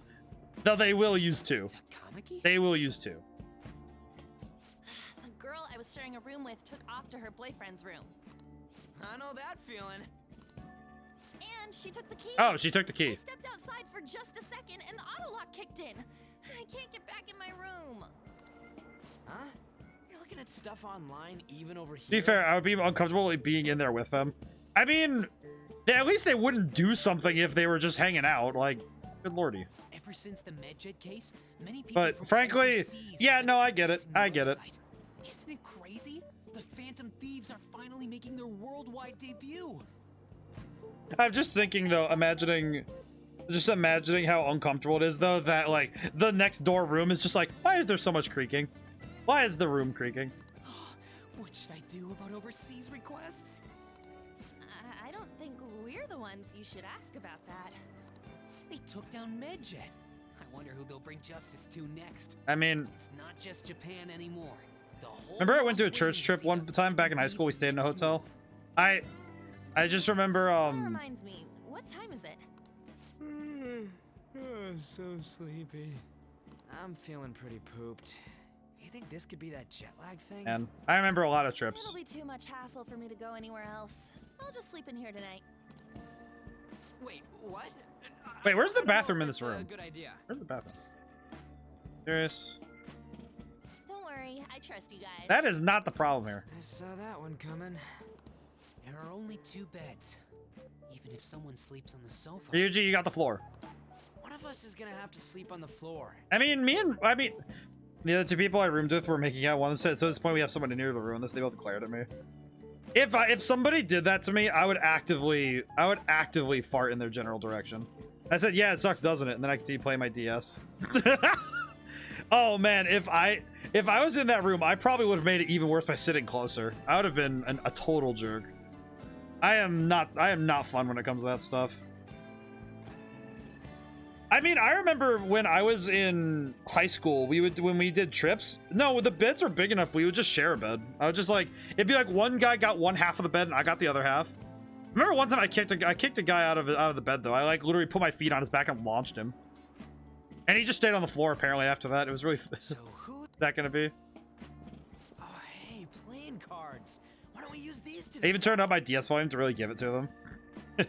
Though they will use 2. Takemi? They will use 2. The girl I was sharing a room with took off to her boyfriend's room. I know that feeling. And she took the key. Oh, she took the key. I stepped outside for just a second and the auto lock kicked in. I can't get back in my room. Huh? You're looking at stuff online even over here? To be fair, I would be uncomfortable being in there with them. I mean, at least they wouldn't do something if they were just hanging out. Like, good lordy. Ever since the MedJet case, many people. But frankly, yeah, no, I get it. I get it. Isn't it crazy? The Phantom Thieves are finally making their worldwide debut. I'm just thinking though, just imagining how uncomfortable it is though that like the next door room is just like, why is there so much creaking? Why is the room creaking? What should I do about overseas requests? I don't think we're the ones you should ask about that. They took down Medjet. I wonder who they'll bring justice to next. I mean, It's not just Japan anymore. The whole remember I went to a world's church waiting trip see one how the time back in Phantom high school. We Thieves stayed in a next hotel. I just remember That reminds me, what time is it? So sleepy. I'm feeling pretty pooped. You think this could be that jet lag thing? and I remember a lot of trips. It'll be too much hassle for me to go anywhere else. I'll just sleep in here tonight. Wait, what? Wait, where's the I don't know bathroom if in this that's a room? good idea. Where's the bathroom? Serious? Don't worry, I trust you guys. That is not the problem here. I saw that one coming. There are only 2 beds. Even if someone sleeps on the sofa, Ryuji, you got the floor. one of us is gonna have to sleep on the floor. I mean, the other 2 people I roomed with were making out. One of them said, so at this point we have someone near to ruin this. They both glared at me. If somebody did that to me, I would actively fart in their general direction. I said, yeah, it sucks, doesn't it? And then I continue playing my DS. Oh man, if I was in that room, I probably would have made it even worse by sitting closer. I would have been a total jerk. I am not fun when it comes to that stuff. I mean, I remember when I was in high school, when we did trips, no, the beds are big enough, we would just share a bed. I would just like, it'd be like one guy got one half of the bed and I got the other half. Remember one time I kicked a guy out of the bed though. I like literally put my feet on his back and launched him. And he just stayed on the floor apparently after that. It was really that gonna be. Oh, hey, playing cards. Why don't we use these to I even turned up my DS volume to really give it to them. What?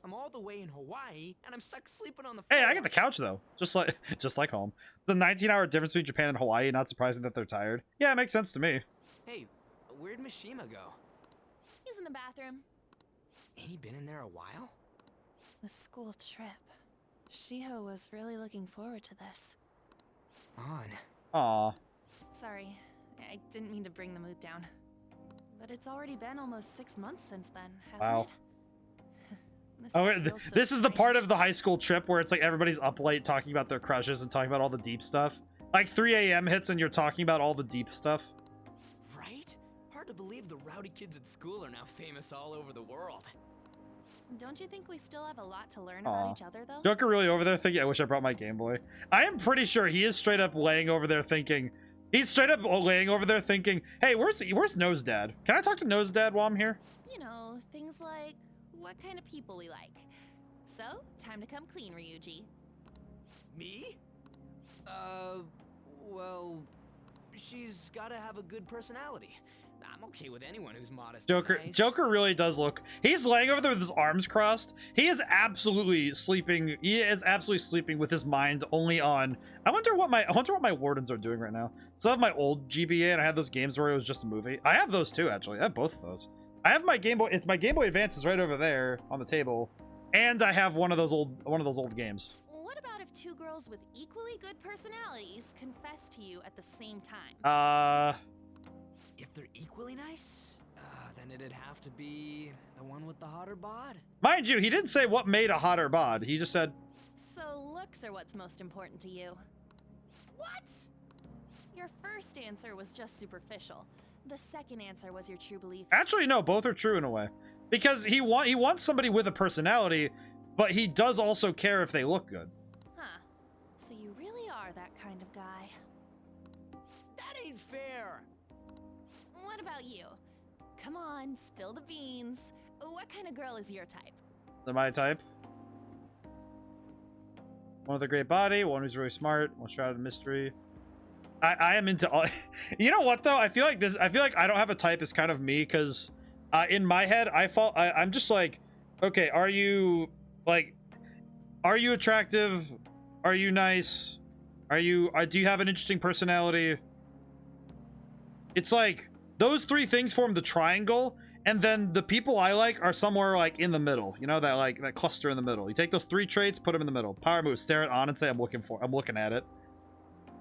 I'm all the way in Hawaii, and I'm stuck sleeping on the floor. Hey, I get the couch though. Just like home. The 19-hour difference between Japan and Hawaii, not surprising that they're tired. Yeah, it makes sense to me. Hey, where'd Mishima go? He's in the bathroom. Ain't he been in there a while? The school trip. Shiho was really looking forward to this. Aw. Sorry, I didn't mean to bring the mood down. But it's already been almost 6 months since then, hasn't Wow. it? This is the part of the high school trip where it's like everybody's up late talking about their crushes and talking about all the deep stuff. Like 3 a.m. hits and you're talking about all the deep stuff. Right? Hard to believe the rowdy kids at school are now famous all over the world. Don't you think we still have a lot to learn Aw. about each other, though? Joker really over there thinking, I wish I brought my Game Boy. I am pretty sure he is straight up laying over there thinking, hey, where's Nose Dad? Can I talk to Nose Dad while I'm here? You know, things like what kind of people we like. So, time to come clean, Ryuji. Me? Well, she's gotta have a good personality. I'm okay with anyone who's modest. and nice. Joker really does look. He's laying over there with his arms crossed. He is absolutely sleeping. He is absolutely sleeping with his mind only on. I wonder what my wardens are doing right now. Some of my old GBA, and I had those games where it was just a movie. I have those too, actually. I have both of those. I have my Game Boy. It's my Game Boy Advance is right over there on the table, and I have one of those old games. What about if 2 girls with equally good personalities confess to you at the same time? If they're equally nice, then it'd have to be the one with the hotter bod. Mind you, he didn't say what made a hotter bod. He just said. So looks are what's most important to you. What? Your first answer was just superficial. The second answer was your true belief. Actually, no, both are true in a way. Because he wants somebody with a personality, but he does also care if they look good. Huh. So you really are that kind of guy. That ain't fair. What about you? Come on, spill the beans. What kind of girl is your type? They're my type. One with a great body, one who's really smart, one shrouded in mystery. I am into all. You know what though? I feel like I don't have a type is kind of me because in my head I'm just like, okay, are you attractive? Are you nice? Do you have an interesting personality? It's like those 3 things form the triangle, And then the people I like are somewhere like in the middle. You know, that like that cluster in the middle. You take those 3 traits, put them in the middle. Power move, stare it on and say I'm looking at it.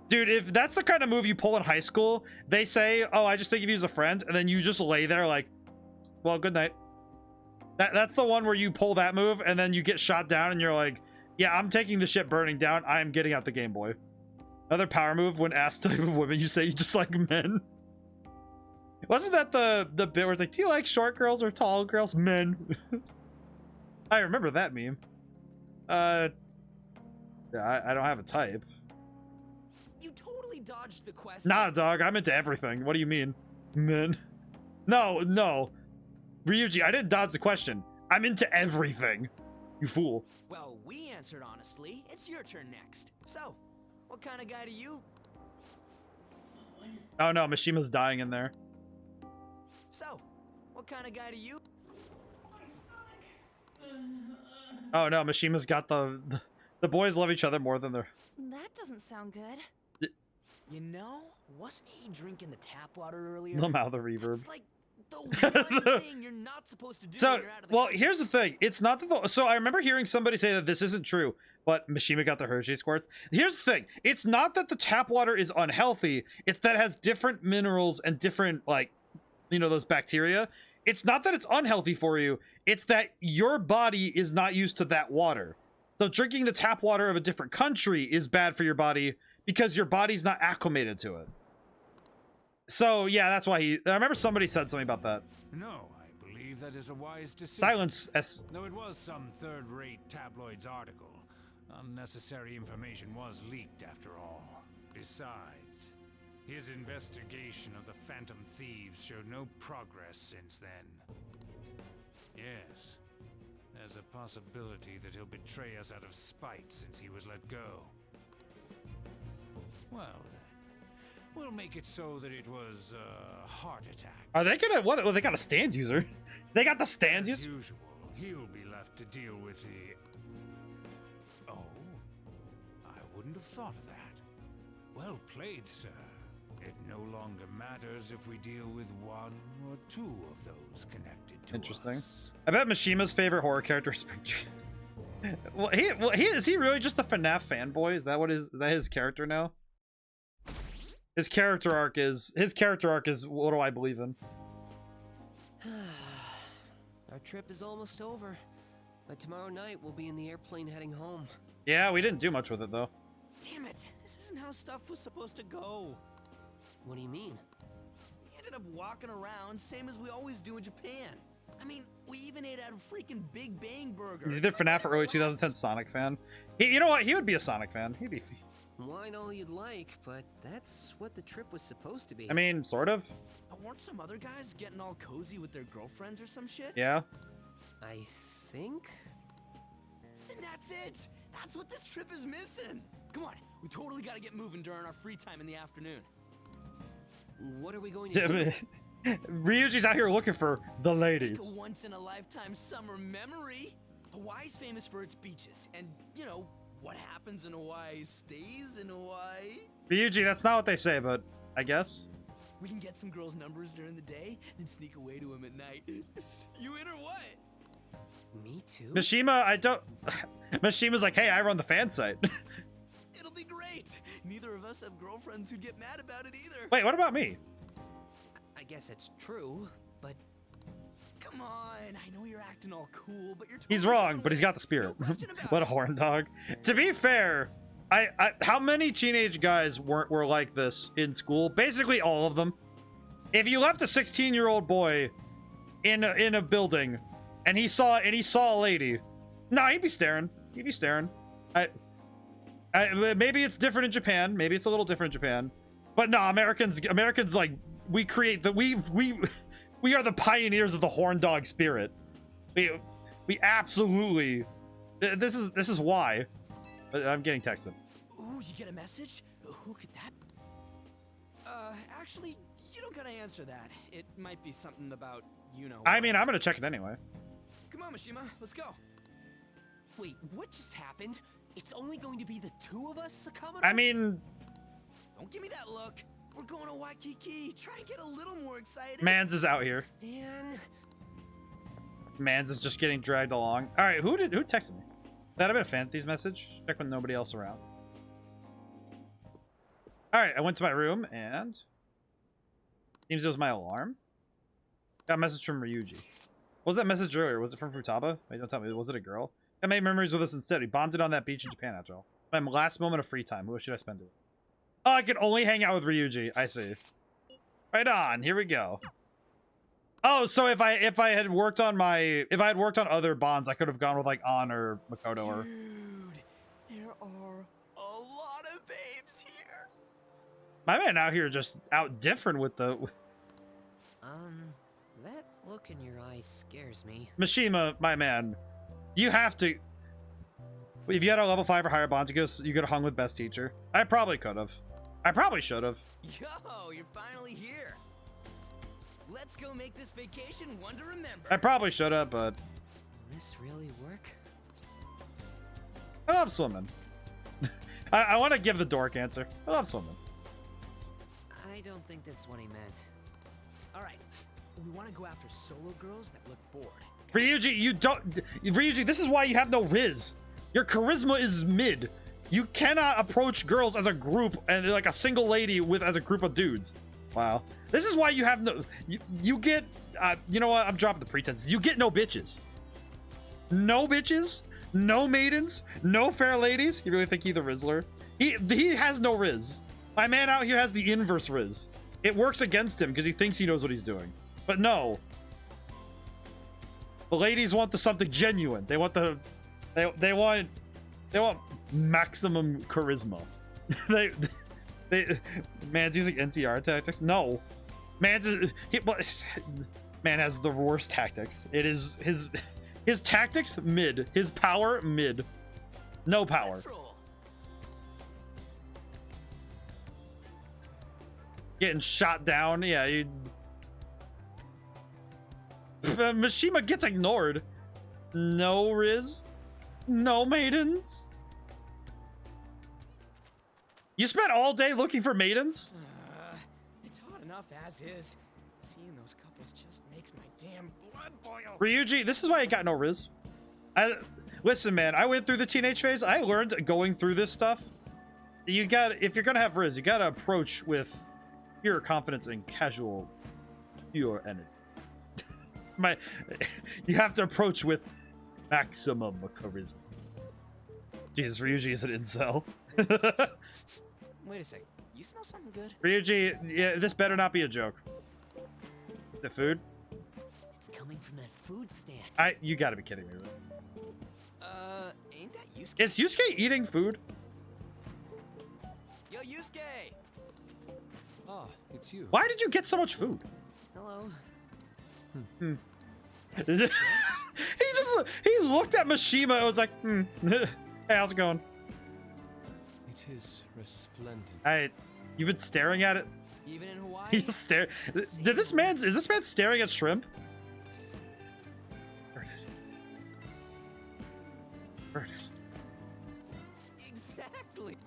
Dude, if that's the kind of move you pull in high school, they say, oh, I just think of you as a friend, and then you just lay there like, well, good night. That's the one where you pull that move, and then you get shot down, and you're like, yeah, I'm taking the ship burning down. I am getting out the Game Boy. Another power move, when asked type of women, you say you just like men. Wasn't that the bit where it's like, do you like short girls or tall girls? Men. I remember that meme. Yeah, I don't have a type. You totally dodged the question. Nah, dog, I'm into everything. What do you mean? Men. No. Ryuji, I didn't dodge the question. I'm into everything. You fool. Well, we answered honestly. It's your turn next. So, what kind of guy do you... Oh no, Mishima's dying in there. So, what kind of guy do you... Oh no, Mishima's got the boys love each other more than their... That doesn't sound good. You know, wasn't he drinking the tap water earlier? No mouth the reverb. It's like the one thing you're not supposed to do So, when you're out of the well, here's the thing. It's not that so I remember hearing somebody say that this isn't true, but Mishima got the Hershey squirts. Here's the thing. It's not that the tap water is unhealthy. It's that it has different minerals and different, like, you know, those bacteria. It's not that it's unhealthy for you. It's that your body is not used to that water. So drinking the tap water of a different country is bad for your body because your body's not acclimated to it. So, yeah, that's why I remember somebody said something about that. No, I believe that is a wise decision. Silence, S. Though it was some third-rate tabloid's article, unnecessary information was leaked after all. Besides, his investigation of the Phantom Thieves showed no progress since then. Yes, there's a possibility that he'll betray us out of spite since he was let go. Well then, we'll make it so that it was a heart attack. Are they gonna, what? Well, they got a stand user. They got the stand As user? usual, he'll be left to deal with the... Oh, I wouldn't have thought of that. Well played, sir. It no longer matters if we deal with one or two of those connected to Interesting. us. I bet Mishima's favorite horror character is well, is he really just a FNAF fanboy? Is that his character now? His character arc is what do I believe in? Our trip is almost over. By tomorrow night, we'll be in the airplane heading home. Yeah, we didn't do much with it though. Damn it! This isn't how stuff was supposed to go. What do you mean? We ended up walking around, same as we always do in Japan. I mean, we even ate at a freaking Big Bang Burger. He's either FNAF or early 2010 Sonic fan. You know what? He would be a Sonic fan. He'd be. Wine all you'd like, but that's what the trip was supposed to be. I mean, sort of. Weren't some other guys getting all cozy with their girlfriends or some shit? Yeah. I think. And that's it! That's what this trip is missing! Come on, we totally gotta get moving during our free time in the afternoon. What are we going to do? Ryuji's out here looking for the ladies. Like a once-in-a-lifetime summer memory. Hawaii's famous for its beaches, and, you know, what happens in Hawaii stays in Hawaii. Ryuji, that's not what they say, but I guess. We can get some girls' numbers during the day, then sneak away to them at night. You in or what? Me too. Mishima, I don't... Mishima's like, hey, I run the fan site. It'll be great. Neither of us have girlfriends who'd get mad about it either. Wait, what about me? I guess it's true, but come on. I know you're acting all cool, but you're totally He's wrong, but he's got the spirit. What a horn dog. To be fair, how many teenage guys were like this in school? Basically all of them. If you left a 16-year-old boy in a building and he saw a lady, nah, he'd be staring. He'd be staring. Maybe it's different in Japan. Maybe it's a little different in Japan. But no, Americans like we create the we are the pioneers of the horn dog spirit. We absolutely. This is why. I'm getting texted. Ooh, you get a message? Who could that? Actually, you don't gotta answer that. It might be something about, you know. I mean, I'm gonna check it anyway. Come on, Mishima, let's go. Wait, what just happened? It's only going to be the two of us, Sakamoto? I mean, don't give me that look. We're going to Waikiki. Try and get a little more excited. Mans is out here. Man, Mans is just getting dragged along. All right, who texted me? That have been a Fantasy's message. Check with nobody else around. All right, I went to my room and seems it was my alarm. Got a message from Ryuji. What was that message earlier? Was it from Futaba? Wait, don't tell me. Was it a girl? I made memories with us instead. We bombed it on that beach in Japan after all. My last moment of free time. Who should I spend it with? Oh, I can only hang out with Ryuji. I see. Right on. Here we go. Oh, so if I had worked on other bonds, I could have gone with like An or Makoto or. Dude, there are a lot of babes here. My man out here just out different with the. That look in your eyes scares me. Mishima, my man, you have to. If you had a level 5 or higher bonds, you could have hung with best teacher. I probably could have. I probably should have. Yo, you're finally here. Let's go make this vacation one to remember. I probably should have, but. Will this really work? I love swimming. I want to give the dork answer. I love swimming. I don't think that's what he meant. All right, we want to go after solo girls that look bored. Ryuji, you don't. Ryuji, this is why you have no Riz. Your charisma is mid. You cannot approach girls as a group and like a single lady with as a group of dudes. Wow. This is why you have no. You get. You know what? I'm dropping the pretenses. You get no bitches. No bitches. No maidens. No fair ladies. You really think he's the Rizzler? He has no Riz. My man out here has the inverse Riz. It works against him because he thinks he knows what he's doing. But no. The ladies want something genuine. They want the. They want maximum charisma. Man's using NTR tactics. No, man has the worst tactics. It is his tactics mid, his power mid, no power. Getting shot down. Yeah, Mishima gets ignored. No Riz. No maidens. You spent all day looking for maidens? It's hot enough as is. Seeing those couples just makes my damn blood boil. Ryuji, this is why you got no Riz. Listen, man, I went through the teenage phase. I learned going through this stuff. If you're gonna have Riz, you gotta approach with pure confidence and casual, pure energy. You have to approach with maximum charisma. Jesus, Ryuji is an incel. Wait a sec. You smell something good? Ryuji, yeah, this better not be a joke. The food? It's coming from that food stand. You gotta be kidding me, right? Ain't that Yusuke? Is Yusuke eating food? Yo, Yusuke! Ah, it's you. Why did you get so much food? Hello. He looked at Mishima and was like, Hey, how's it going? It is resplendent. You've been staring at it? Even in Hawaii? He's staring. Is this man staring at shrimp? Burn it. Exactly.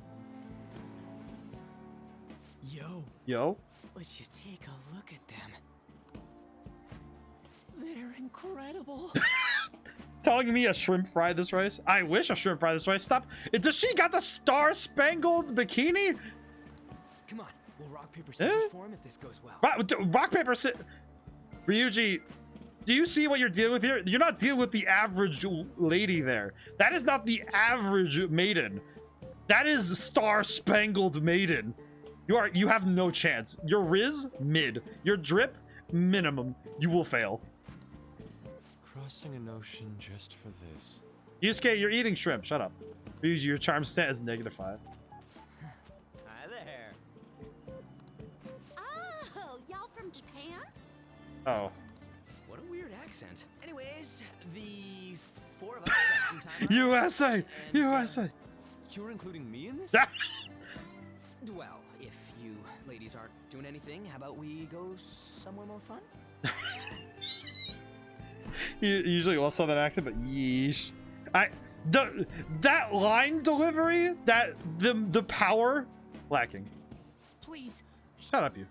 Yo? Would you take a look at them? They're incredible. Telling me a shrimp fried this rice? I wish a shrimp fried this rice. Stop. Does she got the star-spangled bikini? Come on, we'll rock, paper, scissors form if this goes well. Rock, paper, scissors. Ryuji, do you see what you're dealing with here? You're not dealing with the average lady there. That is not the average maiden. That is star-spangled maiden. You have no chance. Your Riz, mid. Your drip, minimum. You will fail. Crossing an ocean just for this. Yusuke, you're eating shrimp. Shut up. Ryuji, your charm stat is -5. Hi there. Oh, y'all from Japan? Oh. What a weird accent. Anyways, the 4 of us got some time. USA! USA! You're including me in this? Well, if you ladies aren't doing anything, how about we go somewhere more fun? You usually love Southern accent, but yeesh. That line delivery, the power, lacking. Please. Shut up, you.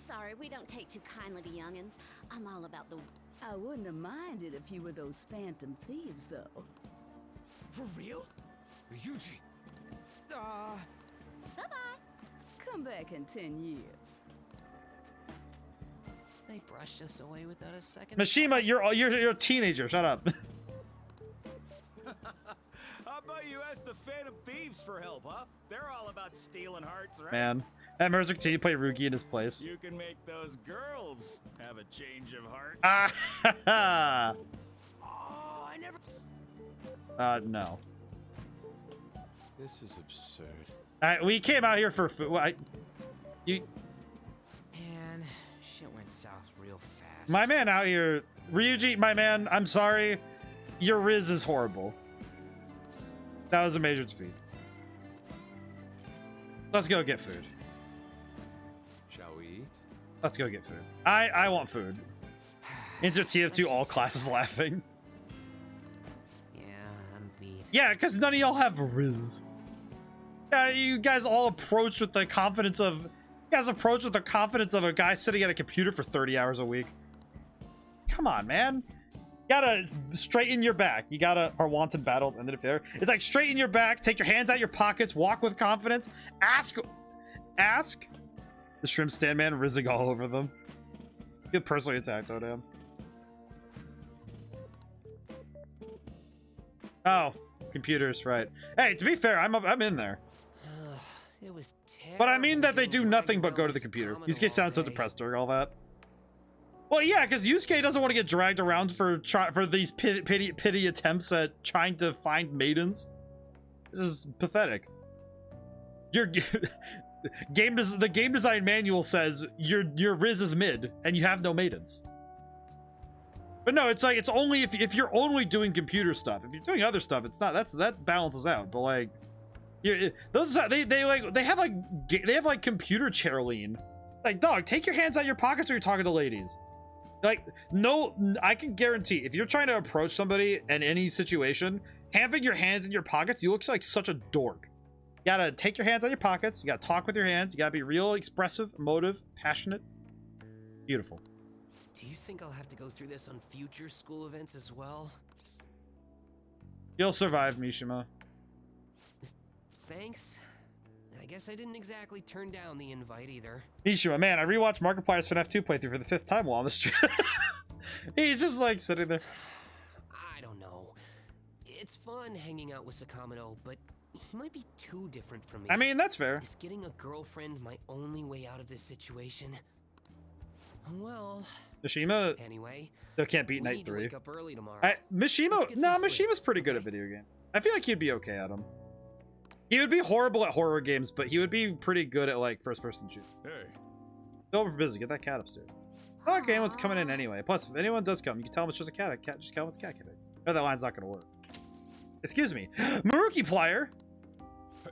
Sorry, we don't take too kindly to youngins. I'm all about the I wouldn't have minded if you were those phantom thieves, though. For real? Ryuji. Bye-bye. Come back in 10 years. They brushed us away without a second. Mishima, you're a teenager. Shut up. How about you ask the Phantom Thieves for help, huh? They're all about stealing hearts, right? Man, that Mercer continue to play Ruki in his place. You can make those girls have a change of heart. Ah, Oh, I never. no. This is absurd. We came out here for food. You, Man, shit went south real fast. my man out here, Ryuji, my man. I'm sorry, your Riz is horrible. That was a major defeat. Let's go get food. Shall we eat? Let's go get food. I want food. Insert TF2 all classes laughing. Yeah, I'm beat. Yeah, because none of y'all have Riz. Yeah, you guys all approach with the confidence of... You guys approach with the confidence of a guy sitting at a computer for 30 hours a week. Come on, man. You gotta straighten your back. You gotta... Our wanted battles ended if there. It's like straighten your back, take your hands out your pockets, walk with confidence, ask... The shrimp stand man rizzing all over them. Get personally attacked, ODaM. Oh, computers, right. Hey, to be fair, I'm in there. It was terrible. But I mean that they do nothing but go to the computer. Yusuke sounds so depressed during all that. Well, yeah, because Yusuke doesn't want to get dragged around for these pity attempts at trying to find maidens. This is pathetic. The game design manual says your Riz is mid and you have no maidens. But no, it's like it's only if you're only doing computer stuff. If you're doing other stuff, it's not. That balances out. But like, they have like computer chair lean. Like, dog, take your hands out of your pockets when you're talking to ladies. Like, no, I can guarantee if you're trying to approach somebody in any situation, having your hands in your pockets, you look like such a dork. You gotta take your hands out of your pockets. You gotta talk with your hands. You gotta be real expressive, emotive, passionate. Beautiful. Do you think I'll have to go through this on future school events as well? You'll survive, Mishima. Thanks. I guess I didn't exactly turn down the invite either. Mishima, man, I rewatched Markiplier's FNAF 2 playthrough for the 5th time while on this trip. He's just like sitting there. I don't know. It's fun hanging out with Sakamoto, but he might be too different from me. I mean, that's fair. Is getting a girlfriend my only way out of this situation? Well... Mishima anyway, still can't beat we Night need to 3. wake up early tomorrow. Mishima's pretty good at video games. I feel like he'd be okay at them. He would be horrible at horror games, but he would be pretty good at like first-person shooters. Hey. Go over for business. Get that cat upstairs. I like anyone's coming in anyway. Plus, if anyone does come, you can tell them it's just a cat. Just tell them it's cat kitty. No, that line's not gonna work. Excuse me, Markiplier.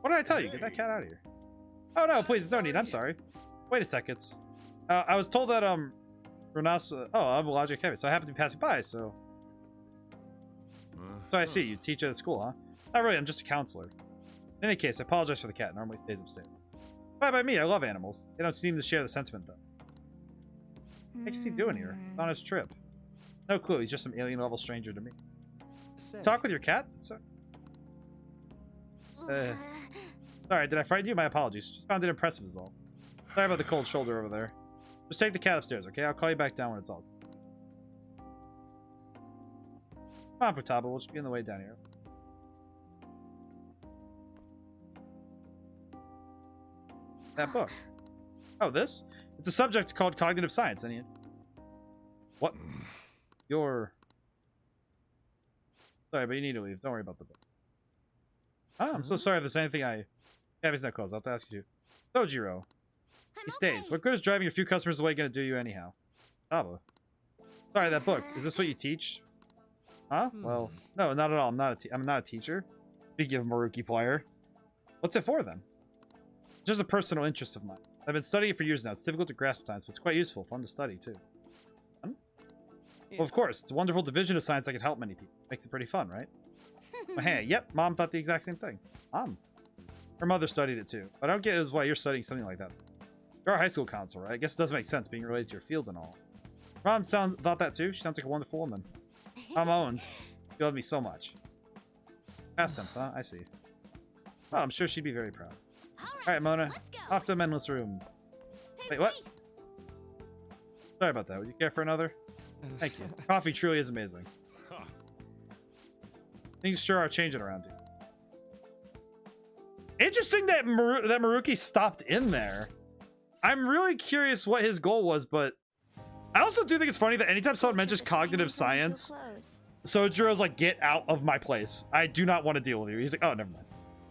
What did I tell you? Get that cat out of here. Oh no, please, don't need. I'm sorry. Wait a second. I was told that Renasa. Oh, I'm Logic Heavy, so I happen to be passing by. So I see. You teach at a school, huh? Not really. I'm just a counselor. In any case, I apologize for the cat. Normally stays upstairs. Bye by me. I love animals. They don't seem to share the sentiment though. What's he doing here? He's on his trip. No clue. He's just some alien level stranger to me. Talk with your cat? Sorry, did I frighten you? My apologies. Just found it impressive is all. Sorry about the cold shoulder over there. Just take the cat upstairs, okay? I'll call you back down when it's all. Come on, Futaba. We'll just be on the way down here. That book. Oh, this? It's a subject called cognitive science. Any? What? You're... Sorry, but you need to leave. Don't worry about the book. Oh, I'm so sorry if there's anything I... Gabby's not closed. I'll have to ask you. Sojiro. He stays. What good is driving a few customers away going to do you anyhow? Aba. Sorry, that book. Is this what you teach? Huh? Well, no, not at all. I'm not a teacher. Speaking of Markiplier. What's it for, then? Just a personal interest of mine. I've been studying it for years now. It's difficult to grasp at times, but it's quite useful. Fun to study, too. Fun? Well, of course. It's a wonderful division of science that can help many people. Makes it pretty fun, right? Well, hey, yep. Mom thought the exact same thing. Mom. Her mother studied it, too. But I don't get why you're studying something like that. You're a high school counselor, right? I guess it does make sense being related to your field and all. Mom thought that too. She sounds like a wonderful woman. I'm owned. You love me so much. Past tense, huh? I see. Oh, I'm sure she'd be very proud. Alright, Mona. Off to a menless room. Wait, what? Sorry about that. Would you care for another? Thank you. Coffee truly is amazing. Things sure are changing around you. Interesting that that Maruki stopped in there. I'm really curious what his goal was, but I also do think it's funny that anytime someone mentions cognitive science, Sojiro's like, get out of my place. I do not want to deal with you. He's like, oh, never mind.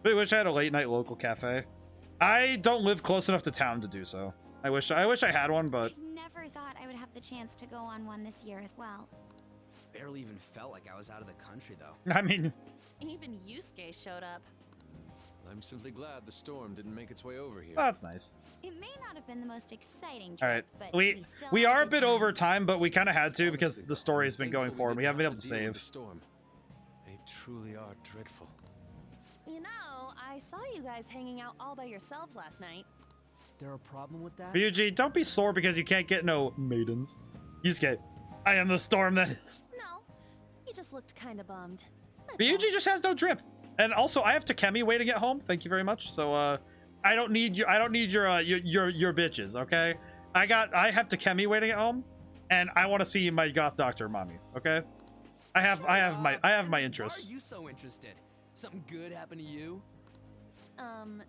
Really wish I had a late night local cafe. I don't live close enough to town to do so. I wish I had one, but Never thought I would have the chance to go on one this year as well. Barely even felt like I was out of the country, though. I mean, Even Yusuke showed up. I'm simply glad the storm didn't make its way over here. oh, that's nice. It may not have been the most exciting trip, All right, but still we had are a good bit time. over time, but we kind of had to because the story has been going forward. We haven't been able to save. Storm. They truly are dreadful. You know, I saw you guys hanging out all by yourselves last night. There a problem with that? Ryuji, don't be sore because you can't get no maidens. Yusuke, I am the storm that is. No, you just looked kind of bummed. Ryuji just has no drip. And also, I have Takemi waiting at home. Thank you very much. So, I don't need your bitches. Okay, I have Takemi waiting at home, and I want to see my goth doctor, mommy. Okay, I have my interests. Why are you so interested? Something good happened to you?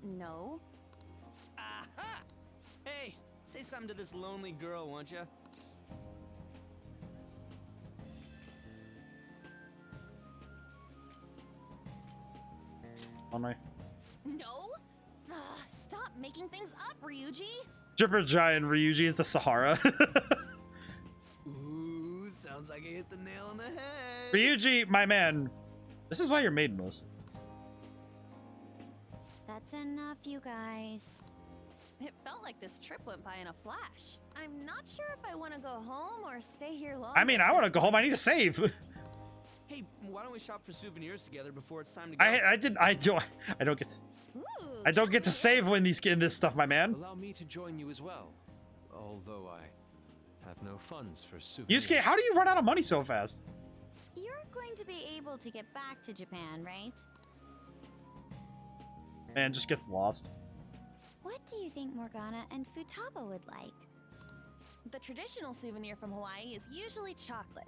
No. Aha! Hey, say something to this lonely girl, won't you? On my No? Stop making things up, Ryuji. Dripper Giant Ryuji is the Sahara. Ooh, sounds like I hit the nail on the head. Ryuji, my man. This is why you're maidenless. That's enough, you guys. It felt like this trip went by in a flash. I'm not sure if I want to go home or stay here long. I mean, I want to go home. I need to save. Hey, why don't we shop for souvenirs together before it's time to go? I don't get to, I don't get to save when in this stuff, my man. Allow me to join you as well. Although I have no funds for souvenirs. Yusuke, how do you run out of money so fast? You're going to be able to get back to Japan, right? Man, just gets lost. What do you think Morgana and Futaba would like? The traditional souvenir from Hawaii is usually chocolate.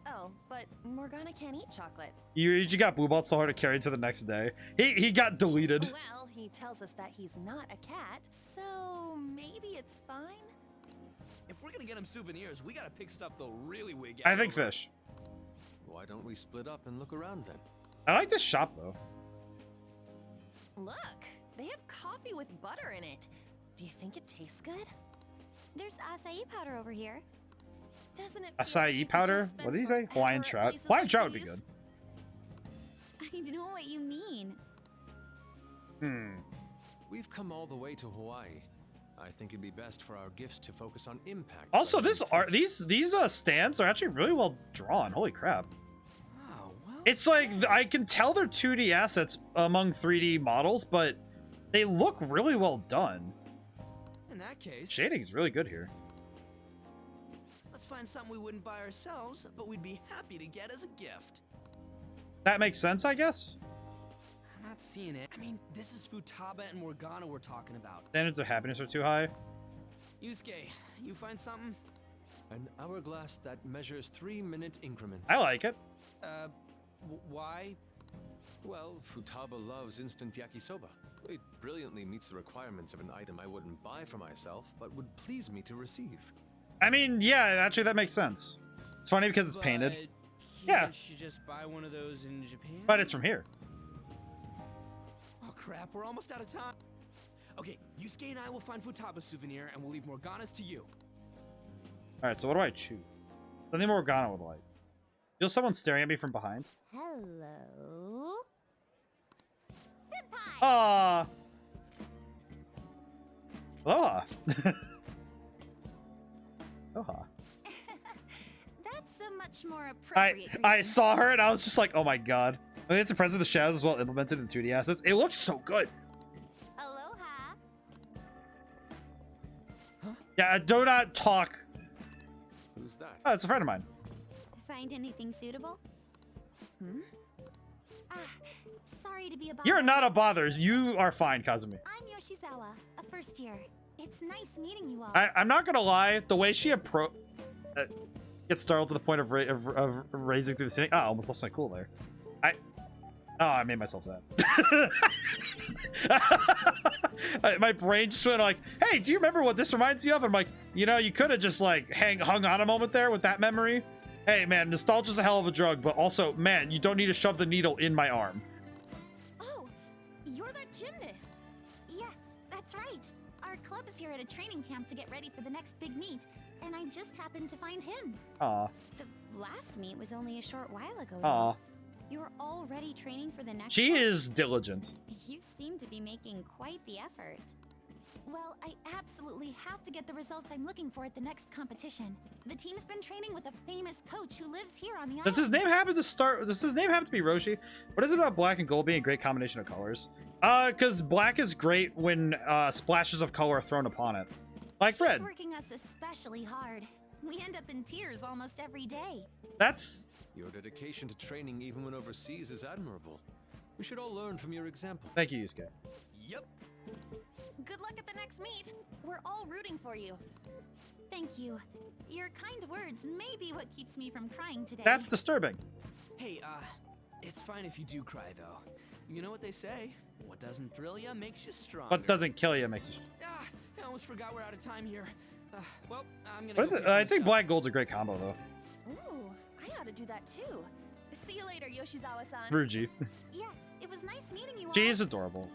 Oh, but Morgana can't eat chocolate. You got Blue Ball so hard to carry to the next day. He got deleted. Well, he tells us that he's not a cat, so maybe it's fine. If we're gonna get him souvenirs, we gotta pick stuff they'll really wig out. I think fish. Why don't we split up and look around then? I like this shop though. Look, they have coffee with butter in it. Do you think it tastes good? There's acai powder over here. Doesn't it? Acai powder? What did he say? Hawaiian trout. Hawaiian trout would be good. I know what you mean. We've come all the way to Hawaii. I think it'd be best for our gifts to focus on impact. Also, these stands are actually really well drawn. Holy crap. It's like, I can tell they're 2D assets among 3D models, but they look really well done. In that case, Shading is really good here. let's find something we wouldn't buy ourselves, but we'd be happy to get as a gift. That makes sense, I guess. I'm not seeing it. I mean, this is Futaba and Morgana we're talking about. Standards of happiness are too high. Yusuke, you find something? An hourglass that measures 3-minute increments. I like it. Why? Well, Futaba loves instant yakisoba. It brilliantly meets the requirements of an item I wouldn't buy for myself, but would please me to receive. I mean, yeah, actually that makes sense. It's funny because it's painted. Yeah. Can't you just buy one of those in Japan? But it's from here. Oh crap, we're almost out of time. Okay, Yusuke and I will find Futaba's souvenir and we'll leave Morgana's to you. Alright, so what do I choose? Something Morgana would like. Feel someone staring at me from behind? Hello? Ah. Aloha. Aloha. That's so much more appropriate. I saw her and I was just like, oh my god. I mean, it's the Presence of the Shadows as well implemented in 2D assets. It looks so good. Aloha. Yeah, do not talk Who's that? Oh, it's a friend of mine. Find anything suitable? Ah, sorry to be a bother. You're not a bother. You are fine, Kazumi. I'm Yoshizawa, a first year. It's nice meeting you all. I'm not gonna lie. The way she gets startled to the point of raising through the ceiling. Oh, I almost lost my cool there. I made myself sad. My brain just went like, hey, do you remember what this reminds you of? I'm like, you know, you could have just like hung on a moment there with that memory. Hey, man, nostalgia's a hell of a drug, but also, man, you don't need to shove the needle in my arm. Oh, you're that gymnast. Yes, that's right. Our club's here at a training camp to get ready for the next big meet, and I just happened to find him. Aw. The last meet was only a short while ago. Aw. You're already training for the next She one? is diligent. You seem to be making quite the effort. Well, I absolutely have to get the results I'm looking for at the next competition. The team's been training with a famous coach who lives here on the island. Does his name happen to be Roshi? What is it about black and gold being a great combination of colors? Because black is great when splashes of color are thrown upon it. Like red. She's working us especially hard. We end up in tears almost every day. That's... Your dedication to training even when overseas is admirable. We should all learn from your example. Thank you, Yusuke. Yep. Good luck at the next meet. We're all rooting for you. Thank you. Your kind words may be what keeps me from crying today. That's disturbing. Hey, it's fine if you do cry, though. You know what they say? What doesn't thrill you makes you stronger. What doesn't kill you makes you... Ah, I almost forgot we're out of time here. Well, I'm gonna What is go it? pick I some think stuff. black gold's a great combo, though. Ooh, I ought to do that too. See you later, Yoshizawa-san. Ruji. Yes, it was nice meeting you all. She is adorable.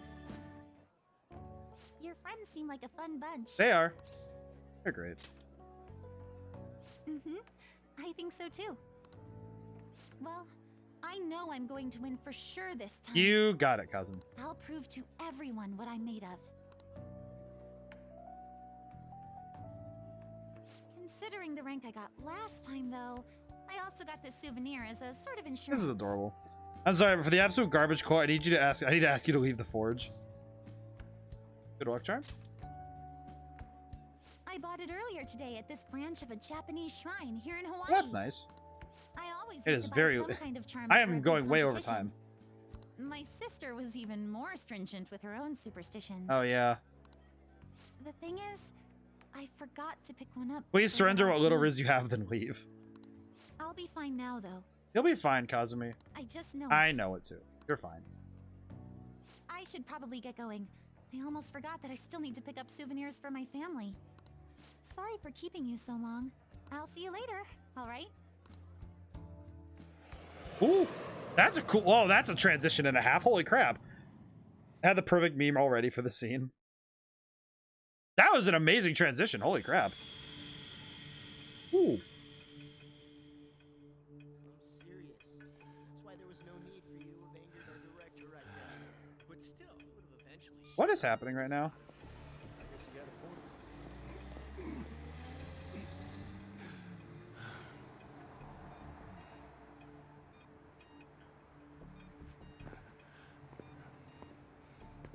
Your friends seem like a fun bunch. They are. They're great. I think so too. Well, I know I'm going to win for sure this time. You got it, cousin. I'll prove to everyone what I'm made of. Considering the rank I got last time, though, I also got this souvenir as a sort of insurance. This is adorable. I'm sorry, but for the absolute garbage core, I need to ask you to leave the forge. Good luck, Charm. I bought it earlier today at this branch of a Japanese shrine here in Hawaii. Well, that's nice. I always It used is to buy very... some kind of charm I before a am big going way over competition. time. My sister was even more stringent with her own superstitions. Oh, yeah. The thing is, I forgot to pick one up. Please for the surrender what last little meet. riz you have, then leave. I'll be fine now, though. You'll be fine, Kazumi. I just know I it. know it, too. You're fine. I should probably get going. I almost forgot that I still need to pick up souvenirs for my family. Sorry for keeping you so long. I'll see you later, alright? Ooh, that's a cool... Oh, that's a transition and a half. Holy crap. I had the perfect meme already for the scene. That was an amazing transition. Holy crap. Ooh. I'm serious. That's why there was no need for you to have angered our director right then. But still, it would have eventually... What is happening right now? I guess you got a point.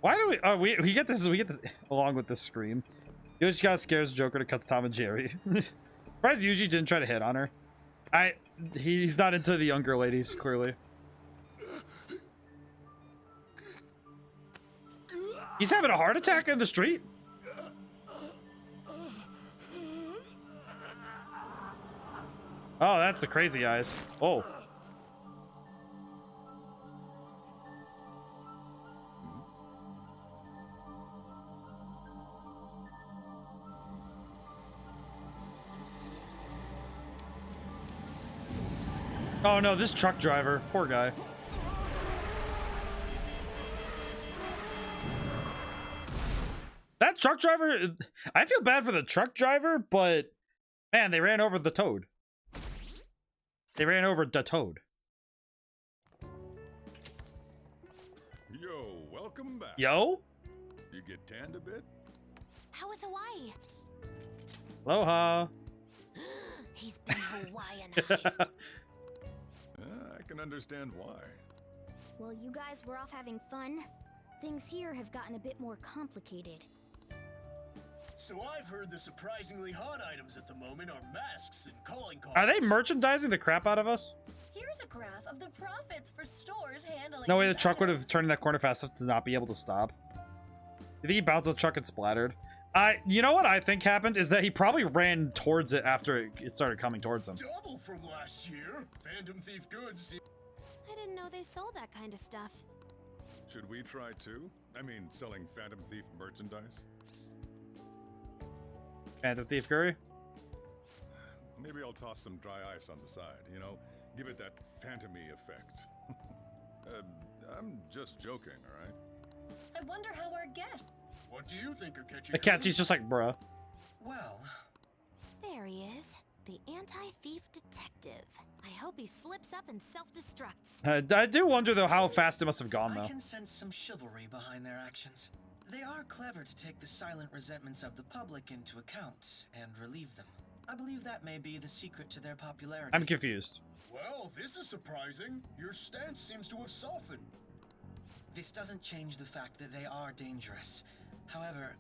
Why do we... Oh, we get this along with this scream. Yoshikawa scares Joker to cuts Tom and Jerry. Surprised Yuji didn't try to hit on her. He's not into the younger ladies, clearly. He's having a heart attack in the street? Oh, that's the crazy eyes. Oh. Oh no, this truck driver. Poor guy. That truck driver, I feel bad for the truck driver, but man, they ran over the toad. They ran over the toad. Yo, welcome back. Yo? You get tanned a bit? How was Hawaii? Aloha. He's been Hawaiianized. I can understand why. While you guys were off having fun, things here have gotten a bit more complicated. So I've heard the surprisingly hot items at the moment are masks and calling cards. Are they merchandising the crap out of us? Here's a graph of the profits for stores handling. No way the these truck would have items. turned in that corner fast enough to not be able to stop. You think he bounced the truck and splattered? You know what I think happened is that he probably ran towards it after it started coming towards him. Double from last year. Phantom Thief goods. I didn't know they sold that kind of stuff. Should we try too? I mean, selling Phantom Thief merchandise? Phantom Thief Curry? Maybe I'll toss some dry ice on the side, you know? Give it that phantom-y effect. I'm just joking, alright? I wonder how our guest. What do you think are catching? Akechi's just like, bruh. Well, There he is, the anti-thief detective. I hope he slips up and self-destructs. I do wonder, though, how fast it must have gone, I though. can sense some chivalry behind their actions. They are clever to take the silent resentments of the public into account and relieve them. I believe that may be the secret to their popularity. I'm confused. Well, this is surprising. Your stance seems to have softened. This doesn't change the fact that they are dangerous. However,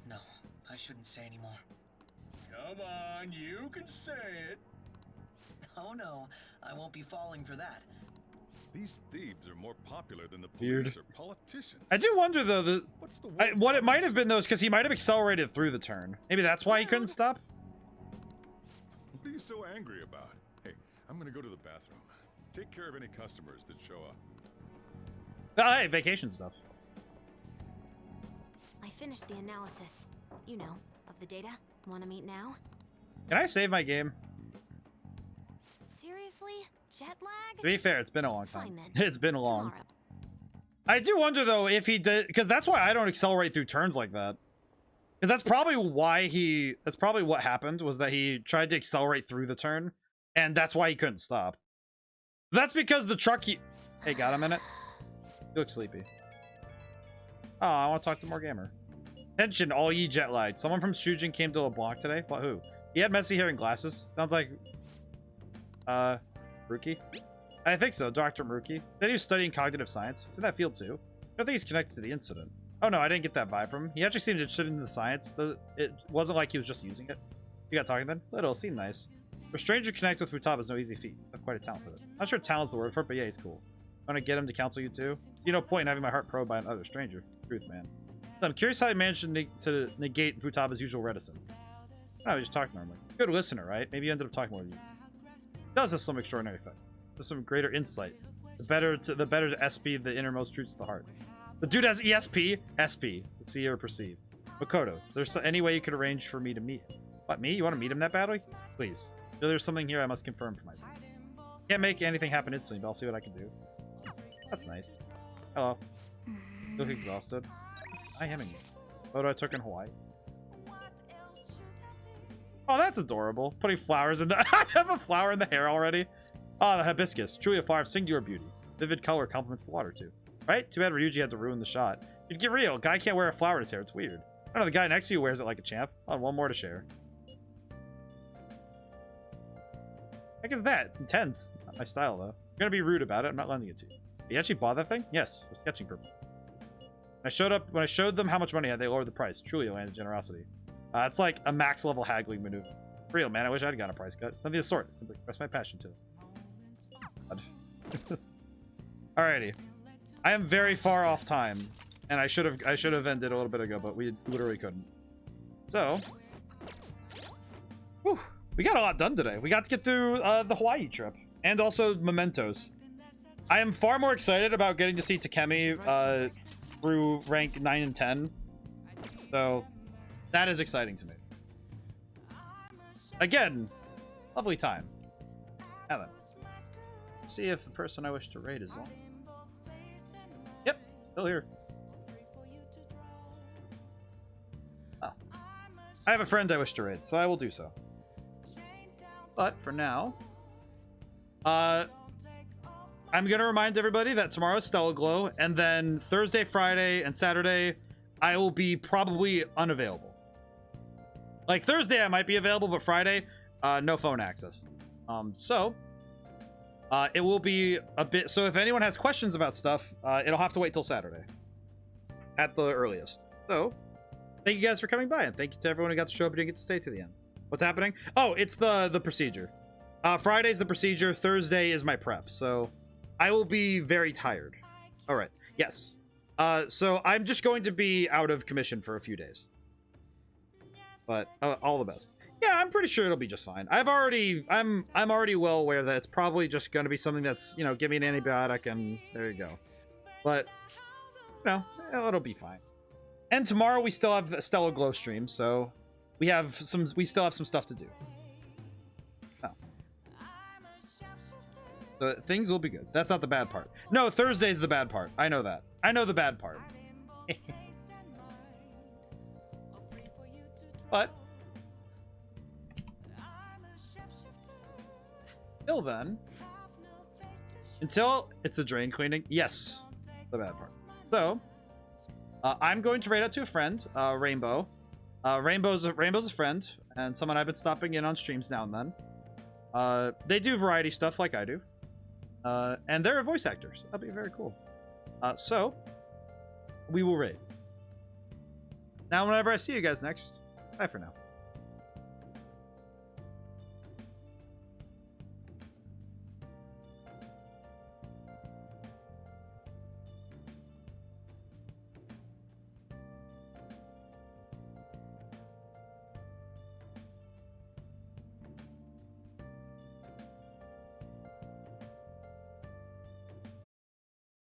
no, I shouldn't say anymore. Come on, you can say it. Oh no, I won't be falling for that. These thieves are more popular than the Weird. police or politicians. I do wonder, though, What's the what it might have been, though, is because he might have accelerated through the turn. Maybe that's why he couldn't stop? What are you so angry about? Hey, I'm gonna go to the bathroom. Take care of any customers that show up. Hey, vacation stuff. I finished the analysis. You know, of the data. Want to meet now? Can I save my game? Seriously? Jet lag? To be fair, it's been a long time. Fine, then. It's been long. Tomorrow. I do wonder, though, if he did, because that's why I don't accelerate through turns like that. Because that's probably why that's probably what happened, was that he tried to accelerate through the turn, and that's why he couldn't stop. That's because the truck Hey, got a minute? You look sleepy. Oh, I want to talk to more gamer. Attention, all ye jet lagged. Someone from Shujin came to LeBlanc today? But who? He had messy hair and glasses. Sounds like... Ruki? I think so, Dr. Maruki. Then he was studying cognitive science. He's in that field too. I don't think he's connected to the incident. Oh no, I didn't get that vibe from him. He actually seemed interested in the science. It wasn't like he was just using it. You got talking then? Little, seemed nice. For a stranger to connect with Futaba is no easy feat. I have quite a talent for this. Not sure talent's the word for it, but yeah, he's cool. I want to get him to counsel you too. See no point in having my heart probed by another stranger. Truth, man. So I'm curious how he managed to negate Futaba's usual reticence. No, we just talked normally. Good listener, right? Maybe you ended up talking more than you. It does have some extraordinary effect. There's some greater insight. The better to SP the innermost truths of the heart. The dude has ESP, SP, to see or perceive. Makoto, is there any way you could arrange for me to meet him? What, me? You want to meet him that badly? Please. You know, there's something here I must confirm for myself. Can't make anything happen instantly, but I'll see what I can do. That's nice. Hello. Look exhausted. I am in you. Photo I took in Hawaii. Oh, that's adorable. Putting flowers in the... I have a flower in the hair already. Oh, the hibiscus. Truly a flower of singular beauty. Vivid color complements the water, too. Right? Too bad Ryuji had to ruin the shot. You'd get real. Guy can't wear a flower in his hair. It's weird. I know the guy next to you wears it like a champ. Oh, one more to share. Heck is that? It's intense. Not my style, though. I'm gonna be rude about it. I'm not lending it to you. You actually bought that thing? Yes, for sketching purpose. When I showed them how much money I had, they lowered the price. Truly a land of generosity. It's like a max level haggling maneuver. For real, man. I wish I'd gotten a price cut. Something of the sort. Simply express my passion to it. Alrighty. I am very far off time, and I should have ended a little bit ago, but we literally couldn't. So, whew, we got a lot done today. We got to get through the Hawaii trip and also mementos. I am far more excited about getting to see Takemi through rank 9 and 10. So that is exciting to me. Again, lovely time. Now then, let's see if the person I wish to raid is on. Yep, still here. Oh. I have a friend I wish to raid, so I will do so. But for now, I'm going to remind everybody that tomorrow is Stellar Glow, and then Thursday, Friday, and Saturday, I will be probably unavailable. Like, Thursday I might be available, but Friday, no phone access. It will be a bit... So if anyone has questions about stuff, it'll have to wait till Saturday. At the earliest. So, Thank you guys for coming by, and thank you to everyone who got to show up and didn't get to stay to the end. What's happening? Oh, it's the procedure. Friday's the procedure. Thursday is my prep, so I will be very tired. All right. Yes. So I'm just going to be out of commission for a few days. But all the best. Yeah, I'm pretty sure it'll be just fine. I'm already well aware that it's probably just going to be something that's, you know, give me an antibiotic and there you go. But, you know, it'll be fine. And tomorrow we still have a Stellar Glow stream, so we still have some stuff to do. Oh. So things will be good. That's not the bad part. No, Thursday's the bad part. I know that. I know the bad part. But until then, until it's the drain cleaning, yes, the bad part. So I'm going to raid out to a friend, Rainbow. Rainbow's a friend and someone I've been stopping in on streams now and then. They do variety stuff like I do, and they're a voice actor, so that'll be very cool. So we will raid. Now, whenever I see you guys next, bye for now.